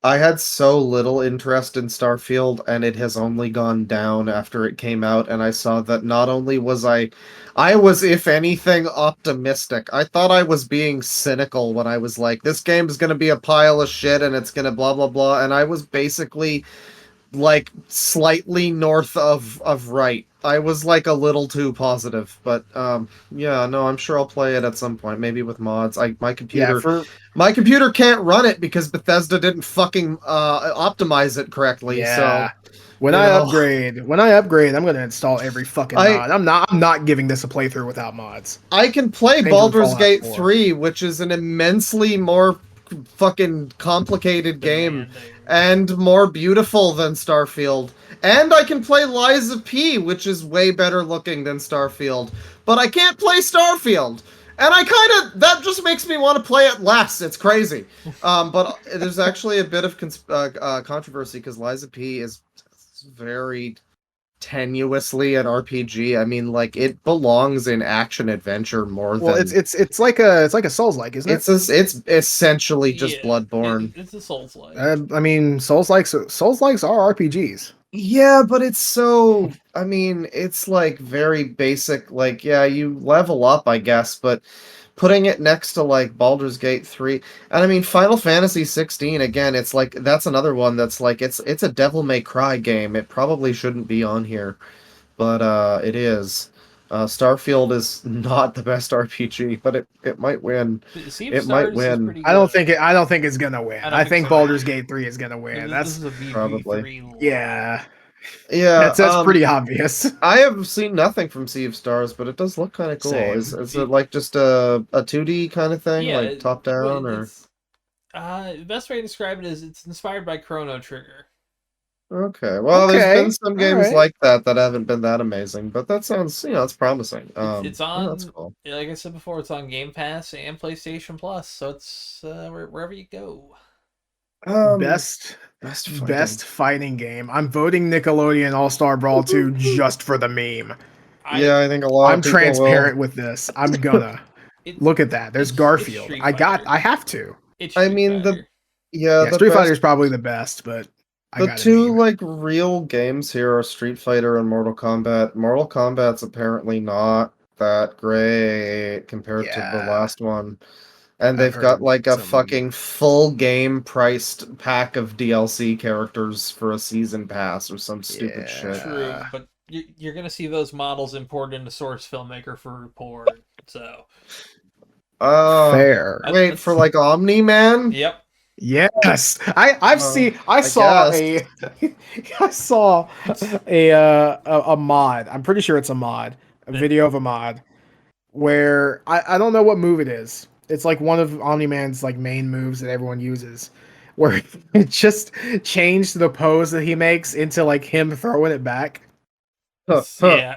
Speaker 2: I had so little interest in Starfield, and it has only gone down after it came out, and I saw that not only was I was, if anything, optimistic. I thought I was being cynical when I was like, this game is gonna be a pile of shit and it's gonna blah blah blah, and I was basically like slightly north of right. I was like a little too positive, but yeah, no, I'm sure I'll play it at some point, maybe with mods. My computer can't run it because Bethesda didn't fucking optimize it correctly.
Speaker 1: Yeah.
Speaker 2: So
Speaker 1: When
Speaker 2: you
Speaker 1: I
Speaker 2: know.
Speaker 1: upgrade, I'm gonna install every fucking
Speaker 2: I-
Speaker 1: mod. I'm not giving this a playthrough without mods.
Speaker 2: I can play
Speaker 1: Same for
Speaker 2: Baldur's
Speaker 1: Fallout
Speaker 2: Gate
Speaker 1: 4.
Speaker 2: 3, which is an immensely more fucking complicated game
Speaker 3: Demanding.
Speaker 2: and more beautiful than Starfield. And I can play Lies of P, which is way better looking than Starfield. But I can't play Starfield. And that just makes me want to play it less. It's crazy. But there's actually a bit of controversy because Lies of P is very tenuously an RPG. I mean, like, it belongs in action adventure more
Speaker 1: Well,
Speaker 2: than
Speaker 1: it's like a Souls-like, isn't it?
Speaker 2: it's essentially just
Speaker 3: Yeah,
Speaker 2: Bloodborne.
Speaker 3: It's a Souls like.
Speaker 1: I mean, Souls-likes are RPGs.
Speaker 2: Yeah, but it's so, I mean, it's like very basic, like, yeah, you level up, I guess, but putting it next to like Baldur's Gate 3, and I mean Final Fantasy 16, again, it's like that's another one that's like it's a Devil May Cry game. It probably shouldn't be on here, but it is. Starfield is not the best RPG, but it might win.
Speaker 3: Sea of
Speaker 2: it might
Speaker 3: Stars is
Speaker 2: win.
Speaker 3: pretty
Speaker 1: I don't
Speaker 3: good.
Speaker 1: think it's gonna win.
Speaker 3: I don't
Speaker 1: I
Speaker 3: think
Speaker 1: think
Speaker 3: so.
Speaker 1: Baldur's Gate 3 is gonna win.
Speaker 3: This
Speaker 1: That's
Speaker 3: is a VG3
Speaker 2: probably-
Speaker 3: lot.
Speaker 1: yeah.
Speaker 2: Yeah,
Speaker 1: That's pretty obvious.
Speaker 2: I have seen nothing from Sea of Stars, but it does look kind of cool.
Speaker 1: Same.
Speaker 2: Is it like just a 2D kind of thing,
Speaker 3: Yeah,
Speaker 2: like top down,
Speaker 3: well,
Speaker 2: or?
Speaker 3: it's- the best way to describe it is it's inspired by Chrono Trigger.
Speaker 2: Okay, well,
Speaker 1: Okay,
Speaker 2: there's been some games
Speaker 1: alright.
Speaker 2: like that haven't been that amazing, but that sounds, it's promising.
Speaker 3: It's
Speaker 2: yeah,
Speaker 3: on-
Speaker 2: that's cool.
Speaker 3: Like I said before, it's on Game Pass and PlayStation Plus, so it's wherever you go.
Speaker 1: Best
Speaker 2: Best
Speaker 1: fighting game. I'm voting Nickelodeon All-Star Brawl 2 just for the meme.
Speaker 2: I think a lot
Speaker 1: I'm
Speaker 2: of people
Speaker 1: transparent
Speaker 2: will.
Speaker 1: with this. I'm gonna look at that. There's
Speaker 3: it's
Speaker 1: Garfield.
Speaker 3: Street
Speaker 1: I
Speaker 3: Fighter.
Speaker 1: have to.
Speaker 3: It's
Speaker 2: I
Speaker 3: Street
Speaker 2: mean,
Speaker 3: Fighter.
Speaker 1: Yeah,
Speaker 2: the
Speaker 1: Street Fighter
Speaker 2: best,
Speaker 1: is probably the best, but I
Speaker 2: the
Speaker 1: got a
Speaker 2: two
Speaker 1: meme.
Speaker 2: like real games here are Street Fighter and Mortal Kombat. Mortal Kombat's apparently not that great compared to the
Speaker 1: Yeah,
Speaker 2: last one. And
Speaker 1: I've
Speaker 2: they've got
Speaker 1: heard
Speaker 2: like a
Speaker 1: some.
Speaker 2: fucking full game priced pack of DLC characters for a season pass or some stupid shit.
Speaker 3: True, but you're gonna see those models imported into Source Filmmaker for port. So
Speaker 1: Fair.
Speaker 2: Wait, for like Omni-Man?
Speaker 3: Yep.
Speaker 1: Yes, I saw
Speaker 2: guess.
Speaker 1: I saw a mod. I'm pretty sure it's a mod, a video of a mod where I don't know what move it is. It's like one of Omni-Man's like main moves that everyone uses, where it just changed the pose that he makes into like him throwing it back.
Speaker 3: Yeah.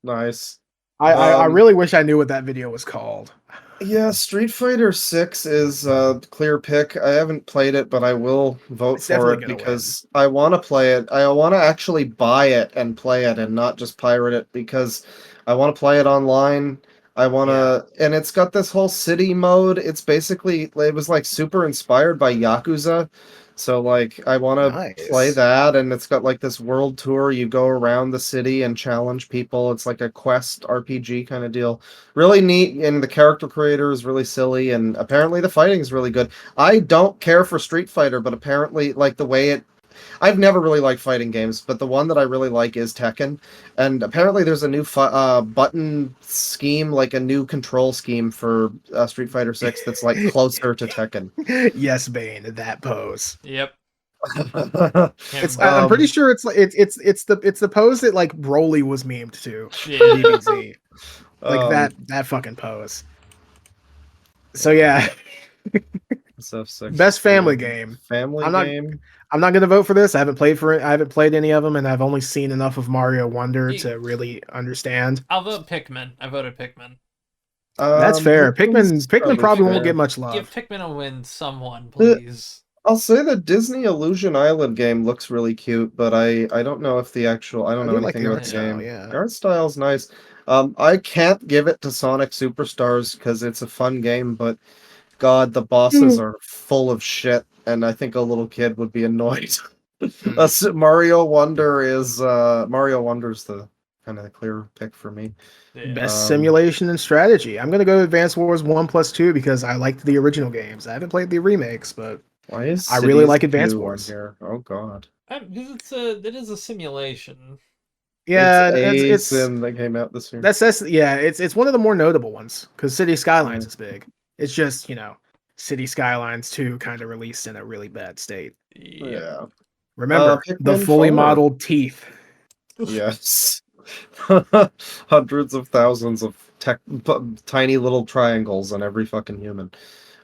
Speaker 2: Nice.
Speaker 1: I really wish I knew what that video was called.
Speaker 2: Yeah, Street Fighter 6 is a clear pick. I haven't played it, but I will vote
Speaker 1: It's
Speaker 2: for
Speaker 1: definitely
Speaker 2: it
Speaker 1: gonna
Speaker 2: because I want to play it. I want to actually buy it and play it and not just pirate it because I want to play it online. I want to, and it's got this whole city mode. It's basically, it was like super inspired by Yakuza. So like I want to play
Speaker 1: Nice.
Speaker 2: that, and it's got like this world tour. You go around the city and challenge people. It's like a quest RPG kind of deal. Really neat, and the character creator is really silly, and apparently the fighting is really good. I don't care for Street Fighter, but apparently like the way it I've never really liked fighting games, but the one that I really like is Tekken. And apparently there's a new button scheme, like a new control scheme for Street Fighter 6 that's like closer to Tekken.
Speaker 1: Yes, Bane, that pose.
Speaker 3: Yep.
Speaker 1: I'm pretty sure it's like it's the pose that like Broly was memed to.
Speaker 3: Yeah.
Speaker 1: DBZ. Like that fucking pose. So yeah. Best family game.
Speaker 2: Game.
Speaker 1: I'm not gonna vote for this. I haven't played any of them, and I've only seen enough of Mario Wonder to really understand.
Speaker 3: I'll vote Pikmin. I voted Pikmin.
Speaker 1: That's fair. Pikmin probably won't get much love.
Speaker 3: Give Pikmin a win, someone, please.
Speaker 2: I'll say the Disney Illusion Island game looks really cute, but I don't know if the actual I don't know anything about the game.
Speaker 1: Yeah.
Speaker 2: The art style's nice. I can't give it to Sonic Superstars because it's a fun game, but God, the bosses are full of shit, and I think a little kid would be annoyed. Mario Wonder's the kind of clear pick for me.
Speaker 3: Yeah.
Speaker 1: Best simulation and strategy. I'm gonna go Advance Wars 1+2 because I liked the original games. I haven't played the remakes, but
Speaker 2: why is
Speaker 1: I really like
Speaker 2: Cities
Speaker 1: Advance
Speaker 2: 2
Speaker 1: Wars
Speaker 2: here? Oh God.
Speaker 3: Because it is a simulation.
Speaker 1: Yeah,
Speaker 2: it's
Speaker 1: it's
Speaker 2: Sim that came out this year.
Speaker 1: that's yeah, it's one of the more notable ones because City Skylines is big. It's just, City Skylines 2 kind of released in a really bad state.
Speaker 2: Yeah.
Speaker 1: Remember the
Speaker 2: Pikmin
Speaker 1: fully
Speaker 2: 4.
Speaker 1: modeled teeth.
Speaker 2: Yes. Hundreds of thousands of tiny little triangles on every fucking human.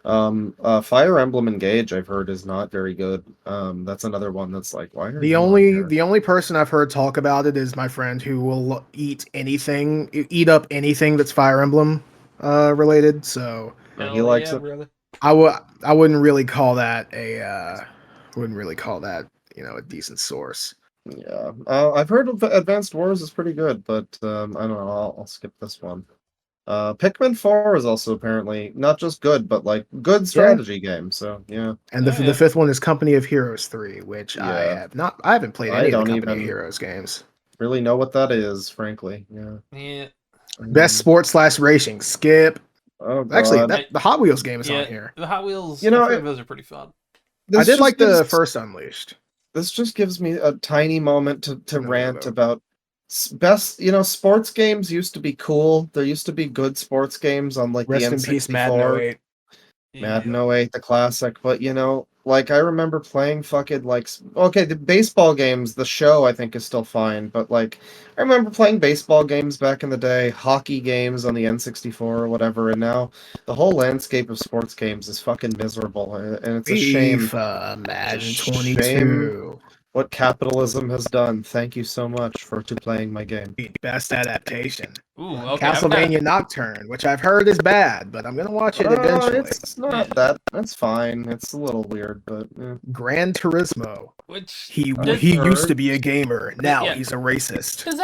Speaker 2: Fire Emblem Engage, I've heard, is not very good. That's another one that's like, why are
Speaker 1: The only person I've heard talk about it is my friend who will eat up anything that's Fire Emblem related. So
Speaker 2: he likes it.
Speaker 3: Really?
Speaker 1: I wouldn't really call that a a decent source.
Speaker 2: Yeah, I've heard of Advanced Wars is pretty good, but I don't know. I'll skip this one. Pikmin 4 is also apparently not just good, but like good strategy game. So yeah.
Speaker 1: And the fifth one is Company of Heroes 3, which I haven't played any of the Company of Heroes games.
Speaker 2: Really know what that is, frankly. Yeah.
Speaker 3: Yeah.
Speaker 1: Best sports / racing. Skip.
Speaker 2: Oh, God.
Speaker 1: Actually, the Hot Wheels game is on here.
Speaker 3: The Hot Wheels, those are pretty fun.
Speaker 1: I did like the first Unleashed.
Speaker 2: This just gives me a tiny moment to rant about best. Sports games used to be cool. There used to be good sports games on like
Speaker 1: Rest
Speaker 2: the
Speaker 1: in
Speaker 2: N64.
Speaker 1: peace, Madden 08.
Speaker 2: Madden 08, the classic. But like I remember playing fucking the baseball games. The show I think is still fine, but like I remember playing baseball games back in the day, hockey games on the N64 or whatever, and now the whole landscape of sports games is fucking miserable, and it's a shame.
Speaker 1: Madden 22.
Speaker 2: What capitalism has done. Thank you so much for playing my game.
Speaker 1: Best adaptation.
Speaker 3: Ooh, okay.
Speaker 1: Castlevania Nocturne, which I've heard is bad, but I'm gonna watch it eventually.
Speaker 2: It's not that. That's fine. It's a little weird, but
Speaker 1: Gran Turismo.
Speaker 3: Which
Speaker 1: He
Speaker 2: I've
Speaker 1: used to
Speaker 2: heard.
Speaker 1: be a gamer. Now
Speaker 3: Yeah.
Speaker 1: he's a racist.
Speaker 3: does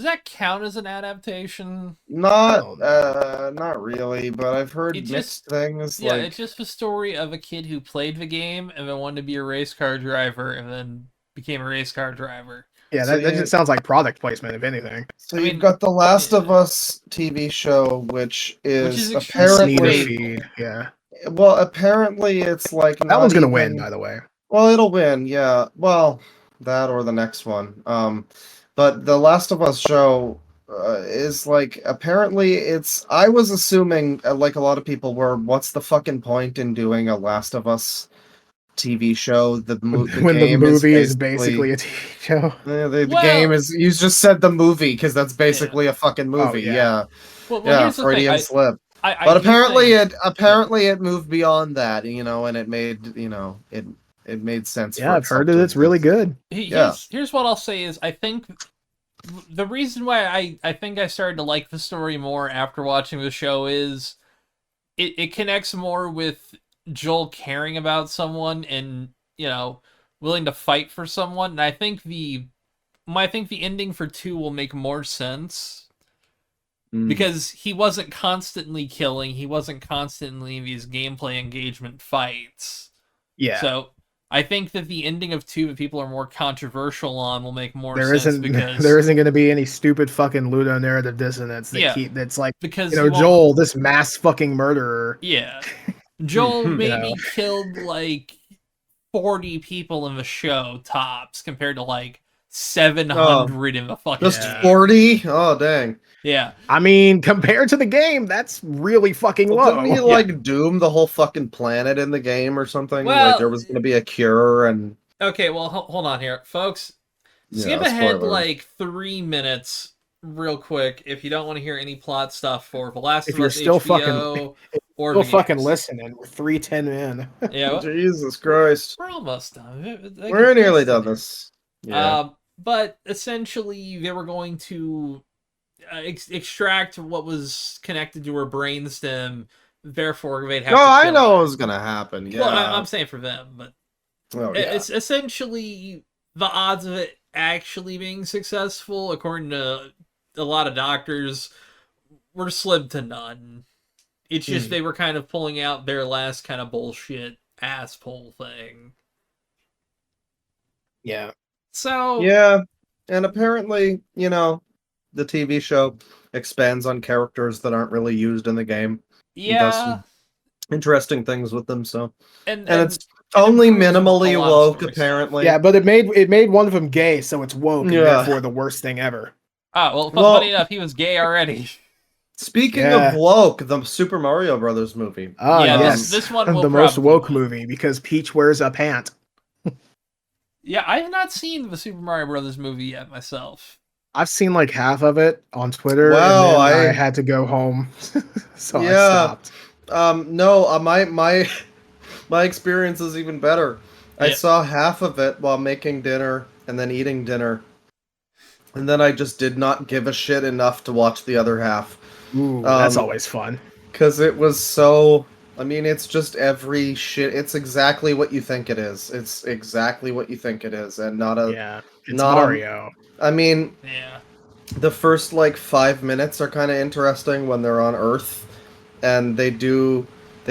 Speaker 3: that count as an adaptation?
Speaker 2: Not really, but I've heard
Speaker 3: It
Speaker 2: mixed
Speaker 3: just-
Speaker 2: things.
Speaker 3: Yeah,
Speaker 2: Like,
Speaker 3: it's just the story of a kid who played the game and then wanted to be a race car driver and then became a race car driver.
Speaker 1: Yeah,
Speaker 2: So
Speaker 1: that
Speaker 2: you-
Speaker 1: just sounds like product placement, if anything.
Speaker 2: so
Speaker 3: I
Speaker 2: you've
Speaker 3: mean,
Speaker 2: got the Last of
Speaker 3: yeah.
Speaker 2: Us TV show, which is
Speaker 3: extremely
Speaker 1: Sneeder
Speaker 2: apparently
Speaker 1: feed, yeah.
Speaker 2: well, apparently it's like
Speaker 1: That
Speaker 2: not
Speaker 1: one's gonna
Speaker 2: even,
Speaker 1: win, by the way.
Speaker 2: Well, it'll win, yeah. Well, that or the next one. But the Last of Us show is like apparently it's. I was assuming, like a lot of people were, what's the fucking point in doing a Last of Us TV show? The
Speaker 1: When the
Speaker 2: game
Speaker 1: movie is basically a TV show.
Speaker 2: the
Speaker 3: Well-
Speaker 2: game is. You just said the movie because that's basically a fucking movie.
Speaker 1: yeah.
Speaker 2: Yeah,
Speaker 3: Well,
Speaker 2: yeah.
Speaker 3: here's the thing.
Speaker 2: Freudian slip.
Speaker 3: I
Speaker 2: But
Speaker 3: do
Speaker 2: apparently
Speaker 3: think-
Speaker 2: it moved beyond that, and it made it made sense.
Speaker 1: Yeah,
Speaker 2: for
Speaker 1: I've heard
Speaker 2: itself
Speaker 1: that
Speaker 2: to
Speaker 1: it's really
Speaker 2: exist.
Speaker 1: good.
Speaker 3: Here's what I'll say is I think the reason why I think I started to like the story more after watching the show is it connects more with Joel caring about someone and willing to fight for someone, and I think the ending for 2 will make more sense. Because he wasn't constantly killing, he wasn't constantly in these gameplay engagement fights.
Speaker 1: Yeah.
Speaker 3: So I think that the ending of 2 that people are more controversial on will make more
Speaker 1: There
Speaker 3: sense
Speaker 1: isn't
Speaker 3: because
Speaker 1: there isn't going to be any stupid fucking ludonarrative dissonance that's like,
Speaker 3: because
Speaker 1: Joel, this mass fucking murderer.
Speaker 3: Yeah. Joel maybe
Speaker 1: know.
Speaker 3: killed like 40 people in the show tops compared to like 700 in the fucking
Speaker 2: Just
Speaker 3: game.
Speaker 2: 40? Oh dang.
Speaker 3: Yeah.
Speaker 1: I mean, compared to the game, that's really fucking low.
Speaker 2: Didn't he like doom the whole fucking planet in the game or something?
Speaker 3: Well-
Speaker 2: Like there was gonna be a cure and
Speaker 3: Okay, well, hold on here. Folks, skip
Speaker 2: Yeah,
Speaker 3: ahead
Speaker 2: spoilers.
Speaker 3: like 3 minutes real quick if you don't want to hear any plot stuff for The Last
Speaker 1: If
Speaker 3: of
Speaker 1: you're
Speaker 3: Us
Speaker 1: still
Speaker 3: HBO or
Speaker 1: Still
Speaker 3: the
Speaker 1: fucking
Speaker 3: games.
Speaker 1: listening. We're 3:10 in.
Speaker 3: Yeah, well,
Speaker 2: Jesus Christ.
Speaker 3: we're almost done.
Speaker 2: We're nearly done this. Yeah.
Speaker 3: But essentially, they were going to extract what was connected to her brainstem. Therefore, they'd have
Speaker 2: No,
Speaker 3: to
Speaker 2: I
Speaker 3: kill
Speaker 2: know
Speaker 3: her.
Speaker 2: it was gonna happen. Yeah.
Speaker 3: Well, I'm saying for them, but
Speaker 2: Oh, yeah.
Speaker 3: it's essentially the odds of it actually being successful, according to a lot of doctors, were slim to none. It's just they were kind of pulling out their last kind of bullshit asshole thing.
Speaker 1: Yeah.
Speaker 3: So
Speaker 2: Yeah, and apparently, the TV show expands on characters that aren't really used in the game.
Speaker 3: yeah,
Speaker 2: some interesting things with them, so
Speaker 3: and
Speaker 2: it's only
Speaker 3: improves
Speaker 2: minimally
Speaker 3: a lot of
Speaker 2: woke,
Speaker 3: story stuff.
Speaker 2: apparently.
Speaker 1: Yeah, but it made one of them gay, so it's woke, and
Speaker 2: Yeah.
Speaker 1: therefore the worst thing ever.
Speaker 3: Well,
Speaker 2: Well-
Speaker 3: funny enough, he was gay already.
Speaker 2: Speaking
Speaker 1: Yeah.
Speaker 2: of woke, the Super Mario Brothers movie.
Speaker 1: Ah,
Speaker 3: Yeah,
Speaker 1: yes.
Speaker 3: this one will
Speaker 1: the most
Speaker 3: probably
Speaker 1: woke
Speaker 3: win.
Speaker 1: movie because Peach wears a pant.
Speaker 3: Yeah, I have not seen the Super Mario Brothers movie yet myself.
Speaker 1: I've seen like half of it on Twitter,
Speaker 2: Wow,
Speaker 1: and then I
Speaker 2: I-
Speaker 1: had to go home, so I
Speaker 2: Yeah.
Speaker 1: stopped.
Speaker 2: No, my experience is even better. I
Speaker 3: Yeah.
Speaker 2: saw half of it while making dinner and then eating dinner. And then I just did not give a shit enough to watch the other half.
Speaker 1: Ooh, that's always fun.
Speaker 2: Because it was so. I mean, it's just every shit. It's exactly what you think it is. It's exactly what you think it is, and not a.
Speaker 1: Yeah, it's
Speaker 2: not a-
Speaker 1: Mario.
Speaker 2: I mean,
Speaker 3: Yeah.
Speaker 2: the first like 5 minutes are kind of interesting when they're on Earth, and they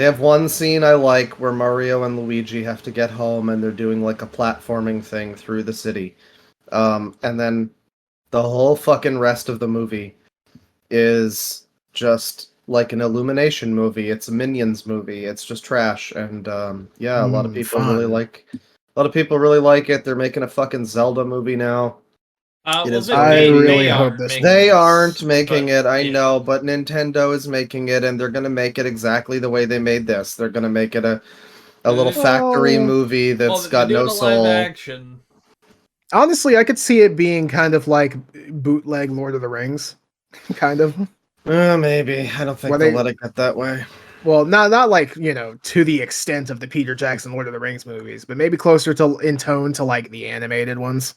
Speaker 2: have one scene I like where Mario and Luigi have to get home, and they're doing like a platforming thing through the city, and then the whole fucking rest of the movie is just like an Illumination movie. It's a Minions movie. It's just trash, and yeah, a lot of people
Speaker 1: fun.
Speaker 2: really like. A lot of people really like it. They're making a fucking Zelda movie now. It is
Speaker 1: I really
Speaker 3: aren't
Speaker 1: hope this-
Speaker 3: making
Speaker 2: They
Speaker 3: this,
Speaker 2: aren't making
Speaker 3: but,
Speaker 2: it, I
Speaker 3: yeah.
Speaker 2: know, but Nintendo is making it, and they're gonna make it exactly the way they made this. They're gonna make it a little factory
Speaker 1: Oh.
Speaker 2: movie
Speaker 3: Well,
Speaker 2: that's
Speaker 3: they're
Speaker 2: got no
Speaker 3: doing a
Speaker 2: soul.
Speaker 3: live action.
Speaker 1: Honestly, I could see it being kind of like bootleg Lord of the Rings, kind of.
Speaker 2: Maybe. I don't think
Speaker 1: Were
Speaker 2: they'll
Speaker 1: they-
Speaker 2: let it get that way.
Speaker 1: Well, not like, to the extent of the Peter Jackson Lord of the Rings movies, but maybe closer to in tone to like the animated ones.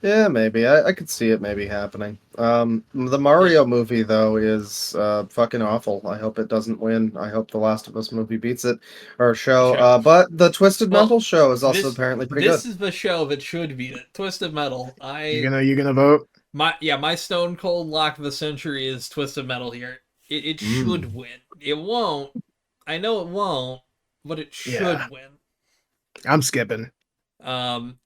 Speaker 2: Yeah, maybe. I could see it maybe happening. The Mario movie though is fucking awful. I hope it doesn't win. I hope the Last of Us movie beats it, or show.
Speaker 3: Sure.
Speaker 2: But the Twisted
Speaker 3: Well,
Speaker 2: Metal show is also
Speaker 3: this
Speaker 2: apparently pretty
Speaker 3: this
Speaker 2: good.
Speaker 3: is the show that should be it. Twisted Metal.
Speaker 1: You gonna vote?
Speaker 3: My Stone Cold lock of the century is Twisted Metal here. It should win. It won't. I know it won't, but it should win.
Speaker 1: I'm skipping.
Speaker 2: Castlevania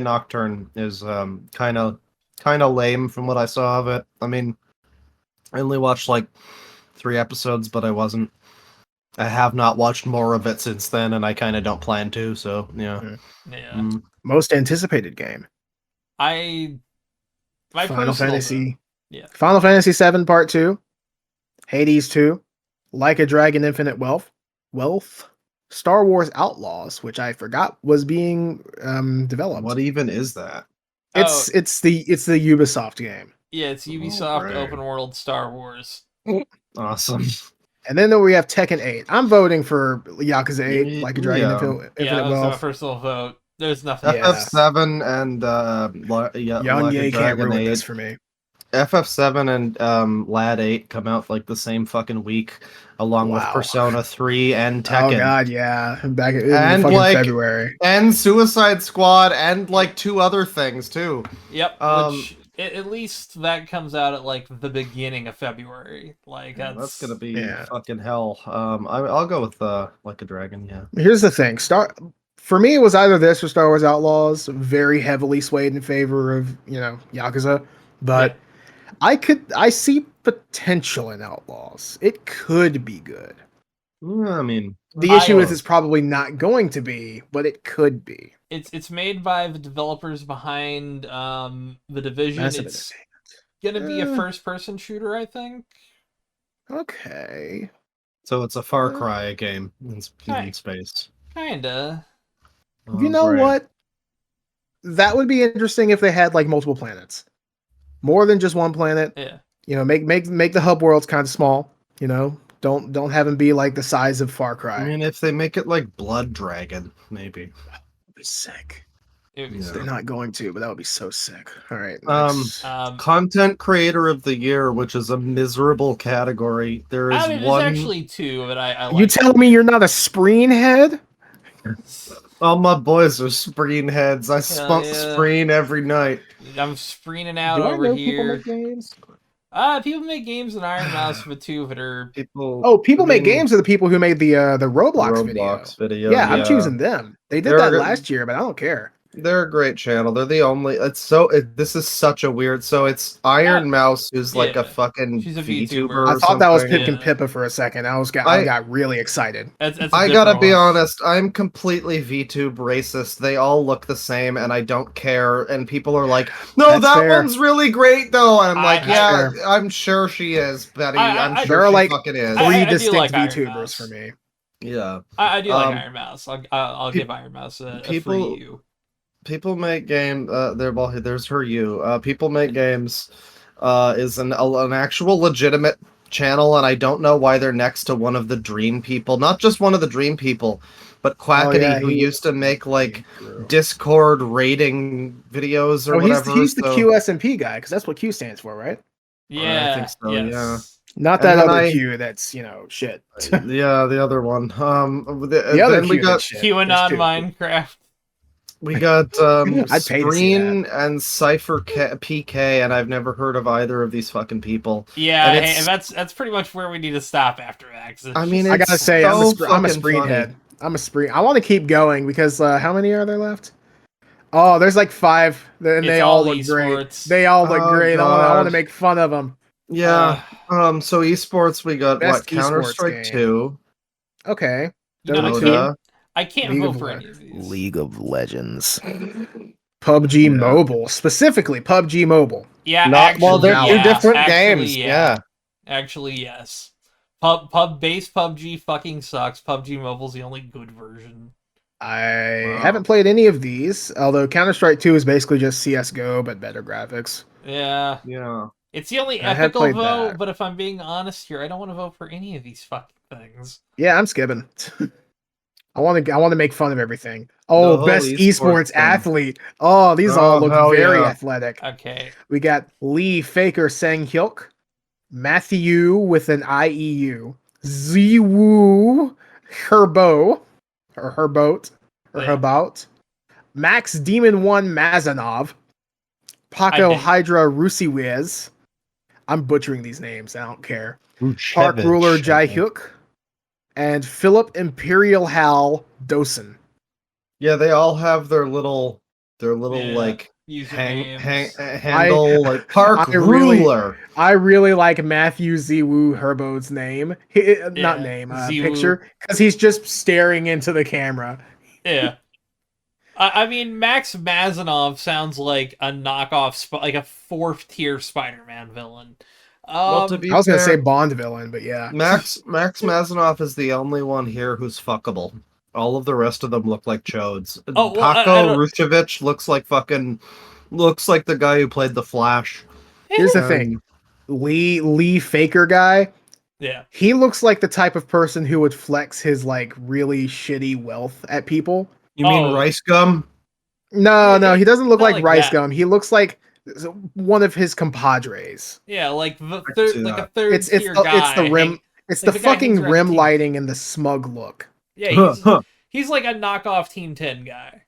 Speaker 2: Nocturne is kind of lame from what I saw of it. I mean, I only watched like 3 episodes, but I have not watched more of it since then, and I kind of don't plan to. So yeah.
Speaker 3: Yeah.
Speaker 1: Most anticipated game.
Speaker 3: My
Speaker 1: Final Fantasy.
Speaker 3: Yeah.
Speaker 1: Final Fantasy VII Part 2, Hades 2, Like a Dragon Infinite Wealth, Star Wars Outlaws, which I forgot was being developed.
Speaker 2: What even is that?
Speaker 1: It's the Ubisoft game.
Speaker 3: Yeah, it's Ubisoft open world Star Wars.
Speaker 2: Awesome.
Speaker 1: And then we have Tekken 8. I'm voting for Yakuza 8, Like a Dragon Infinite
Speaker 3: that was my
Speaker 1: Wealth.
Speaker 3: personal vote. There's nothing.
Speaker 2: FF7 and
Speaker 1: Young Ye can't ruin
Speaker 2: 8.
Speaker 1: this for me.
Speaker 2: FF7 and Lad 8 come out like the same fucking week, along with Persona 3 and Tekken.
Speaker 1: Oh god, yeah, back in
Speaker 2: fucking
Speaker 1: February.
Speaker 2: And Suicide Squad and like 2 other things too.
Speaker 3: Yep. Which at least that comes out at like the beginning of February. Like
Speaker 2: that's gonna be fucking hell. I'll go with Like a Dragon. Yeah.
Speaker 1: Here's the thing. For me, it was either this or Star Wars Outlaws. Very heavily swayed in favor of Yakuza, but I see potential in Outlaws. It could be good.
Speaker 2: I mean,
Speaker 1: the issue is it's probably not going to be, but it could be.
Speaker 3: It's made by the developers behind The Division. It's gonna be a first-person shooter, I think.
Speaker 1: Okay.
Speaker 2: So it's a Far Cry game in space.
Speaker 3: Kinda.
Speaker 1: You know what? That would be interesting if they had like multiple planets. More than just one planet.
Speaker 3: Yeah.
Speaker 1: Make the hub worlds kind of small. Don't have them be like the size of Far Cry.
Speaker 2: I mean, if they make it like Blood Dragon, maybe.
Speaker 1: That would be sick.
Speaker 3: They're
Speaker 1: not going to, but that would be so sick. All right.
Speaker 2: Content Creator of the Year, which is a miserable category. There is
Speaker 3: there's actually 2, but I like.
Speaker 1: You telling me you're not a Spreen head?
Speaker 2: All my boys are Spreen heads. I spunk Spreen every night.
Speaker 3: I'm spreening out over here. People make games in Iron Mouse for 2 that are
Speaker 1: people make games are the people who made the Roblox video. Yeah, I'm choosing them. They did that last year, but I don't care.
Speaker 2: They're a great channel. They're the only. This is such a weird. So it's Iron Mouse, who's like a fucking VTuber.
Speaker 1: I thought that was Pip and Pippa for a second. I got really excited.
Speaker 2: I gotta be honest. I'm completely VTube racist. They all look the same, and I don't care. And people are like, "No, that one's really great, though." And I'm like, "Yeah, I'm sure she is, Betty. I'm sure
Speaker 1: there are
Speaker 2: she fucking is."
Speaker 1: 3 distinct VTubers for me.
Speaker 2: Yeah,
Speaker 3: I do like Iron Mouse. I'll give Iron Mouse a free U.
Speaker 2: People make game. There's her you. People make games. Is an actual legitimate channel, and I don't know why they're next to one of the Dream People. Not just one of the Dream People, but Quackity, who used to make like Discord rating videos or whatever.
Speaker 1: He's the QSMP guy, because that's what Q stands for, right?
Speaker 3: Yeah,
Speaker 2: I think so.
Speaker 3: Yes.
Speaker 2: Yeah.
Speaker 1: Not that other Q that's shit.
Speaker 2: Yeah, the other one.
Speaker 1: The other Q,
Speaker 2: we got
Speaker 3: QAnon Minecraft.
Speaker 2: We got Screen and Cypher PK, and I've never heard of either of these fucking people.
Speaker 3: Yeah, and that's pretty much where we need to stop after that.
Speaker 2: I mean,
Speaker 1: I gotta say, I'm a Screen head. I'm a Screen. I want to keep going because how many are there left? Oh, there's like 5, and they all look great. They all look great. I want to make fun of them.
Speaker 2: Yeah. So esports, we got Counter-Strike 2.
Speaker 1: Okay.
Speaker 2: Dota.
Speaker 3: I can't vote for any of these.
Speaker 1: League of Legends. PUBG Mobile. Specifically, PUBG Mobile.
Speaker 3: Yeah,
Speaker 2: they're 2 different games. Yeah.
Speaker 3: Actually, yes. Base PUBG fucking sucks. PUBG Mobile's the only good version.
Speaker 1: I haven't played any of these, although Counter-Strike 2 is basically just CSGO, but better graphics.
Speaker 3: Yeah.
Speaker 2: Yeah.
Speaker 3: It's the only ethical vote, but if I'm being honest here, I don't want to vote for any of these fucking things.
Speaker 1: Yeah, I'm skipping. I want to make fun of everything. Oh,
Speaker 2: whole
Speaker 1: best esports
Speaker 2: thing.
Speaker 1: athlete. Oh, these all look
Speaker 2: hell
Speaker 1: very
Speaker 2: yeah.
Speaker 1: athletic.
Speaker 3: Okay.
Speaker 1: We got Lee Faker Sang Hyuk, Matthew with an IEU, Ziwoo Herbo or Herboat or
Speaker 3: Yeah.
Speaker 1: Herbout, Max Demon 1 Mazanov, Paco
Speaker 3: did.
Speaker 1: Hydra Rusiwez. I'm butchering these names. I don't care. Park Ruler Jai Hyuk, and Philip Imperial Hal Dosen.
Speaker 2: Yeah, they all have their little like
Speaker 3: Usernames.
Speaker 2: handle like Park Ruler.
Speaker 1: I really like Matthew Ziwoo Herbo's name. Not name,
Speaker 3: Ziwoo.
Speaker 1: picture, because he's just staring into the camera.
Speaker 3: Yeah. I mean, Max Mazanov sounds like a knockoff, like a 4th tier Spider-Man villain.
Speaker 2: Well, to be
Speaker 1: I was gonna
Speaker 2: fair,
Speaker 1: say Bond villain, but yeah.
Speaker 2: Max Mazanov is the only one here who's fuckable. All of the rest of them look like chodes.
Speaker 3: Oh, well,
Speaker 2: Paco Ruchevich looks like the guy who played the Flash.
Speaker 1: Here's the thing, Lee Faker guy.
Speaker 3: Yeah.
Speaker 1: He looks like the type of person who would flex his like really shitty wealth at people.
Speaker 2: You mean Rice Gum?
Speaker 1: No, he doesn't look like Rice
Speaker 3: that.
Speaker 1: Gum. He looks like one of his compadres.
Speaker 3: Yeah, like a third
Speaker 1: It's
Speaker 3: tier guy.
Speaker 1: It's the rim. It's the fucking rim lighting and the smug look.
Speaker 3: Yeah, he's like a knockoff Team 10 guy.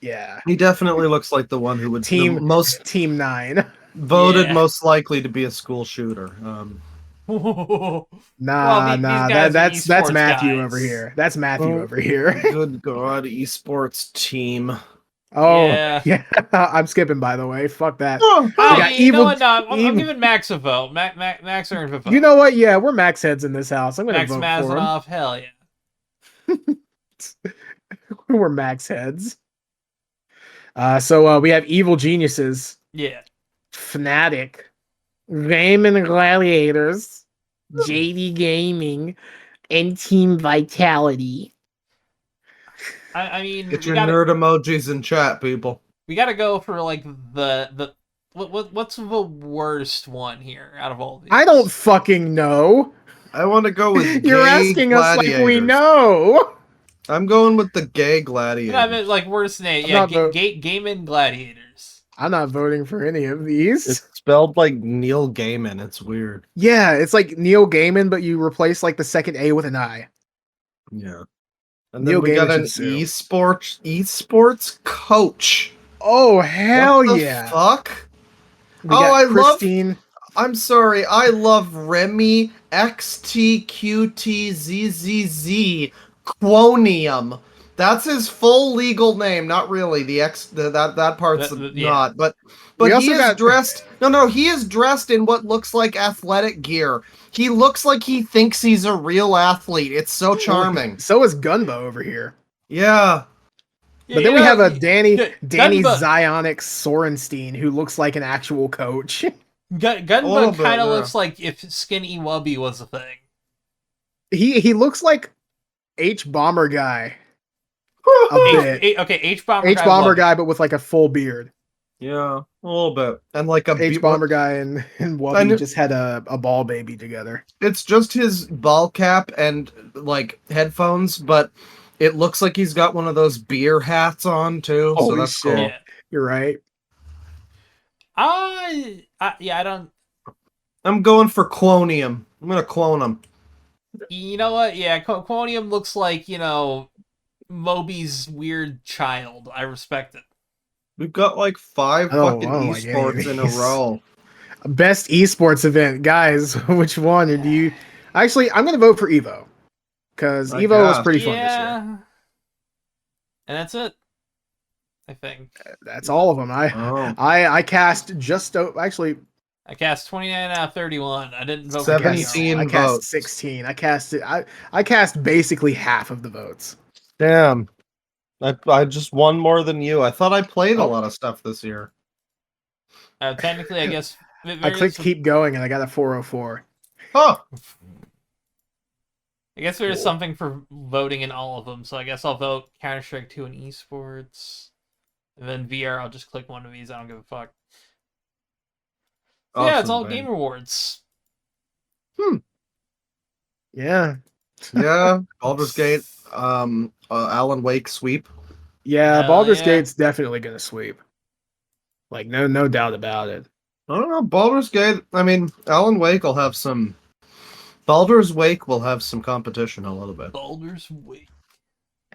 Speaker 1: Yeah,
Speaker 2: he definitely looks like the one who would
Speaker 1: Team 9
Speaker 2: voted most likely to be a school shooter.
Speaker 1: That's Matthew over here. That's Matthew over here.
Speaker 2: Good God, esports team.
Speaker 1: Oh yeah. I'm skipping, by the way. Fuck that.
Speaker 3: I'm giving Max a vote. Max earned a vote.
Speaker 1: You know what? Yeah, we're Max heads in this house. I'm gonna vote
Speaker 3: Mazanov,
Speaker 1: for him.
Speaker 3: hell yeah.
Speaker 1: We're Max heads. So we have Evil Geniuses.
Speaker 3: Yeah.
Speaker 1: Fnatic. Raymond Gladiators. JD Gaming. And Team Vitality.
Speaker 3: I mean,
Speaker 2: get your nerd emojis in chat, people.
Speaker 3: We gotta go for like the what's the worst one here out of all these?
Speaker 1: I don't fucking know.
Speaker 2: I want to go with
Speaker 1: You're asking us like we know.
Speaker 2: I'm going with the gay gladiators.
Speaker 3: I mean, like worst name. Yeah, Gaiman Gladiators.
Speaker 1: I'm not voting for any of these.
Speaker 2: It's spelled like Neil Gaiman. It's weird.
Speaker 1: Yeah, it's like Neil Gaiman, but you replace like the second A with an I.
Speaker 2: Yeah. And then we got an esports coach.
Speaker 1: Oh hell
Speaker 2: what the
Speaker 1: yeah!
Speaker 2: Fuck. I'm sorry. I love Remy XTQTZZZ Quonium. That's his full legal name. Not really. That part's not. But he is dressed. No. He is dressed in what looks like athletic gear. He looks like he thinks he's a real athlete. It's so charming.
Speaker 1: So is Gunbo over here.
Speaker 2: Yeah.
Speaker 1: But then we have a Danny Zionic Sorenstein who looks like an actual coach.
Speaker 3: Gunbo kind of looks like if Skinny Wubby was a thing.
Speaker 1: He looks like Hbomberguy. Hbomberguy, but with like a full beard.
Speaker 2: Yeah, a little bit. And like a
Speaker 1: Hbomberguy and Wubby just had a ball baby together.
Speaker 2: It's just his ball cap and like headphones, but it looks like he's got one of those beer hats on too.
Speaker 1: Holy
Speaker 2: so that's
Speaker 1: shit.
Speaker 2: cool.
Speaker 1: You're right.
Speaker 3: I don't.
Speaker 2: I'm going for Quonium. I'm gonna clone him.
Speaker 3: You know what? Yeah, Quonium looks like, Moby's weird child. I respect it.
Speaker 2: We've got like 5 fucking esports in a row.
Speaker 1: Best esports event, guys. Which one? Or do you? Actually, I'm gonna vote for Evo because Evo was pretty fun this year.
Speaker 3: And that's it. I think
Speaker 1: that's all of them. I cast just actually.
Speaker 3: I cast 29 out of 31. I didn't vote
Speaker 2: 17
Speaker 1: for I cast 16. I cast basically half of the votes.
Speaker 2: Damn. I just won more than you. I thought I played a lot of stuff this year.
Speaker 3: Technically, I guess...
Speaker 1: I clicked keep going and I got a 404.
Speaker 2: Huh.
Speaker 3: I guess there is something for voting in all of them, so I guess I'll vote Counter-Strike 2 in esports. And then VR, I'll just click one of these. I don't give a fuck. So yeah, it's all Game Awards.
Speaker 1: Yeah.
Speaker 2: Yeah, Baldur's Gate, Alan Wake sweep.
Speaker 1: Yeah,
Speaker 3: Hell
Speaker 1: Baldur's
Speaker 3: yeah.
Speaker 1: Gate's definitely gonna sweep. Like no doubt about it.
Speaker 2: I don't know, Baldur's Gate. I mean, Alan Wake will have some. Baldur's Wake will have some competition a little bit.
Speaker 3: Baldur's Wake.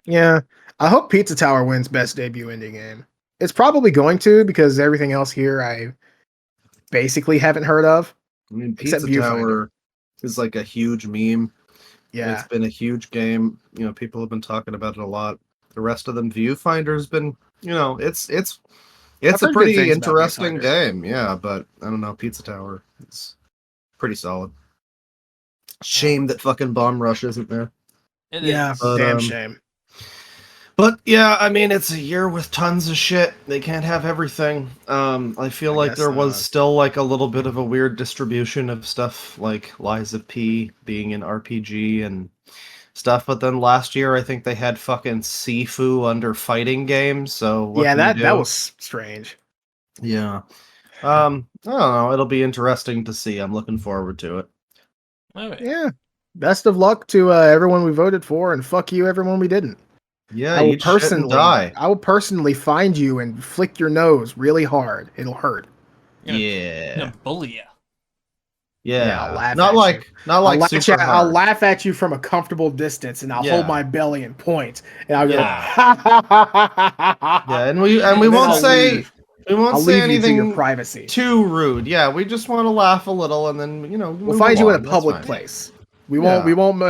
Speaker 1: Yeah, I hope Pizza Tower wins best debut indie game. It's probably going to because everything else here I basically haven't heard of.
Speaker 2: I mean,
Speaker 1: Except
Speaker 2: Pizza
Speaker 1: Viewfinder.
Speaker 2: Tower is like a huge meme.
Speaker 1: Yeah,
Speaker 2: It's been a huge game. You know, people have been talking about it a lot. The rest of them, Viewfinder's been, you know, it's
Speaker 1: I've
Speaker 2: a
Speaker 1: heard good
Speaker 2: pretty
Speaker 1: things about
Speaker 2: interesting
Speaker 1: Viewfinder.
Speaker 2: game. Yeah, but I don't know. Pizza Tower is pretty solid. Shame that fucking Bomb Rush isn't there.
Speaker 3: It
Speaker 1: yeah,
Speaker 3: is.
Speaker 2: But,
Speaker 1: damn shame.
Speaker 2: But yeah, I mean, it's a year with tons of shit. They can't have everything. I feel
Speaker 1: I
Speaker 2: like
Speaker 1: guess
Speaker 2: there was
Speaker 1: not.
Speaker 2: still like a little bit of a weird distribution of stuff, like Lies of P being an RPG and stuff. But then last year, I think they had fucking Sifu under fighting games. So what
Speaker 1: Yeah,
Speaker 2: can you
Speaker 1: that
Speaker 2: do?
Speaker 1: was strange.
Speaker 2: Yeah. I don't know. It'll be interesting to see. I'm looking forward to it.
Speaker 3: Okay.
Speaker 1: Yeah. Best of luck to everyone we voted for, and fuck you, everyone we didn't.
Speaker 2: Yeah, eat shit and die.
Speaker 1: I will personally find you and flick your nose really hard. It'll hurt.
Speaker 3: I'm
Speaker 2: Yeah.
Speaker 3: gonna bully you.
Speaker 1: Yeah, I'll
Speaker 2: Yeah.
Speaker 1: laugh
Speaker 2: Not
Speaker 1: at
Speaker 2: like
Speaker 1: you.
Speaker 2: not like super
Speaker 1: I'll
Speaker 2: hard.
Speaker 1: laugh at you from a comfortable distance, and I'll
Speaker 2: Yeah.
Speaker 1: hold my belly and point, and I'll go.
Speaker 2: Yeah.
Speaker 1: Ha, ha, ha, ha, ha, ha.
Speaker 2: Yeah, and we
Speaker 1: then
Speaker 2: won't
Speaker 1: I'll
Speaker 2: say
Speaker 1: leave.
Speaker 2: we won't
Speaker 1: I'll
Speaker 2: say
Speaker 1: leave you to your
Speaker 2: anything
Speaker 1: privacy.
Speaker 2: too rude. Yeah, we just want to laugh a little, and then
Speaker 1: We'll
Speaker 2: move
Speaker 1: find you in a
Speaker 2: along. That's
Speaker 1: public
Speaker 2: fine.
Speaker 1: place. We won't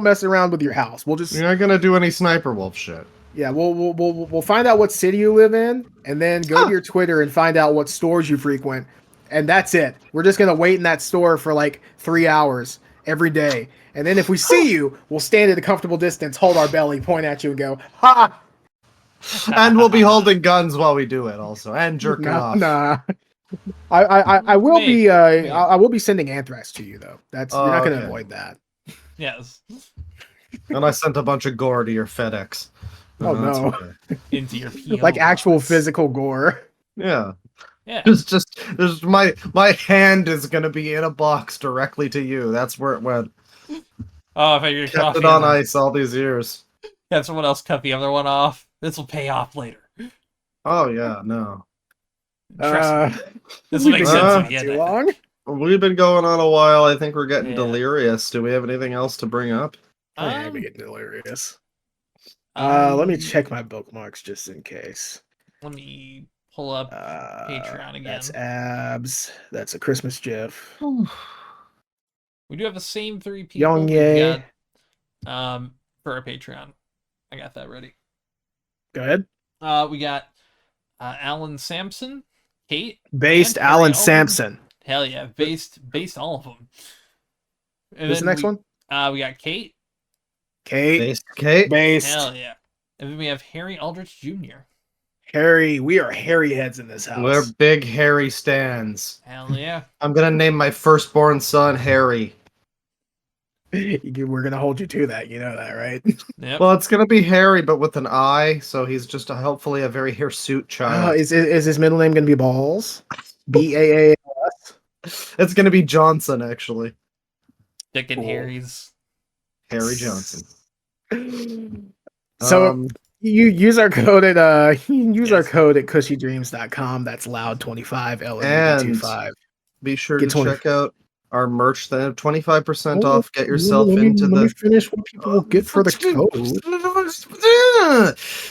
Speaker 1: mess around with your house. We'll just
Speaker 2: You're not gonna do any sniper wolf shit.
Speaker 1: yeah, we'll find out what city you live in, and then go to your Twitter and find out what stores you frequent, and that's it. We're just gonna wait in that store for like 3 hours every day, and then if we see you, we'll stand at a comfortable distance, hold our belly, point at you, and go ha.
Speaker 2: And we'll be holding guns while we do it, also, and jerking off.
Speaker 1: Nah. I will
Speaker 3: Maybe.
Speaker 1: be I will be sending anthrax to you though. That's you're not gonna
Speaker 2: okay.
Speaker 1: avoid that.
Speaker 3: Yes.
Speaker 2: And I sent a bunch of gore to your FedEx.
Speaker 1: Oh,
Speaker 2: that's
Speaker 1: no.
Speaker 2: okay.
Speaker 3: Into your PO
Speaker 1: Like actual
Speaker 3: box.
Speaker 1: physical gore.
Speaker 2: Yeah.
Speaker 3: Yeah.
Speaker 2: There's my hand is gonna be in a box directly to you. That's where it went.
Speaker 3: Oh, if I get
Speaker 2: Kept
Speaker 3: coffee
Speaker 2: it on ice all these years.
Speaker 3: Have someone else cut the other one off. This will pay off later.
Speaker 2: Oh yeah, no.
Speaker 3: Trust me. This
Speaker 1: We've
Speaker 3: will make
Speaker 1: been
Speaker 3: sense
Speaker 2: going
Speaker 3: at the end.
Speaker 1: too
Speaker 3: I think.
Speaker 1: long.
Speaker 2: We've been going on a while. I think we're getting
Speaker 3: Yeah.
Speaker 2: delirious. Do we have anything else to bring up?
Speaker 1: I'm
Speaker 3: Um,
Speaker 1: getting delirious.
Speaker 3: I-
Speaker 1: Let me check my bookmarks just in case.
Speaker 3: Let me pull up Patreon again.
Speaker 1: That's abs. That's a Christmas GIF.
Speaker 3: We do have the same 3 people.
Speaker 1: Young
Speaker 3: We've
Speaker 1: Ye.
Speaker 3: got, for our Patreon. I got that ready.
Speaker 1: Go ahead.
Speaker 3: We got Alan Sampson, Kate,
Speaker 1: Based
Speaker 3: and Harry
Speaker 1: Alan
Speaker 3: Alden.
Speaker 1: Sampson.
Speaker 3: Hell yeah, based all of them. And
Speaker 1: Who's the
Speaker 3: then
Speaker 1: next one?
Speaker 3: We got Kate.
Speaker 1: Kate.
Speaker 2: Kate?
Speaker 1: Based.
Speaker 3: Hell yeah. And then we have Harry Aldrich Jr.
Speaker 1: Harry. We are Harry heads in this house.
Speaker 2: We're big hairy stands.
Speaker 3: Hell yeah.
Speaker 2: I'm gonna name my firstborn son Harry.
Speaker 1: We're gonna hold you to that. You know that, right?
Speaker 3: Yep.
Speaker 2: Well, it's gonna be Harry, but with an I, so he's just hopefully a very hirsute child.
Speaker 1: Is his middle name gonna be Balls? BAA.
Speaker 2: It's gonna be Johnson, actually.
Speaker 3: Dick and
Speaker 1: Cool.
Speaker 3: Harry's.
Speaker 2: Harry Johnson.
Speaker 1: So you use our code at our
Speaker 3: Yes.
Speaker 1: code at cushydreams.com. That's loud25 LOUD25.
Speaker 2: Be sure
Speaker 1: Get
Speaker 2: to
Speaker 1: 20
Speaker 2: check out our merch. They have 25%
Speaker 1: Oh,
Speaker 2: off. Get yourself
Speaker 1: let me
Speaker 2: into
Speaker 1: finish what people will get for the code.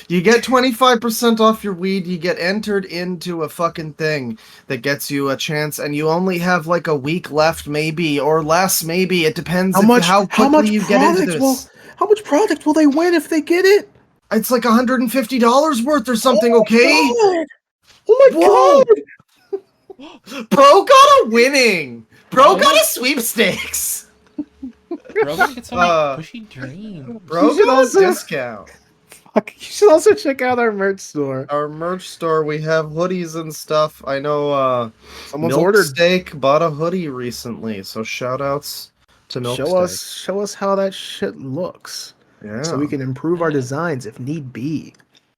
Speaker 2: You get 25% off your weed. You get entered into a fucking thing that gets you a chance, and you only have like a week left, maybe, or less, maybe. It depends how quickly you get into this.
Speaker 1: How much product will they win if they get it?
Speaker 2: It's like $150 worth or something,
Speaker 1: Oh my
Speaker 2: okay?
Speaker 1: God. Oh my
Speaker 2: Whoa.
Speaker 1: god!
Speaker 2: Bro got a winning. Bro got a sweepstakes.
Speaker 3: Bro, gonna get some
Speaker 2: Uh,
Speaker 3: pushy dream.
Speaker 2: Bro
Speaker 1: You should
Speaker 2: got
Speaker 1: also-
Speaker 2: a discount.
Speaker 1: Fuck, you should also check out our merch store.
Speaker 2: Our merch store, we have hoodies and stuff. I know
Speaker 1: Someone's
Speaker 2: Milk
Speaker 1: ordered.
Speaker 2: Steak bought a hoodie recently, so shout outs to Milk
Speaker 1: Show us how that shit looks,
Speaker 2: Yeah.
Speaker 1: so we can improve our designs if need be.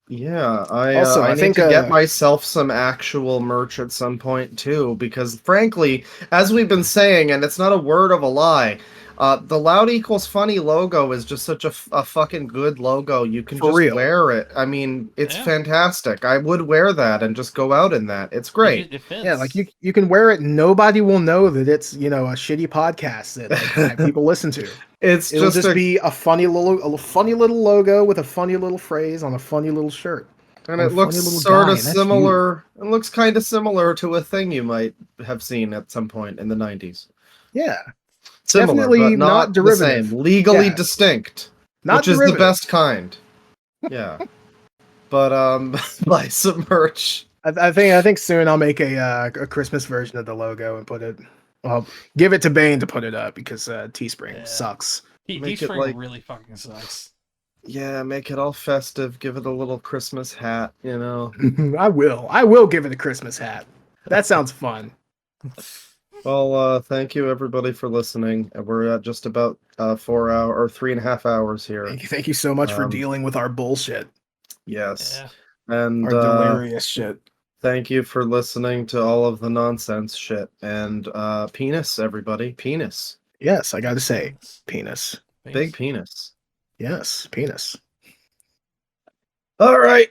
Speaker 2: Yeah, I
Speaker 1: Also, I
Speaker 2: need
Speaker 1: think,
Speaker 2: to get myself some actual merch at some point too, because frankly, as we've been saying, and it's not a word of a lie, The loud equals funny logo is just such a fucking good logo. You can just wear it. I mean, it's fantastic. I would wear that and just go out in that. It's great.
Speaker 3: It fits.
Speaker 1: Yeah, like you can wear it. Nobody will know that it's, you know, a shitty podcast that like, people listen to. It'll just be a funny little logo with a funny little phrase on a funny little shirt.
Speaker 2: And it looks sort of similar. It looks kind of similar to a thing you might have seen at some point in the 90s.
Speaker 1: Yeah.
Speaker 2: Similar,
Speaker 1: definitely
Speaker 2: but not
Speaker 1: derivative.
Speaker 2: The same. Legally distinct, which is the best kind. Yeah. But buy some merch.
Speaker 1: I think soon I'll make a Christmas version of the logo and put it. Well, give it to Bane to put it up because Teespring sucks.
Speaker 3: Teespring really fucking sucks.
Speaker 2: Yeah, make it all festive. Give it a little Christmas hat. You know.
Speaker 1: I will give it a Christmas hat. That sounds fun.
Speaker 2: Well, thank you everybody for listening. We're at just about 4 hours or 3.5 hours here.
Speaker 1: Thank you so much for dealing with our bullshit.
Speaker 2: Yes, and
Speaker 1: our delirious shit.
Speaker 2: Thank you for listening to all of the nonsense shit. And penis, everybody, penis.
Speaker 1: Yes, I got to say, penis.
Speaker 2: Big penis.
Speaker 1: Yes, penis.
Speaker 2: All right.